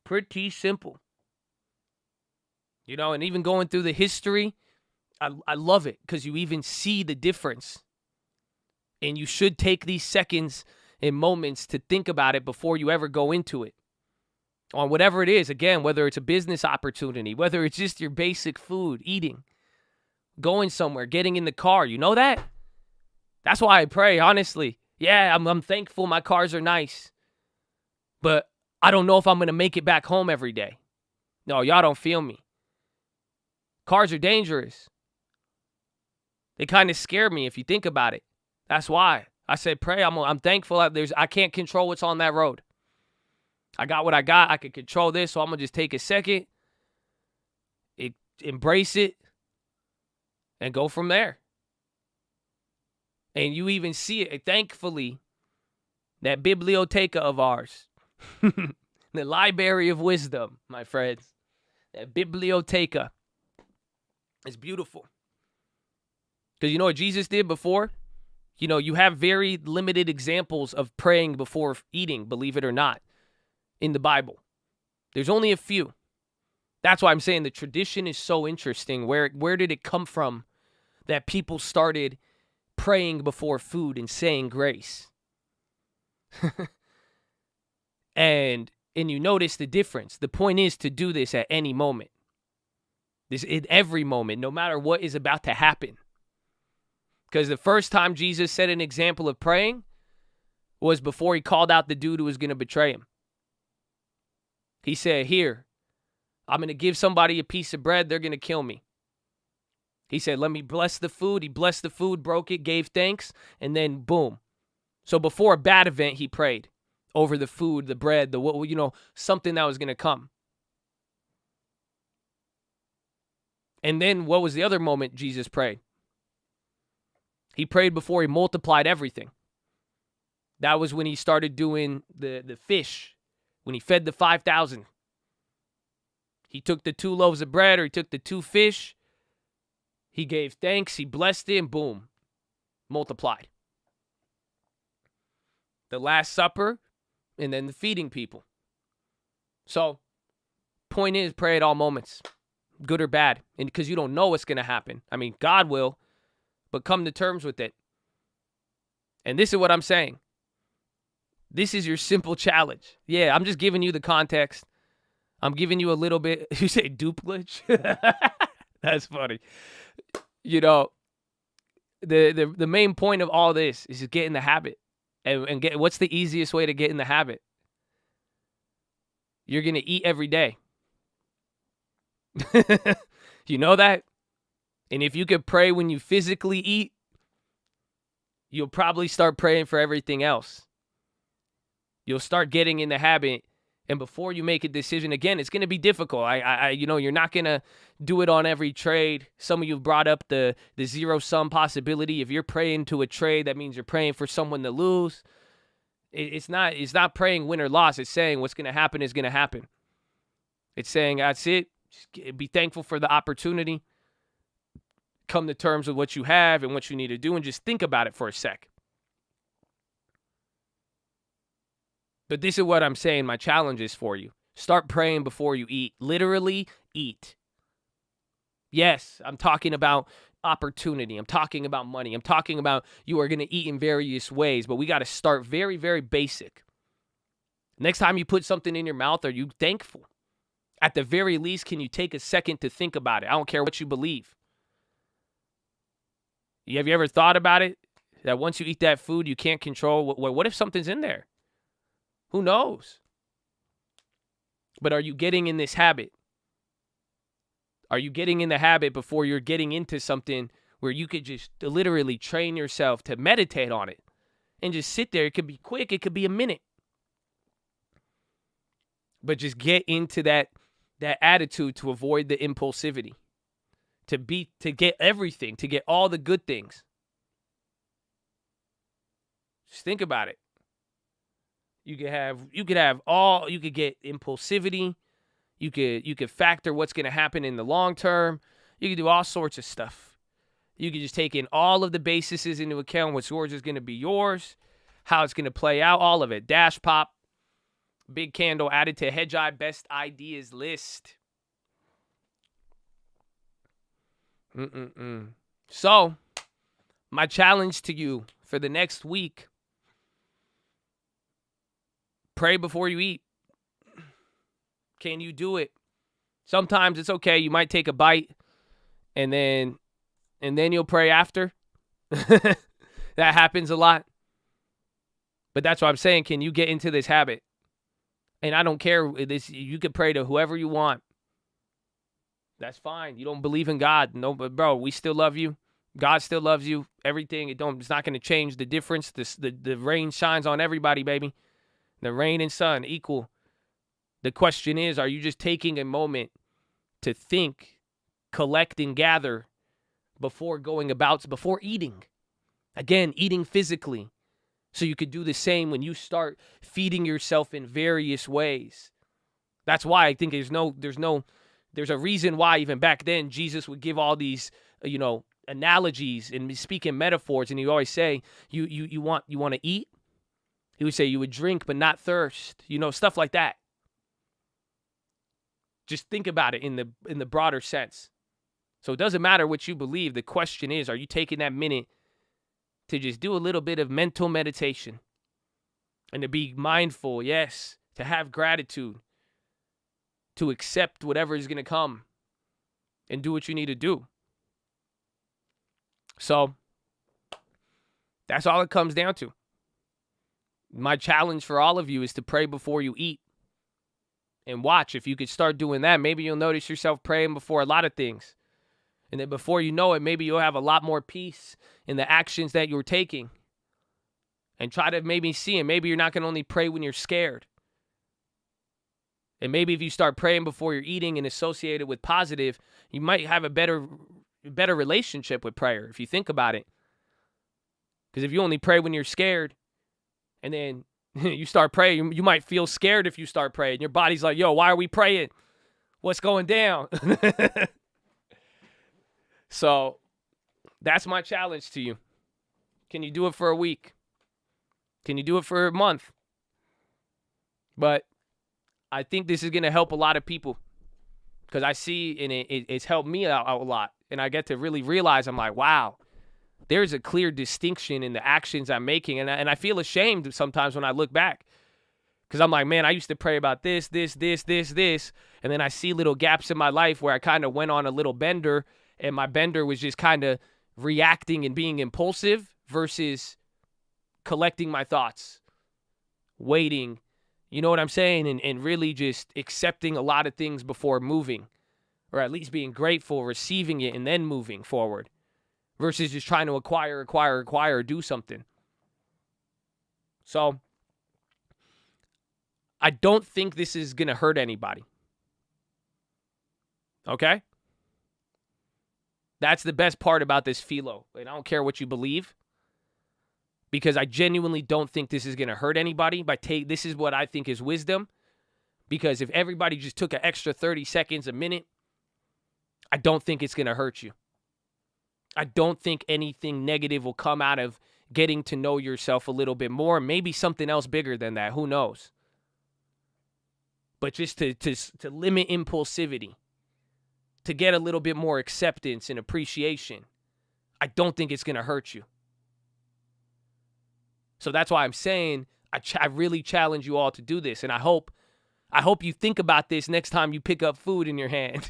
Pretty simple. And even going through the history, I love it because you even see the difference. And you should take these seconds and moments to think about it before you ever go into it. On whatever it is, again, whether it's a business opportunity, whether it's just your basic food, eating, going somewhere, getting in the car. You know that? That's why I pray, honestly. Yeah, I'm thankful my cars are nice. But I don't know if I'm going to make it back home every day. No, y'all don't feel me. Cars are dangerous. They kind of scare me if you think about it. That's why I said pray. I'm thankful that I can't control what's on that road. I got what I got. I can control this, so I'm going to just take a second, embrace it, and go from there. And you even see it. Thankfully, that biblioteca of ours, the library of wisdom, my friends, that biblioteca is beautiful. Because you know what Jesus did before? You know, you have very limited examples of praying before eating, believe it or not, in the Bible. There's only a few. That's why I'm saying the tradition is so interesting. Where did it come from that people started praying before food and saying grace? And you notice the difference. The point is to do this at any moment. This in every moment, no matter what is about to happen. Because the first time Jesus set an example of praying was before he called out the dude who was going to betray him. He said, here, I'm going to give somebody a piece of bread. They're going to kill me. He said, let me bless the food. He blessed the food, broke it, gave thanks, and then boom. So before a bad event, he prayed over the food, the bread, something that was going to come. And then what was the other moment Jesus prayed? He prayed before he multiplied everything. That was when he started doing the fish, when he fed the 5,000. He took the 2 loaves of bread, or he took the 2 fish. He gave thanks, he blessed it, and boom, multiplied. The Last Supper, and then the feeding people. So, point is, pray at all moments, good or bad, and because you don't know what's going to happen. I mean, God will, but come to terms with it. And this is what I'm saying. This is your simple challenge. Yeah, I'm just giving you the context. I'm giving you a little bit. You say duplage? That's funny. You know, the main point of all this is to get in the habit. And get, what's the easiest way to get in the habit? You're going to eat every day. You know that? And if you could pray when you physically eat, you'll probably start praying for everything else. You'll start getting in the habit. And before you make a decision, again, it's going to be difficult. You're not going to do it on every trade. Some of you brought up the zero-sum possibility. If you're praying to a trade, that means you're praying for someone to lose. It's not praying win or loss. It's saying what's going to happen is going to happen. It's saying that's it. Just be thankful for the opportunity. Come to terms with what you have and what you need to do, and just think about it for a sec. But this is what I'm saying. My challenge is for you. Start praying before you eat. Literally eat. Yes, I'm talking about opportunity. I'm talking about money. I'm talking about you are going to eat in various ways, but we got to start very, very basic. Next time you put something in your mouth, are you thankful? At the very least, can you take a second to think about it? I don't care what you believe. Have you ever thought about it? That once you eat that food, you can't control. What if something's in there? Who knows? But are you getting in this habit? Are you getting in the habit before you're getting into something where you could just literally train yourself to meditate on it and just sit there? It could be quick. It could be a minute. But just get into that attitude to avoid the impulsivity. To get everything, to get all the good things. Just think about it. You could get impulsivity. You could factor what's going to happen in the long term. You could do all sorts of stuff. You could just take in all of the bases into account. What's yours is going to be yours. How it's going to play out. All of it. Dash pop. Big candle added to Hedgeye best ideas list. So, my challenge to you for the next week, pray before you eat. Can you do it? Sometimes it's okay. You might take a bite and then you'll pray after. That happens a lot. But that's what I'm saying. Can you get into this habit? And I don't care. You could pray to whoever you want. That's fine. You don't believe in God. No, but bro, we still love you. God still loves you. Everything. It's not going to change the difference. The rain shines on everybody, baby. The rain and sun equal. The question is, are you just taking a moment to think, collect, and gather before eating? Again, eating physically. So you could do the same when you start feeding yourself in various ways. That's why I think there's a reason why even back then Jesus would give all these, analogies and speak in metaphors. And he always say, you want to eat? He would say you would drink but not thirst, stuff like that. Just think about it in the broader sense. So it doesn't matter what you believe. The question is, are you taking that minute to just do a little bit of mental meditation and to be mindful, yes, to have gratitude, to accept whatever is going to come and do what you need to do. So that's all it comes down to. My challenge for all of you is to pray before you eat. And watch, if you could start doing that, maybe you'll notice yourself praying before a lot of things. And then before you know it, maybe you'll have a lot more peace in the actions that you're taking. And try to maybe see it. Maybe you're not going to only pray when you're scared. And maybe if you start praying before you're eating and associate it with positive, you might have a better relationship with prayer, if you think about it. Because if you only pray when you're scared, and then you start praying, you might feel scared if you start praying. Your body's like, yo, why are we praying? What's going down? So that's my challenge to you. Can you do it for a week? Can you do it for a month? But I think this is going to help a lot of people because I see, and it's helped me out a lot. And I get to really realize, I'm like, wow, there's a clear distinction in the actions I'm making. And I feel ashamed sometimes when I look back because I'm like, man, I used to pray about this. And then I see little gaps in my life where I kind of went on a little bender and my bender was just kind of reacting and being impulsive versus collecting my thoughts, waiting, you know what I'm saying? And really just accepting a lot of things before moving, or at least being grateful, receiving it, and then moving forward versus just trying to acquire, do something. So I don't think this is going to hurt anybody. Okay? That's the best part about this PHILO. And I don't care what you believe, because I genuinely don't think this is going to hurt anybody. This is what I think is wisdom, because if everybody just took an extra 30 seconds a minute, I don't think it's going to hurt you. I don't think anything negative will come out of getting to know yourself a little bit more. Maybe something else bigger than that. Who knows? But just to limit impulsivity, to get a little bit more acceptance and appreciation, I don't think it's going to hurt you. So that's why I'm saying I really challenge you all to do this. And I hope you think about this next time you pick up food in your hand.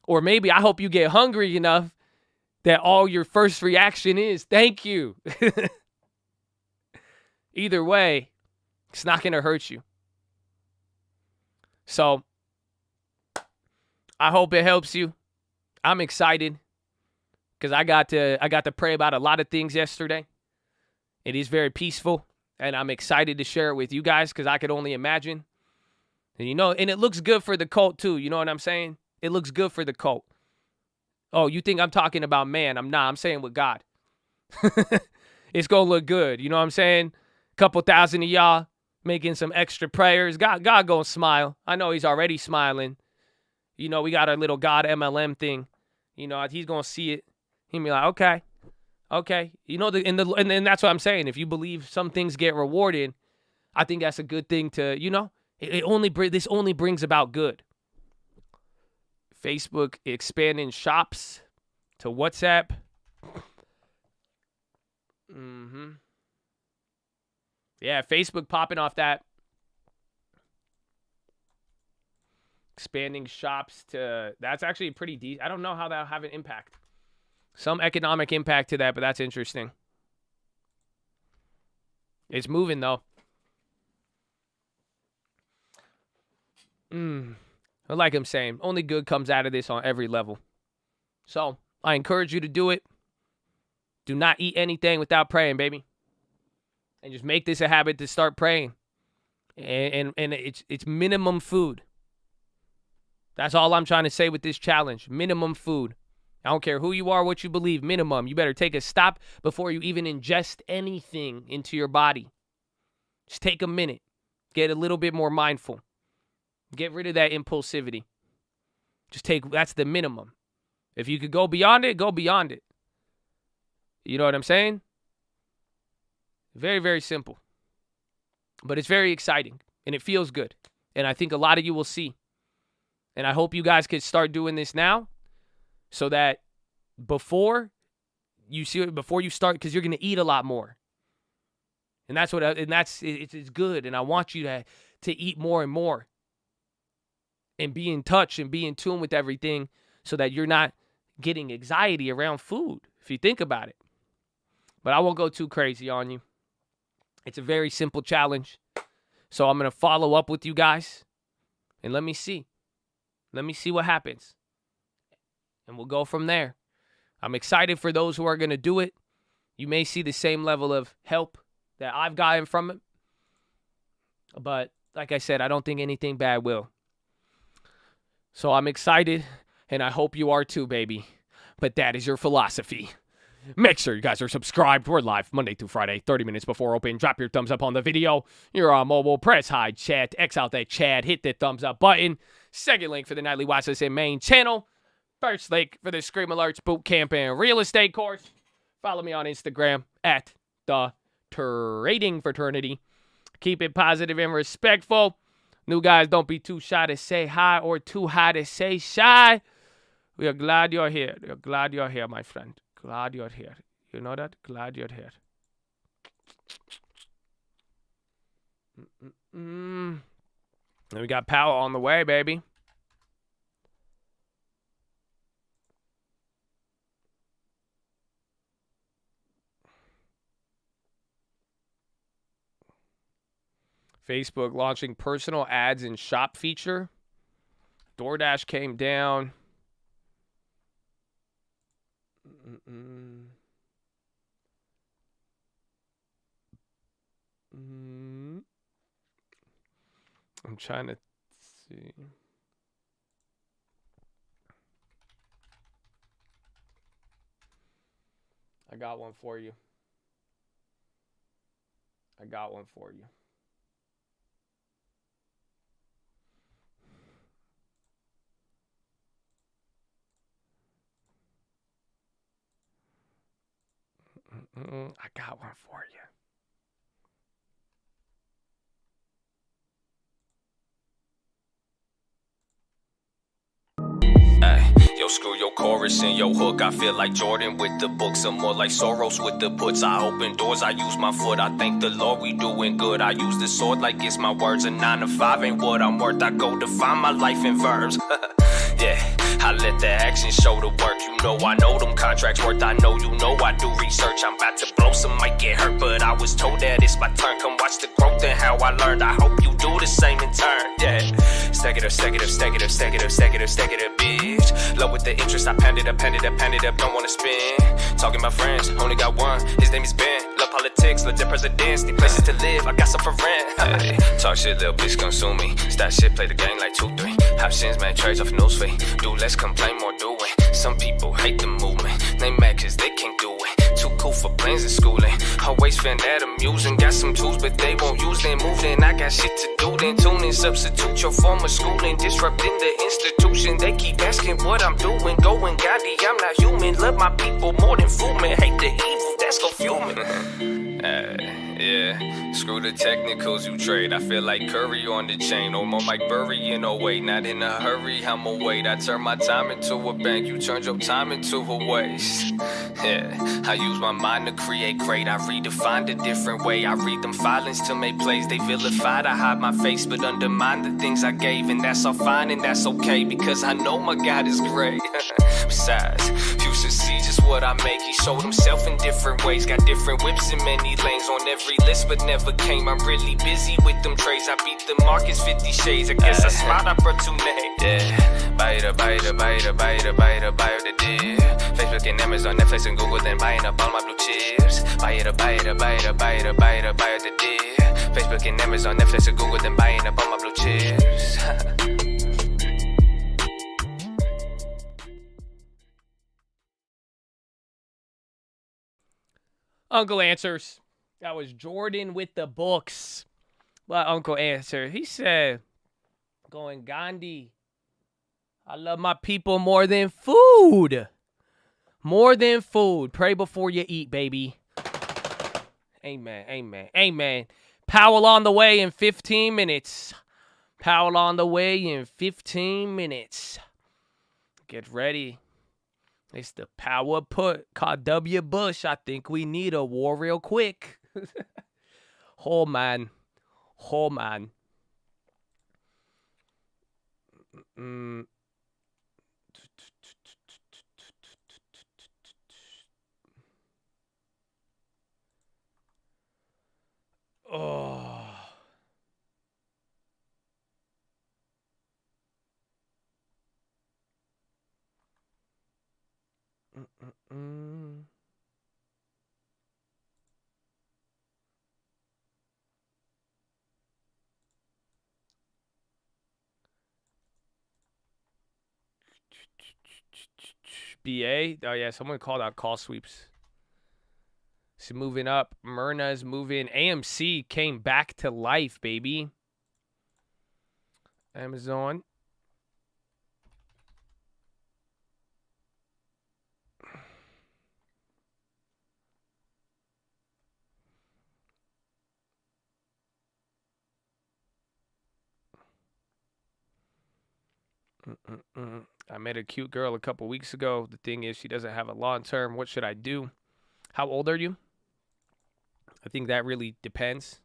Or maybe I hope you get hungry enough that all your first reaction is, thank you. Either way, it's not going to hurt you. So I hope it helps you. I'm excited because I got to pray about a lot of things yesterday. It is very peaceful, and I'm excited to share it with you guys because I could only imagine. And and it looks good for the cult too. You know what I'm saying? It looks good for the cult. Oh, you think I'm talking about man? I'm not. I'm saying with God. It's going to look good. You know what I'm saying? A couple thousand of y'all making some extra prayers. God going to smile. I know he's already smiling. We got our little God MLM thing. He's going to see it. He'll be like, okay. And that's what I'm saying. If you believe some things get rewarded, I think that's a good thing to, this only brings about good. Facebook expanding shops to WhatsApp. Yeah, Facebook popping off that. Expanding shops to, that's actually pretty decent. I don't know how that'll have an impact. Some economic impact to that, but that's interesting. It's moving, though. But like I'm saying, only good comes out of this on every level. So I encourage you to do it. Do not eat anything without praying, baby. And just make this a habit to start praying. And it's minimum food. That's all I'm trying to say with this challenge. Minimum food. I don't care who you are, what you believe, minimum. You better take a stop before you even ingest anything into your body. Just take a minute. Get a little bit more mindful. Get rid of that impulsivity. That's the minimum. If you could go beyond it, go beyond it. You know what I'm saying? Very, very simple. But it's very exciting, and it feels good. And I think a lot of you will see. And I hope you guys could start doing this now so that before you start, because you're going to eat a lot more. And it's good. And I want you to eat more and more and be in touch and be in tune with everything so that you're not getting anxiety around food, if you think about it. But I won't go too crazy on you. It's a very simple challenge. So I'm going to follow up with you guys and let me see. Let me see what happens. And we'll go from there. I'm excited for those who are going to do it. You may see the same level of help that I've gotten from it. But like I said, I don't think anything bad will. So I'm excited, and I hope you are too, baby. But that is your philosophy. Make sure you guys are subscribed. We're live Monday through Friday, 30 minutes before open. Drop your thumbs up on the video. You're on mobile. Press hide chat. X out that chat. Hit the thumbs up button. Second link for the nightly Watchlist and main channel. First link for the Scream Alerts boot camp and real estate course. Follow me on Instagram at the Trading Fraternity. Keep it positive and respectful. New guys, don't be too shy to say hi or too high to say shy. We are glad you're here. We are glad you're here, my friend. Glad you're here. You know that? Glad you're here. And we got Powell on the way, baby. Facebook launching personal ads in shop feature. DoorDash came down. I'm trying to see. I got one for you. I got one for you. Yo, screw your chorus and your hook. I feel like Jordan with the books. I'm more like Soros with the puts. I open doors, I use my foot. I thank the Lord we doing good. I use the sword like it's my words. A 9 to 5 ain't what I'm worth. I go define my life in verbs. Yeah, I let the action show the work. You know I know them contracts worth. I know you know I do research. I'm about to blow, some might get hurt, but I was told that it's my turn. Come watch the growth and how I learned. I hope you do the same in turn. Yeah, stack it up, stack it up, stack it up, stack it up, stack it up, stack it up, bitch. Low with the interest, I pound it up, pound it up, pound it up. Don't wanna spin. Talking about friends, only got one. His name is Ben. Love politics, legit presidents, need places to live. I got some for rent. Hey, talk shit, little bitch, consume me. Stat shit, play the game like 2-3. Options, man, trades off newsfeed. Do less, complain more, doing. Some people hate the movement. They mad cause they can't do it. Too cool for plans and schooling. Always found that amusing. Got some tools, but they won't use them. Moving, I got shit to do. Then tune in, substitute your former schooling. Disrupting the institution. They keep asking what I'm doing. Going, Gandhi, I'm not human. Love my people more than food, man. Hate the evil, that's go fuming. Yeah, screw the technicals you trade. I feel like Curry on the chain, or more like Burry in a way. Not in a hurry, I'ma wait. I turn my time into a bank, you turned your time into a waste. Yeah, I use my mind to create great. I redefined a different way. I read them filings to make plays. They vilified, I hide my face, but undermine the things I gave. And that's all fine and that's okay, because I know my God is great. Besides, you should see just what I make. He showed himself in different ways. Got different whips in many lanes on every list, but never came. I'm really busy with them trades. I beat the markets 50 shades. I guess I smiled opportunity. Yeah, buy it, buy it, buy it, buy it, buy it, buy it, the deal. Facebook and Amazon, Netflix and Google, then buying up all my blue chips. Buy it, buy it, buy it, buy it, buy it, buy it, the deal. Facebook and Amazon, Netflix and Google, then buying up all my blue chips. Uncle answers. That was Jordan with the books. But Uncle answered. He said, going Gandhi, I love my people more than food. More than food. Pray before you eat, baby. Amen, amen, amen. Powell on the way in 15 minutes. Powell on the way in 15 minutes. Get ready. It's the power put called W. Bush. I think we need a war real quick. Oh, man. Oh, man. Oh. BA? Oh, yeah, someone called out call sweeps. She's moving up. Myrna's moving. AMC came back to life, baby. Amazon. I met a cute girl a couple weeks ago. The thing is, she doesn't have a long term. What should I do? How old are you? I think that really depends.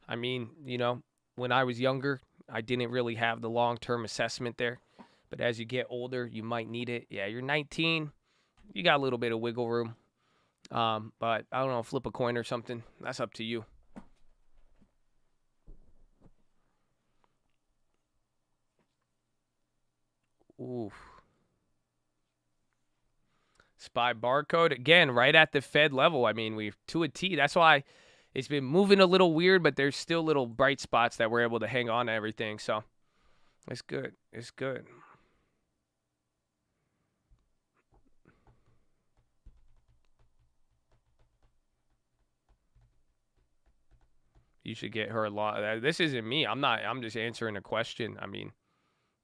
I mean, you know, when I was younger, I didn't really have the long-term assessment there. But as you get older, you might need it. Yeah, you're 19. You got a little bit of wiggle room. But I don't know, flip a coin or something. That's up to you. Oof. SPY barcode again, right at the Fed level. I mean, we've to a T. That's why it's been moving a little weird, but there's still little bright spots that we're able to hang on to everything. So it's good. It's good. You should get her a lot. This isn't me. I'm just answering a question. I mean,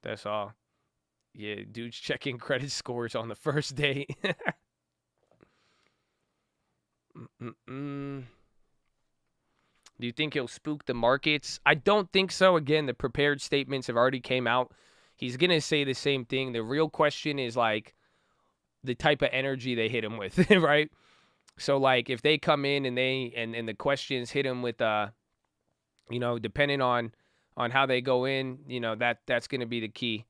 that's all. Yeah, dude's checking credit scores on the first day. Do you think he'll spook the markets? I don't think so. Again, the prepared statements have already came out. He's going to say the same thing. The real question is, like, the type of energy they hit him with, right? So, like, if they come in and the questions hit him with, you know, depending on how they go in, you know, that's going to be the key.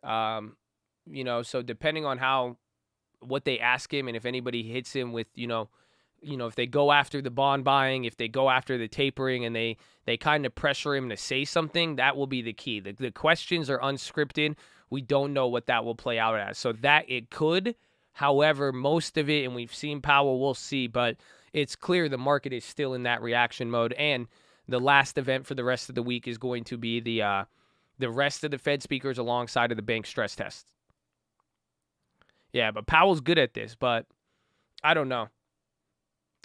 You know, so depending on what they ask him, and if anybody hits him with, you know, if they go after the bond buying, if they go after the tapering, and they kind of pressure him to say something, that will be the key. The questions are unscripted. We don't know what that will play out as. So that it could. However, most of it, and we've seen Powell, we'll see, but it's clear the market is still in that reaction mode. And the last event for the rest of the week is going to be the rest of the Fed speakers alongside of the bank stress test. Yeah, but Powell's good at this, but I don't know.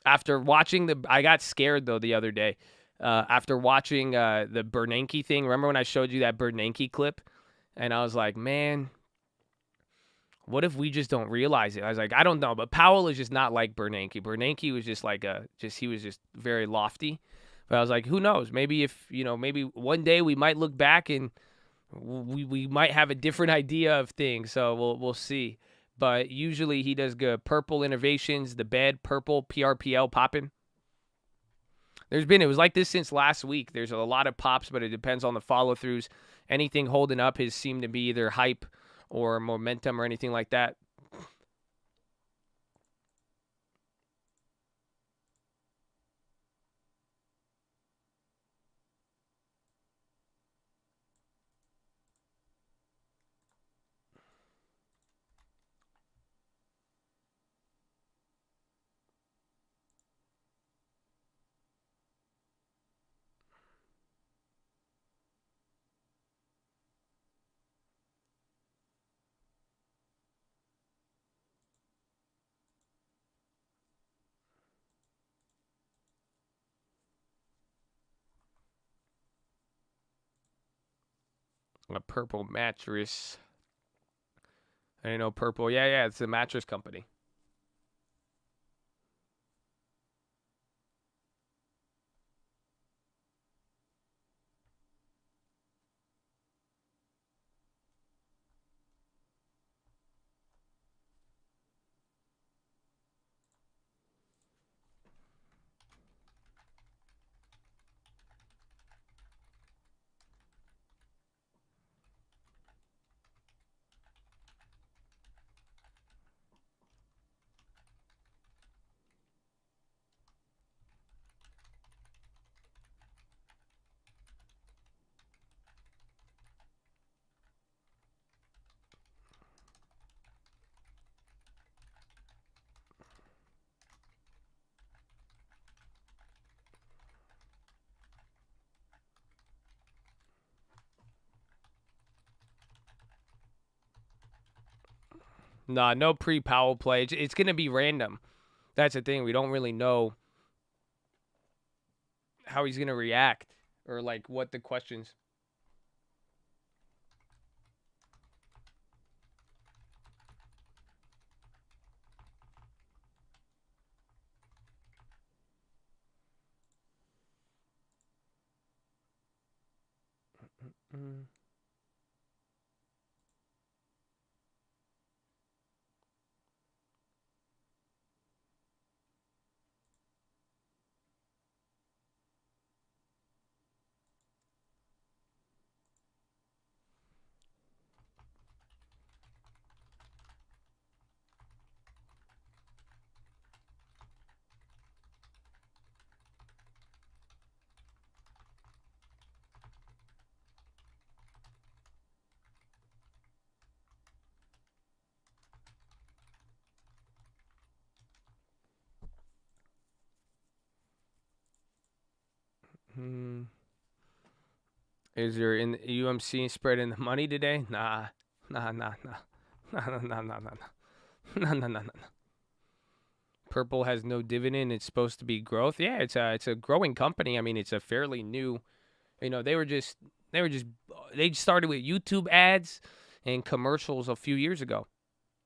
After watching I got scared, though, the other day. After watching the Bernanke thing. Remember when I showed you that Bernanke clip? And I was like, man, what if we just don't realize it? I was like, I don't know. But Powell is just not like Bernanke. Bernanke was just like he was just very lofty. But I was like, who knows? Maybe maybe one day we might look back and we might have a different idea of things. So we'll see. But usually he does good. Purple innovations, the bed, purple, PRPL popping. It was like this since last week. There's a lot of pops, but it depends on the follow-throughs. Anything holding up has seemed to be either hype or momentum or anything like that. A Purple mattress. I didn't know Purple. Yeah, it's a mattress company. Nah, no pre-Powell play. It's going to be random. That's the thing. We don't really know how he's going to react or, like, what the questions. Is there in UMC spread in the money today? Nah. Purple has no dividend. It's supposed to be growth. Yeah, it's a growing company. I mean, it's a fairly new. They started with YouTube ads and commercials a few years ago.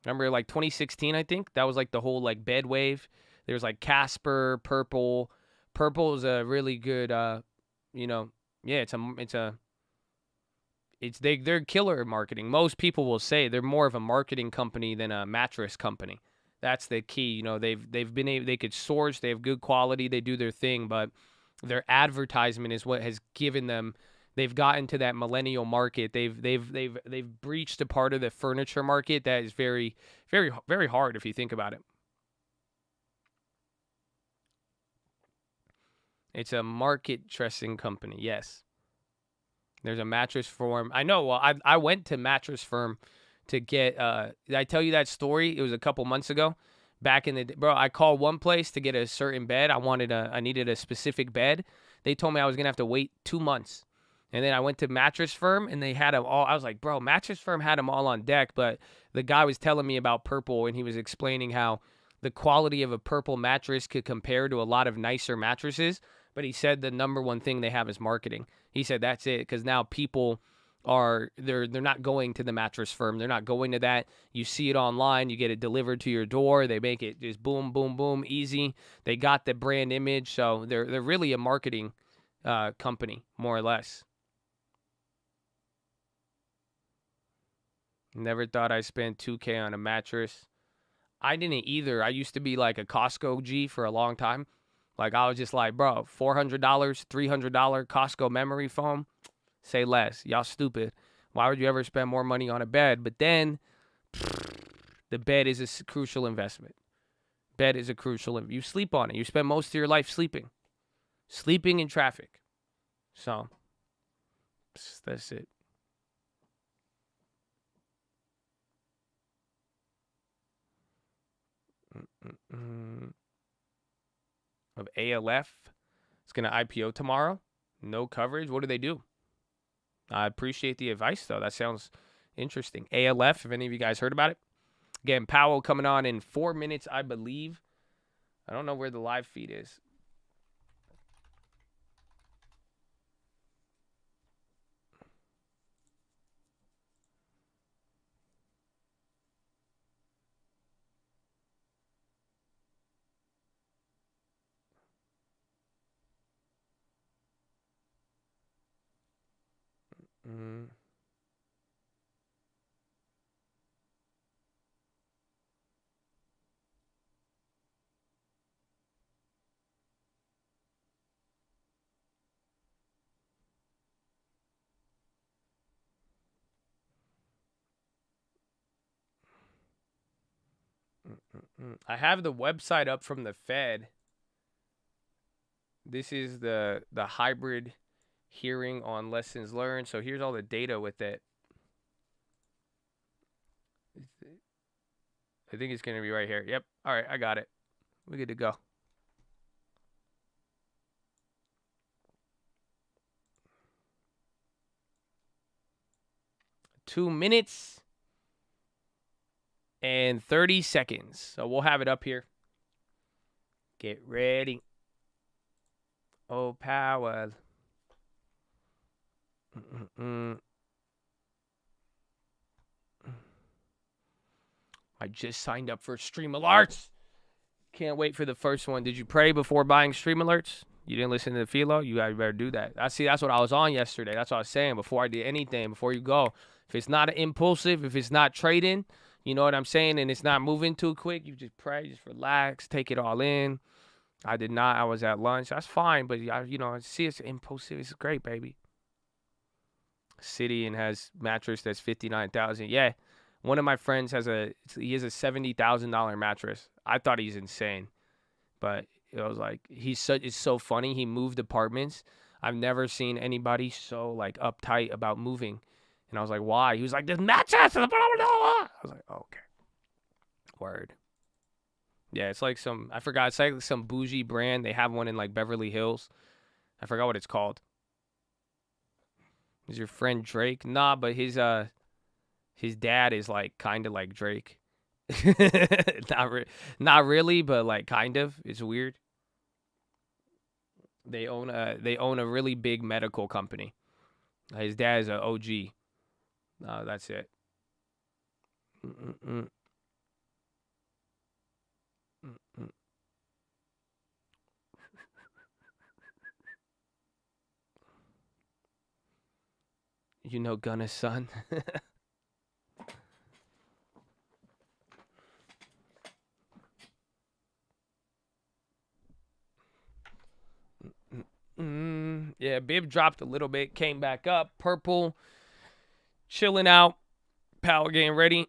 Remember, like 2016, I think that was like the whole like bed wave. There's like Casper, Purple. Purple is a really good. They're killer marketing. Most people will say they're more of a marketing company than a mattress company. That's the key. They could source, they have good quality, they do their thing, but their advertisement is what has given them. They've gotten to that millennial market. They've breached a part of the furniture market that is very, very, very hard if you think about it. It's a market dressing company, yes. There's a mattress firm. I know. Well, I went to Mattress Firm to get. Did I tell you that story? It was a couple months ago. Back in the bro, I called one place to get a certain bed. I needed a specific bed. They told me I was gonna have to wait 2 months, and then I went to Mattress Firm and they had them all. I was like, bro, Mattress Firm had them all on deck, but the guy was telling me about Purple and he was explaining how the quality of a Purple mattress could compare to a lot of nicer mattresses. But he said the number one thing they have is marketing. He said that's it, because now people they're not going to the Mattress Firm. They're not going to that. You see it online. You get it delivered to your door. They make it just boom, boom, boom, easy. They got the brand image, so they're really a marketing company, more or less. Never thought I spent $2K on a mattress. I didn't either. I used to be like a Costco G for a long time. Like, I was just like, bro, $400, $300 Costco memory foam, say less. Y'all stupid. Why would you ever spend more money on a bed? But then, the bed is a crucial investment. Bed is a crucial. You sleep on it. You spend most of your life sleeping. Sleeping in traffic. So, that's it. Of ALF. It's going to IPO tomorrow. No coverage. What do they do? I appreciate the advice, though. That sounds interesting. ALF, if any of you guys heard about it. Again, Powell coming on in 4 minutes, I believe. I don't know where the live feed is. I have the website up from the Fed. This is the hybrid hearing on lessons learned. So here's all the data with it. I think it's going to be right here. Yep. All right, I got it. We're good to go. Two minutes and 30 seconds. So we'll have it up here. Get ready. Oh, Powell. I just signed up for Stream Alerts. Can't wait for the first one. Did you pray before buying Stream Alerts? You didn't listen to the PHILO? You guys better do that. That's what I was on yesterday. That's what I was saying before I did anything, before you go. If it's not impulsive, if it's not trading, you know what I'm saying, and it's not moving too quick, you just pray, just relax, take it all in. I did not. I was at lunch. That's fine, but, see, it's impulsive. It's great, baby. City and has mattress that's $59,000. Yeah, one of my friends has a $70,000 mattress. I thought he's insane, but it was like it's so funny. He moved apartments. I've never seen anybody so like uptight about moving, and I was like, why? He was like, this mattress. Blah, blah, blah. I was like, oh, okay, word. Yeah, it's like I forgot. It's like some bougie brand. They have one in like Beverly Hills. I forgot what it's called. Is your friend Drake? Nah, but his dad is like kind of like Drake. Not really, but like kind of. It's weird. They own a really big medical company. His dad is an OG. No, that's it. You know Gunna's son. Yeah, Bib dropped a little bit, came back up. Purple, chilling out. Powell getting ready.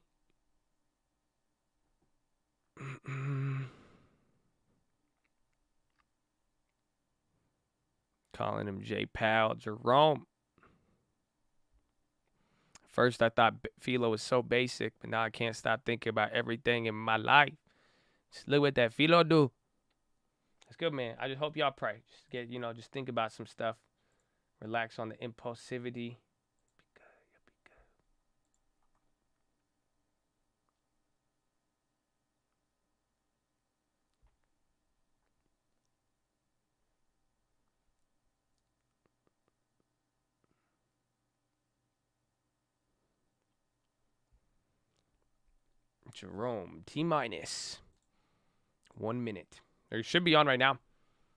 Calling him J. Powell. Jerome. First, I thought PHILO was so basic, but now I can't stop thinking about everything in my life. Just look what that PHILO do. That's good, man. I just hope y'all pray. Just just think about some stuff. Relax on the impulsivity. Be good. You'll be good. Jerome, T-minus 1 minute. Or it should be on right now.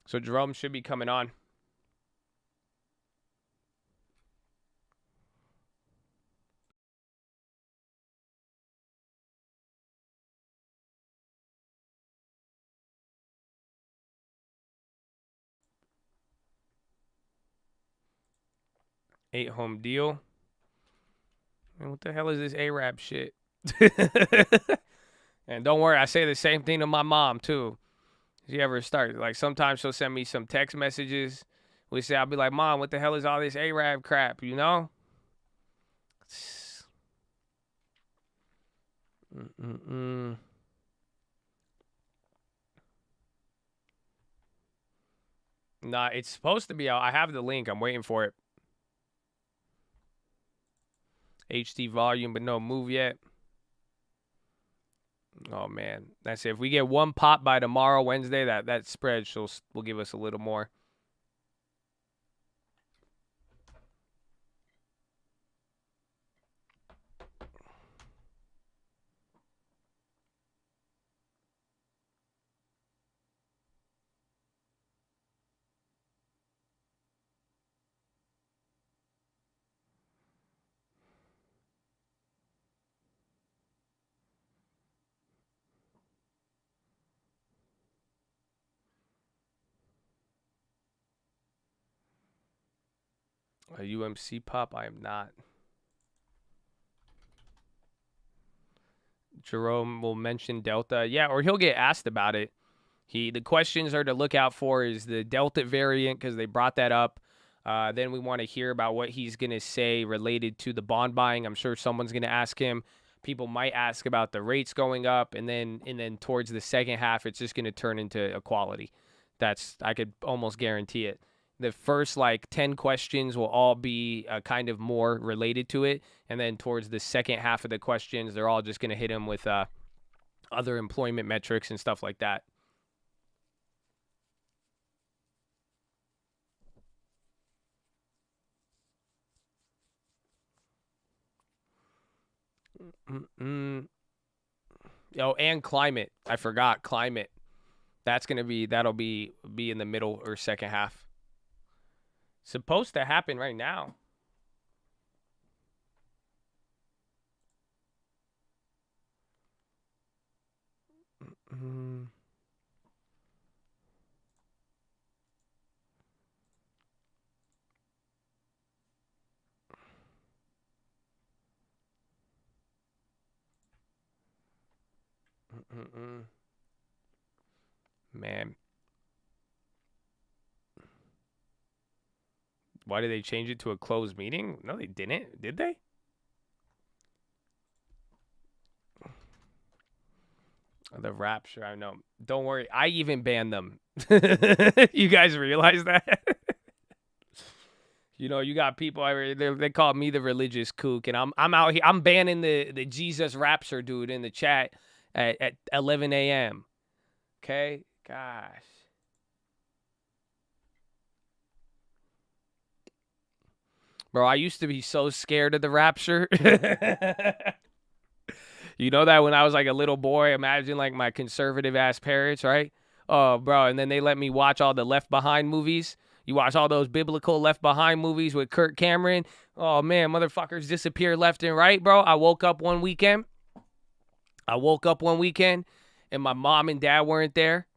So Jerome should be coming on. $8-home deal. Man, what the hell is this Arab shit? And don't worry, I say the same thing to my mom too. If you ever start, like sometimes she'll send me some text messages. I'll be like, Mom, what the hell is all this Arab crap, you know? Nah, it's supposed to be out. I have the link. I'm waiting for it. HD volume, but no move yet. Oh, man. That's it. If we get one pop by tomorrow, Wednesday, that spread will give us a little more. A UMC pup? I am not. Jerome will mention Delta. Yeah, or he'll get asked about it. The questions are to look out for is the Delta variant because they brought that up. Then we want to hear about what he's going to say related to the bond buying. I'm sure someone's going to ask him. People might ask about the rates going up, and then towards the second half, it's just going to turn into equality. I could almost guarantee it. The first 10 questions will all be kind of more related to it, and then towards the second half of the questions, they're all just going to hit him with other employment metrics and stuff like that. Oh, and climate. I forgot climate. That'll be in the middle or second half. Supposed to happen right now. Man. Why did they change it to a closed meeting? No, they didn't. Did they? The Rapture, I know. Don't worry. I even banned them. You guys realize that? You got people, they call me the religious kook, and I'm out here. I'm banning the Jesus Rapture dude in the chat at 11 a.m. Okay? Gosh. Bro, I used to be so scared of the rapture. You know that when I was a little boy, imagine my conservative ass parents, right? Oh, bro, and then they let me watch all the Left Behind movies. You watch all those biblical Left Behind movies with Kirk Cameron. Oh, man, motherfuckers disappear left and right, bro. I woke up one weekend, and my mom and dad weren't there.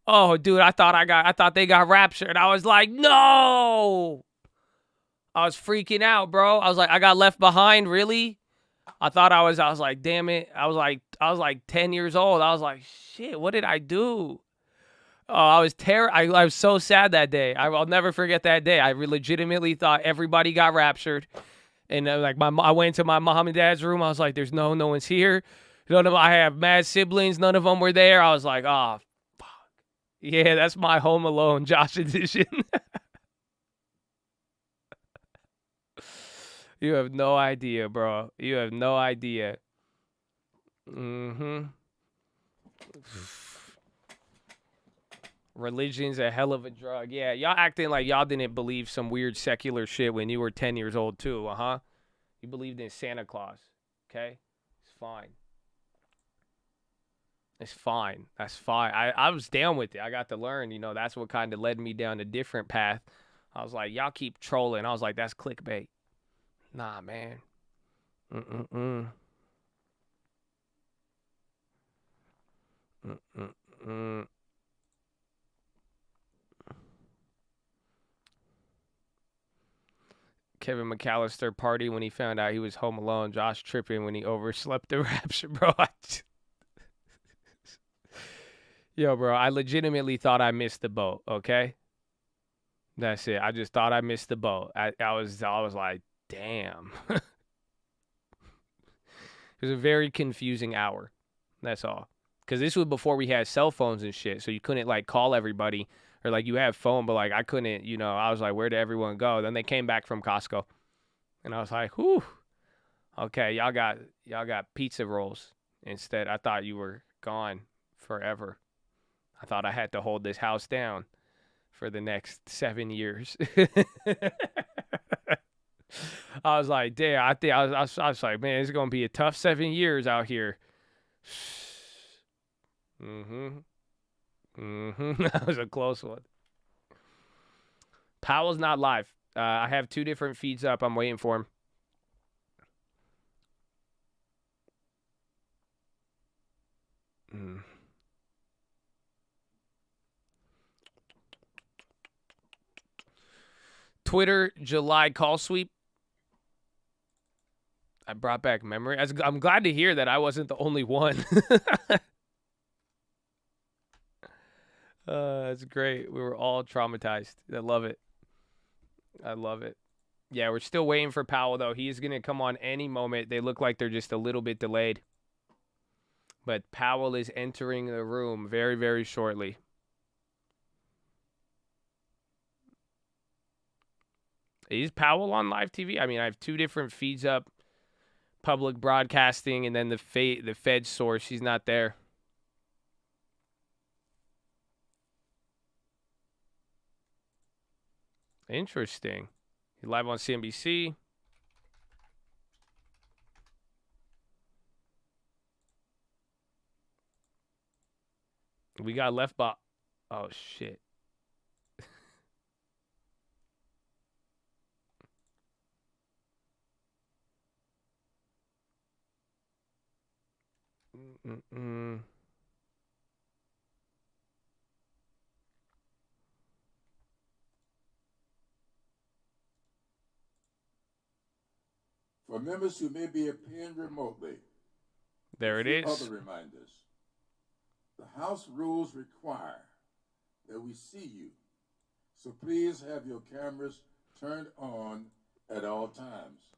Oh, dude, I thought they got raptured. I was like, no. I was freaking out, bro. I was like, I got left behind, really? I was like, damn it. I was like 10 years old. I was like, shit, what did I do? Oh, I was I was so sad that day. I'll never forget that day. I legitimately thought everybody got raptured. And I went to my mom and dad's room. I was like, there's no one's here. I have mad siblings. None of them were there. I was like, oh, fuck. Yeah, that's my Home Alone Josh edition. You have no idea, bro. You have no idea. Religion's a hell of a drug. Yeah, y'all acting like y'all didn't believe some weird secular shit when you were 10 years old too, You believed in Santa Claus, okay? It's fine. It's fine. That's fine. I was down with it. I got to learn, that's what kind of led me down a different path. I was like, y'all keep trolling. I was like, that's clickbait. Nah, man. Kevin McAllister party when he found out he was home alone. Josh tripping when he overslept the rapture, bro. Yo, bro, I legitimately thought I missed the boat, okay? That's it. I just thought I missed the boat. I was like, damn. It was a very confusing hour. That's all. Because this was before we had cell phones and shit, so you couldn't, call everybody. Or, you have phone, but, I couldn't, I was like, where did everyone go? Then they came back from Costco. And I was like, whew. Okay, y'all got pizza rolls instead. I thought you were gone forever. I thought I had to hold this house down for the next 7 years. I was like, damn, I was like, man, it's going to be a tough 7 years out here. That was a close one. Powell's not live. I have 2 different feeds up. I'm waiting for him. Twitter July call sweep. I brought back memory. I'm glad to hear that I wasn't the only one. That's great. We were all traumatized. I love it. I love it. Yeah, we're still waiting for Powell, though. He's going to come on any moment. They look like they're just a little bit delayed. But Powell is entering the room very, very shortly. Is Powell on live TV? I mean, I have two different feeds up. Public broadcasting and then the Fed source. He's not there. Interesting. He's live on CNBC. We got left by. Oh, shit. For members who may be appearing remotely, there it is. Other reminders. The House rules require that we see you, so please have your cameras turned on at all times,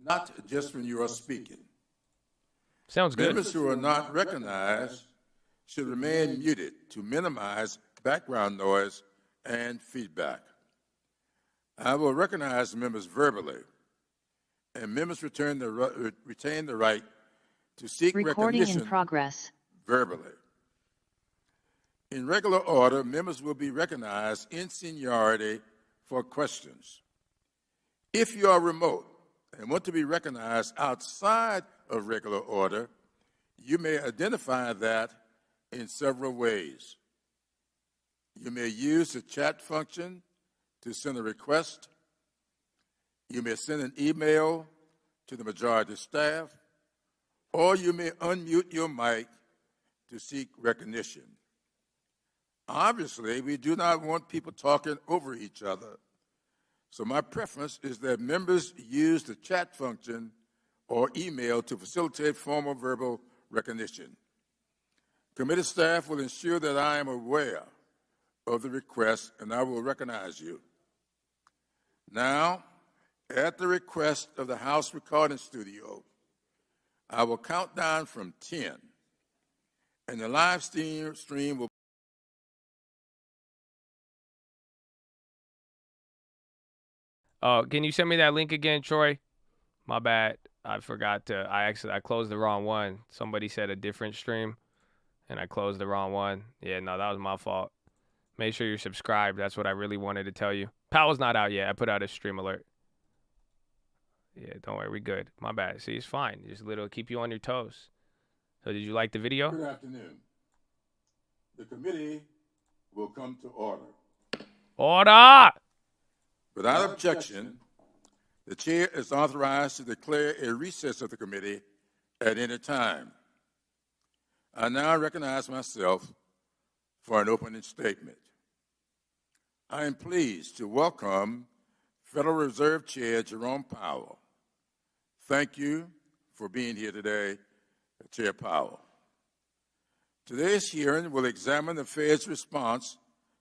not just when you are speaking. Sounds good. Members who are not recognized should remain muted to minimize background noise and feedback. I will recognize members verbally, and members retain the right to seek recognition in progress. verbally. In regular order, members will be recognized in seniority for questions. If you are remote and want to be recognized outside of regular order, you may identify that in several ways. You may use the chat function to send a request. You may send an email to the majority staff, or you may unmute your mic to seek recognition. Obviously, we do not want people talking over each other, so my preference is that members use the chat function or email to facilitate formal verbal recognition. Committee staff will ensure that I am aware of the request, and I will recognize you. Now, at the request of the House Recording Studio, I will count down from 10, and the live stream will. Oh, can you send me that link again, Troy? My bad. I forgot to. I closed the wrong one. Somebody said a different stream, and I closed the wrong one. Yeah, no, that was my fault. Make sure you're subscribed. That's what I really wanted to tell you. Powell's not out yet. I put out a stream alert. Yeah, don't worry. We good. My bad. See, it's fine. Just a little keep you on your toes. So did you like the video? Good afternoon. The committee will come to order. Order! Without objection, the chair is authorized to declare a recess of the committee at any time. I now recognize myself for an opening statement. I am pleased to welcome Federal Reserve Chair Jerome Powell. Thank you for being here today, Chair Powell. Today's hearing will examine the Fed's response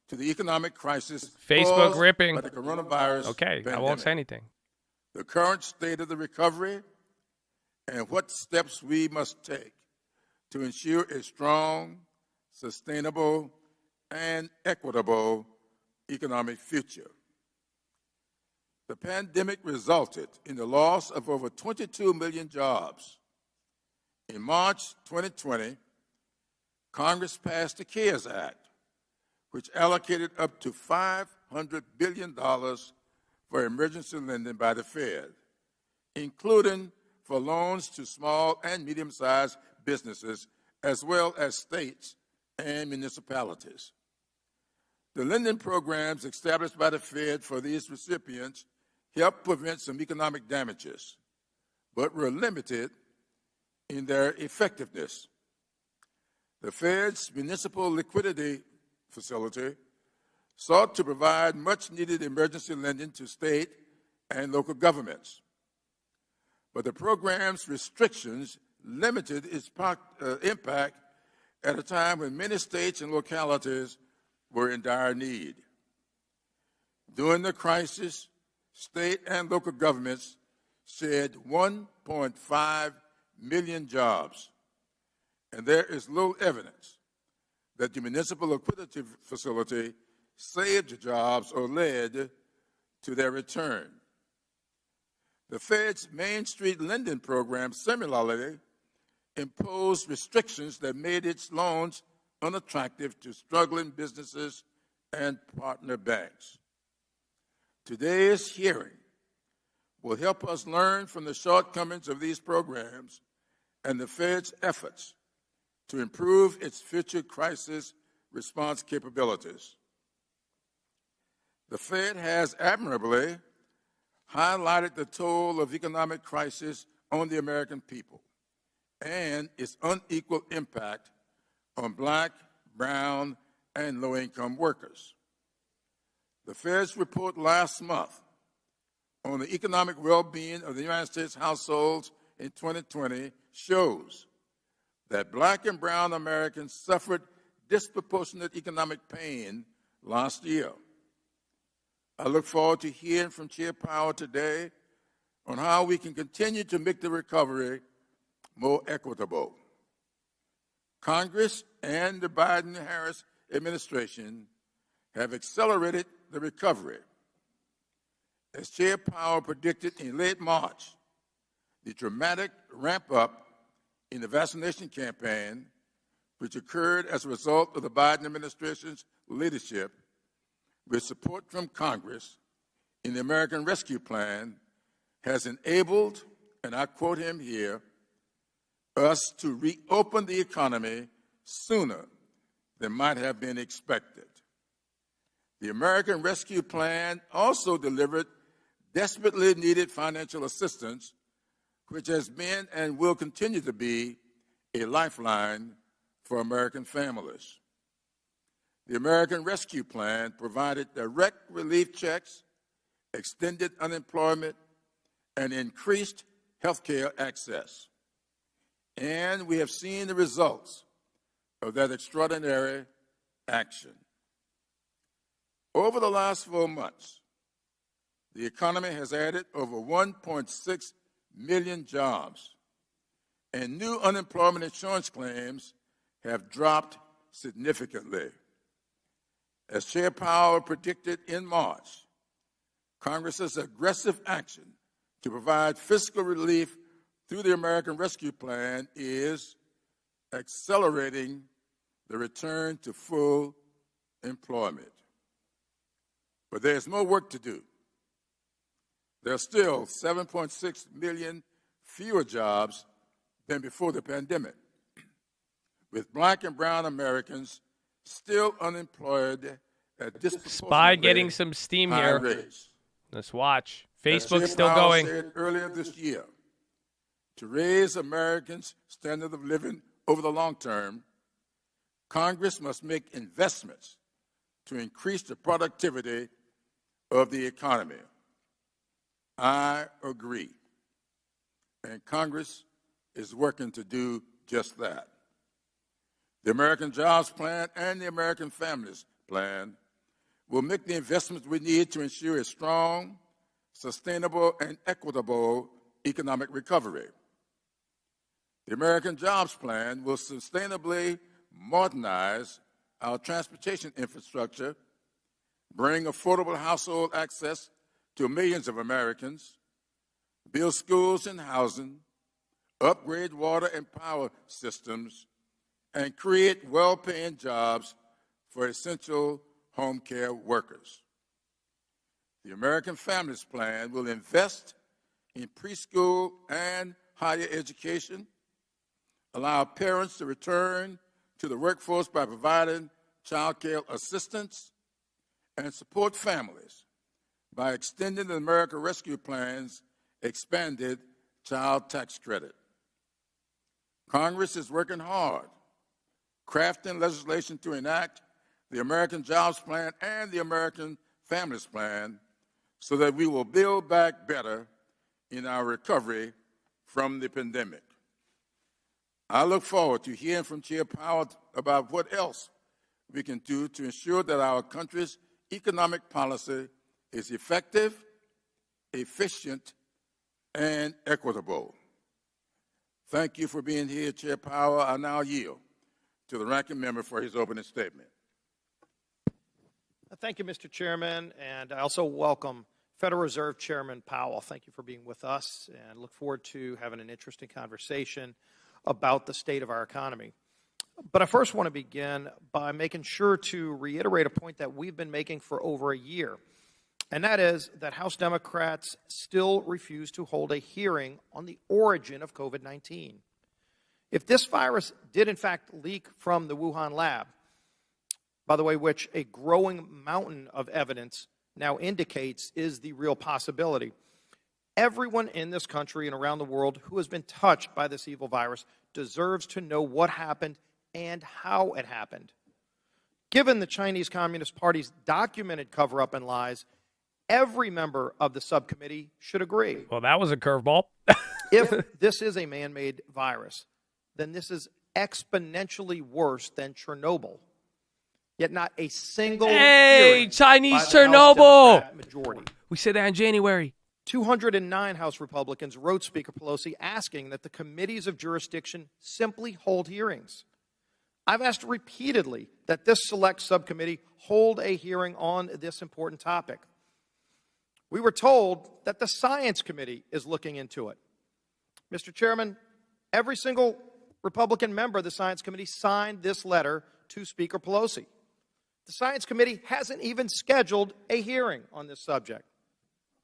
to the economic crisis Facebook ripping by the coronavirus Okay, pandemic, I won't say anything. the current state of the recovery, and what steps we must take to ensure a strong, sustainable, and equitable economic future. The pandemic resulted in the loss of over 22 million jobs. In March 2020, Congress passed the CARES Act, which allocated up to $500 billion for emergency lending by the Fed, including for loans to small and medium-sized businesses, as well as states and municipalities. The lending programs established by the Fed for these recipients helped prevent some economic damages, but were limited in their effectiveness. The Fed's municipal liquidity facility sought to provide much-needed emergency lending to state and local governments. But the program's restrictions limited its impact at a time when many states and localities were in dire need. During the crisis, state and local governments shed 1.5 million jobs, and there is little evidence that the municipal liquidity facility saved jobs or led to their return. The Fed's Main Street lending program similarly imposed restrictions that made its loans unattractive to struggling businesses and partner banks. Today's hearing will help us learn from the shortcomings of these programs and the Fed's efforts to improve its future crisis response capabilities. The Fed has admirably highlighted the toll of economic crisis on the American people and its unequal impact on black, brown, and low-income workers. The Fed's report last month on the economic well-being of the United States households in 2020 shows that black and brown Americans suffered disproportionate economic pain last year. I look forward to hearing from Chair Powell today on how we can continue to make the recovery more equitable. Congress and the Biden-Harris administration have accelerated the recovery. As Chair Powell predicted in late March, the dramatic ramp-up in the vaccination campaign, which occurred as a result of the Biden administration's leadership, with support from Congress in the American Rescue Plan, has enabled, and I quote him here, us to reopen the economy sooner than might have been expected. The American Rescue Plan also delivered desperately needed financial assistance, which has been and will continue to be a lifeline for American families. The American Rescue Plan provided direct relief checks, extended unemployment, and increased health care access. And we have seen the results of that extraordinary action. Over the last 4 months, the economy has added over 1.6 million jobs, and new unemployment insurance claims have dropped significantly. As Chair Powell predicted in March, Congress's aggressive action to provide fiscal relief through the American Rescue Plan is accelerating the return to full employment. But there's more work to do. There are still 7.6 million fewer jobs than before the pandemic, with black and brown Americans still unemployed at disproportionately Spy getting some steam here. Rates. Let's watch. Facebook's still going. Said earlier this year, to raise Americans' standard of living over the long term, Congress must make investments to increase the productivity of the economy. I agree. And Congress is working to do just that. The American Jobs Plan and the American Families Plan will make the investments we need to ensure a strong, sustainable, and equitable economic recovery. The American Jobs Plan will sustainably modernize our transportation infrastructure, bring affordable household access to millions of Americans, build schools and housing, upgrade water and power systems, and create well-paying jobs for essential home care workers. The American Families Plan will invest in preschool and higher education, allow parents to return to the workforce by providing child care assistance, and support families by extending the American Rescue Plan's expanded child tax credit. Congress is working hard, crafting legislation to enact the American Jobs Plan, and the American Families Plan so that we will build back better in our recovery from the pandemic. I look forward to hearing from Chair Powell about what else we can do to ensure that our country's economic policy is effective, efficient, and equitable. Thank you for being here, Chair Powell. I now yield to the ranking member for his opening statement. Thank you, Mr. Chairman, and I also welcome Federal Reserve Chairman Powell. Thank you for being with us, and look forward to having an interesting conversation about the state of our economy. But I first want to begin by making sure to reiterate a point that we've been making for over a year, and that is that House Democrats still refuse to hold a hearing on the origin of COVID-19. If this virus did in fact leak from the Wuhan lab, by the way, which a growing mountain of evidence now indicates is the real possibility, everyone in this country and around the world who has been touched by this evil virus deserves to know what happened and how it happened. Given the Chinese Communist Party's documented cover-up and lies, every member of the subcommittee should agree. Well, that was a curveball. If this is a man-made virus, then this is exponentially worse than Chernobyl. Yet not a single Chinese Chernobyl majority. We said that in January. 209 House Republicans wrote Speaker Pelosi asking that the committees of jurisdiction simply hold hearings. I've asked repeatedly that this select subcommittee hold a hearing on this important topic. We were told that the Science Committee is looking into it. Mr. Chairman, every single Republican member of the Science Committee signed this letter to Speaker Pelosi. The Science Committee hasn't even scheduled a hearing on this subject.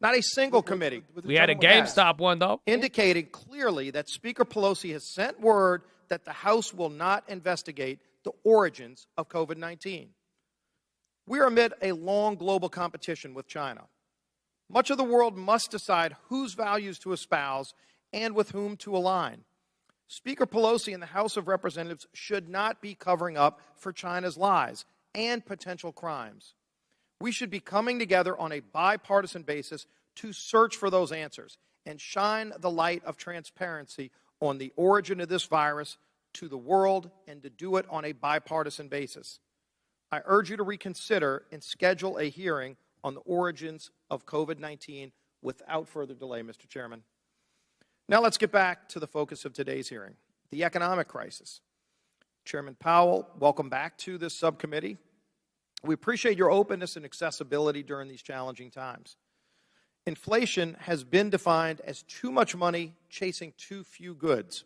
Not a single committee. We had a GameStop one, though. Indicating clearly that Speaker Pelosi has sent word that the House will not investigate the origins of COVID-19. We are amid a long global competition with China. Much of the world must decide whose values to espouse and with whom to align. Speaker Pelosi and the House of Representatives should not be covering up for China's lies and potential crimes. We should be coming together on a bipartisan basis to search for those answers and shine the light of transparency on the origin of this virus to the world, and to do it on a bipartisan basis. I urge you to reconsider and schedule a hearing on the origins of COVID-19 without further delay, Mr. Chairman. Now let's get back to the focus of today's hearing, the economic crisis. Chairman Powell, welcome back to this subcommittee. We appreciate your openness and accessibility during these challenging times. Inflation has been defined as too much money chasing too few goods.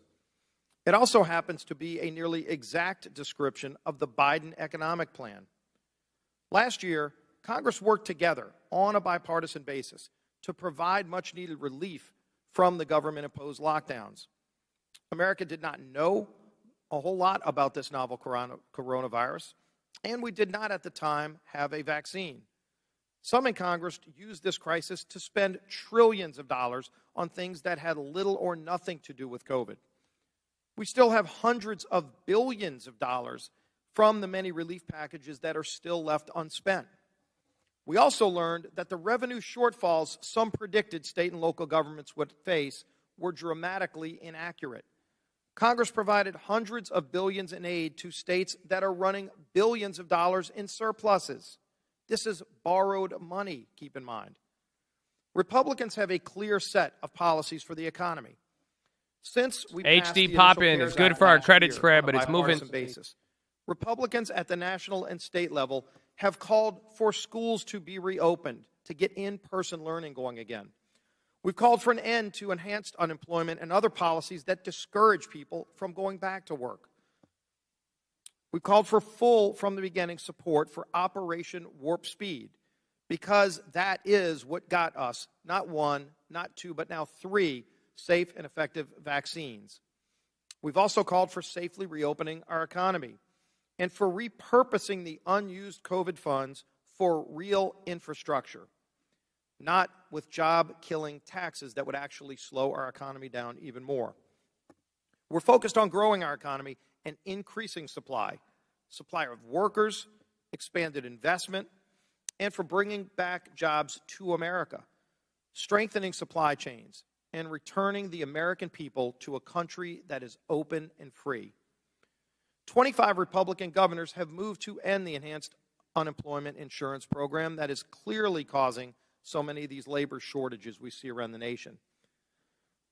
It also happens to be a nearly exact description of the Biden economic plan. Last year, Congress worked together on a bipartisan basis to provide much-needed relief from the government-imposed lockdowns. America did not know a whole lot about this novel coronavirus, and we did not at the time have a vaccine. Some in Congress used this crisis to spend trillions of dollars on things that had little or nothing to do with COVID. We still have hundreds of billions of dollars from the many relief packages that are still left unspent. We also learned that the revenue shortfalls some predicted state and local governments would face were dramatically inaccurate. Congress provided hundreds of billions in aid to states that are running billions of dollars in surpluses. This is borrowed money, keep in mind. Republicans have a clear set of policies for the economy. Since we passed the HD pop-in is good for our credit spread, but it's moving. Basis, Republicans at the national and state level have called for schools to be reopened, to get in-person learning going again. We've called for an end to enhanced unemployment and other policies that discourage people from going back to work. We've called for full, from the beginning, support for Operation Warp Speed, because that is what got us not one, not two, but now 3 safe and effective vaccines. We've also called for safely reopening our economy and for repurposing the unused COVID funds for real infrastructure, not with job-killing taxes that would actually slow our economy down even more. We're focused on growing our economy and increasing supply of workers, expanded investment, and for bringing back jobs to America, strengthening supply chains, and returning the American people to a country that is open and free. 25 Republican governors have moved to end the enhanced unemployment insurance program that is clearly causing so many of these labor shortages we see around the nation.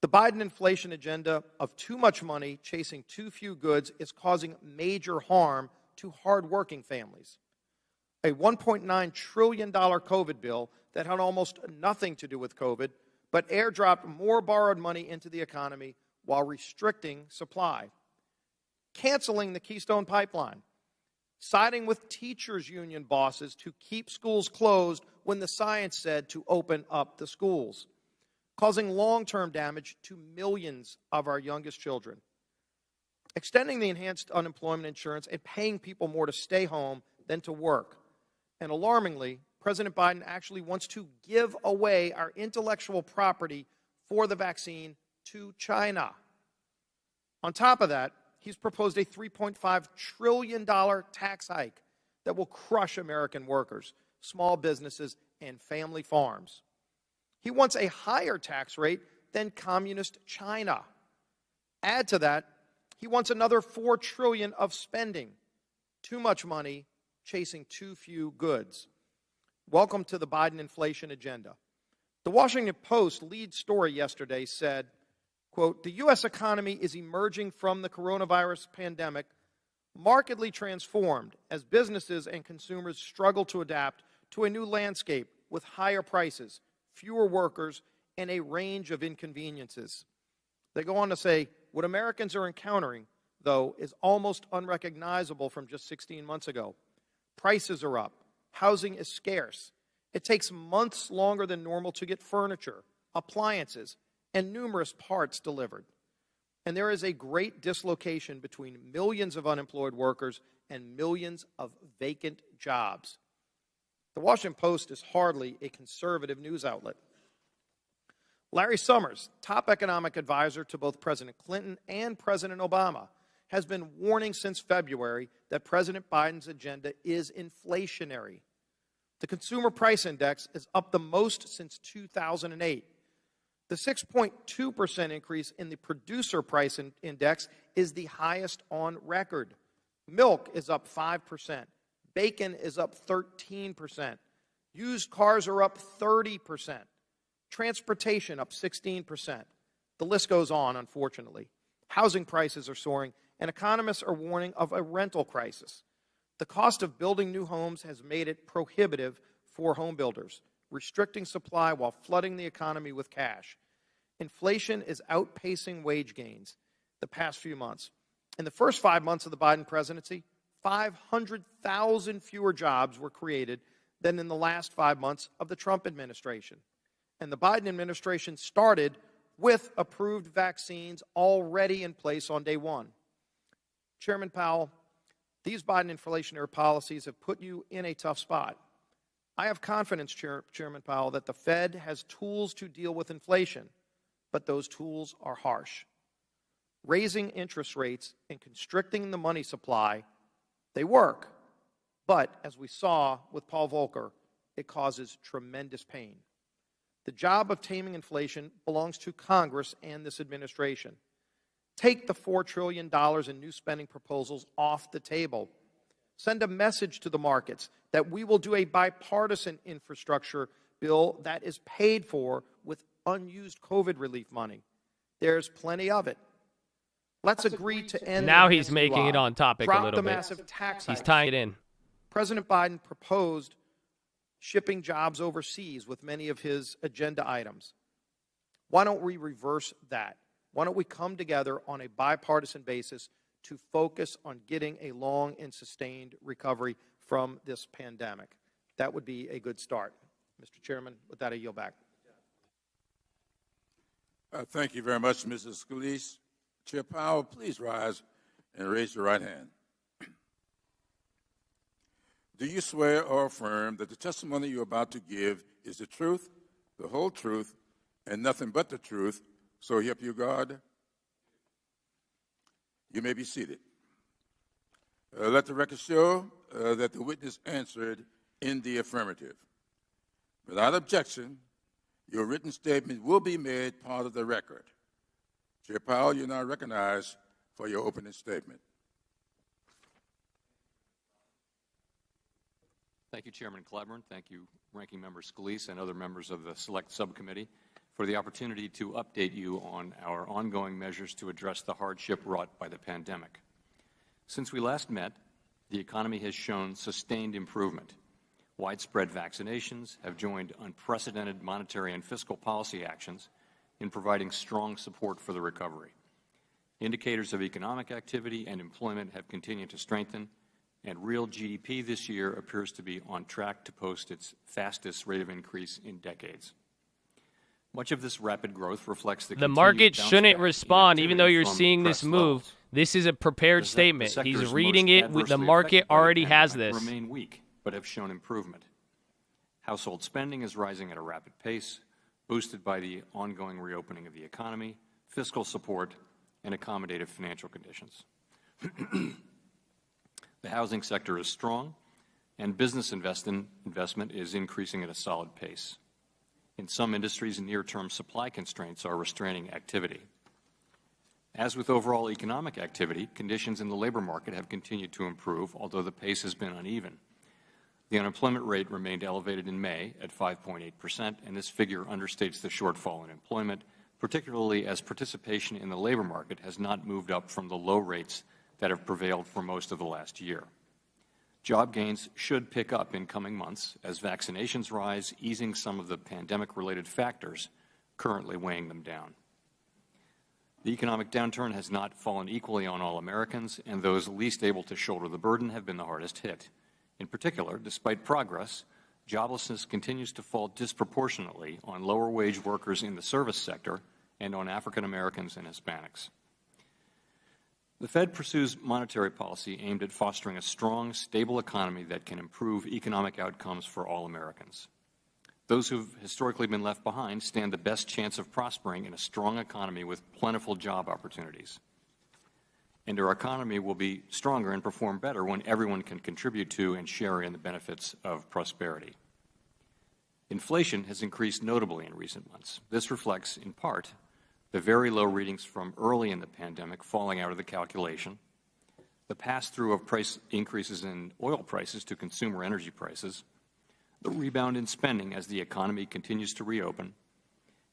The Biden inflation agenda of too much money chasing too few goods is causing major harm to hardworking families. A $1.9 trillion COVID bill that had almost nothing to do with COVID, but airdropped more borrowed money into the economy while restricting supply. Canceling the Keystone Pipeline. Siding with teachers' union bosses to keep schools closed when the science said to open up the schools. Causing long-term damage to millions of our youngest children. Extending the enhanced unemployment insurance and paying people more to stay home than to work. And alarmingly, President Biden actually wants to give away our intellectual property for the vaccine to China. On top of that, he's proposed a $3.5 trillion tax hike that will crush American workers, small businesses, and family farms. He wants a higher tax rate than communist China. Add to that, he wants another $4 trillion of spending. Too much money chasing too few goods. Welcome to the Biden inflation agenda. The Washington Post lead story yesterday said, quote, the U.S. economy is emerging from the coronavirus pandemic markedly transformed as businesses and consumers struggle to adapt to a new landscape with higher prices, fewer workers, and a range of inconveniences. They go on to say, what Americans are encountering, though, is almost unrecognizable from just 16 months ago. Prices are up. Housing is scarce. It takes months longer than normal to get furniture, appliances, and numerous parts delivered. And there is a great dislocation between millions of unemployed workers and millions of vacant jobs. The Washington Post is hardly a conservative news outlet. Larry Summers, top economic advisor to both President Clinton and President Obama, has been warning since February that President Biden's agenda is inflationary. The Consumer Price Index is up the most since 2008. The 6.2% increase in the Producer Price Index is the highest on record. Milk is up 5%. Bacon is up 13%. Used cars are up 30%. Transportation up 16%. The list goes on, unfortunately. Housing prices are soaring, and economists are warning of a rental crisis. The cost of building new homes has made it prohibitive for home builders, restricting supply while flooding the economy with cash. Inflation is outpacing wage gains the past few months. In the first 5 months of the Biden presidency, 500,000 fewer jobs were created than in the last 5 months of the Trump administration. And the Biden administration started with approved vaccines already in place on day one. Chairman Powell, these Biden inflationary policies have put you in a tough spot. I have confidence, Chairman Powell, that the Fed has tools to deal with inflation, but those tools are harsh. Raising interest rates and constricting the money supply, they work. But, as we saw with Paul Volcker, it causes tremendous pain. The job of taming inflation belongs to Congress and this administration. Take the $4 trillion in new spending proposals off the table. Send a message to the markets that we will do a bipartisan infrastructure bill that is paid for with unused COVID relief money. There's plenty of it. Let's agree to end. Now he's making it on topic a little bit. Massive tax he's tying it in. President Biden proposed shipping jobs overseas with many of his agenda items. Why don't we reverse that? Why don't we come together on a bipartisan basis to focus on getting a long and sustained recovery from this pandemic? That would be a good start. Mr. Chairman, with that, I yield back. Thank you very much, Mrs. Scalise. Chair Powell, please rise and raise your right hand. Do you swear or affirm that the testimony you're about to give is the truth, the whole truth, and nothing but the truth, so help you God? You may be seated. Let the record show that the witness answered in the affirmative. Without objection, your written statement will be made part of the record. Chair Powell, you're now recognized for your opening statement. Thank you, Chairman Cleburne. Thank you, Ranking Member Scalise and other members of the Select Subcommittee for the opportunity to update you on our ongoing measures to address the hardship wrought by the pandemic. Since we last met, the economy has shown sustained improvement. Widespread vaccinations have joined unprecedented monetary and fiscal policy actions in providing strong support for the recovery. Indicators of economic activity and employment have continued to strengthen, and real GDP this year appears to be on track to post its fastest rate of increase in decades. Much of this rapid growth reflects the market shouldn't respond, even though you're seeing this move. This is a prepared statement. He's reading it. The market already has this. Remain weak, but have shown improvement. Household spending is rising at a rapid pace, boosted by the ongoing reopening of the economy, fiscal support, and accommodative financial conditions. The housing sector is strong, and business investment is increasing at a solid pace. In some industries, near-term supply constraints are restraining activity. As with overall economic activity, conditions in the labor market have continued to improve, although the pace has been uneven. The unemployment rate remained elevated in May at 5.8%, and this figure understates the shortfall in employment, particularly as participation in the labor market has not moved up from the low rates that have prevailed for most of the last year. Job gains should pick up in coming months as vaccinations rise, easing some of the pandemic-related factors currently weighing them down. The economic downturn has not fallen equally on all Americans, and those least able to shoulder the burden have been the hardest hit. In particular, despite progress, joblessness continues to fall disproportionately on lower-wage workers in the service sector and on African Americans and Hispanics. The Fed pursues monetary policy aimed at fostering a strong, stable economy that can improve economic outcomes for all Americans. Those who have historically been left behind stand the best chance of prospering in a strong economy with plentiful job opportunities. And our economy will be stronger and perform better when everyone can contribute to and share in the benefits of prosperity. Inflation has increased notably in recent months. This reflects, in part, the very low readings from early in the pandemic falling out of the calculation, the pass-through of price increases in oil prices to consumer energy prices, the rebound in spending as the economy continues to reopen,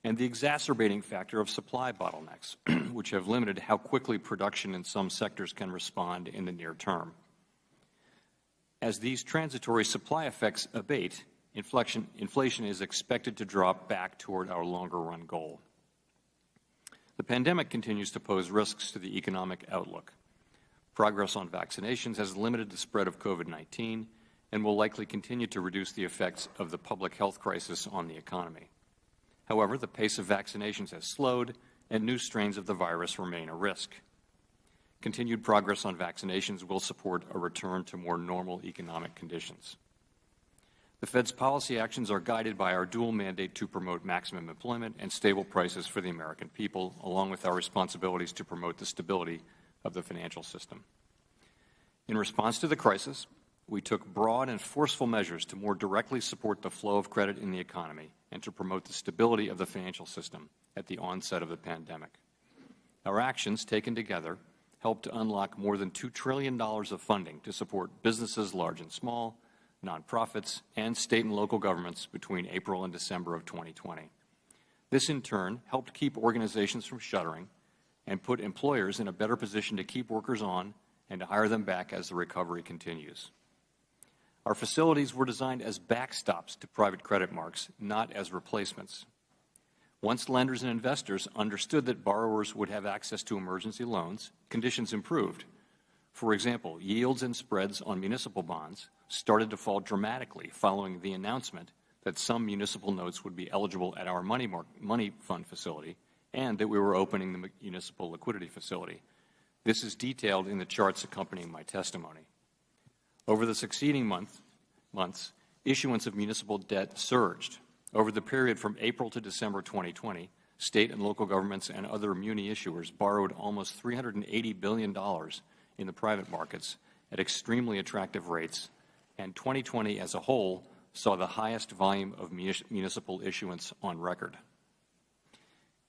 and the exacerbating factor of supply bottlenecks, which have limited how quickly production in some sectors can respond in the near term. As these transitory supply effects abate, inflation is expected to drop back toward our longer-run goal. The pandemic continues to pose risks to the economic outlook. Progress on vaccinations has limited the spread of COVID-19 and will likely continue to reduce the effects of the public health crisis on the economy. However, the pace of vaccinations has slowed, and new strains of the virus remain a risk. Continued progress on vaccinations will support a return to more normal economic conditions. The Fed's policy actions are guided by our dual mandate to promote maximum employment and stable prices for the American people, along with our responsibilities to promote the stability of the financial system. In response to the crisis, we took broad and forceful measures to more directly support the flow of credit in the economy and to promote the stability of the financial system at the onset of the pandemic. Our actions, taken together, helped to unlock more than $2 trillion of funding to support businesses large and small, nonprofits, and state and local governments between April and December of 2020. This, in turn, helped keep organizations from shuttering and put employers in a better position to keep workers on and to hire them back as the recovery continues. Our facilities were designed as backstops to private credit marks, not as replacements. Once lenders and investors understood that borrowers would have access to emergency loans, conditions improved. For example, yields and spreads on municipal bonds started to fall dramatically following the announcement that some municipal notes would be eligible at our money fund facility and that we were opening the municipal liquidity facility. This is detailed in the charts accompanying my testimony. Over the succeeding months, issuance of municipal debt surged. Over the period from April to December 2020, state and local governments and other muni issuers borrowed almost $380 billion in the private markets at extremely attractive rates, and 2020 as a whole saw the highest volume of municipal issuance on record.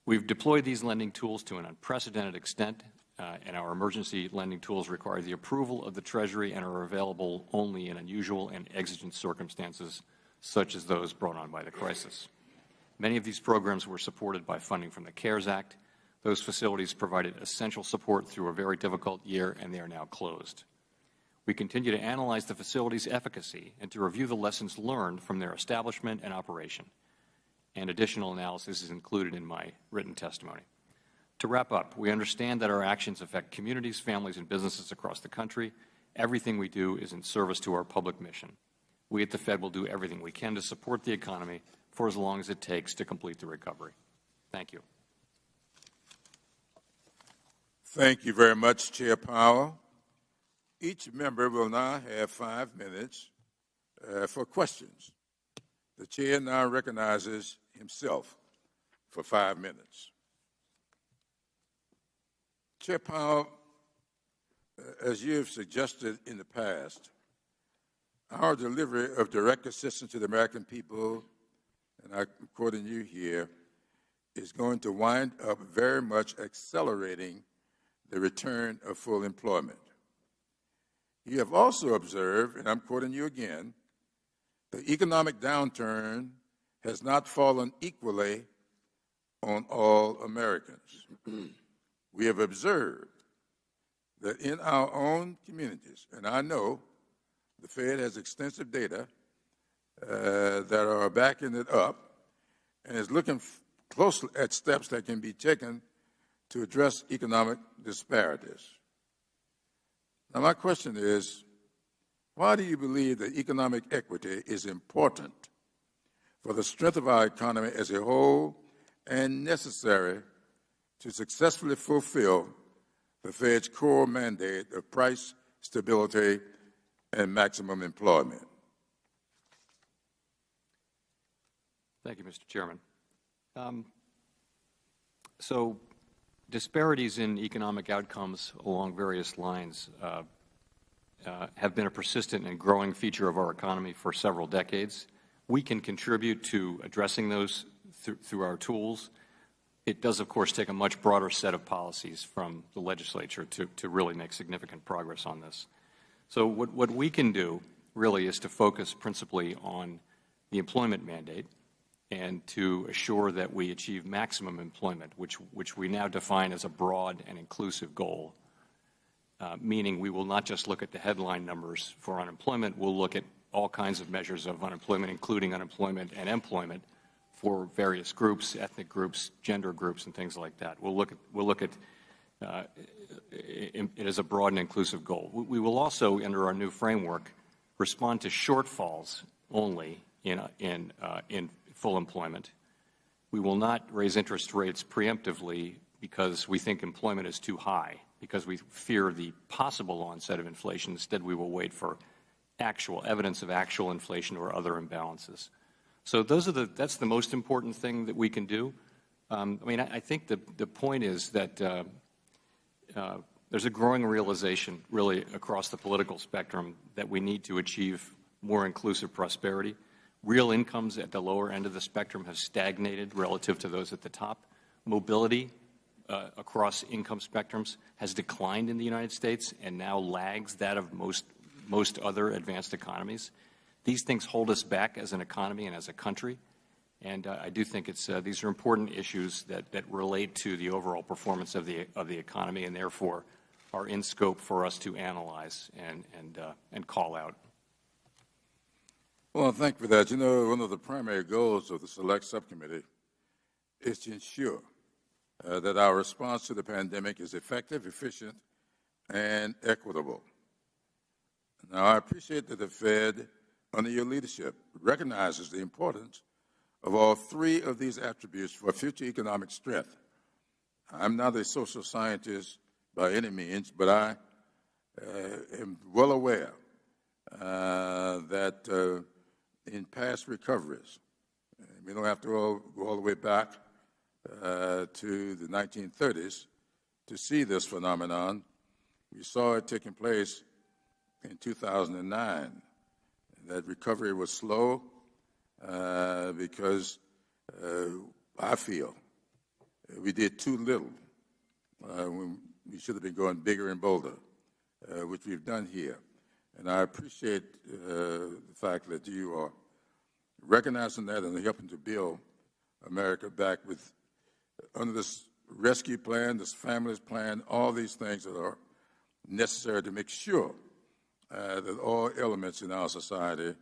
We've deployed these lending tools to an unprecedented extent, and our emergency lending tools require the approval of the Treasury and are available only in unusual and exigent circumstances such as those brought on by the crisis. Many of these programs were supported by funding from the CARES Act. Those facilities provided essential support through a very difficult year, and they are now closed. We continue to analyze the facility's efficacy and to review the lessons learned from their establishment and operation, and additional analysis is included in my written testimony. To wrap up, we understand that our actions affect communities, families, and businesses across the country. Everything we do is in service to our public mission. We at the Fed will do everything we can to support the economy for as long as it takes to complete the recovery. Thank you. Thank you very much, Chair Powell. Each member will now have 5 minutes for questions. The Chair now recognizes himself for 5 minutes. Chair Powell, as you have suggested in the past, our delivery of direct assistance to the American people, and I'm quoting you here, is going to wind up very much accelerating the return of full employment. You have also observed, and I'm quoting you again, the economic downturn has not fallen equally on all Americans. We have observed that in our own communities, and I know the Fed has extensive data that are backing it up and is looking closely at steps that can be taken to address economic disparities. Now, my question is, why do you believe that economic equity is important for the strength of our economy as a whole and necessary to successfully fulfill the Fed's core mandate of price stability and maximum employment? Thank you, Mr. Chairman. So disparities in economic outcomes along various lines have been a persistent and growing feature of our economy for several decades. We can contribute to addressing those through our tools. It does, of course, take a much broader set of policies from the legislature to really make significant progress on this. So what we can do really is to focus principally on the employment mandate and to assure that we achieve maximum employment, which we now define as a broad and inclusive goal, meaning we will not just look at the headline numbers for unemployment, we'll look at all kinds of measures of unemployment, including unemployment and employment for various groups, ethnic groups, gender groups, and things like that. We'll look at it as a broad and inclusive goal. We will also, under our new framework, respond to shortfalls only in full employment. We will not raise interest rates preemptively because we think employment is too high, because we fear the possible onset of inflation. Instead, we will wait for actual evidence of actual inflation or other imbalances. So that's the most important thing that we can do. I think the point is that there's a growing realization really across the political spectrum that we need to achieve more inclusive prosperity. Real incomes at the lower end of the spectrum have stagnated relative to those at the top. Mobility across income spectrums has declined in the United States and now lags that of most other advanced economies. These things hold us back as an economy and as a country, and I do think these are important issues that relate to the overall performance of the economy and therefore are in scope for us to analyze and call out. Well, thank you for that. You know, one of the primary goals of the Select Subcommittee is to ensure that our response to the pandemic is effective, efficient, and equitable. Now, I appreciate that the Fed, under your leadership, recognizes the importance of all three of these attributes for future economic strength. I'm not a social scientist by any means, but I am well aware that in past recoveries, we don't have to go all the way back to the 1930s to see this phenomenon. We saw it taking place in 2009. That recovery was slow because I feel we did too little when we should have been going bigger and bolder, which we've done here. And I appreciate the fact that you are recognizing that and helping to build America back with, under this rescue plan, this families plan, all these things that are necessary to make sure that all elements in our society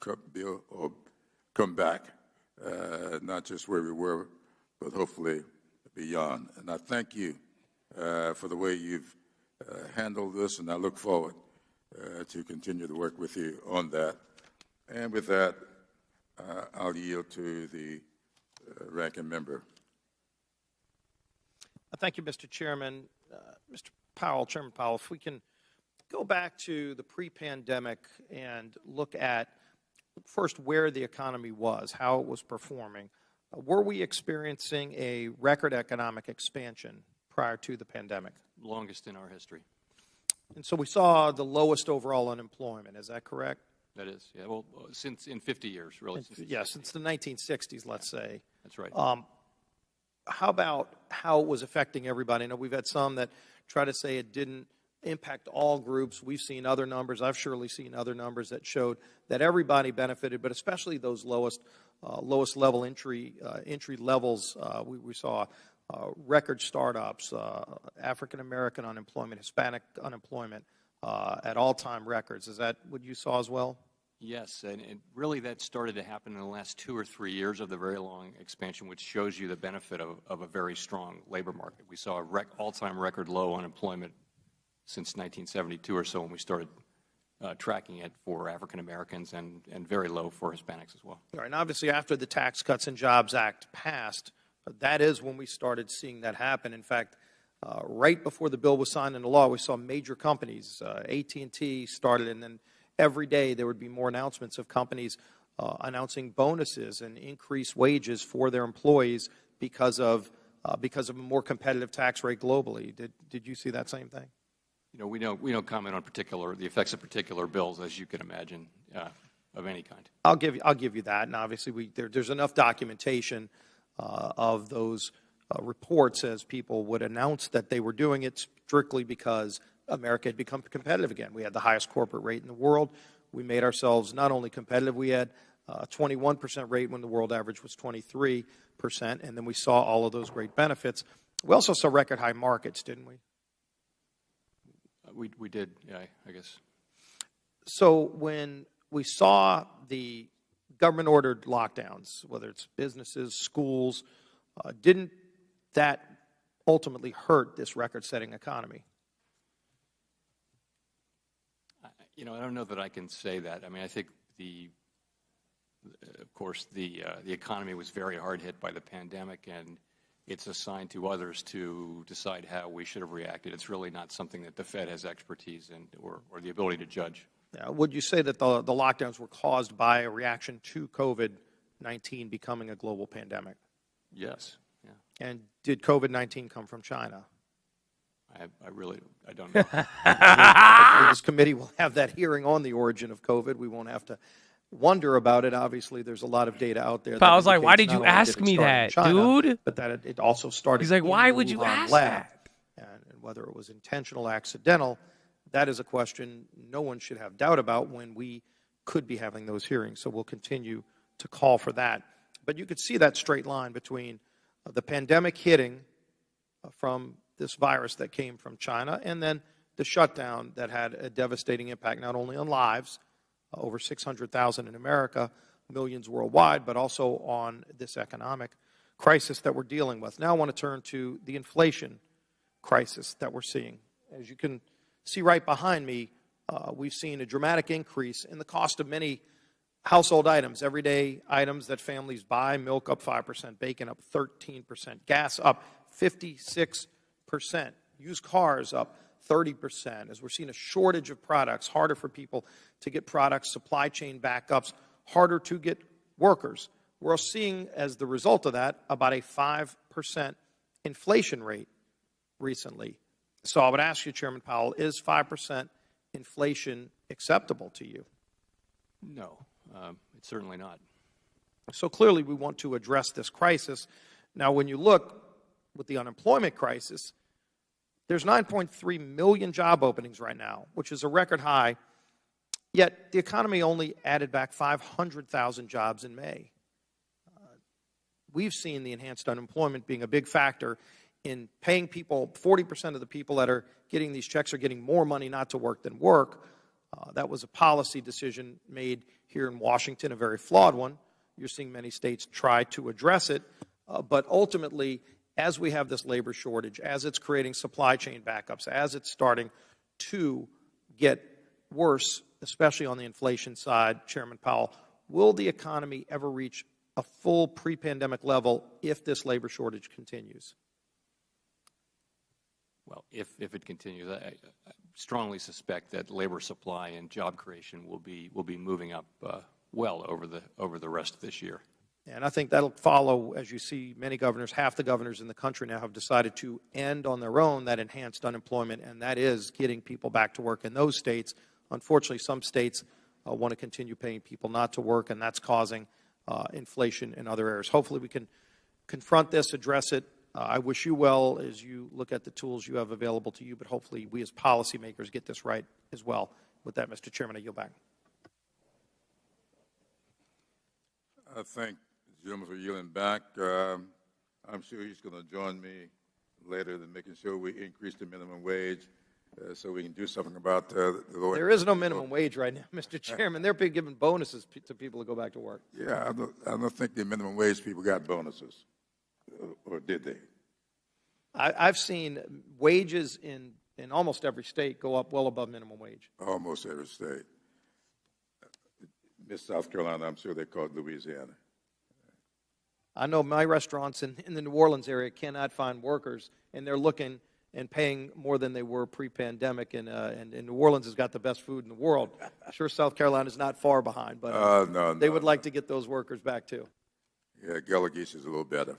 come back, not just where we were, but hopefully beyond. And I thank you for the way you've handled this, and I look forward to continue to work with you on that. And with that, I'll yield to the ranking member. Thank you, Mr. Chairman. Mr. Powell, Chairman Powell, if we can go back to the pre-pandemic and look at first where the economy was, how it was performing. Were we experiencing a record economic expansion prior to the pandemic? Longest in our history. And so we saw the lowest overall unemployment. Is that correct? That is, yeah. Well, since in 50 years, really. Since the 1960s, let's say. That's right. How about how it was affecting everybody? I know we've had some that try to say it didn't impact all groups. We've seen other numbers. I've surely seen other numbers that showed that everybody benefited, but especially those lowest level entry levels. We saw record startups, African American unemployment, Hispanic unemployment at all-time records. Is that what you saw as well? Yes, and really that started to happen in the last 2 or 3 years of the very long expansion, which shows you the benefit of a very strong labor market. We saw a all-time record low unemployment since 1972 or so when we started tracking it for African Americans and very low for Hispanics as well. All right, and obviously after the Tax Cuts and Jobs Act passed, that is when we started seeing that happen. In fact, right before the bill was signed into law, we saw major companies, AT&T started, and then every day there would be more announcements of companies announcing bonuses and increased wages for their employees because of a more competitive tax rate globally. Did you see that same thing? You know, we don't comment on the effects of particular bills, as you can imagine, of any kind. I'll give you that, and obviously there's enough documentation of those reports as people would announce that they were doing it strictly because America had become competitive again. We had the highest corporate rate in the world. We made ourselves not only competitive, we had a 21% rate when the world average was 23%, and then we saw all of those great benefits. We also saw record high markets, didn't we? We did, yeah, I guess. So when we saw the government-ordered lockdowns, whether it's businesses, schools, didn't that ultimately hurt this record-setting economy? You know, I don't know that I can say that. I mean, I think of course, the economy was very hard hit by the pandemic, and it's assigned to others to decide how we should have reacted. It's really not something that the Fed has expertise in or the ability to judge. Would you say that the lockdowns were caused by a reaction to COVID-19 becoming a global pandemic? Yes. Yeah. And did COVID-19 come from China? I don't know. This committee will have that hearing on the origin of COVID. We won't have to wonder about it. Obviously, there's a lot of data out there. But I was like, why did you ask me that, China, dude? But that it also started. He's like, why would you ask that? And whether it was intentional, accidental, that is a question no one should have doubt about when we could be having those hearings. So we'll continue to call for that. But you could see that straight line between the pandemic hitting from this virus that came from China and then the shutdown that had a devastating impact not only on lives, over 600,000 in America, millions worldwide, but also on this economic crisis that we're dealing with. Now I want to turn to the inflation crisis that we're seeing. As you can see right behind me, we've seen a dramatic increase in the cost of many household items, everyday items that families buy. Milk up 5%, bacon up 13%, gas up 56%, used cars up 30%, as we're seeing a shortage of products, harder for people to get products, supply chain backups, harder to get workers. We're seeing, as the result of that, about a 5% inflation rate recently. So I would ask you, Chairman Powell, is 5% inflation acceptable to you? No, it's certainly not. So clearly we want to address this crisis. Now, when you look with the unemployment crisis, there's 9.3 million job openings right now, which is a record high, yet the economy only added back 500,000 jobs in May. We've seen the enhanced unemployment being a big factor in paying people. 40% of the people that are getting these checks are getting more money not to work than work. That was a policy decision made here in Washington, a very flawed one. You're seeing many states try to address it, but ultimately, as we have this labor shortage, as it's creating supply chain backups, as it's starting to get worse, especially on the inflation side, Chairman Powell, will the economy ever reach a full pre-pandemic level if this labor shortage continues? Well, if it continues, I strongly suspect that labor supply and job creation will be moving up well over the rest of this year. And I think that'll follow, as you see, many governors, half the governors in the country now have decided to end on their own that enhanced unemployment, and that is getting people back to work in those states. Unfortunately, some states want to continue paying people not to work, and that's causing inflation in other areas. Hopefully we can confront this, address it. I wish you well as you look at the tools you have available to you, but hopefully we as policymakers get this right as well. With that, Mr. Chairman, I yield back. I thank the gentleman for yielding back. I'm sure he's going to join me later in making sure we increase the minimum wage so we can do something about the lower. There is no minimum wage right now, Mr. Chairman. They're being given bonuses to people to go back to work. Yeah, I don't think the minimum wage people got bonuses, or did they? I've seen wages in almost every state go up well above minimum wage. Almost every state. Miss South Carolina, I'm sure they call it Louisiana. I know my restaurants in the New Orleans area cannot find workers, and they're looking and paying more than they were pre-pandemic, and New Orleans has got the best food in the world. I'm sure South Carolina is not far behind, but they would like to get those workers back too. Yeah, Gallagher is a little better.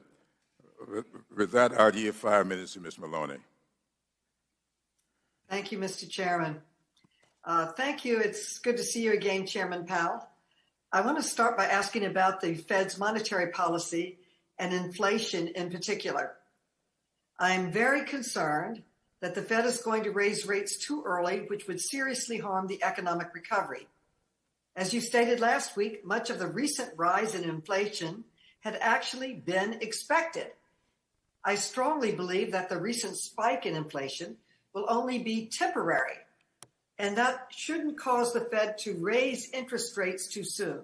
With that, I'll yield 5 minutes to Ms. Maloney. Thank you, Mr. Chairman. Thank you. It's good to see you again, Chairman Powell. I want to start by asking about the Fed's monetary policy and inflation in particular. I am very concerned that the Fed is going to raise rates too early, which would seriously harm the economic recovery. As you stated last week, much of the recent rise in inflation had actually been expected. I strongly believe that the recent spike in inflation will only be temporary, and that shouldn't cause the Fed to raise interest rates too soon.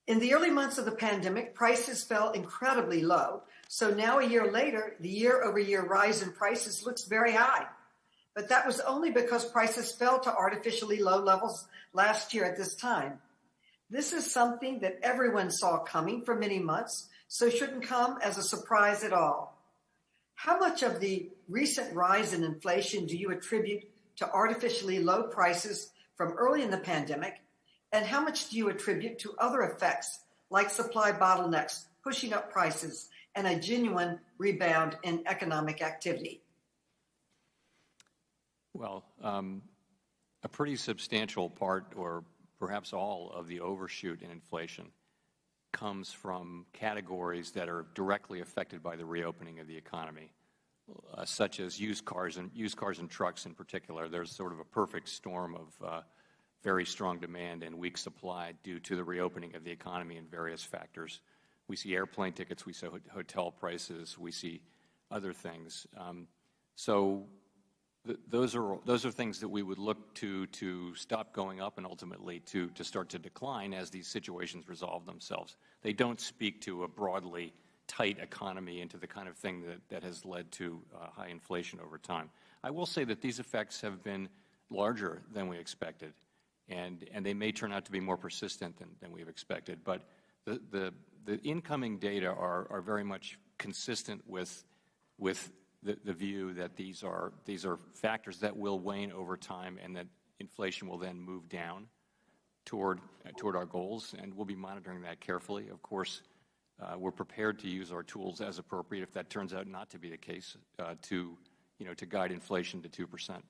In the early months of the pandemic, prices fell incredibly low. So now a year later, the year-over-year rise in prices looks very high. But that was only because prices fell to artificially low levels last year at this time. This is something that everyone saw coming for many months, so shouldn't come as a surprise at all. How much of the recent rise in inflation do you attribute to artificially low prices from early in the pandemic? And how much do you attribute to other effects like supply bottlenecks, pushing up prices, and a genuine rebound in economic activity? Well, a pretty substantial part, or perhaps all, of the overshoot in inflation comes from categories that are directly affected by the reopening of the economy, such as used cars and trucks in particular. There's sort of a perfect storm of very strong demand and weak supply due to the reopening of the economy and various factors. We see airplane tickets, we see hotel prices, we see other things. Those are things that we would look to stop going up and ultimately to start to decline as these situations resolve themselves. They don't speak to a broadly tight economy and to the kind of thing that has led to high inflation over time. I will say that these effects have been larger than we expected, and they may turn out to be more persistent than we've expected. But the incoming data are very much consistent with the view that these are factors that will wane over time, and that inflation will then move down toward our goals, and we'll be monitoring that carefully. Of course, we're prepared to use our tools as appropriate if that turns out not to be the case, to to guide inflation to 2%.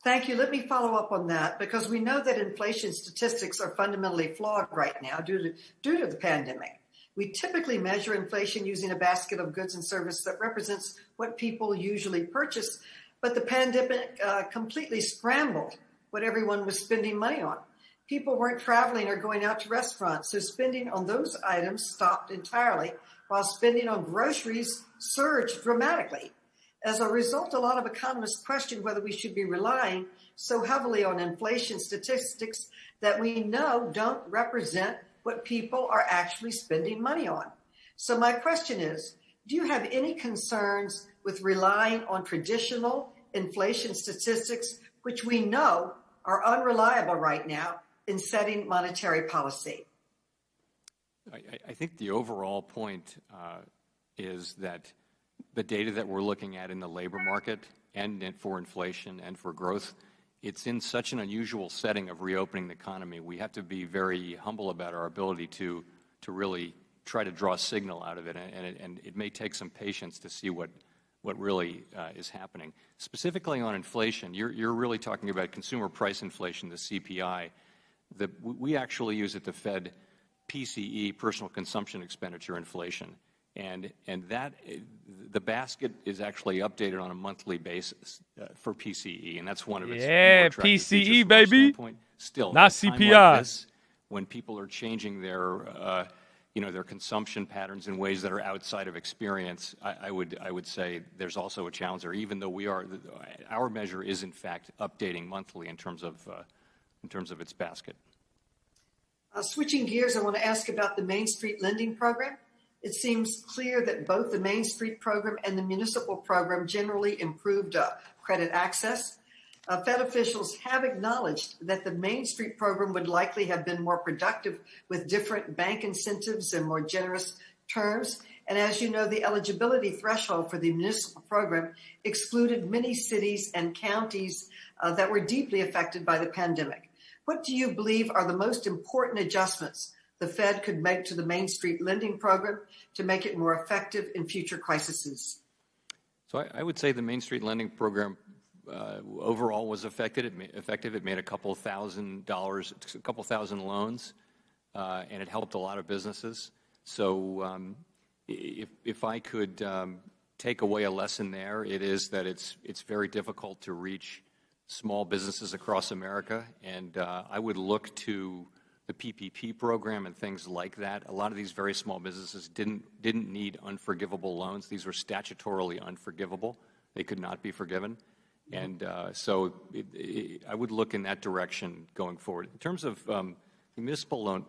Thank you. Let me follow up on that, because we know that inflation statistics are fundamentally flawed right now due to the pandemic. We typically measure inflation using a basket of goods and services that represents what people usually purchase, but the pandemic completely scrambled what everyone was spending money on. People weren't traveling or going out to restaurants, so spending on those items stopped entirely, while spending on groceries surged dramatically. As a result, a lot of economists question whether we should be relying so heavily on inflation statistics that we know don't represent what people are actually spending money on. So my question is, do you have any concerns with relying on traditional inflation statistics, which we know are unreliable right now in setting monetary policy? I think the overall point is that the data that we're looking at in the labor market and for inflation and for growth, it's in such an unusual setting of reopening the economy. We have to be very humble about our ability to really try to draw a signal out of it, and it may take some patience to see what really is happening. Specifically on inflation, you're really talking about consumer price inflation, the CPI. We actually use at the Fed PCE, personal consumption expenditure inflation. And that the basket is actually updated on a monthly basis for PCE, and that's one of its more attractive features PCE, baby. Still, not CPI. Like this, when people are changing their their consumption patterns in ways that are outside of experience, I would say there's also a challenge there. Even though our measure is in fact updating monthly in terms of its basket. Switching gears, I want to ask about the Main Street lending program. It seems clear that both the Main Street program and the municipal program generally improved credit access. Fed officials have acknowledged that the Main Street program would likely have been more productive with different bank incentives and more generous terms. And as you know, the eligibility threshold for the municipal program excluded many cities and counties that were deeply affected by the pandemic. What do you believe are the most important adjustments the Fed could make to the Main Street lending program to make it more effective in future crises? So I would say the Main Street lending program overall was effective. It made a couple thousand loans, and it helped a lot of businesses. So if I could take away a lesson there, it is that it's very difficult to reach small businesses across America, and I would look to the PPP program and things like that. A lot of these very small businesses didn't need unforgivable loans. These were statutorily unforgivable. They could not be forgiven. And so I would look in that direction going forward. In terms of the municipal loan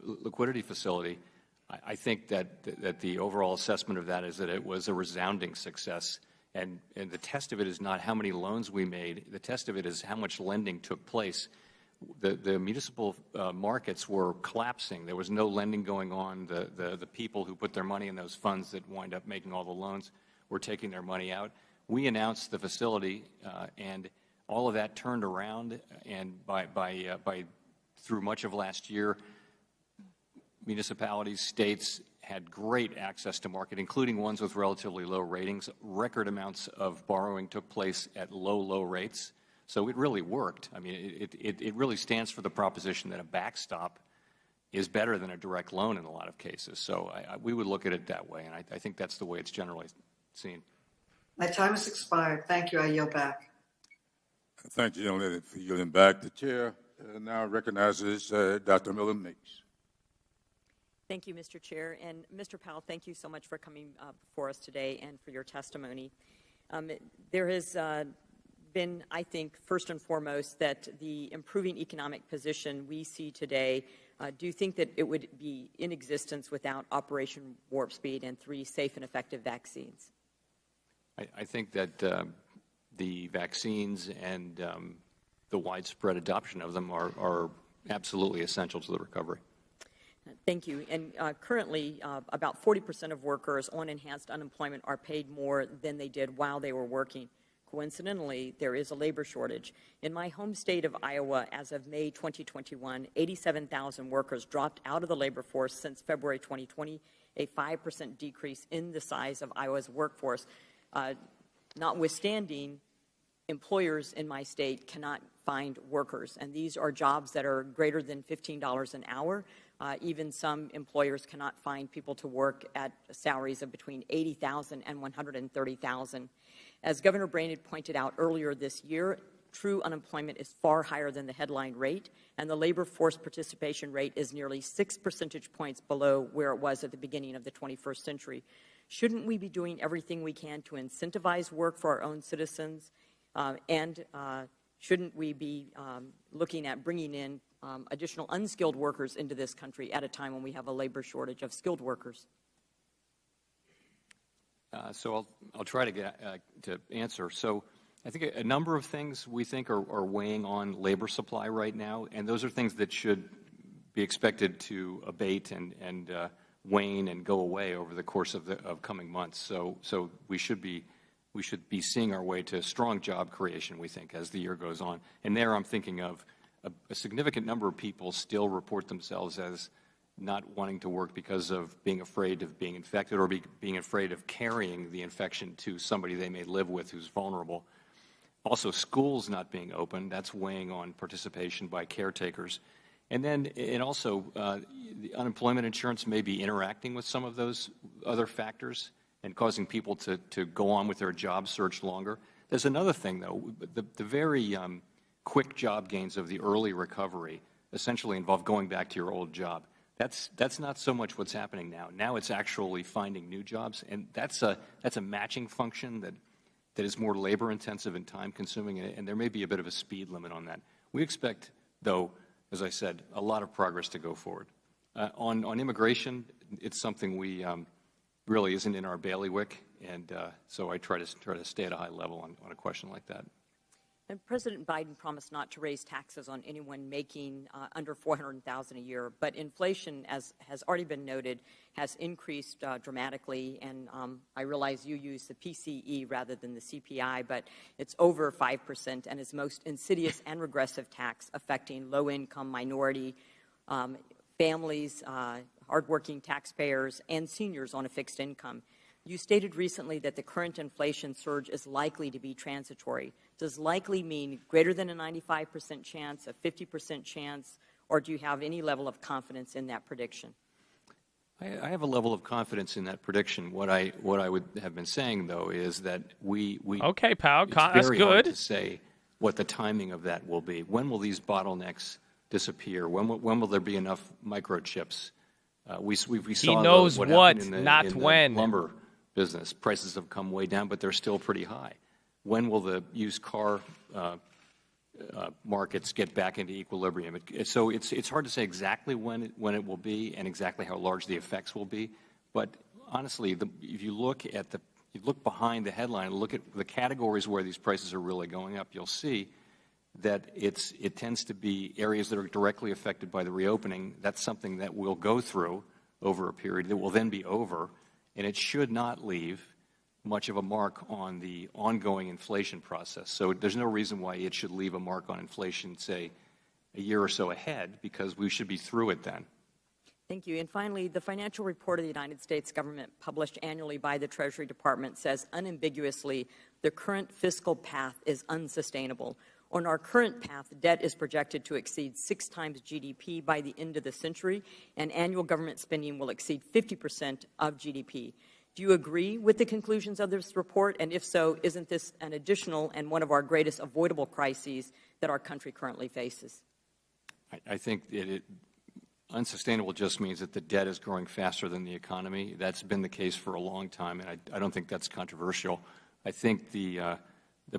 liquidity facility, I think that the overall assessment of that is that it was a resounding success. And the test of it is not how many loans we made. The test of it is how much lending took place. The municipal markets were collapsing. There was no lending going on. The people who put their money in those funds that wind up making all the loans were taking their money out. We announced the facility, and all of that turned around. And through much of last year, municipalities, states had great access to market, including ones with relatively low ratings. Record amounts of borrowing took place at low rates. So it really worked. I mean, it really stands for the proposition that a backstop is better than a direct loan in a lot of cases. So we would look at it that way, and I think that's the way it's generally seen. My time has expired. Thank you. I yield back. Thank you, gentlemen, for yielding back. The chair now recognizes Dr. Miller Meeks. Thank you, Mr. Chair. And Mr. Powell, thank you so much for coming before us today and for your testimony. There has been, I think, first and foremost, that the improving economic position we see today, do you think that it would be in existence without Operation Warp Speed and 3 safe and effective vaccines? I think that the vaccines and the widespread adoption of them are absolutely essential to the recovery. Thank you. And currently, about 40% of workers on enhanced unemployment are paid more than they did while they were working. Coincidentally, there is a labor shortage. In my home state of Iowa, as of May 2021, 87,000 workers dropped out of the labor force since February 2020, a 5% decrease in the size of Iowa's workforce. notwithstanding, employers in my state cannot find workers, and these are jobs that are greater than $15 an hour. Even some employers cannot find people to work at salaries of between $80,000 and $130,000. As Governor Brainerd pointed out earlier this year, true unemployment is far higher than the headline rate, and the labor force participation rate is nearly 6 percentage points below where it was at the beginning of the 21st century. Shouldn't we be doing everything we can to incentivize work for our own citizens? And shouldn't we be looking at bringing in additional unskilled workers into this country at a time when we have a labor shortage of skilled workers? So I'll try to get to answer. So I think a number of things we think are weighing on labor supply right now, and those are things that should be expected to abate and wane and go away over the course of coming months. So we should be seeing our way to strong job creation, we think, as the year goes on. And there I'm thinking of a significant number of people still report themselves as not wanting to work because of being afraid of being infected or being afraid of carrying the infection to somebody they may live with who's vulnerable. Also, schools not being open, that's weighing on participation by caretakers. And also, the unemployment insurance may be interacting with some of those other factors and causing people to go on with their job search longer. There's another thing, though. The very quick job gains of the early recovery essentially involve going back to your old job. That's not so much what's happening now. Now it's actually finding new jobs, and that's a matching function that is more labor-intensive and time-consuming, and there may be a bit of a speed limit on that. We expect, though, as I said, a lot of progress to go forward. On immigration, it's something we really isn't in our bailiwick, and so I try to stay at a high level on a question like that. And President Biden promised not to raise taxes on anyone making under $400,000 a year, but inflation, as has already been noted, has increased dramatically. And I realize you use the PCE rather than the CPI, but it's over 5% and is most insidious and regressive tax affecting low-income minority families, hardworking taxpayers, and seniors on a fixed income. You stated recently that the current inflation surge is likely to be transitory. Does likely mean greater than a 95% chance, a 50% chance, or do you have any level of confidence in that prediction? I have a level of confidence in that prediction. What I would have been saying, though, is that we okay, Powell, it's that's very good. hard to say what the timing of that will be. When will these bottlenecks disappear? When will there be enough microchips? We saw he knows what what, happened in not the when. lumber business. Prices have come way down, but they're still pretty high. When will the used car markets get back into equilibrium? So it's hard to say exactly when it will be and exactly how large the effects will be. But honestly, if you look behind the headline, look at the categories where these prices are really going up, you'll see that it tends to be areas that are directly affected by the reopening. That's something that we'll go through over a period that will then be over, and it should not leave much of a mark on the ongoing inflation process. So there's no reason why it should leave a mark on inflation, say, a year or so ahead, because we should be through it then. Thank you. And finally, the financial report of the United States government published annually by the Treasury Department says unambiguously the current fiscal path is unsustainable. On our current path, debt is projected to exceed 6 times GDP by the end of the century, and annual government spending will exceed 50% of GDP. Do you agree with the conclusions of this report? And if so, isn't this an additional and one of our greatest avoidable crises that our country currently faces? I think that unsustainable just means that the debt is growing faster than the economy. That's been the case for a long time, and I don't think that's controversial. I think the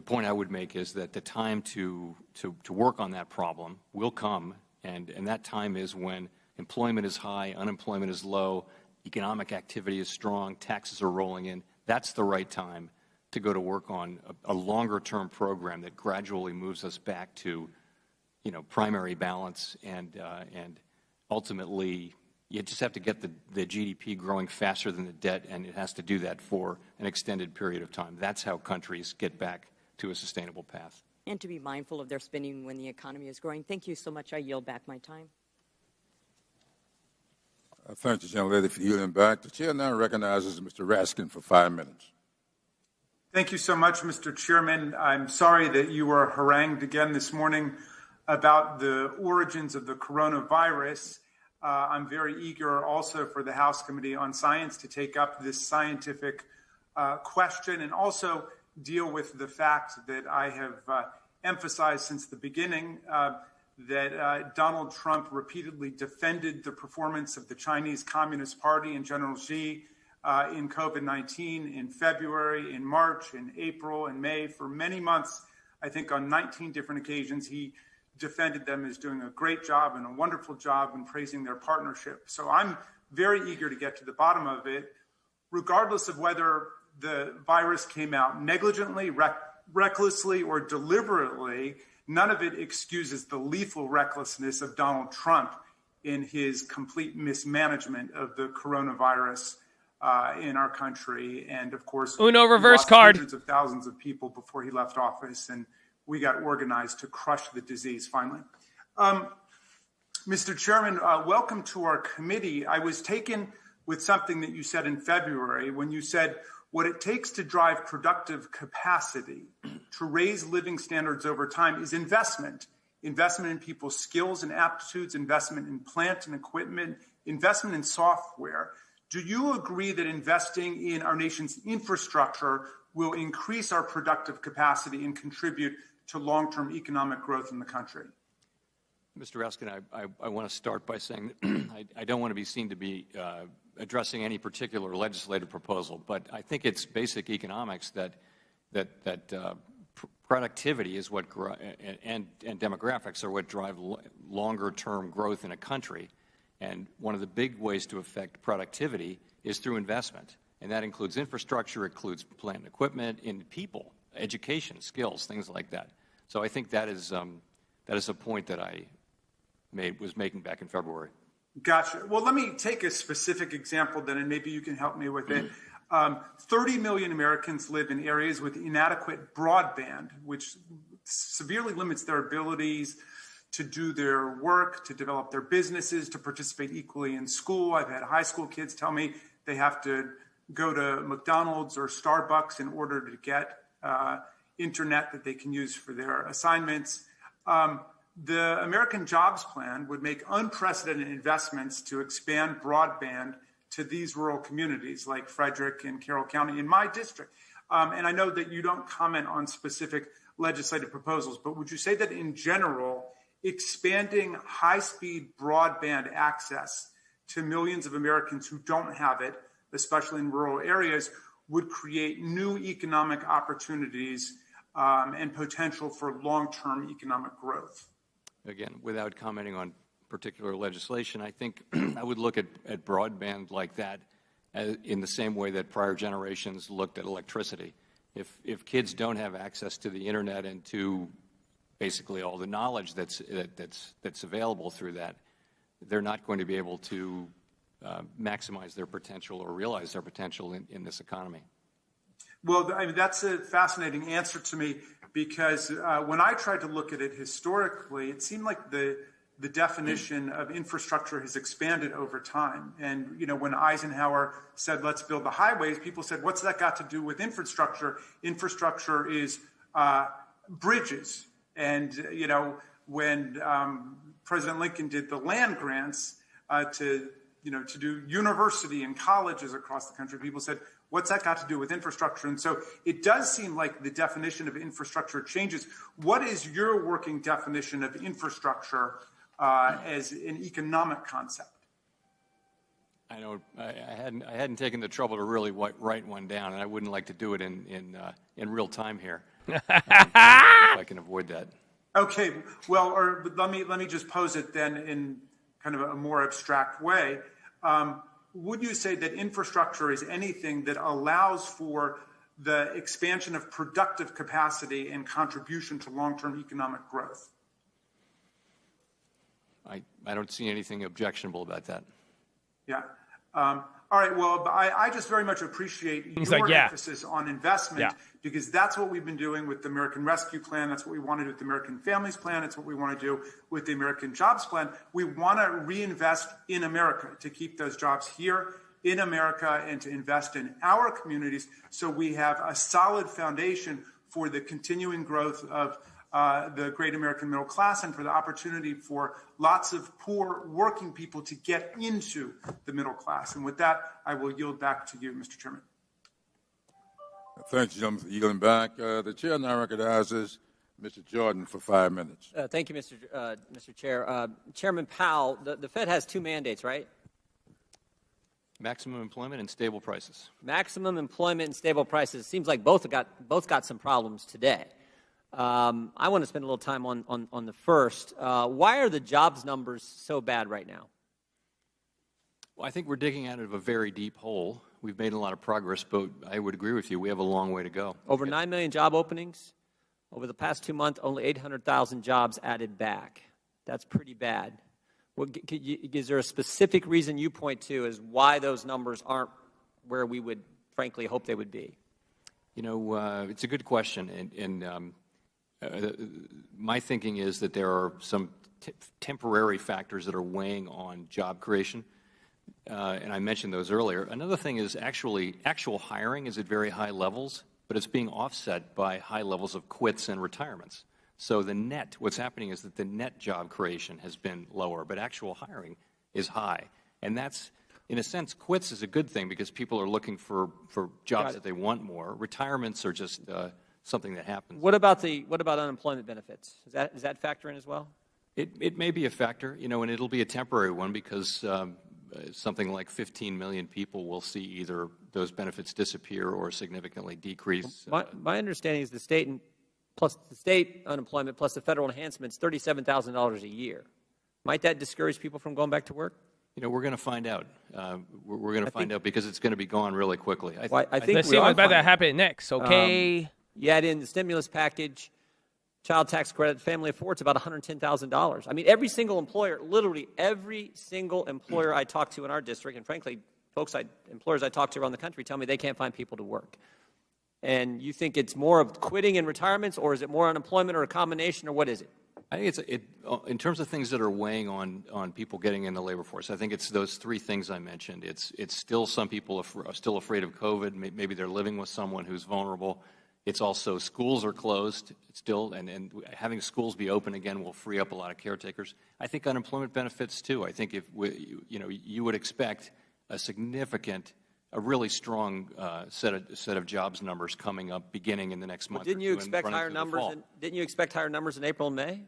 point I would make is that the time to work on that problem will come, and that time is when employment is high, unemployment is low, economic activity is strong, taxes are rolling in. That's the right time to go to work on a longer-term program that gradually moves us back to, primary balance, and ultimately you just have to get the GDP growing faster than the debt, and it has to do that for an extended period of time. That's how countries get back to a sustainable path. And to be mindful of their spending when the economy is growing. Thank you so much. I yield back my time. Thank you, gentlelady, for yielding back. The chair now recognizes Mr. Raskin for 5 minutes. Thank you so much, Mr. Chairman. I'm sorry that you were harangued again this morning about the origins of the coronavirus. I'm very eager also for the House Committee on Science to take up this scientific question and also deal with the fact that I have emphasized since the beginning that Donald Trump repeatedly defended the performance of the Chinese Communist Party and General Xi in COVID-19 in February, in March, in April, and May. For many months, I think on 19 different occasions, he defended them as doing a great job and a wonderful job and praising their partnership. So I'm very eager to get to the bottom of it, regardless of whether the virus came out negligently, recklessly, or deliberately. None of it excuses the lethal recklessness of Donald Trump in his complete mismanagement of the coronavirus in our country. And of course, Uno reverse card. Hundreds of thousands of people before he left office, and we got organized to crush the disease finally. Mr. Chairman, welcome to our committee. I was taken with something that you said in February when you said, what it takes to drive productive capacity to raise living standards over time is investment in people's skills and aptitudes, investment in plant and equipment, investment in software. Do you agree that investing in our nation's infrastructure will increase our productive capacity and contribute to long-term economic growth in the country? Mr. Raskin, I want to start by saying I don't want to be seen to be addressing any particular legislative proposal, but I think it's basic economics that productivity is what and demographics are what drive longer-term growth in a country. And one of the big ways to affect productivity is through investment, and that includes infrastructure, includes plant and equipment, in people, education, skills, things like that. So I think that is a point that I was making back in February. Gotcha. Well, let me take a specific example then, and maybe you can help me with it. 30 million Americans live in areas with inadequate broadband, which severely limits their abilities to do their work, to develop their businesses, to participate equally in school. I've had high school kids tell me they have to go to McDonald's or Starbucks in order to get internet that they can use for their assignments. The American Jobs Plan would make unprecedented investments to expand broadband to these rural communities like Frederick and Carroll County in my district. And I know that you don't comment on specific legislative proposals, but would you say that in general, expanding high-speed broadband access to millions of Americans who don't have it, especially in rural areas, would create new economic opportunities and potential for long-term economic growth? Again, without commenting on particular legislation, I think I would look at broadband like that in the same way that prior generations looked at electricity. If kids don't have access to the internet and to basically all the knowledge that's available through that, they're not going to be able to maximize their potential or realize their potential in this economy. Well, I mean, that's a fascinating answer to me because when I tried to look at it historically, it seemed like the definition of infrastructure has expanded over time. And, you know, when Eisenhower said, let's build the highways, people said, what's that got to do with infrastructure? Infrastructure is bridges. And, you know, when President Lincoln did the land grants to do university and colleges across the country, people said, what's that got to do with infrastructure? And so it does seem like the definition of infrastructure changes. What is your working definition of infrastructure as an economic concept? I hadn't taken the trouble to really write one down, and I wouldn't like to do it in real time here. If I can avoid that. Okay. Well, or let me just pose it then in kind of a more abstract way. Would you say that infrastructure is anything that allows for the expansion of productive capacity and contribution to long-term economic growth? I don't see anything objectionable about that. Yeah. All right. Well, I just very much appreciate your emphasis on investment because that's what we've been doing with the American Rescue Plan. That's what we want to do with the American Families Plan. It's what we want to do with the American Jobs Plan. We want to reinvest in America to keep those jobs here, in America and to invest in our communities so we have a solid foundation for the continuing growth of the great American middle class and for the opportunity for lots of poor working people to get into the middle class. And with that, I will yield back to you, Mr. Chairman. Thank you, gentlemen, for yielding back. The chair now recognizes Mr. Jordan for 5 minutes. Thank you, Mr. Chair. Chairman Powell, the Fed has two mandates, right? Maximum employment and stable prices. Maximum employment and stable prices. Seems like both got some problems today. I want to spend a little time on the first. Why are the jobs numbers so bad right now? Well, I think we're digging out of a very deep hole. We've made a lot of progress, but I would agree with you. We have a long way to go. Over 9 million job openings. Over the past 2 months, only 800,000 jobs added back. That's pretty bad. Is there a specific reason you point to as why those numbers aren't where we would, frankly, hope they would be? You know, it's a good question, and my thinking is that there are some temporary factors that are weighing on job creation, and I mentioned those earlier. Another thing is actual hiring is at very high levels, but it's being offset by high levels of quits and retirements. So the net, what's happening is that the net job creation has been lower, but actual hiring is high. And that's, in a sense, quits is a good thing because people are looking for jobs that they want more. Retirements are just something that happens. What about unemployment benefits? Does that factor in as well? It may be a factor, you know, and it'll be a temporary one because something like 15 million people will see either those benefits disappear or significantly decrease. My understanding is the state unemployment plus the federal enhancements, $37,000 a year. Might that discourage people from going back to work? You know, we're going to find out. We're going to find out because it's going to be gone really quickly. I think let's see what's about to happen next, okay? You add in the stimulus package, child tax credit, family of four, it's about $110,000. I mean, every single employer, literally every single employer I talk to in our district, and frankly, employers I talk to around the country tell me they can't find people to work. And you think it's more of quitting and retirements, or is it more unemployment, or a combination, or what is it? I think in terms of things that are weighing on people getting in the labor force, I think it's those three things I mentioned. It's still some people are still afraid of COVID. Maybe they're living with someone who's vulnerable. It's also schools are closed still, and having schools be open again will free up a lot of caretakers. I think unemployment benefits too. I think if you would expect a really strong set of jobs numbers coming up beginning in the next month. Didn't you expect higher numbers? Didn't you expect higher numbers in April and May?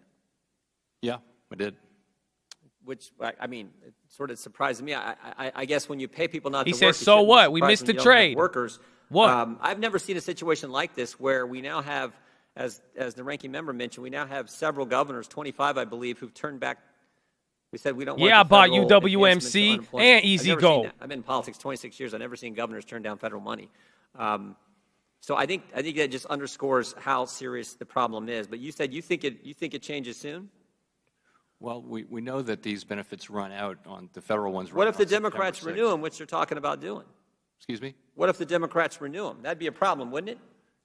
Yeah, I did. Which, I mean, it sort of surprised me. I guess when you pay people not to work, he says, "So what? We missed the trade." Workers. What? I've never seen a situation like this where we now have, as the ranking member mentioned, we now have several governors, 25, I believe, who've turned back. We said we don't want. Yeah, I bought UWMC and Easy Go. I've been in politics 26 years. I've never seen governors turn down federal money. So I think that just underscores how serious the problem is. But you said you think it changes soon. Well, we know that these benefits run out on the federal ones. What if the Democrats renew them, which they're talking about doing? Excuse me? What if the Democrats renew them? That'd be a problem, wouldn't it?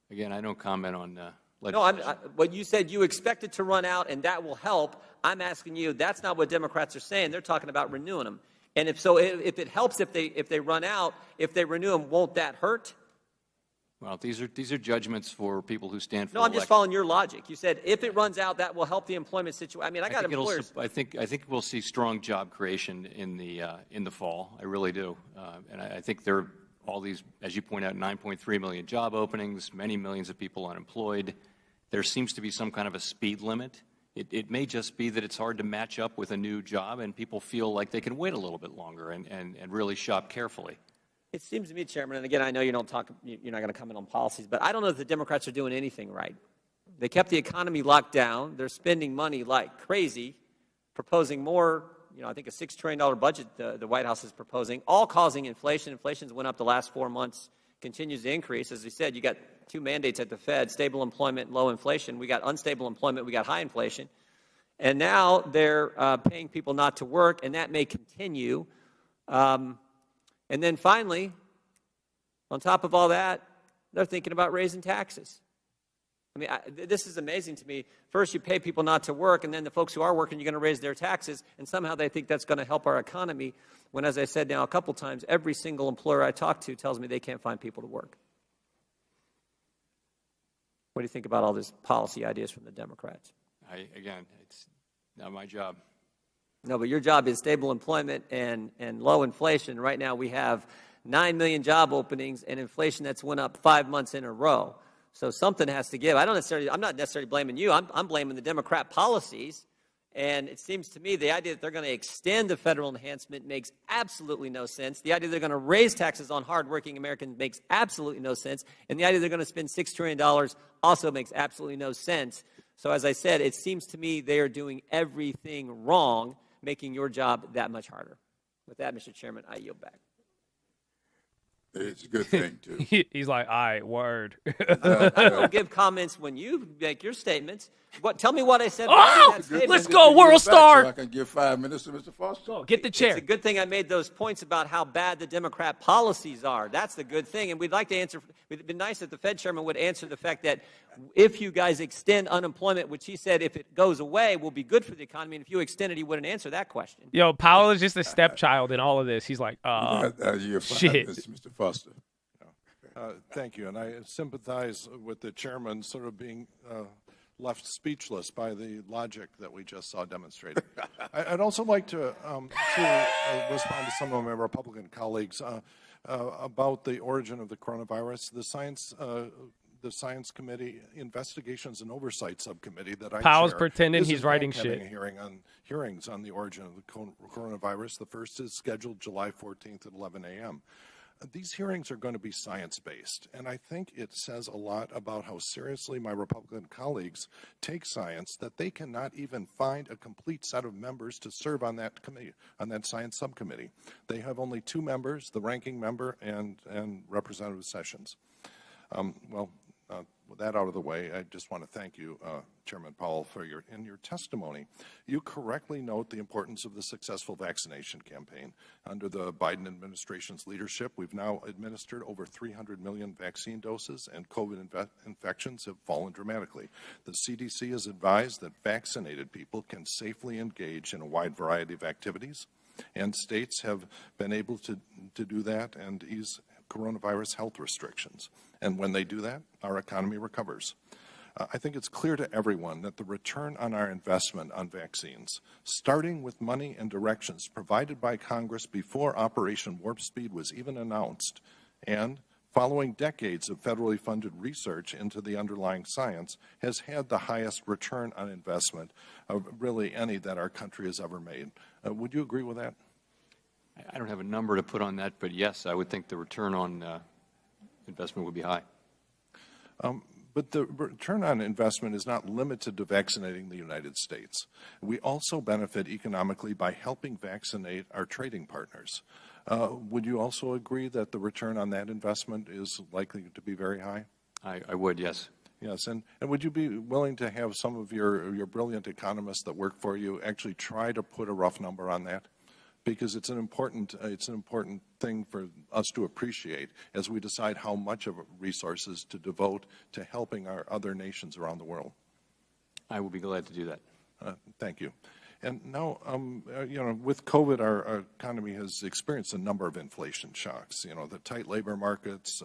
Again, I don't comment on legislation. No, what you said you expect it to run out and that will help. I'm asking you, that's not what Democrats are saying. They're talking about renewing them. And if it helps if they run out, if they renew them, won't that hurt? Well, these are judgments for people who stand for No, I'm just following your logic. You said if it runs out, that will help the employment situation. I mean, I got employers. I think we'll see strong job creation in the fall. I really do, and I think there are all these, as you point out, 9.3 million job openings, many millions of people unemployed. There seems to be some kind of a speed limit. It may just be that it's hard to match up with a new job, and people feel like they can wait a little bit longer and really shop carefully. It seems to me, Chairman, and again, I know you're not going to comment on policies, but I don't know if the Democrats are doing anything right. They kept the economy locked down. They're spending money like crazy, proposing more, I think a $6 trillion budget the White House is proposing, all causing inflation. Inflation's went up the last 4 months, continues to increase. As we said, you got two mandates at the Fed, stable employment, low inflation. We got unstable employment, we got high inflation. And now they're paying people not to work, and that may continue. And then finally, on top of all that, they're thinking about raising taxes. I mean, this is amazing to me. First, you pay people not to work, and then the folks who are working, you're going to raise their taxes, and somehow they think that's going to help our economy, when, as I said now a couple times, every single employer I talk to tells me they can't find people to work. What do you think about all these policy ideas from the Democrats? Again, it's not my job. No, but your job is stable employment and low inflation. Right now we have 9 million job openings and inflation that's went up 5 months in a row. So something has to give. I'm not necessarily blaming you. I'm blaming the Democrat policies. And it seems to me the idea that they're going to extend the federal enhancement makes absolutely no sense. The idea they're going to raise taxes on hardworking Americans makes absolutely no sense. And the idea they're going to spend $6 trillion also makes absolutely no sense. So as I said, it seems to me they are doing everything wrong, making your job that much harder. With that, Mr. Chairman, I yield back. It's a good thing, too. He's like, all right, word. I don't give comments when you make your statements. Tell me what I said. Oh, let's go, World Star. So I can give 5 minutes to Mr. Foster. Go, get the chair. It's a good thing I made those points about how bad the Democrat policies are. That's the good thing. And we'd like to answer, it'd be nice if the Fed chairman would answer the fact that if you guys extend unemployment, which he said if it goes away will be good for the economy, and if you extend it, he wouldn't answer that question. Yo, Powell is just a stepchild in all of this. He's like, shit. Mr. Foster. Thank you. And I sympathize with the chairman sort of being left speechless by the logic that we just saw demonstrated. I'd also like to respond to some of my Republican colleagues about the origin of the coronavirus. The Science Committee Investigations and Oversight Subcommittee that I Powell's chair pretending is he's writing shit. Hearings on the origin of the coronavirus. The first is scheduled July 14th at 11 a.m. These hearings are going to be science-based, and I think it says a lot about how seriously my Republican colleagues take science that they cannot even find a complete set of members to serve on that committee, on that science subcommittee. They have only 2 members, the ranking member and Representative Sessions. With that out of the way, I just want to thank you, Chairman Powell, for your testimony. You correctly note the importance of the successful vaccination campaign. Under the Biden administration's leadership, we've now administered over 300 million vaccine doses, and COVID infections have fallen dramatically. The CDC has advised that vaccinated people can safely engage in a wide variety of activities, and states have been able to do that and ease coronavirus health restrictions. And when they do that, our economy recovers. I think it's clear to everyone that the return on our investment on vaccines, starting with money and directions provided by Congress before Operation Warp Speed was even announced, and following decades of federally funded research into the underlying science, has had the highest return on investment of really any that our country has ever made. Would you agree with that? I don't have a number to put on that, but yes, I would think the return on investment would be high. But the return on investment is not limited to vaccinating the United States. We also benefit economically by helping vaccinate our trading partners. Would you also agree that the return on that investment is likely to be very high? I would, yes. Yes, and would you be willing to have some of your brilliant economists that work for you actually try to put a rough number on that? Because it's an important thing for us to appreciate as we decide how much of resources to devote to helping our other nations around the world. I will be glad to do that. Thank you. And now, with COVID, our economy has experienced a number of inflation shocks. The tight labor markets,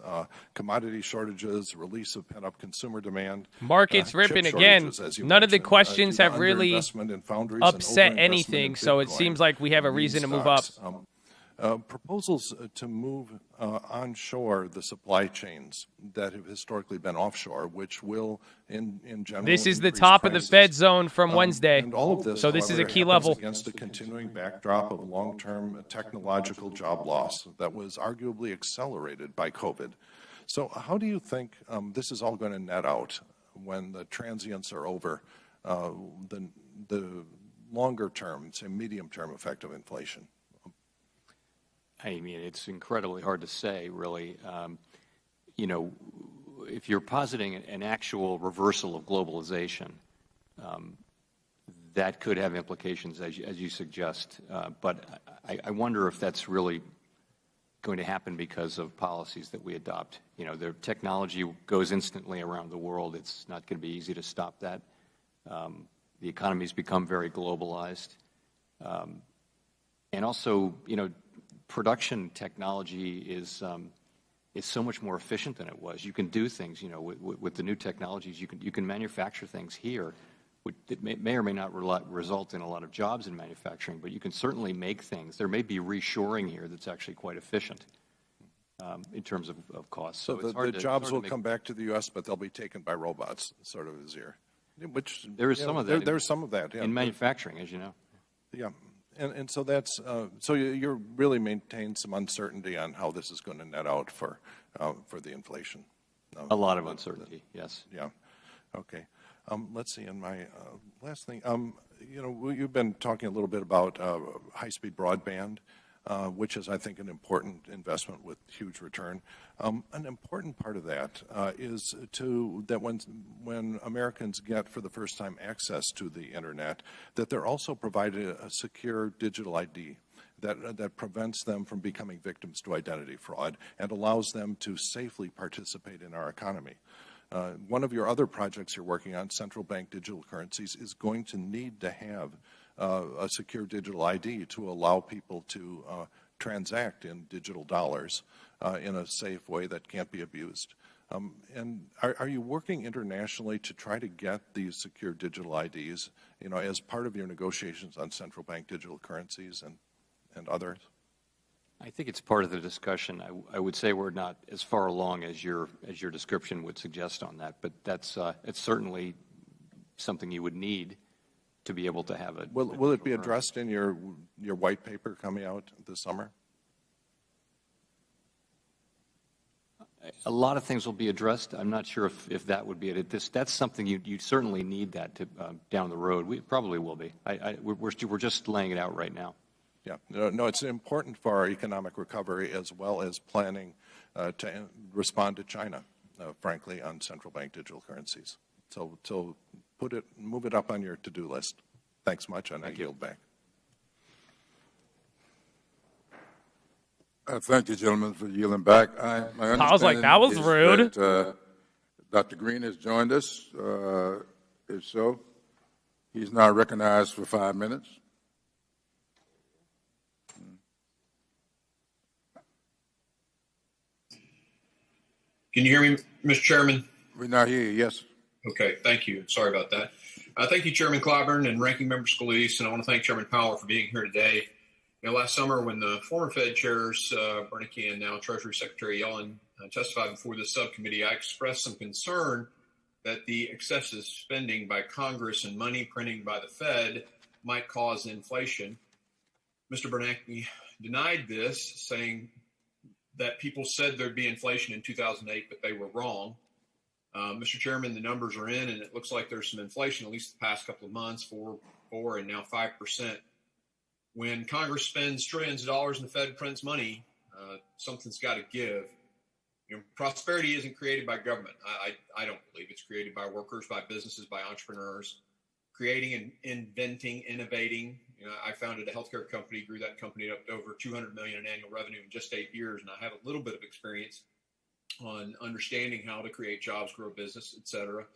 commodity shortages, release of pent-up consumer demand. Markets ripping again. None of the questions have really upset anything, so it seems like we have a reason to move up. Proposals to move onshore the supply chains that have historically been offshore, which will, in general, this is the top of the Fed zone from Wednesday. And all of this, so this is a key happens level against a continuing backdrop of long-term technological job loss that was arguably accelerated by COVID. So, how do you think this is all going to net out when the transients are over? The longer-term, say, medium-term effect of inflation. I mean, it's incredibly hard to say, really. If you're positing an actual reversal of globalization, that could have implications, as you suggest. But I wonder if that's really going to happen because of policies that we adopt. You know, their technology goes instantly around the world. It's not going to be easy to stop that. The economy's become very globalized. And also, you know, production technology is so much more efficient than it was. You can do things, you know, with the new technologies. You can manufacture things here. It may or may not result in a lot of jobs in manufacturing, but you can certainly make things. There may be reshoring here that's actually quite efficient in terms of cost. So the jobs will come back to the U.S., but they'll be taken by robots, sort of is here. Which there is some of that. There's some of that, yeah. In manufacturing, as you know. Yeah. And so that's so you're really maintain some uncertainty on how this is going to net out for the inflation. A lot of uncertainty, yes. Yeah. Okay. Let's see. And my last thing, you know, you've been talking a little bit about high-speed broadband, which is, I think, an important investment with huge return. An important part of that is that when Americans get for the first time access to the internet, that they're also provided a secure digital ID that prevents them from becoming victims to identity fraud and allows them to safely participate in our economy. One of your other projects you're working on, central bank digital currencies, is going to need to have a secure digital ID to allow people to transact in digital dollars in a safe way that can't be abused. And are you working internationally to try to get these secure digital IDs, you know, as part of your negotiations on central bank digital currencies and others? I think it's part of the discussion. I would say we're not as far along as your description would suggest on that, but that's it's certainly something you would need to be able to have it. Will it be addressed in your white paper coming out this summer? A lot of things will be addressed. I'm not sure if that would be it. That's something you certainly need that to down the road. We probably will be. We're just laying it out right now. Yeah, no, it's important for our economic recovery as well as planning to respond to China, frankly, on central bank digital currencies. So move it up on your to-do list. Thanks much, and I yield back. Thank you, gentlemen, for yielding back. I was like, that was rude. That, Dr. Green has joined us. If so, he's now recognized for 5 minutes. Can you hear me, Mr. Chairman? We now hear you, yes. Okay, thank you. Sorry about that. Thank you, Chairman Clyburn and Ranking Member Scalise, and I want to thank Chairman Powell for being here today. You know, last summer when the former Fed chairs, Bernanke and now Treasury Secretary Yellen, testified before this subcommittee, I expressed some concern that the excessive spending by Congress and money printing by the Fed might cause inflation. Mr. Bernanke denied this, saying that people said there'd be inflation in 2008, but they were wrong. Mr. Chairman, the numbers are in, and it looks like there's some inflation, at least the past couple of months, 4 and now 5%. When Congress spends trillions of dollars and the Fed prints money, something's got to give. You know, prosperity isn't created by government. I don't believe it's created by workers, by businesses, by entrepreneurs, creating and inventing, innovating. You know, I founded a healthcare company, grew that company up to over $200 million in annual revenue in just 8 years, and I have a little bit of experience on understanding how to create jobs, grow business, et cetera.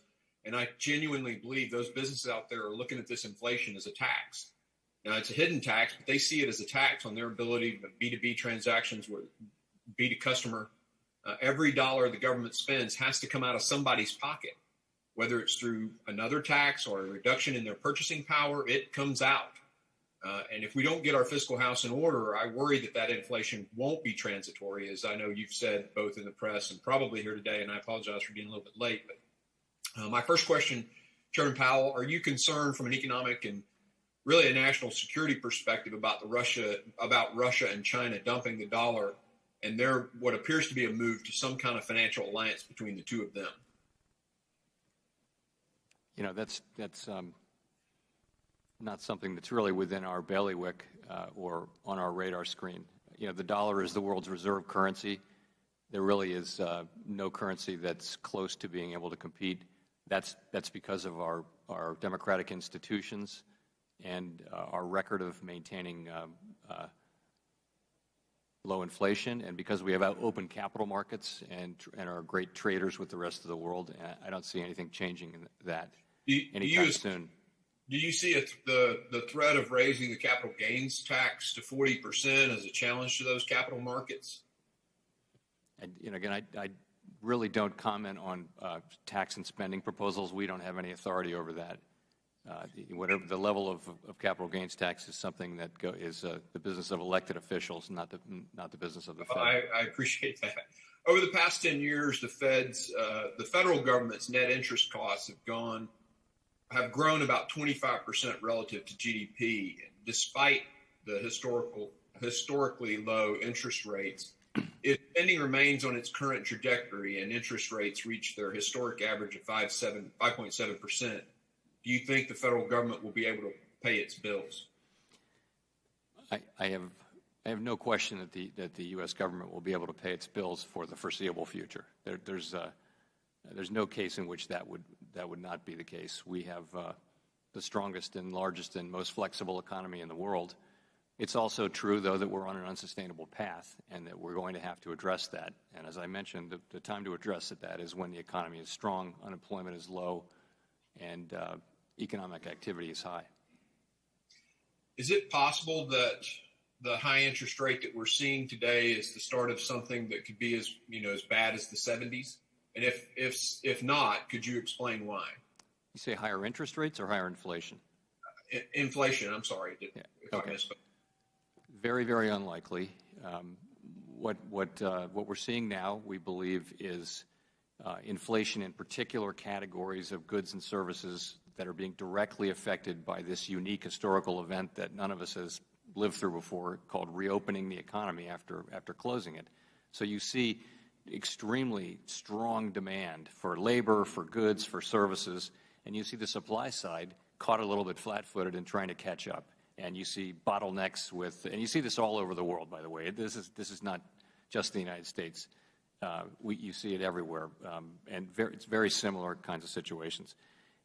And I genuinely believe those businesses out there are looking at this inflation as a tax. Now, it's a hidden tax, but they see it as a tax on their ability to B2B transactions, where B to customer. Every dollar the government spends has to come out of somebody's pocket, whether it's through another tax or a reduction in their purchasing power, it comes out. And if we don't get our fiscal house in order, I worry that inflation won't be transitory, as I know you've said both in the press and probably here today, and I apologize for being a little bit late. But my first question, Chairman Powell, are you concerned from an economic and really a national security perspective about Russia and China dumping the dollar and what appears to be a move to some kind of financial alliance between the two of them? You know, that's not something that's really within our bailiwick or on our radar screen. You know, the dollar is the world's reserve currency. There really is no currency that's close to being able to compete. That's because of our democratic institutions and our record of maintaining low inflation, and because we have open capital markets and are great traders with the rest of the world. I don't see anything changing in that anytime soon. Do you see the threat of raising the capital gains tax to 40% as a challenge to those capital markets? And again, I really don't comment on tax and spending proposals. We don't have any authority over that. Whatever the level of capital gains tax is something that is the business of elected officials, not the business of the Fed. I appreciate that. Over the past 10 years, the federal government's net interest costs have grown about 25% relative to GDP, despite the historically low interest rates. If spending remains on its current trajectory and interest rates reach their historic average of 5.7%, do you think the federal government will be able to pay its bills? I have no question that the U.S. government will be able to pay its bills for the foreseeable future. There's no case in which that would not be the case. We have the strongest and largest and most flexible economy in the world. It's also true, though, that we're on an unsustainable path and that we're going to have to address that. And as I mentioned, the time to address that is when the economy is strong, unemployment is low, and economic activity is high. Is it possible that the high interest rate that we're seeing today is the start of something that could be as bad as the 70s? And if not, could you explain why? You say higher interest rates or higher inflation? Inflation. I'm sorry. Okay. Very, very unlikely. What we're seeing now, we believe, is inflation in particular categories of goods and services that are being directly affected by this unique historical event that none of us has lived through before, called reopening the economy after closing it. So you see extremely strong demand for labor, for goods, for services, and you see the supply side caught a little bit flat-footed and trying to catch up. And you see bottlenecks and you see this all over the world, by the way. This is not just the United States. You see it everywhere, and it's very similar kinds of situations.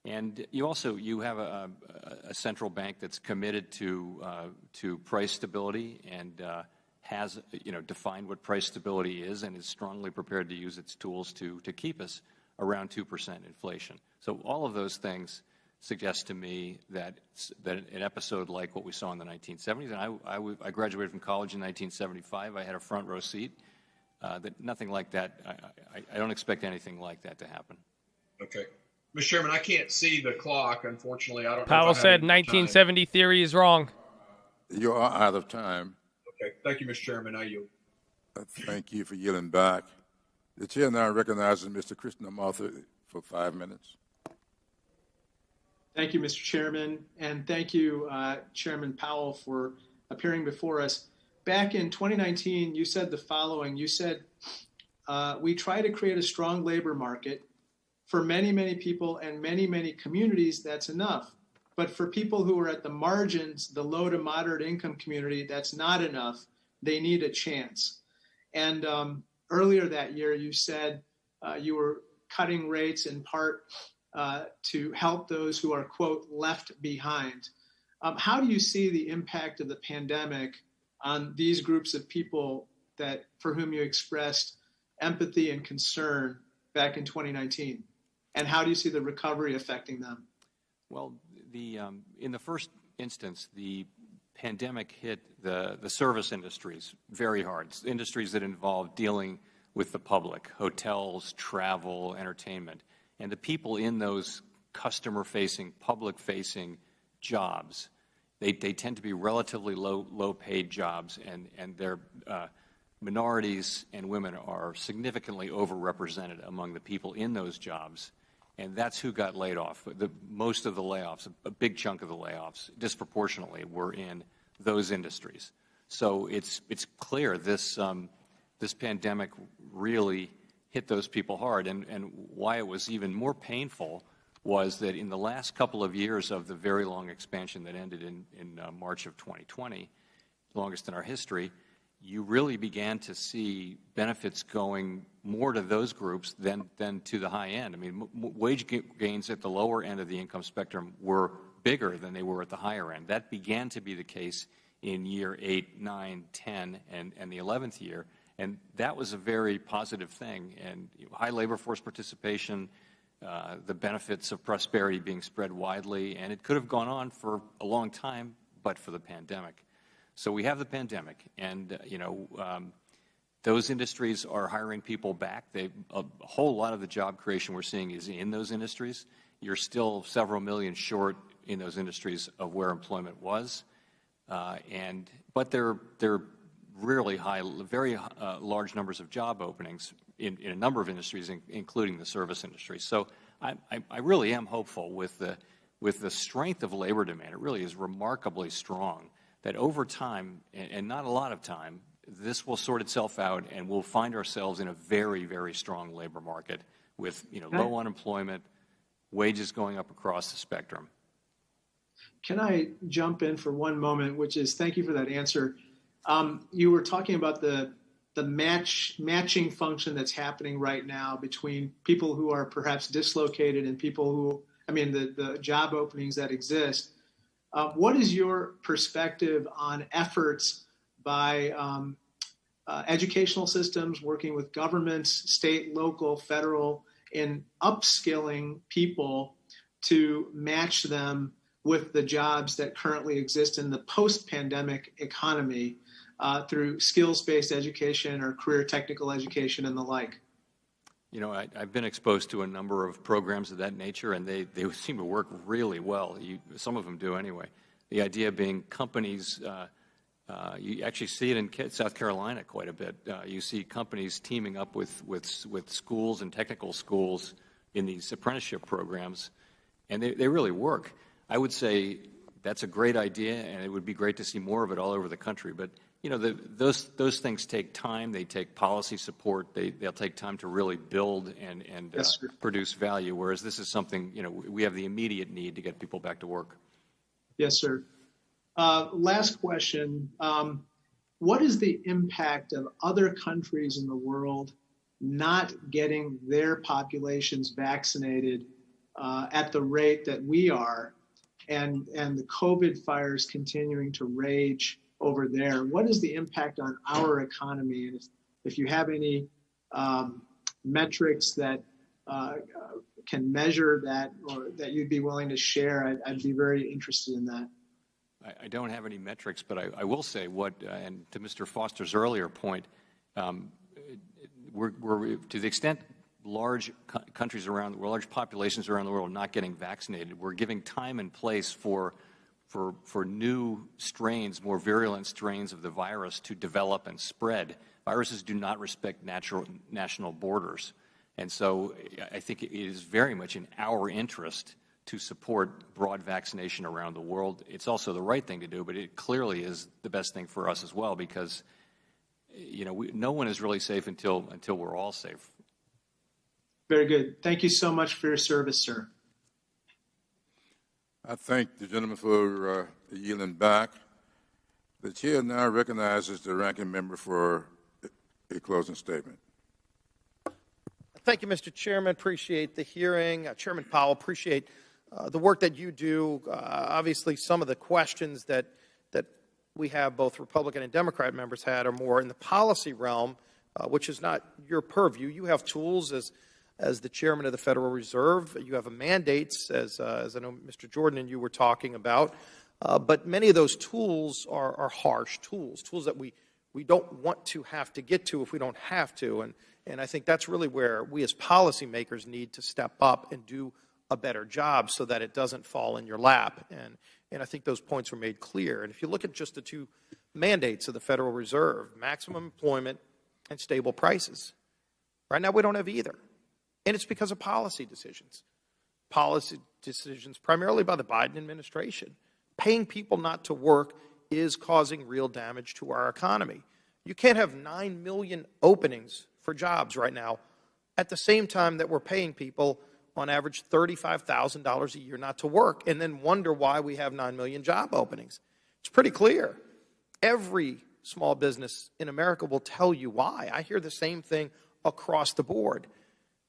And you have a central bank that's committed to price stability and has defined what price stability is and is strongly prepared to use its tools to keep us around 2% inflation. So all of those things suggest to me that an episode like what we saw in the 1970s, and I graduated from college in 1975. I had a front row seat. That nothing like that. I don't expect anything like that to happen. Okay. Mr. Chairman, I can't see the clock, unfortunately. I don't know. Powell said 1970 theory is wrong. You are out of time. Okay. Thank you, Mr. Chairman. I yield. Thank you for yielding back. The chair now recognizes Mr. Christian Martha for 5 minutes. Thank you, Mr. Chairman, and thank you, Chairman Powell, for appearing before us. Back in 2019, you said the following. You said, we try to create a strong labor market. For many, many people and many, many communities, that's enough. But for people who are at the margins, the low to moderate income community, that's not enough. They need a chance. And earlier that year, you said you were cutting rates in part to help those who are, quote, left behind. How do you see the impact of the pandemic on these groups of people for whom you expressed empathy and concern back in 2019? And how do you see the recovery affecting them? Well, in the first instance, the pandemic hit the service industries very hard, industries that involve dealing with the public, hotels, travel, entertainment. And the people in those customer-facing, public-facing jobs, they tend to be relatively low-paid jobs, and their minorities and women are significantly overrepresented among the people in those jobs. And that's who got laid off. Most of the layoffs, a big chunk of the layoffs, disproportionately, were in those industries. So it's clear this pandemic really hit those people hard. And why it was even more painful was that in the last couple of years of the very long expansion that ended in March of 2020, longest in our history, you really began to see benefits going more to those groups than to the high end. I mean, wage gains at the lower end of the income spectrum were bigger than they were at the higher end. That began to be the case in year 8, 9, 10, and the 11th year. And that was a very positive thing. And high labor force participation, the benefits of prosperity being spread widely, and it could have gone on for a long time, but for the pandemic. So we have the pandemic, and those industries are hiring people back. A whole lot of the job creation we're seeing is in those industries. You're still several million short in those industries of where employment was, but they're really high, very large numbers of job openings in a number of industries, including the service industry. So I really am hopeful with the strength of labor demand. It really is remarkably strong that over time, and not a lot of time, this will sort itself out, and we'll find ourselves in a very, very strong labor market with low unemployment, wages going up across the spectrum. Can I jump in for one moment, which is thank you for that answer. You were talking about the matching function that's happening right now between people who are perhaps dislocated and people who, the job openings that exist. What is your perspective on efforts by educational systems working with governments, state, local, federal, in upskilling people to match them with the jobs that currently exist in the post-pandemic economy through skills-based education or career technical education and the like? I've been exposed to a number of programs of that nature, and they seem to work really well. Some of them do anyway. The idea being companies, you actually see it in South Carolina quite a bit. You see companies teaming up with schools and technical schools in these apprenticeship programs, and they really work. I would say that's a great idea, and it would be great to see more of it all over the country. But those things take time. They take policy support. They'll take time to really build and yes, produce value. Whereas this is something we have the immediate need to get people back to work. Yes, sir. Last question. What is the impact of other countries in the world not getting their populations vaccinated at the rate that we are, and the COVID fires continuing to rage over there? What is the impact on our economy? And if you have any metrics that can measure that, or that you'd be willing to share, I'd be very interested in that. I don't have any metrics, but I will say and to Mr. Foster's earlier point, we're to the extent large countries around the world, large populations around the world not getting vaccinated, we're giving time and place for new strains, more virulent strains of the virus to develop and spread. Viruses do not respect national borders. And so I think it is very much in our interest to support broad vaccination around the world. It's also the right thing to do, but it clearly is the best thing for us as well, because no one is really safe until we're all safe. Very good. Thank you so much for your service, sir. I thank the gentleman for yielding back. The chair now recognizes the ranking member for a closing statement. Thank you, Mr. Chairman. Appreciate the hearing. Chairman Powell, appreciate the work that you do. Obviously, some of the questions that we have, both Republican and Democrat members had, are more in the policy realm, which is not your purview. You have tools as the chairman of the Federal Reserve. You have mandates, as I know Mr. Jordan and you were talking about. But many of those tools are harsh tools that we don't want to have to get to if we don't have to. And I think that's really where we as policymakers need to step up and do a better job so that it doesn't fall in your lap. And I think those points were made clear. And if you look at just the two mandates of the Federal Reserve, maximum employment and stable prices, right now we don't have either. And it's because of policy decisions primarily by the Biden administration. Paying people not to work is causing real damage to our economy. You can't have 9 million openings for jobs right now at the same time that we're paying people on average $35,000 a year not to work, and then wonder why we have 9 million job openings. It's pretty clear. Every small business in America will tell you why. I hear the same thing across the board.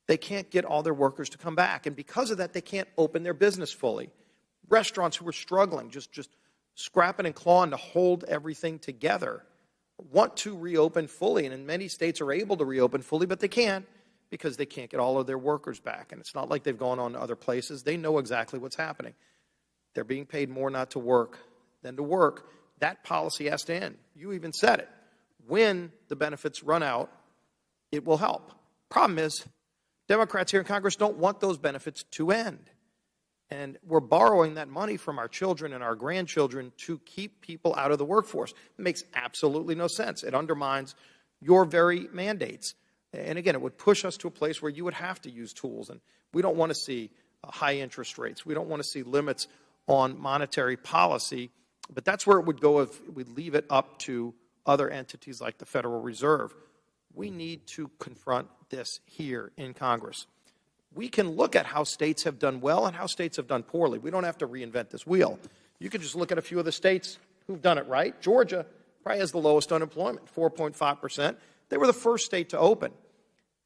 They can't get all their workers to come back, and because of that, they can't open their business fully. Restaurants who are struggling, just scrapping and clawing to hold everything together, want to reopen fully. And many states are able to reopen fully, but they can't because they can't get all of their workers back. And it's not like they've gone on to other places. They know exactly what's happening. They're being paid more not to work than to work. That policy has to end. You even said it. When the benefits run out, it will help. Problem is, Democrats here in Congress don't want those benefits to end. And we're borrowing that money from our children and our grandchildren to keep people out of the workforce. It makes absolutely no sense. It undermines your very mandates. And again, it would push us to a place where you would have to use tools. And we don't want to see high interest rates. We don't want to see limits on monetary policy. But that's where it would go if we leave it up to other entities like the Federal Reserve. We need to confront this here in Congress. We can look at how states have done well and how states have done poorly. We don't have to reinvent this wheel. You can just look at a few of the states who've done it right. Georgia probably has the lowest unemployment, 4.5%. They were the first state to open.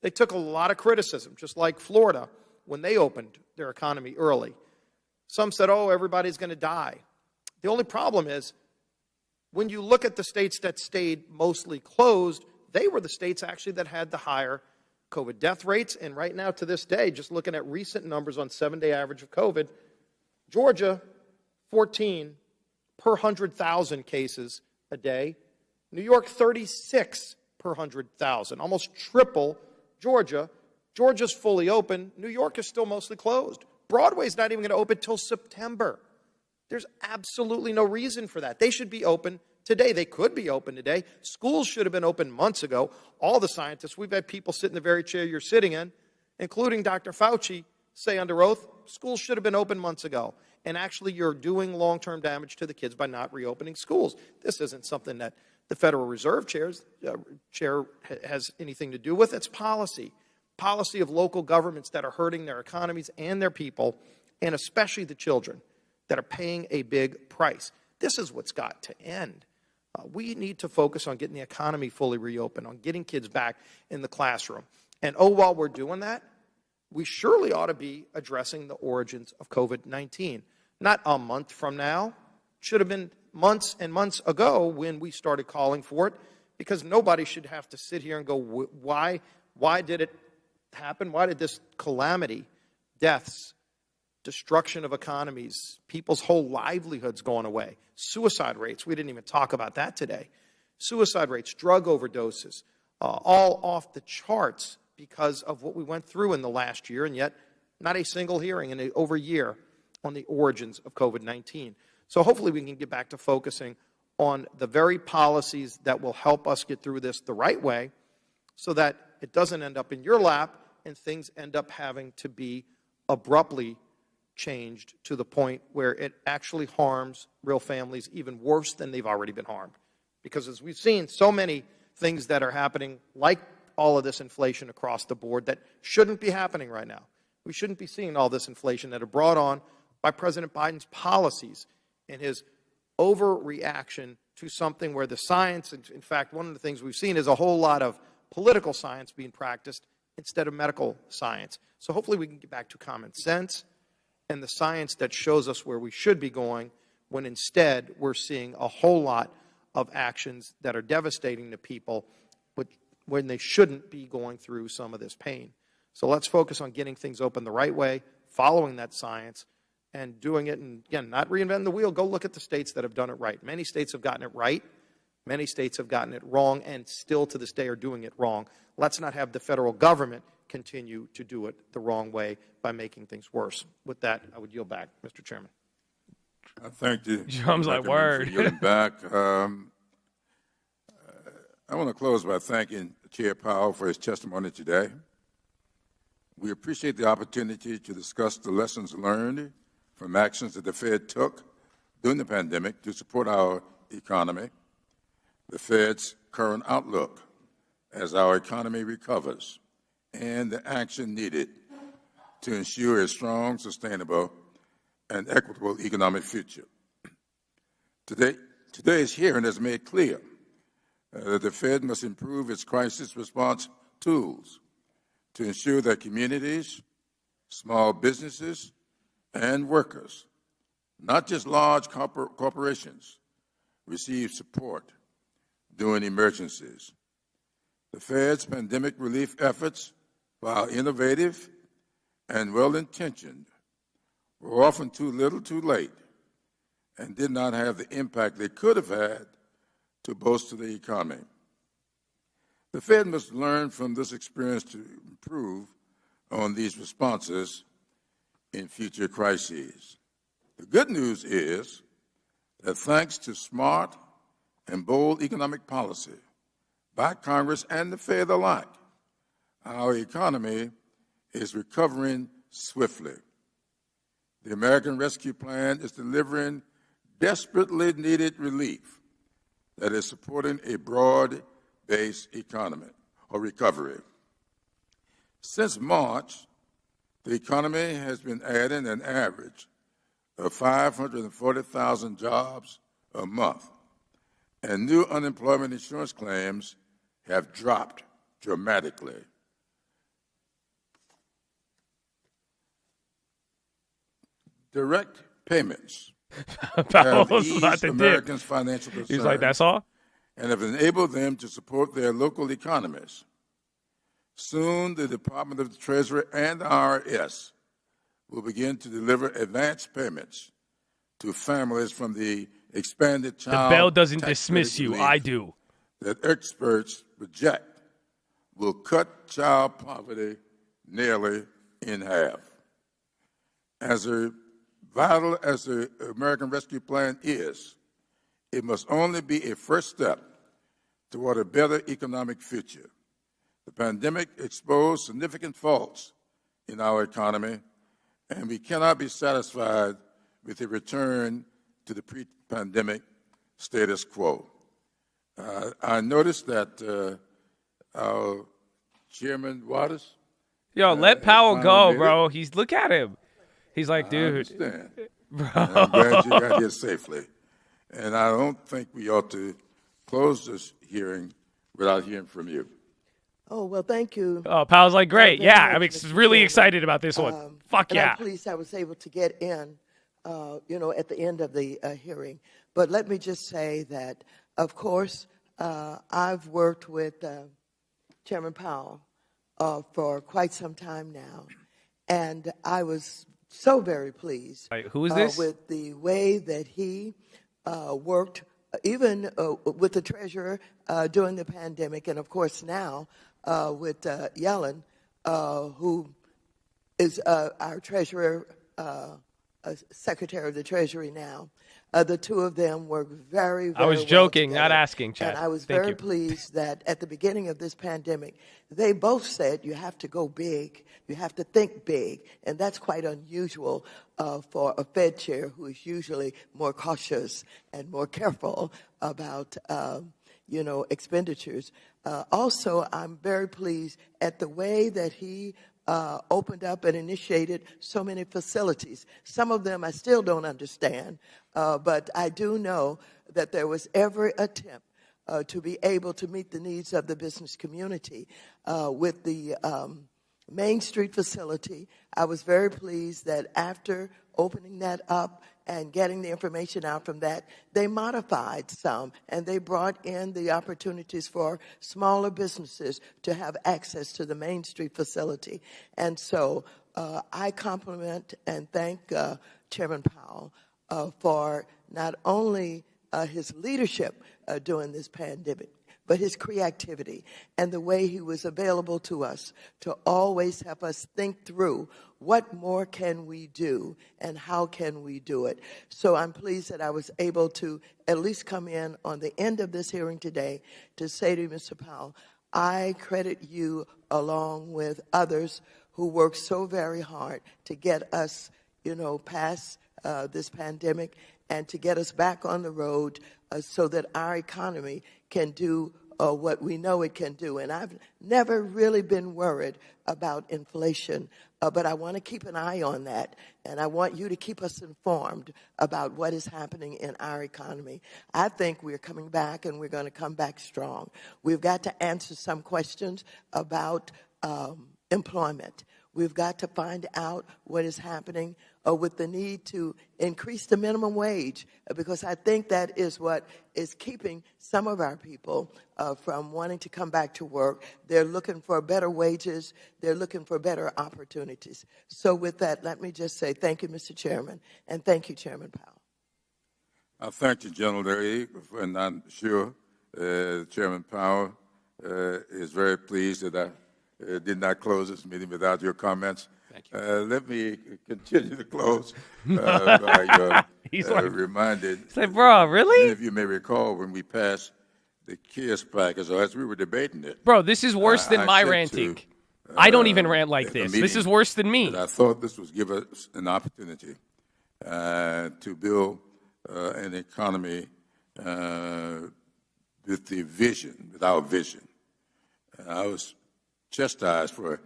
They took a lot of criticism, just like Florida, when they opened their economy early. Some said, oh, everybody's going to die. The only problem is, when you look at the states that stayed mostly closed, they were the states actually that had the higher COVID death rates. And right now, to this day, just looking at recent numbers on 7-day average of COVID, Georgia, 14 per 100,000 cases a day. New York, 36 per 100,000, almost triple Georgia. Georgia's fully open. New York is still mostly closed. Broadway's not even going to open till September. There's absolutely no reason for that. They should be open today. They could be open today. Schools should have been open months ago. All the scientists, we've had people sit in the very chair you're sitting in, including Dr. Fauci, say under oath, schools should have been open months ago. And actually, you're doing long-term damage to the kids by not reopening schools. This isn't something that the Federal Reserve chair has anything to do with. It's policy. Policy of local governments that are hurting their economies and their people, and especially the children that are paying a big price. This is what's got to end. We need to focus on getting the economy fully reopened, on getting kids back in the classroom. And while we're doing that, we surely ought to be addressing the origins of COVID-19. Not a month from now. Should have been months and months ago when we started calling for it, because nobody should have to sit here and go, why did it happen? Why did this calamity, deaths, destruction of economies, people's whole livelihoods going away, suicide rates, we didn't even talk about that today, suicide rates, drug overdoses, all off the charts because of what we went through in the last year, and yet not a single hearing in over a year on the origins of COVID-19. So hopefully we can get back to focusing on the very policies that will help us get through this the right way so that it doesn't end up in your lap and things end up having to be abruptly changed to the point where it actually harms real families even worse than they've already been harmed. Because as we've seen, so many things that are happening, like all of this inflation across the board, that shouldn't be happening right now. We shouldn't be seeing all this inflation that are brought on by President Biden's policies and his overreaction to something where the science, in fact, one of the things we've seen is a whole lot of political science being practiced instead of medical science. So hopefully we can get back to common sense and the science that shows us where we should be going, when instead we're seeing a whole lot of actions that are devastating to people when they shouldn't be going through some of this pain. So let's focus on getting things open the right way, following that science, and doing it, and again, not reinventing the wheel. Go look at the states that have done it right. Many states have gotten it right. Many states have gotten it wrong and still to this day are doing it wrong. Let's not have the federal government continue to do it the wrong way by making things worse. With that, I would yield back, Mr. Chairman. I thank you. Jerome's like, word. For yielding back. I want to close by thanking Chair Powell for his testimony today. We appreciate the opportunity to discuss the lessons learned from actions that the Fed took during the pandemic to support our economy, the Fed's current outlook as our economy recovers, and the action needed to ensure a strong, sustainable, and equitable economic future. Today's hearing has made clear that the Fed must improve its crisis response tools to ensure that communities, small businesses, and workers Not just large corporations receive support during emergencies. The Fed's pandemic relief efforts, while innovative and well-intentioned, were often too little too late and did not have the impact they could have had to bolster the economy. The Fed must learn from this experience to improve on these responses in future crises. The good news is that thanks to smart and bold economic policy by Congress and the Fed alike, our economy is recovering swiftly. The American Rescue Plan is delivering desperately needed relief that is supporting a broad-based economy or recovery. Since March, the economy has been adding an average of 540,000 jobs a month, and new unemployment insurance claims have dropped dramatically. Direct payments have eased Americans' financial concerns. He's like, that's all? And have enabled them to support their local economies. Soon, the Department of the Treasury and the IRS will begin to deliver advance payments to families from the expanded child The bell doesn't tax dismiss credit you. relief I do. that experts project will cut child poverty nearly in half. As vital as the American Rescue Plan is, it must only be a first step toward a better economic future. The pandemic exposed significant faults in our economy, and we cannot be satisfied with a return to the pre-pandemic status quo. I noticed that our Chairman Waters. Yo, let Powell go, bro. Look at him. He's like, dude. I understand. Bro. And I'm glad you got here safely. And I don't think we ought to close this hearing without hearing from you. Oh, well, thank you. Oh, Powell's like, great. Yeah, I'm really Chairman. excited about this one. Fuck and yeah. I'm pleased I was able to get in, at the end of the hearing. But let me just say that, of course, I've worked with Chairman Powell for quite some time now, and I was so very pleased Who is this? with the way that he worked, even with the treasurer during the pandemic, and of course now with Yellen, who is our treasurer, secretary of the Treasury now. The two of them were very, very I was well joking, together. not asking, Chad. And I was Thank very you. pleased that at the beginning of this pandemic, they both said you have to go big, you have to think big, and that's quite unusual for a Fed chair who is usually more cautious and more careful about, expenditures. Also, I'm very pleased at the way that he opened up and initiated so many facilities. Some of them I still don't understand, but I do know that there was every attempt to be able to meet the needs of the business community. With the Main Street facility, I was very pleased that after opening that up and getting the information out from that, they modified some, and they brought in the opportunities for smaller businesses to have access to the Main Street facility. And so I compliment and thank Chairman Powell for not only his leadership during this pandemic, but his creativity and the way he was available to us to always help us think through what more can we do and how can we do it. So I'm pleased that I was able to at least come in on the end of this hearing today to say to Mr. Powell, I credit you along with others who worked so very hard to get us, past this pandemic and to get us back on the road so that our economy can do what we know it can do. And I've never really been worried about inflation, but I want to keep an eye on that. And I want you to keep us informed about what is happening in our economy. I think we're coming back, and we're going to come back strong. We've got to answer some questions about employment. We've got to find out what is happening with the need to increase the minimum wage, because I think that is what is keeping some of our people from wanting to come back to work. They're looking for better wages. They're looking for better opportunities. So with that, let me just say thank you, Mr. Chairman, and thank you, Chairman Powell. Thank you, General Day, and I'm sure Chairman Powell is very pleased that I did not close this meeting without your comments. Thank you. Let me continue to close by reminded. He's like, bro, really? Many of you may recall when we passed the KISS package, or as we were debating it. Bro, this is worse than my ranting. I don't even rant like this. This is worse than me. I thought this would give us an opportunity to build an economy with the vision, with our vision. I was chastised for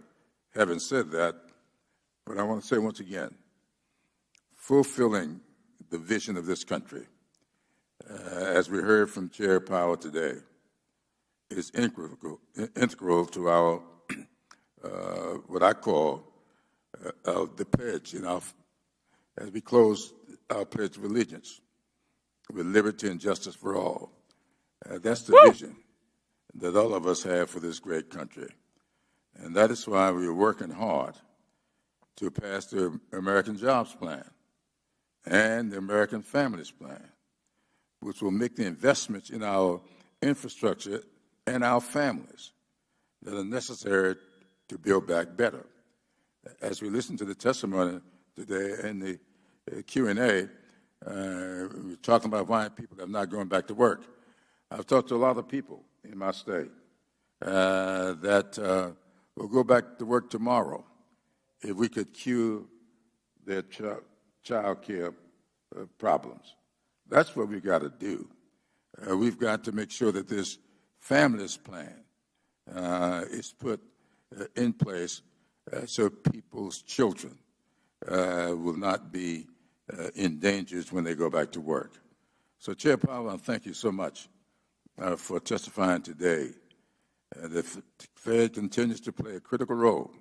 having said that, but I want to say once again, fulfilling the vision of this country, as we heard from Chair Powell today, is integral to our, what I call the pledge, as we close our Pledge of Allegiance with liberty and justice for all. That's the vision that all of us have for this great country. And that is why we are working hard to pass the American Jobs Plan and the American Families Plan, which will make the investments in our infrastructure and our families that are necessary to build back better. As we listen to the testimony today in the Q&A, we're talking about why people are not going back to work. I've talked to a lot of people in my state that will go back to work tomorrow if we could cure their child care problems. That's what we've got to do. We've got to make sure that this families plan is put in place so people's children will not be endangered when they go back to work. So, Chair Powell, I thank you so much for testifying today. The Fed continues to play a critical role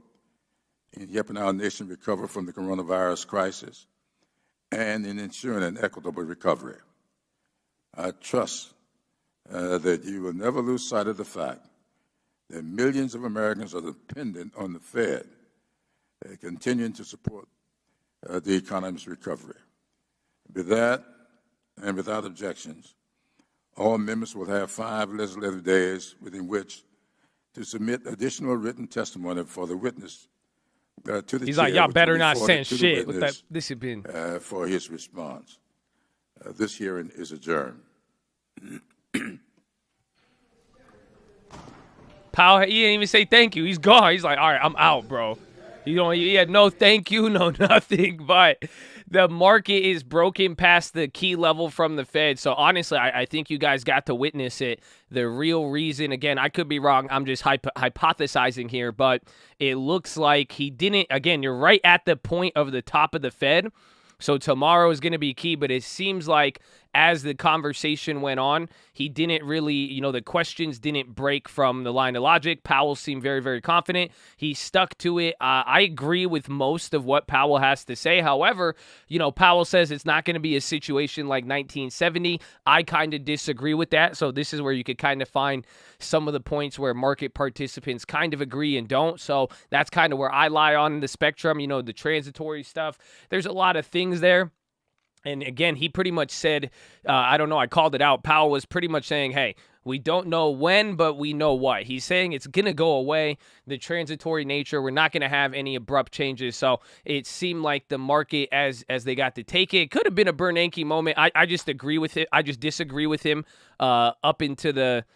in helping our nation recover from the coronavirus crisis and in ensuring an equitable recovery. I trust that you will never lose sight of the fact that millions of Americans are dependent on the Fed continuing to support the economy's recovery. With that, and without objections, all members will have 5 legislative days within which to submit additional written testimony for the witness to the He's chair, like, y'all which better will be not forwarded send to the shit with that witness, discipline. for his response. This hearing is adjourned. Powell, he didn't even say thank you. He's gone. He's like, all right, I'm out, bro. He had no thank you, no nothing. But the market is broken past the key level from the Fed. So honestly, I think you guys got to witness it. The real reason, again, I could be wrong. I'm just hypothesizing here, but it looks like he didn't. Again, you're right at the point of the top of the Fed. So tomorrow is going to be key, but it seems like as the conversation went on, he didn't really, the questions didn't break from the line of logic. Powell seemed very, very confident. He stuck to it. I agree with most of what Powell has to say. However, Powell says it's not going to be a situation like 1970. I kind of disagree with that. So this is where you could kind of find some of the points where market participants kind of agree and don't. So that's kind of where I lie on the spectrum, the transitory stuff. There's a lot of things there. And again, he pretty much said, I don't know, I called it out. Powell was pretty much saying, hey, we don't know when, but we know what. He's saying it's going to go away, the transitory nature. We're not going to have any abrupt changes. So it seemed like the market, as they got to take it, could have been a Bernanke moment. I just agree with it. I just disagree with him up into the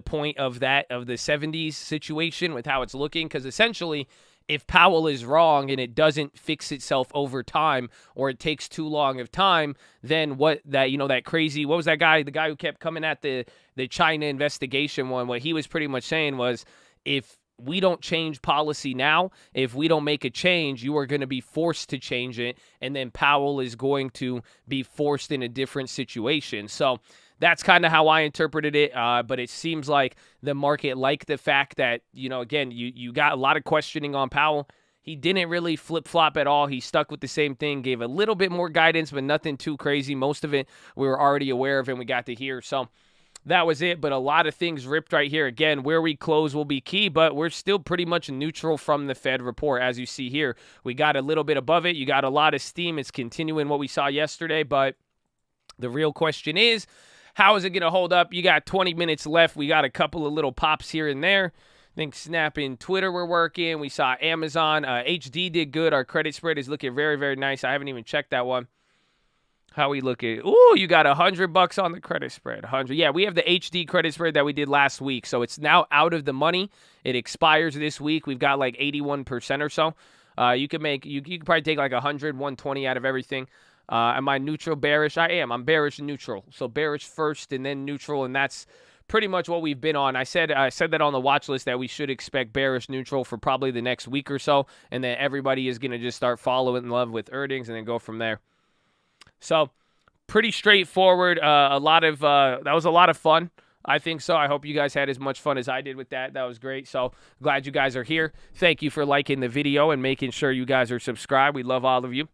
point of the 70s situation with how it's looking, because essentially, if Powell is wrong and it doesn't fix itself over time, or it takes too long of time, then that crazy, what was that guy, the guy who kept coming at the China investigation one, what he was pretty much saying was, if we don't change policy now, if we don't make a change, you are going to be forced to change it, and then Powell is going to be forced in a different situation. So that's kind of how I interpreted it, but it seems like the market liked the fact that, again, you got a lot of questioning on Powell. He didn't really flip-flop at all. He stuck with the same thing, gave a little bit more guidance, but nothing too crazy. Most of it we were already aware of and we got to hear. So that was it, but a lot of things ripped right here. Again, where we close will be key, but we're still pretty much neutral from the Fed report, as you see here. We got a little bit above it. You got a lot of steam. It's continuing what we saw yesterday, but the real question is, how is it going to hold up? You got 20 minutes left. We got a couple of little pops here and there. I think Snap and Twitter were working. We saw Amazon. HD did good. Our credit spread is looking very, very nice. I haven't even checked that one. How we looking? Ooh, you got $100 on the credit spread. 100. Yeah, we have the HD credit spread that we did last week, so it's now out of the money. It expires this week. We've got like 81% or so. You can probably take like 100, 120 out of everything. Am I neutral, bearish? I am. I'm bearish and neutral. So bearish first and then neutral, and that's pretty much what we've been on. I said that on the watch list that we should expect bearish neutral for probably the next week or so, and then everybody is going to just start following in love with earnings and then go from there. So, pretty straightforward. That was a lot of fun. I think so. I hope you guys had as much fun as I did with that. That was great. So, glad you guys are here. Thank you for liking the video and making sure you guys are subscribed. We love all of you.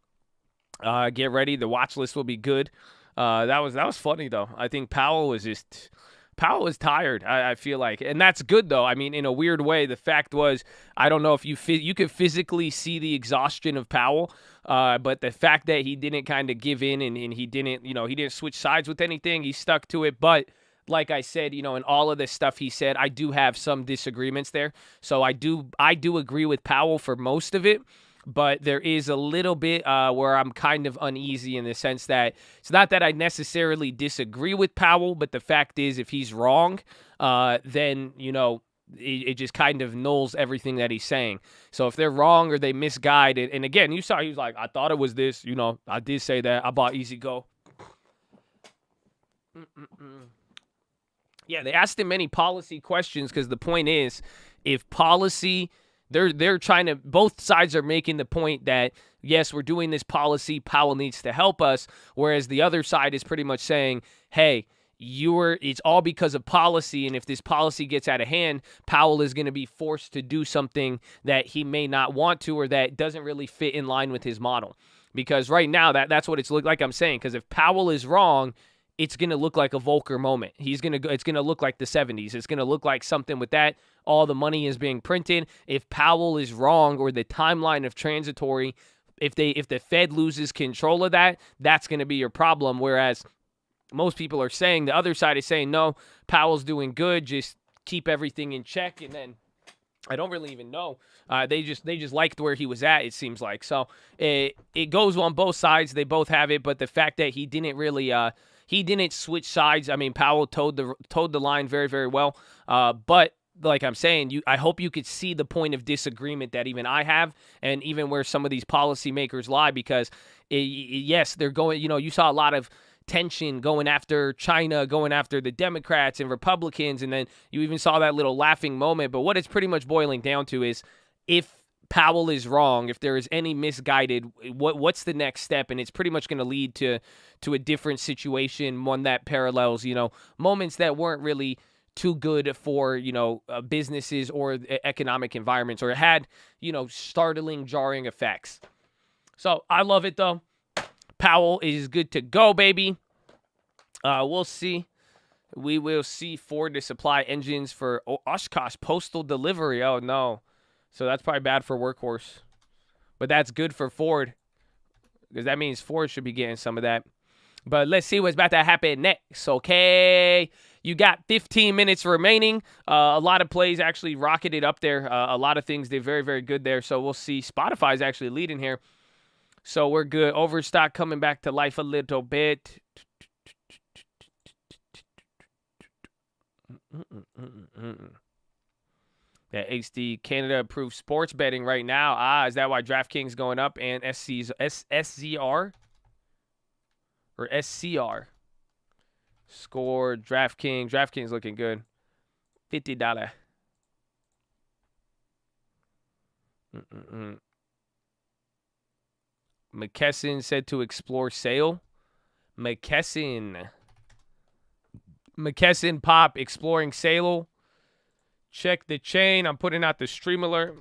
Get ready. The watch list will be good. That was funny, though. I think Powell was tired, I feel like. And that's good, though. I mean, in a weird way, the fact was, I don't know if you could physically see the exhaustion of Powell, but the fact that he didn't kind of give in and he didn't switch sides with anything, he stuck to it. But like I said, in all of this stuff he said, I do have some disagreements there. So I do agree with Powell for most of it. But there is a little bit where I'm kind of uneasy in the sense that it's not that I necessarily disagree with Powell, but the fact is if he's wrong, then, it just kind of nulls everything that he's saying. So if they're wrong or they misguide it, and again, you saw he was like, I thought it was this, I did say that. I bought Easy Go. Yeah, they asked him many policy questions because the point is, if policy... They're trying to, both sides are making the point that, yes, we're doing this policy, Powell needs to help us, whereas the other side is pretty much saying, hey, it's all because of policy, and if this policy gets out of hand, Powell is going to be forced to do something that he may not want to or that doesn't really fit in line with his model. Because right now, that's what it's like I'm saying, because if Powell is wrong, it's going to look like a Volcker moment. It's going to look like the 70s. It's going to look like something with that. All the money is being printed. If Powell is wrong or the timeline of transitory, if the Fed loses control of that, that's going to be your problem. Whereas most people are saying, the other side is saying, no, Powell's doing good. Just keep everything in check. And then I don't really even know. They just liked where he was at, it seems like. So it goes on both sides. They both have it. But the fact that he didn't really... he didn't switch sides. I mean, Powell towed the line very, very well. But like I'm saying, I hope you could see the point of disagreement that even I have, and even where some of these policymakers lie, because yes, they're going. You saw a lot of tension going after China, going after the Democrats and Republicans, and then you even saw that little laughing moment. But what it's pretty much boiling down to is, if Powell is wrong, if there is any misguided, what's the next step? And it's pretty much going to lead to a different situation, one that parallels, moments that weren't really too good for, businesses or economic environments, or had, startling, jarring effects. So I love it, though. Powell is good to go, baby. We'll see. We will see Ford to supply engines for Oshkosh postal delivery. Oh, no. So that's probably bad for Workhorse. But that's good for Ford, because that means Ford should be getting some of that. But let's see what's about to happen next, okay? You got 15 minutes remaining. A lot of plays actually rocketed up there. A lot of things did very, very good there. So we'll see. Spotify's actually leading here. So we're good. Overstock coming back to life a little bit. That HD Canada approved sports betting right now. Is that why DraftKings going up and SCR? Or SCR? Score, DraftKings. DraftKings looking good. $50. McKesson said to explore sale. McKesson Pop exploring sale. Check the chain. I'm putting out the stream alert.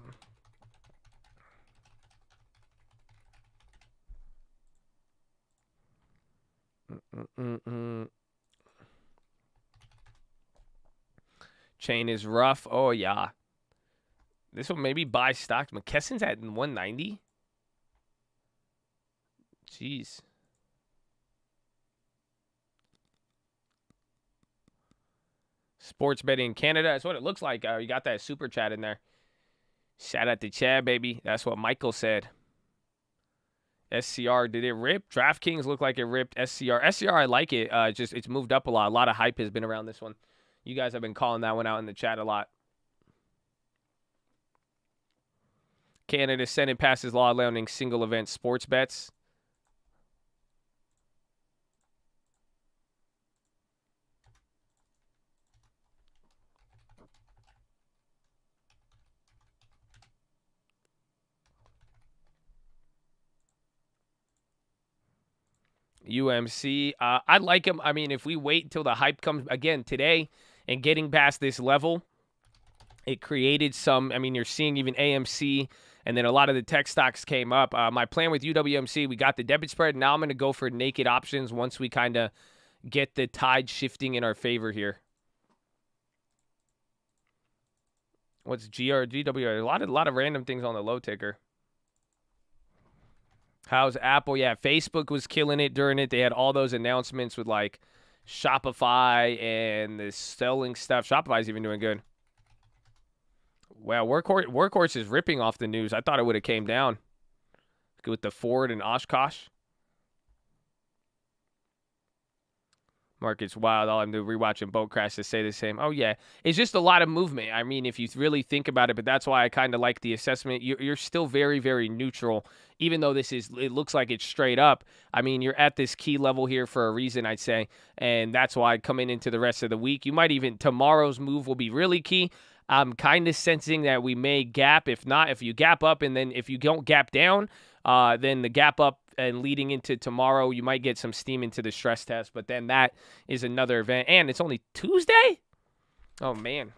Chain is rough. Oh, yeah. This one maybe buy stocks. McKesson's at 190. Jeez. Sports betting in Canada. That's what it looks like. You got that super chat in there. Shout out to Chad, baby. That's what Michael said. SCR, did it rip? DraftKings looked like it ripped. SCR, I like it. It's moved up a lot. A lot of hype has been around this one. You guys have been calling that one out in the chat a lot. Canada Senate passes law allowing single event sports bets. UMC, I like him. I mean, if we wait until the hype comes again today and getting past this level, it created some. I mean, you're seeing even AMC, and then a lot of the tech stocks came up. My plan with UWMC, we got the debit spread. Now I'm going to go for naked options once we kind of get the tide shifting in our favor here. What's GWR? A lot of random things on the low ticker. How's Apple? Yeah, Facebook was killing it during it. They had all those announcements with like Shopify and the selling stuff. Shopify's even doing good. Wow, Workhorse is ripping off the news. I thought it would have came down with the Ford and Oshkosh. Market's wild. All I'm doing rewatching boat crash to say the same. Oh, yeah. It's just a lot of movement. I mean, if you really think about it, but that's why I kind of like the assessment. You're still very, very neutral, even though it looks like it's straight up. I mean, you're at this key level here for a reason, I'd say, and that's why coming into the rest of the week, you might even, tomorrow's move will be really key. I'm kind of sensing that we may gap. If not, if you gap up and then if you don't gap down, then the gap up and leading into tomorrow, you might get some steam into the stress test. But then that is another event. And it's only Tuesday? Oh, man.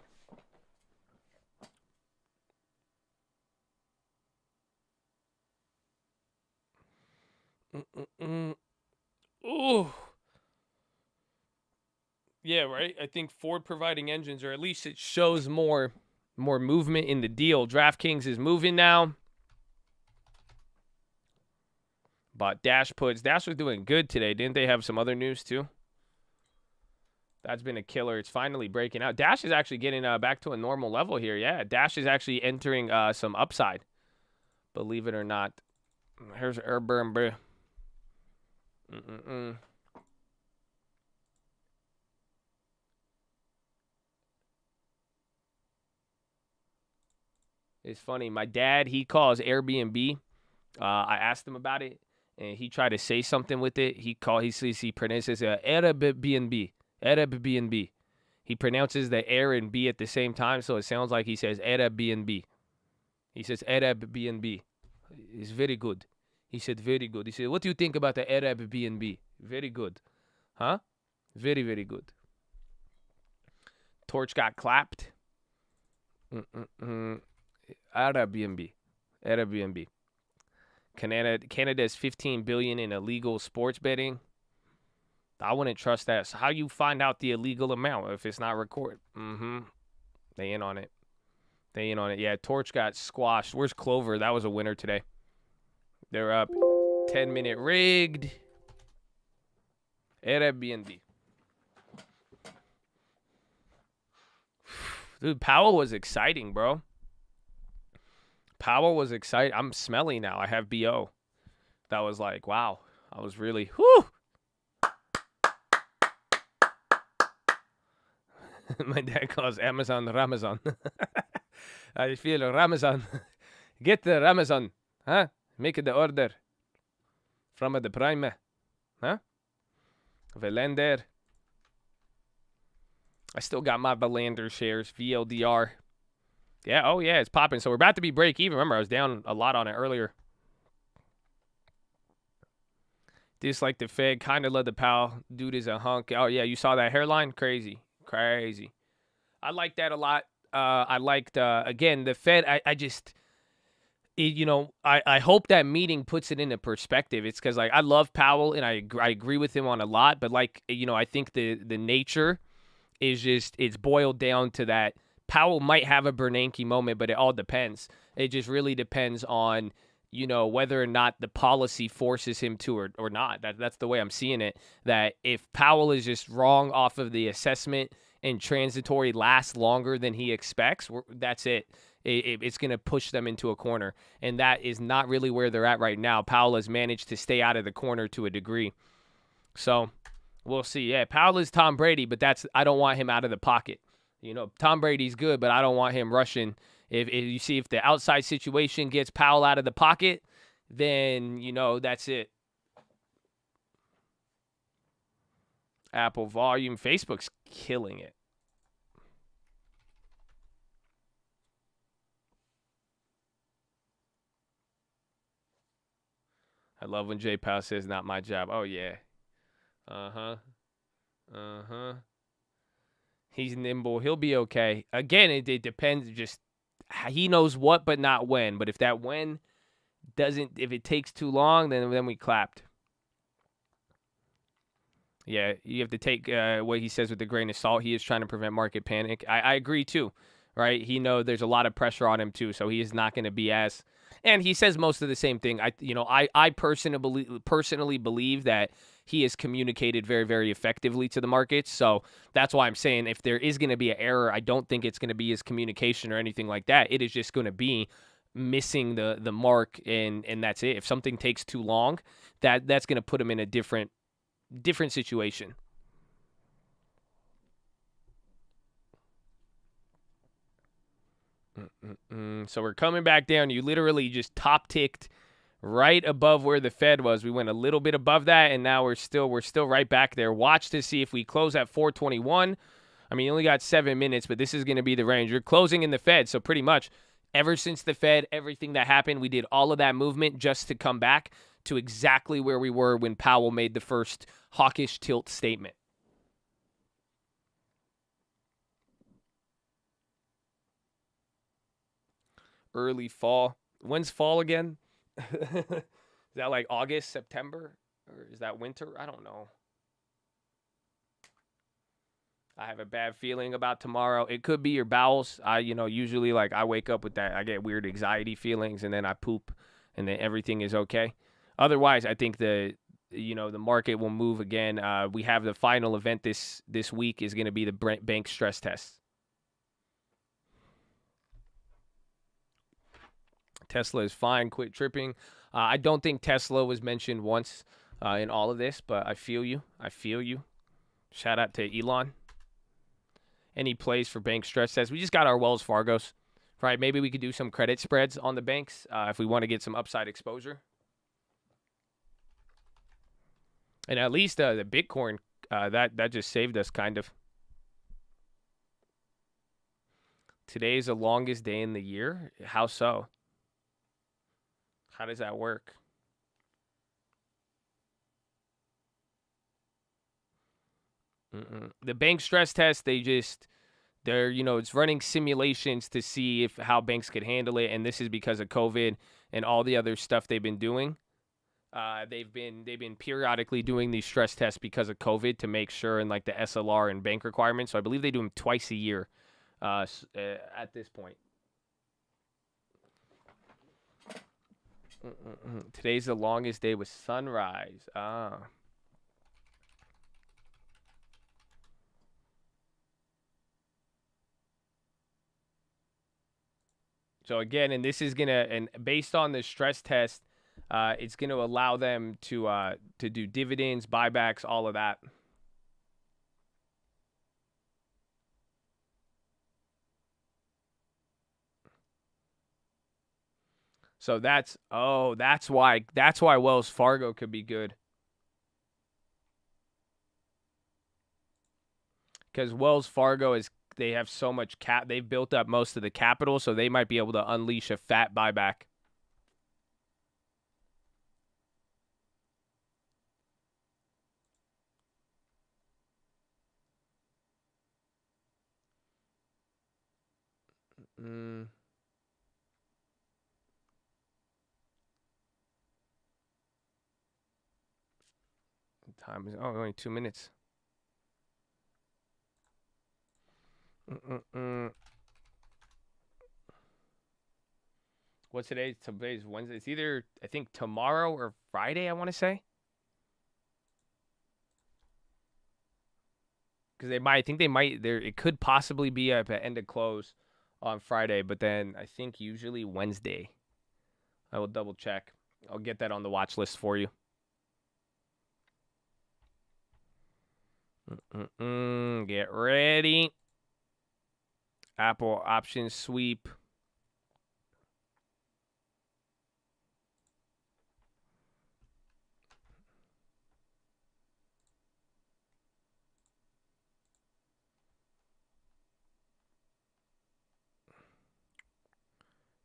Ooh. Yeah, right? I think Ford providing engines, or at least it shows more movement in the deal. DraftKings is moving now. But Dash puts. Dash was doing good today. Didn't they have some other news too? That's been a killer. It's finally breaking out. Dash is actually getting back to a normal level here. Yeah, Dash is actually entering some upside. Believe it or not. Here's Urban. It's funny. My dad, he calls Airbnb. I asked him about it. And he tried to say something with it. He pronounces Airbnb. Airbnb. He pronounces the air and B at the same time, so it sounds like he says Airbnb. He says Airbnb. It's very good. He said very good. He said, what do you think about the Airbnb? Very good. Huh? Very, very good. Torch got clapped. Airbnb. Airbnb. Canada's $15 billion in illegal sports betting. I wouldn't trust that. So how you find out the illegal amount if it's not recorded? They in on it. Yeah, Torch got squashed. Where's Clover? That was a winner today. They're up. 10-minute rigged. Airbnb. Dude, Powell was exciting, bro. Powell was exciting. I'm smelly now. I have BO. That was like, wow. I was really, whoo. My dad calls Amazon Ramazan. I feel Ramazan. Get the Ramazan. Huh? Make the order. From the Prime. Huh? Verlander. I still got my Verlander shares. VLDR. Yeah, oh yeah, it's popping. So we're about to be break even. Remember, I was down a lot on it earlier. Dislike the Fed, kind of love the Powell. Dude is a hunk. Oh yeah, you saw that hairline? Crazy. I like that a lot. I liked, again, the Fed, I hope that meeting puts it into perspective. It's because, like, I love Powell and I agree with him on a lot, but, like, I think the nature is just, it's boiled down to that Powell might have a Bernanke moment, but it all depends. It just really depends on, whether or not the policy forces him to or not. That's the way I'm seeing it, that if Powell is just wrong off of the assessment and transitory lasts longer than he expects, that's it. It's going to push them into a corner, and that is not really where they're at right now. Powell has managed to stay out of the corner to a degree. So we'll see. Yeah, Powell is Tom Brady, but I don't want him out of the pocket. Tom Brady's good, but I don't want him rushing. If you see, if the outside situation gets Powell out of the pocket, then, that's it. Apple volume. Facebook's killing it. I love when Jay Powell says, not my job. Oh, yeah. Uh-huh. Uh-huh. He's nimble. He'll be okay. Again, it depends. Just he knows what, but not when. But if that when doesn't, if it takes too long, then we clapped. Yeah, you have to take what he says with a grain of salt. He is trying to prevent market panic. I agree too, right? He knows there's a lot of pressure on him too, so he is not going to be as. And he says most of the same thing. I personally believe that he has communicated very, very effectively to the markets. So that's why I'm saying if there is going to be an error, I don't think it's going to be his communication or anything like that. It is just going to be missing the mark, and that's it. If something takes too long, that's going to put him in a different situation. So we're coming back down. You literally just top ticked right above where the Fed was. We went a little bit above that, and now we're still right back there. Watch to see if we close at 421. I mean, you only got 7 minutes, but this is going to be the range. You're closing in the Fed, so pretty much ever since the Fed, everything that happened, we did all of that movement just to come back to exactly where we were when Powell made the first hawkish tilt statement. Early fall. When's fall again? Is that like August, September? Or is that winter? I don't know. I have a bad feeling about tomorrow. It could be your bowels. Usually like I wake up with that. I get weird anxiety feelings and then I poop and then everything is okay. Otherwise, I think the market will move again. We have the final event this week is going to be the bank stress test. Tesla is fine. Quit tripping. I don't think Tesla was mentioned once in all of this, but I feel you. Shout out to Elon. Any plays for bank stress tests? We just got our Wells Fargo's, right? Maybe we could do some credit spreads on the banks if we want to get some upside exposure. And at least the Bitcoin, that just saved us kind of. Today is the longest day in the year. How so? How does that work? The bank stress test, it's running simulations to see how banks could handle it, and this is because of COVID and all the other stuff they've been doing. They've been periodically doing these stress tests because of COVID to make sure, and like the SLR and bank requirements. So I believe they do them twice a year at this point. Today's the longest day with sunrise. So again, and this is and based on the stress test, it's going to allow them to do dividends, buybacks, all of that. So that's why Wells Fargo could be good. Because Wells Fargo they have so much they've built up most of the capital, so they might be able to unleash a fat buyback. time is only 2 minutes. What's today? Today's Wednesday. It's either, I think, tomorrow or Friday, I want to say. Because it could possibly be at the end of close on Friday, but then I think usually Wednesday. I will double check. I'll get that on the watch list for you. Get ready. Apple option sweep.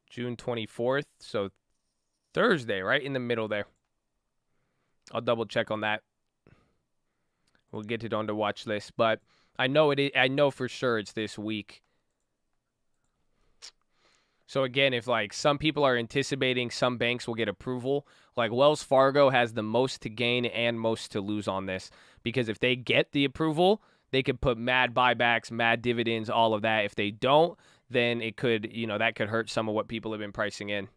June 24th, so Thursday, right in the middle there. I'll double check on that. We'll get it on the watch list, but I know I know for sure it's this week. So again, if like some people are anticipating some banks will get approval, like Wells Fargo has the most to gain and most to lose on this, because if they get the approval, they could put mad buybacks, mad dividends, all of that. If they don't, then it could, that could hurt some of what people have been pricing in.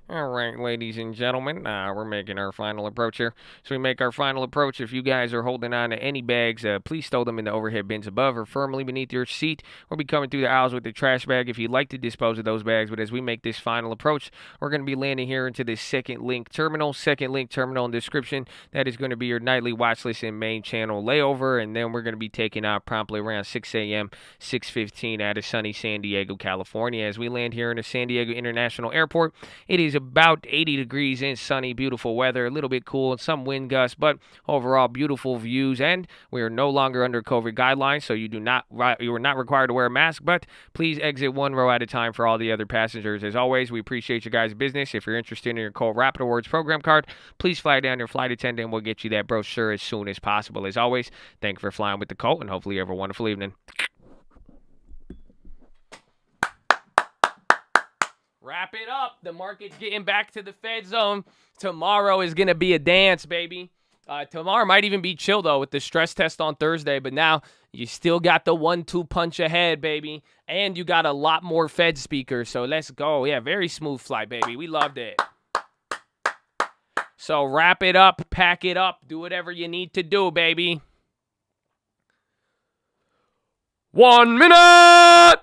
All right, ladies and gentlemen, we're making our final approach here. So we make our final approach. If you guys are holding on to any bags, please stow them in the overhead bins above or firmly beneath your seat, or be coming through the aisles with the trash bag if you'd like to dispose of those bags. But as we make this final approach, we're going to be landing here into this second link terminal in description. That is going to be your nightly watch list and main channel layover, and then we're going to be taking off promptly around 6 a.m., 6:15 out of sunny San Diego, California. As we land here in the San Diego International Airport, it is about 80 degrees and sunny, beautiful weather, a little bit cool and some wind gusts, but overall beautiful views. And we are no longer under COVID guidelines, so you are not required to wear a mask, but please exit one row at a time for all the other passengers. As always, we appreciate you guys' business. If you're interested in your Colt Rapid Awards program card, please flag down your flight attendant. We'll get you that brochure as soon as possible. As always, thank you for flying with the Colt, and hopefully you have a wonderful evening. Wrap it up. The market's getting back to the Fed zone. Tomorrow is going to be a dance, baby. Tomorrow might even be chill, though, with the stress test on Thursday. But now you still got the 1-2 punch ahead, baby. And you got a lot more Fed speakers. So let's go. Yeah, very smooth flight, baby. We loved it. So wrap it up. Pack it up. Do whatever you need to do, baby. 1 minute!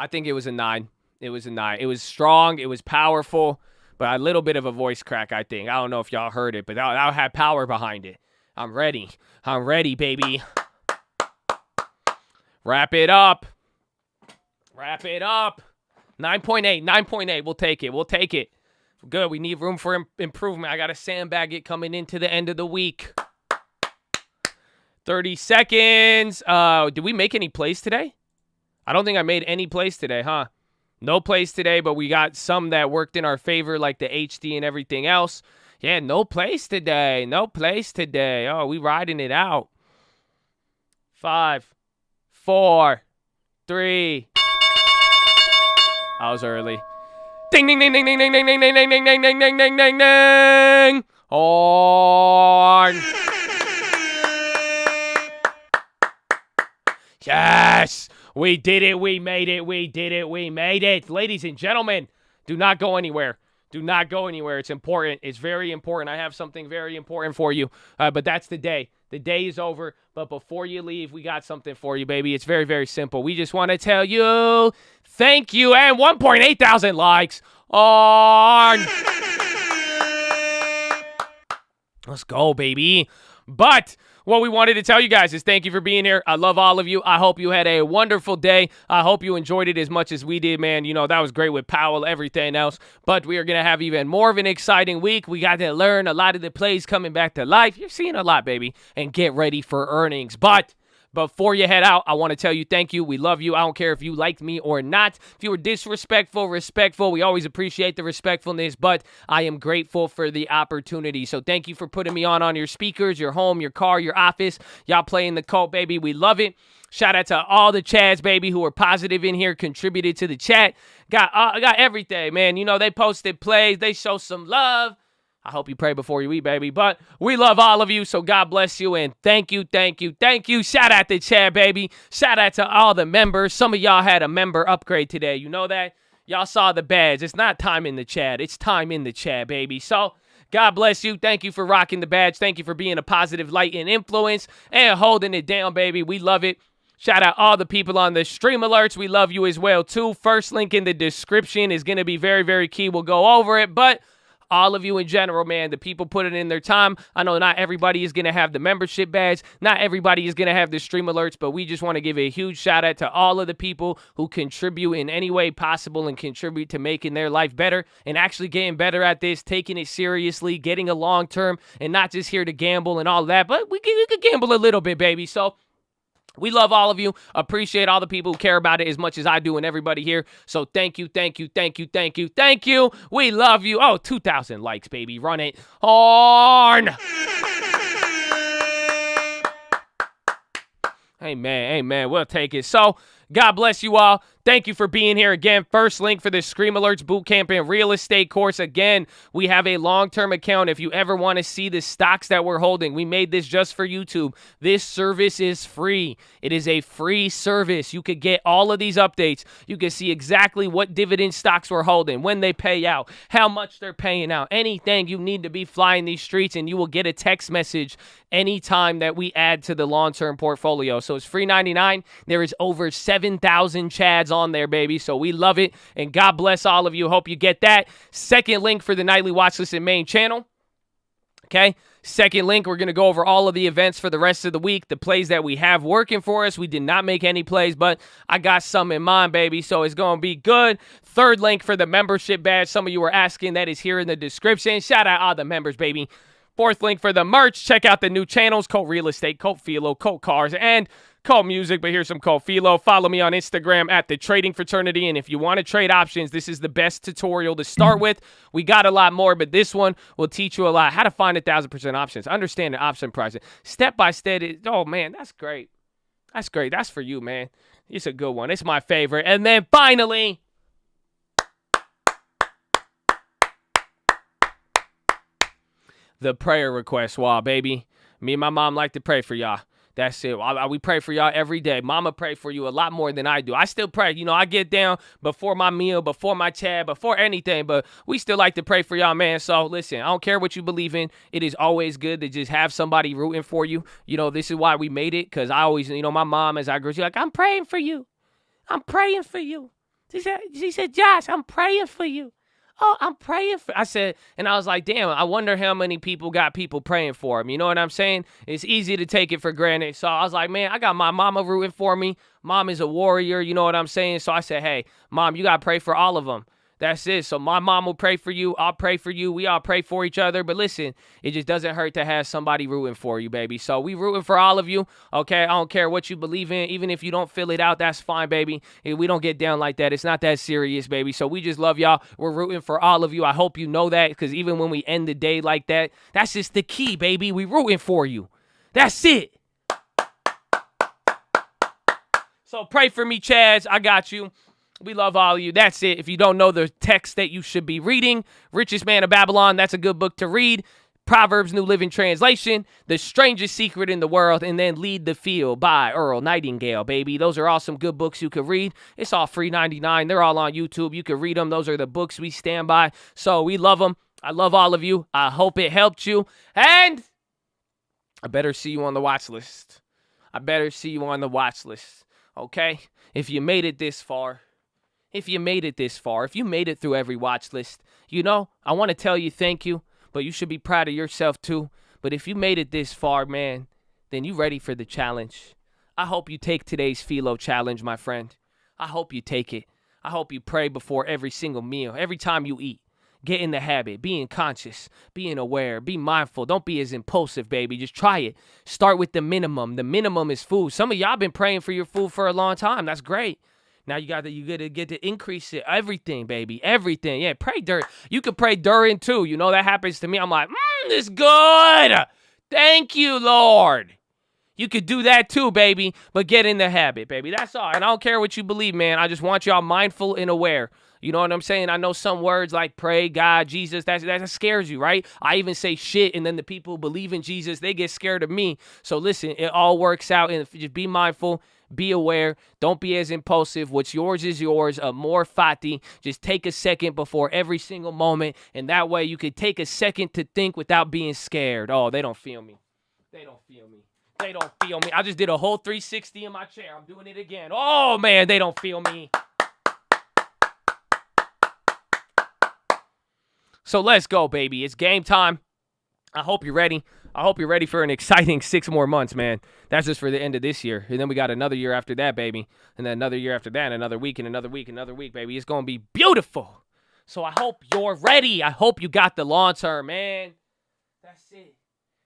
I think it was a 9. It was a 9. It was strong. It was powerful, but a little bit of a voice crack, I think. I don't know if y'all heard it, but that had power behind it. I'm ready. I'm ready, baby. Wrap it up. Wrap it up. 9.8. 9.8. We'll take it. We'll take it. Good. We need room for improvement. I got to sandbag it coming into the end of the week. 30 seconds. Did we make any plays today? I don't think I made any plays today, huh? No plays today, but we got some that worked in our favor, like the HD and everything else. Yeah, no plays today. No plays today. Oh, we riding it out. 5, 4, 3. I was early. Ding, ding, ding, ding, ding, ding, ding, ding, ding, ding, ding, ding, ding, ding, ding, ding, ding. On. Yes. We did it. We made it. We did it. We made it. Ladies and gentlemen, do not go anywhere. Do not go anywhere. It's important. It's very important. I have something very important for you. But that's the day. The day is over. But before you leave, we got something for you, baby. It's very, very simple. We just want to tell you thank you. And 1.8 thousand likes on. Let's go, baby. But what we wanted to tell you guys is thank you for being here. I love all of you. I hope you had a wonderful day. I hope you enjoyed it as much as we did, man. That was great with Powell, everything else. But we are going to have even more of an exciting week. We got to learn a lot of the plays coming back to life. You're seeing a lot, baby. And get ready for earnings. But Before you head out, I want to tell you thank you. We love you. I don't care if you liked me or not. If you were disrespectful, respectful, we always appreciate the respectfulness, but I am grateful for the opportunity. So thank you for putting me on your speakers, your home, your car, your office. Y'all playing the cult, baby. We love it. Shout out to all the Chads, baby, who were positive in here, contributed to the chat. Got everything, man. You know, they posted plays. They show some love. I hope you pray before you eat, baby. But we love all of you, so God bless you, and thank you, thank you, thank you. Shout out to Chad, baby. Shout out to all the members. Some of y'all had a member upgrade today. You know that? Y'all saw the badge. It's not time in the Chad. It's time in the Chad, baby. So God bless you. Thank you for rocking the badge. Thank you for being a positive light and influence and holding it down, baby. We love it. Shout out all the people on the stream alerts. We love you as well, too. First link in the description is going to be very, very key. We'll go over it, but all of you in general, man, the people putting in their time. I know not everybody is going to have the membership badge. Not everybody is going to have the stream alerts, but we just want to give a huge shout out to all of the people who contribute in any way possible and contribute to making their life better and actually getting better at this, taking it seriously, getting a long term, and not just here to gamble and all that, but we could gamble a little bit, baby. So we love all of you. Appreciate all the people who care about it as much as I do and everybody here. So thank you, thank you, thank you, thank you, thank you. We love you. Oh, 2,000 likes, baby. Run it on. Amen. We'll take it. So God bless you all. Thank you for being here again. First link for the Scream Alerts Bootcamp and Real Estate course. Again, we have a long-term account. If you ever want to see the stocks that we're holding, we made this just for YouTube. This service is free. It is a free service. You could get all of these updates. You can see exactly what dividend stocks we're holding, when they pay out, how much they're paying out, anything you need to be flying these streets, and you will get a text message anytime that we add to the long-term portfolio. So it's free 99. There is over 7,000 Chads on there, baby. So we love it, and God bless all of you. Hope you get that. Second link for the nightly watch list and main channel. Okay. Second link, we're going to go over all of the events for the rest of the week, the plays that we have working for us. We did not make any plays, but I got some in mind, baby, so it's going to be good. Third link for the membership badge. Some of you were asking. That is here in the description. Shout out all the members, baby. Fourth link for the merch. Check out the new channels, Cult Real Estate, Cult PHILO, Cult Cars, and Cult Music, but here's some Cult PHILO. Follow me on Instagram at The Trading Fraternity, and if you want to trade options, this is the best tutorial to start with. We got a lot more, but this one will teach you a lot. How to find 1,000% options, understand the option pricing, step by step. Oh, man, that's great. That's great. That's for you, man. It's a good one. It's my favorite. And then finally, the prayer request wall, baby. Me and my mom like to pray for y'all. That's it. We pray for y'all every day. Mama pray for you a lot more than I do. I still pray. You know, I get down before my meal, before my chat, before anything, but we still like to pray for y'all, man. So listen, I don't care what you believe in. It is always good to just have somebody rooting for you. You know, this is why we made it, because I always, you know, my mom, as I grew, she's like, I'm praying for you. I'm praying for you. She said, Josh, I'm praying for you. Oh, I'm praying for, I said, and I was like, damn, I wonder how many people got people praying for him. You know what I'm saying? It's easy to take it for granted. So I was like, man, I got my mama rooting for me. Mom is a warrior. You know what I'm saying? So I said, hey, Mom, you got to pray for all of them. That's it. So my mom will pray for you. I'll pray for you. We all pray for each other. But listen, it just doesn't hurt to have somebody rooting for you, baby. So we rooting for all of you, okay? I don't care what you believe in. Even if you don't fill it out, that's fine, baby. We don't get down like that. It's not that serious, baby. So we just love y'all. We're rooting for all of you. I hope you know that, because even when we end the day like that, that's just the key, baby. We rooting for you. That's it. So pray for me, Chads. I got you. We love all of you. That's it. If you don't know the text that you should be reading, Richest Man of Babylon, that's a good book to read. Proverbs New Living Translation, The Strangest Secret in the World, and then Lead the Field by Earl Nightingale, baby. Those are all some good books you could read. It's all free 99. They're all on YouTube. You can read them. Those are the books we stand by. So we love them. I love all of you. I hope it helped you. And I better see you on the watch list. I better see you on the watch list, okay? If you made it this far, if you made it through every watch list, you know, I want to tell you thank you, but you should be proud of yourself too. But if you made it this far, man, then you ready for the challenge. I hope you take today's PHILO challenge, my friend. I hope you take it. I hope you pray before every single meal, every time you eat. Get in the habit. Being conscious. Being aware. Be mindful. Don't be as impulsive, baby. Just try it. Start with the minimum. The minimum is food. Some of y'all been praying for your food for a long time. That's great. Now you gotta get to increase it. Everything, baby. Everything. Yeah, pray during. You can pray during too. You know that happens to me. I'm like, this good. Thank you, Lord. You could do that too, baby. But get in the habit, baby. That's all. And I don't care what you believe, man. I just want y'all mindful and aware. You know what I'm saying? I know some words like pray, God, Jesus, that scares you, right? I even say shit, and then the people who believe in Jesus, they get scared of me. So listen, it all works out, and just be mindful, be aware, don't be as impulsive. What's yours is yours. More fati. Just take a second before every single moment, and that way you could take a second to think without being scared. Oh, they don't feel me. They don't feel me. They don't feel me. I just did a whole 360 in my chair. I'm doing it again. Oh, man, they don't feel me. So let's go, baby. It's game time. I hope you're ready. I hope you're ready for an exciting 6 more months, man. That's just for the end of this year. And then we got another year after that, baby. And then another year after that, and another week, and another week, another week, baby. It's going to be beautiful. So I hope you're ready. I hope you got the long term, man. That's it.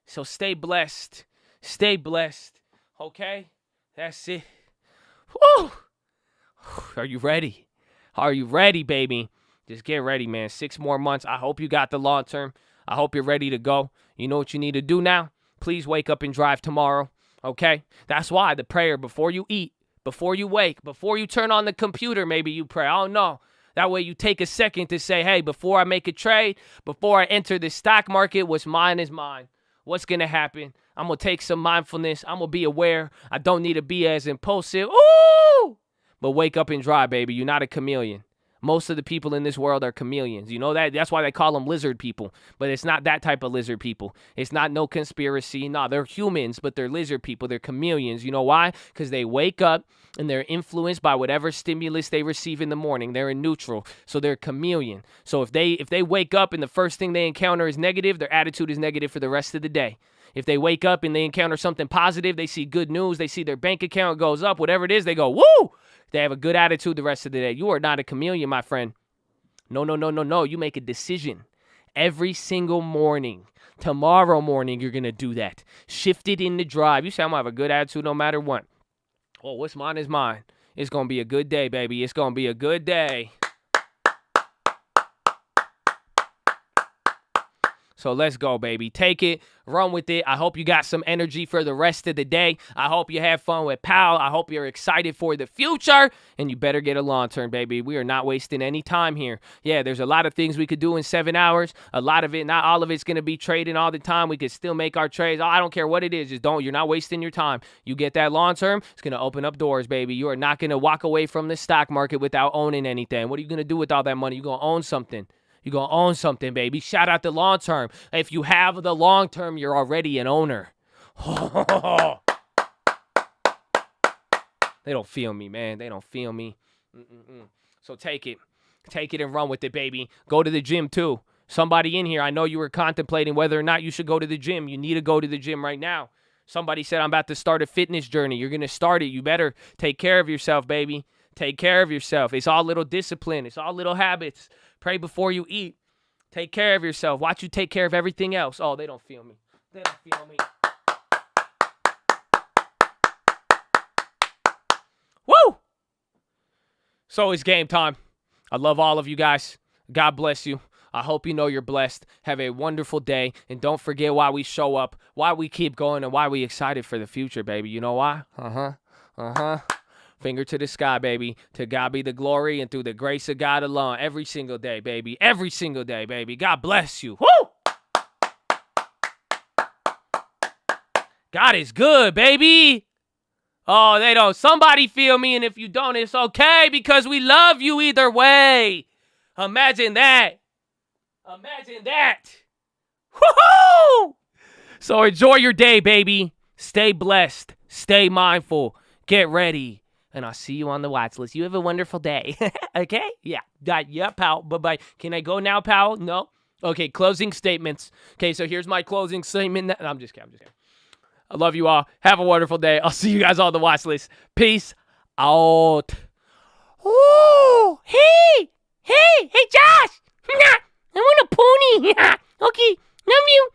So stay blessed. Stay blessed. Okay? That's it. Woo! Are you ready? Are you ready, baby? Just get ready, man. 6 more months. I hope you got the long term. I hope you're ready to go. You know what you need to do now? Please wake up and drive tomorrow, okay? That's why the prayer before you eat, before you wake, before you turn on the computer, maybe you pray. I don't know. That way you take a second to say, hey, before I make a trade, before I enter the stock market, what's mine is mine. What's going to happen? I'm going to take some mindfulness. I'm going to be aware. I don't need to be as impulsive. Ooh! But wake up and drive, baby. You're not a chameleon. Most of the people in this world are chameleons. You know that? That's why they call them lizard people. But it's not that type of lizard people. It's not no conspiracy. No, they're humans, but they're lizard people. They're chameleons. You know why? Because they wake up and they're influenced by whatever stimulus they receive in the morning. They're in neutral. So they're chameleon. So if they wake up and the first thing they encounter is negative, their attitude is negative for the rest of the day. If they wake up and they encounter something positive, they see good news, they see their bank account goes up, whatever it is, they go, woo! They have a good attitude the rest of the day. You are not a chameleon, my friend. No. You make a decision every single morning. Tomorrow morning, you're going to do that. Shift it in the drive. You say, I'm going to have a good attitude no matter what. Oh, what's mine is mine. It's going to be a good day, baby. It's going to be a good day. So let's go, baby. Take it. Run with it. I hope you got some energy for the rest of the day. I hope you have fun with Powell. I hope you're excited for the future. And you better get a long term, baby. We are not wasting any time here. Yeah, there's a lot of things we could do in 7 hours. A lot of it, not all of it's going to be trading all the time. We could still make our trades. I don't care what it is. Just don't. You're not wasting your time. You get that long term, it's going to open up doors, baby. You are not going to walk away from the stock market without owning anything. What are you going to do with all that money? You're going to own something. You're going to own something, baby. Shout out the long term. If you have the long term, you're already an owner. They don't feel me, man. They don't feel me. So take it. Take it and run with it, baby. Go to the gym, too. Somebody in here, I know you were contemplating whether or not you should go to the gym. You need to go to the gym right now. Somebody said, I'm about to start a fitness journey. You're going to start it. You better take care of yourself, baby. Take care of yourself. It's all little discipline. It's all little habits. Pray before you eat. Take care of yourself. Watch you take care of everything else. Oh, they don't feel me. They don't feel me. Woo! So it's game time. I love all of you guys. God bless you. I hope you know you're blessed. Have a wonderful day. And don't forget why we show up, why we keep going, and why we excited for the future, baby. You know why? Finger to the sky, baby. To God be the glory and through the grace of God alone. Every single day, baby. Every single day, baby. God bless you. Woo! God is good, baby. Oh, they don't. Somebody feel me, and if you don't, it's okay because we love you either way. Imagine that. Imagine that. Woohoo! So enjoy your day, baby. Stay blessed. Stay mindful. Get ready. And I'll see you on the watch list. You have a wonderful day. Okay? Yeah. Yeah, pal. Bye-bye. Can I go now, pal? No? Okay, closing statements. Okay, so here's my closing statement. No, I'm just kidding. I love you all. Have a wonderful day. I'll see you guys on the watch list. Peace out. Ooh, hey, Josh. I want a pony. Okay, love you.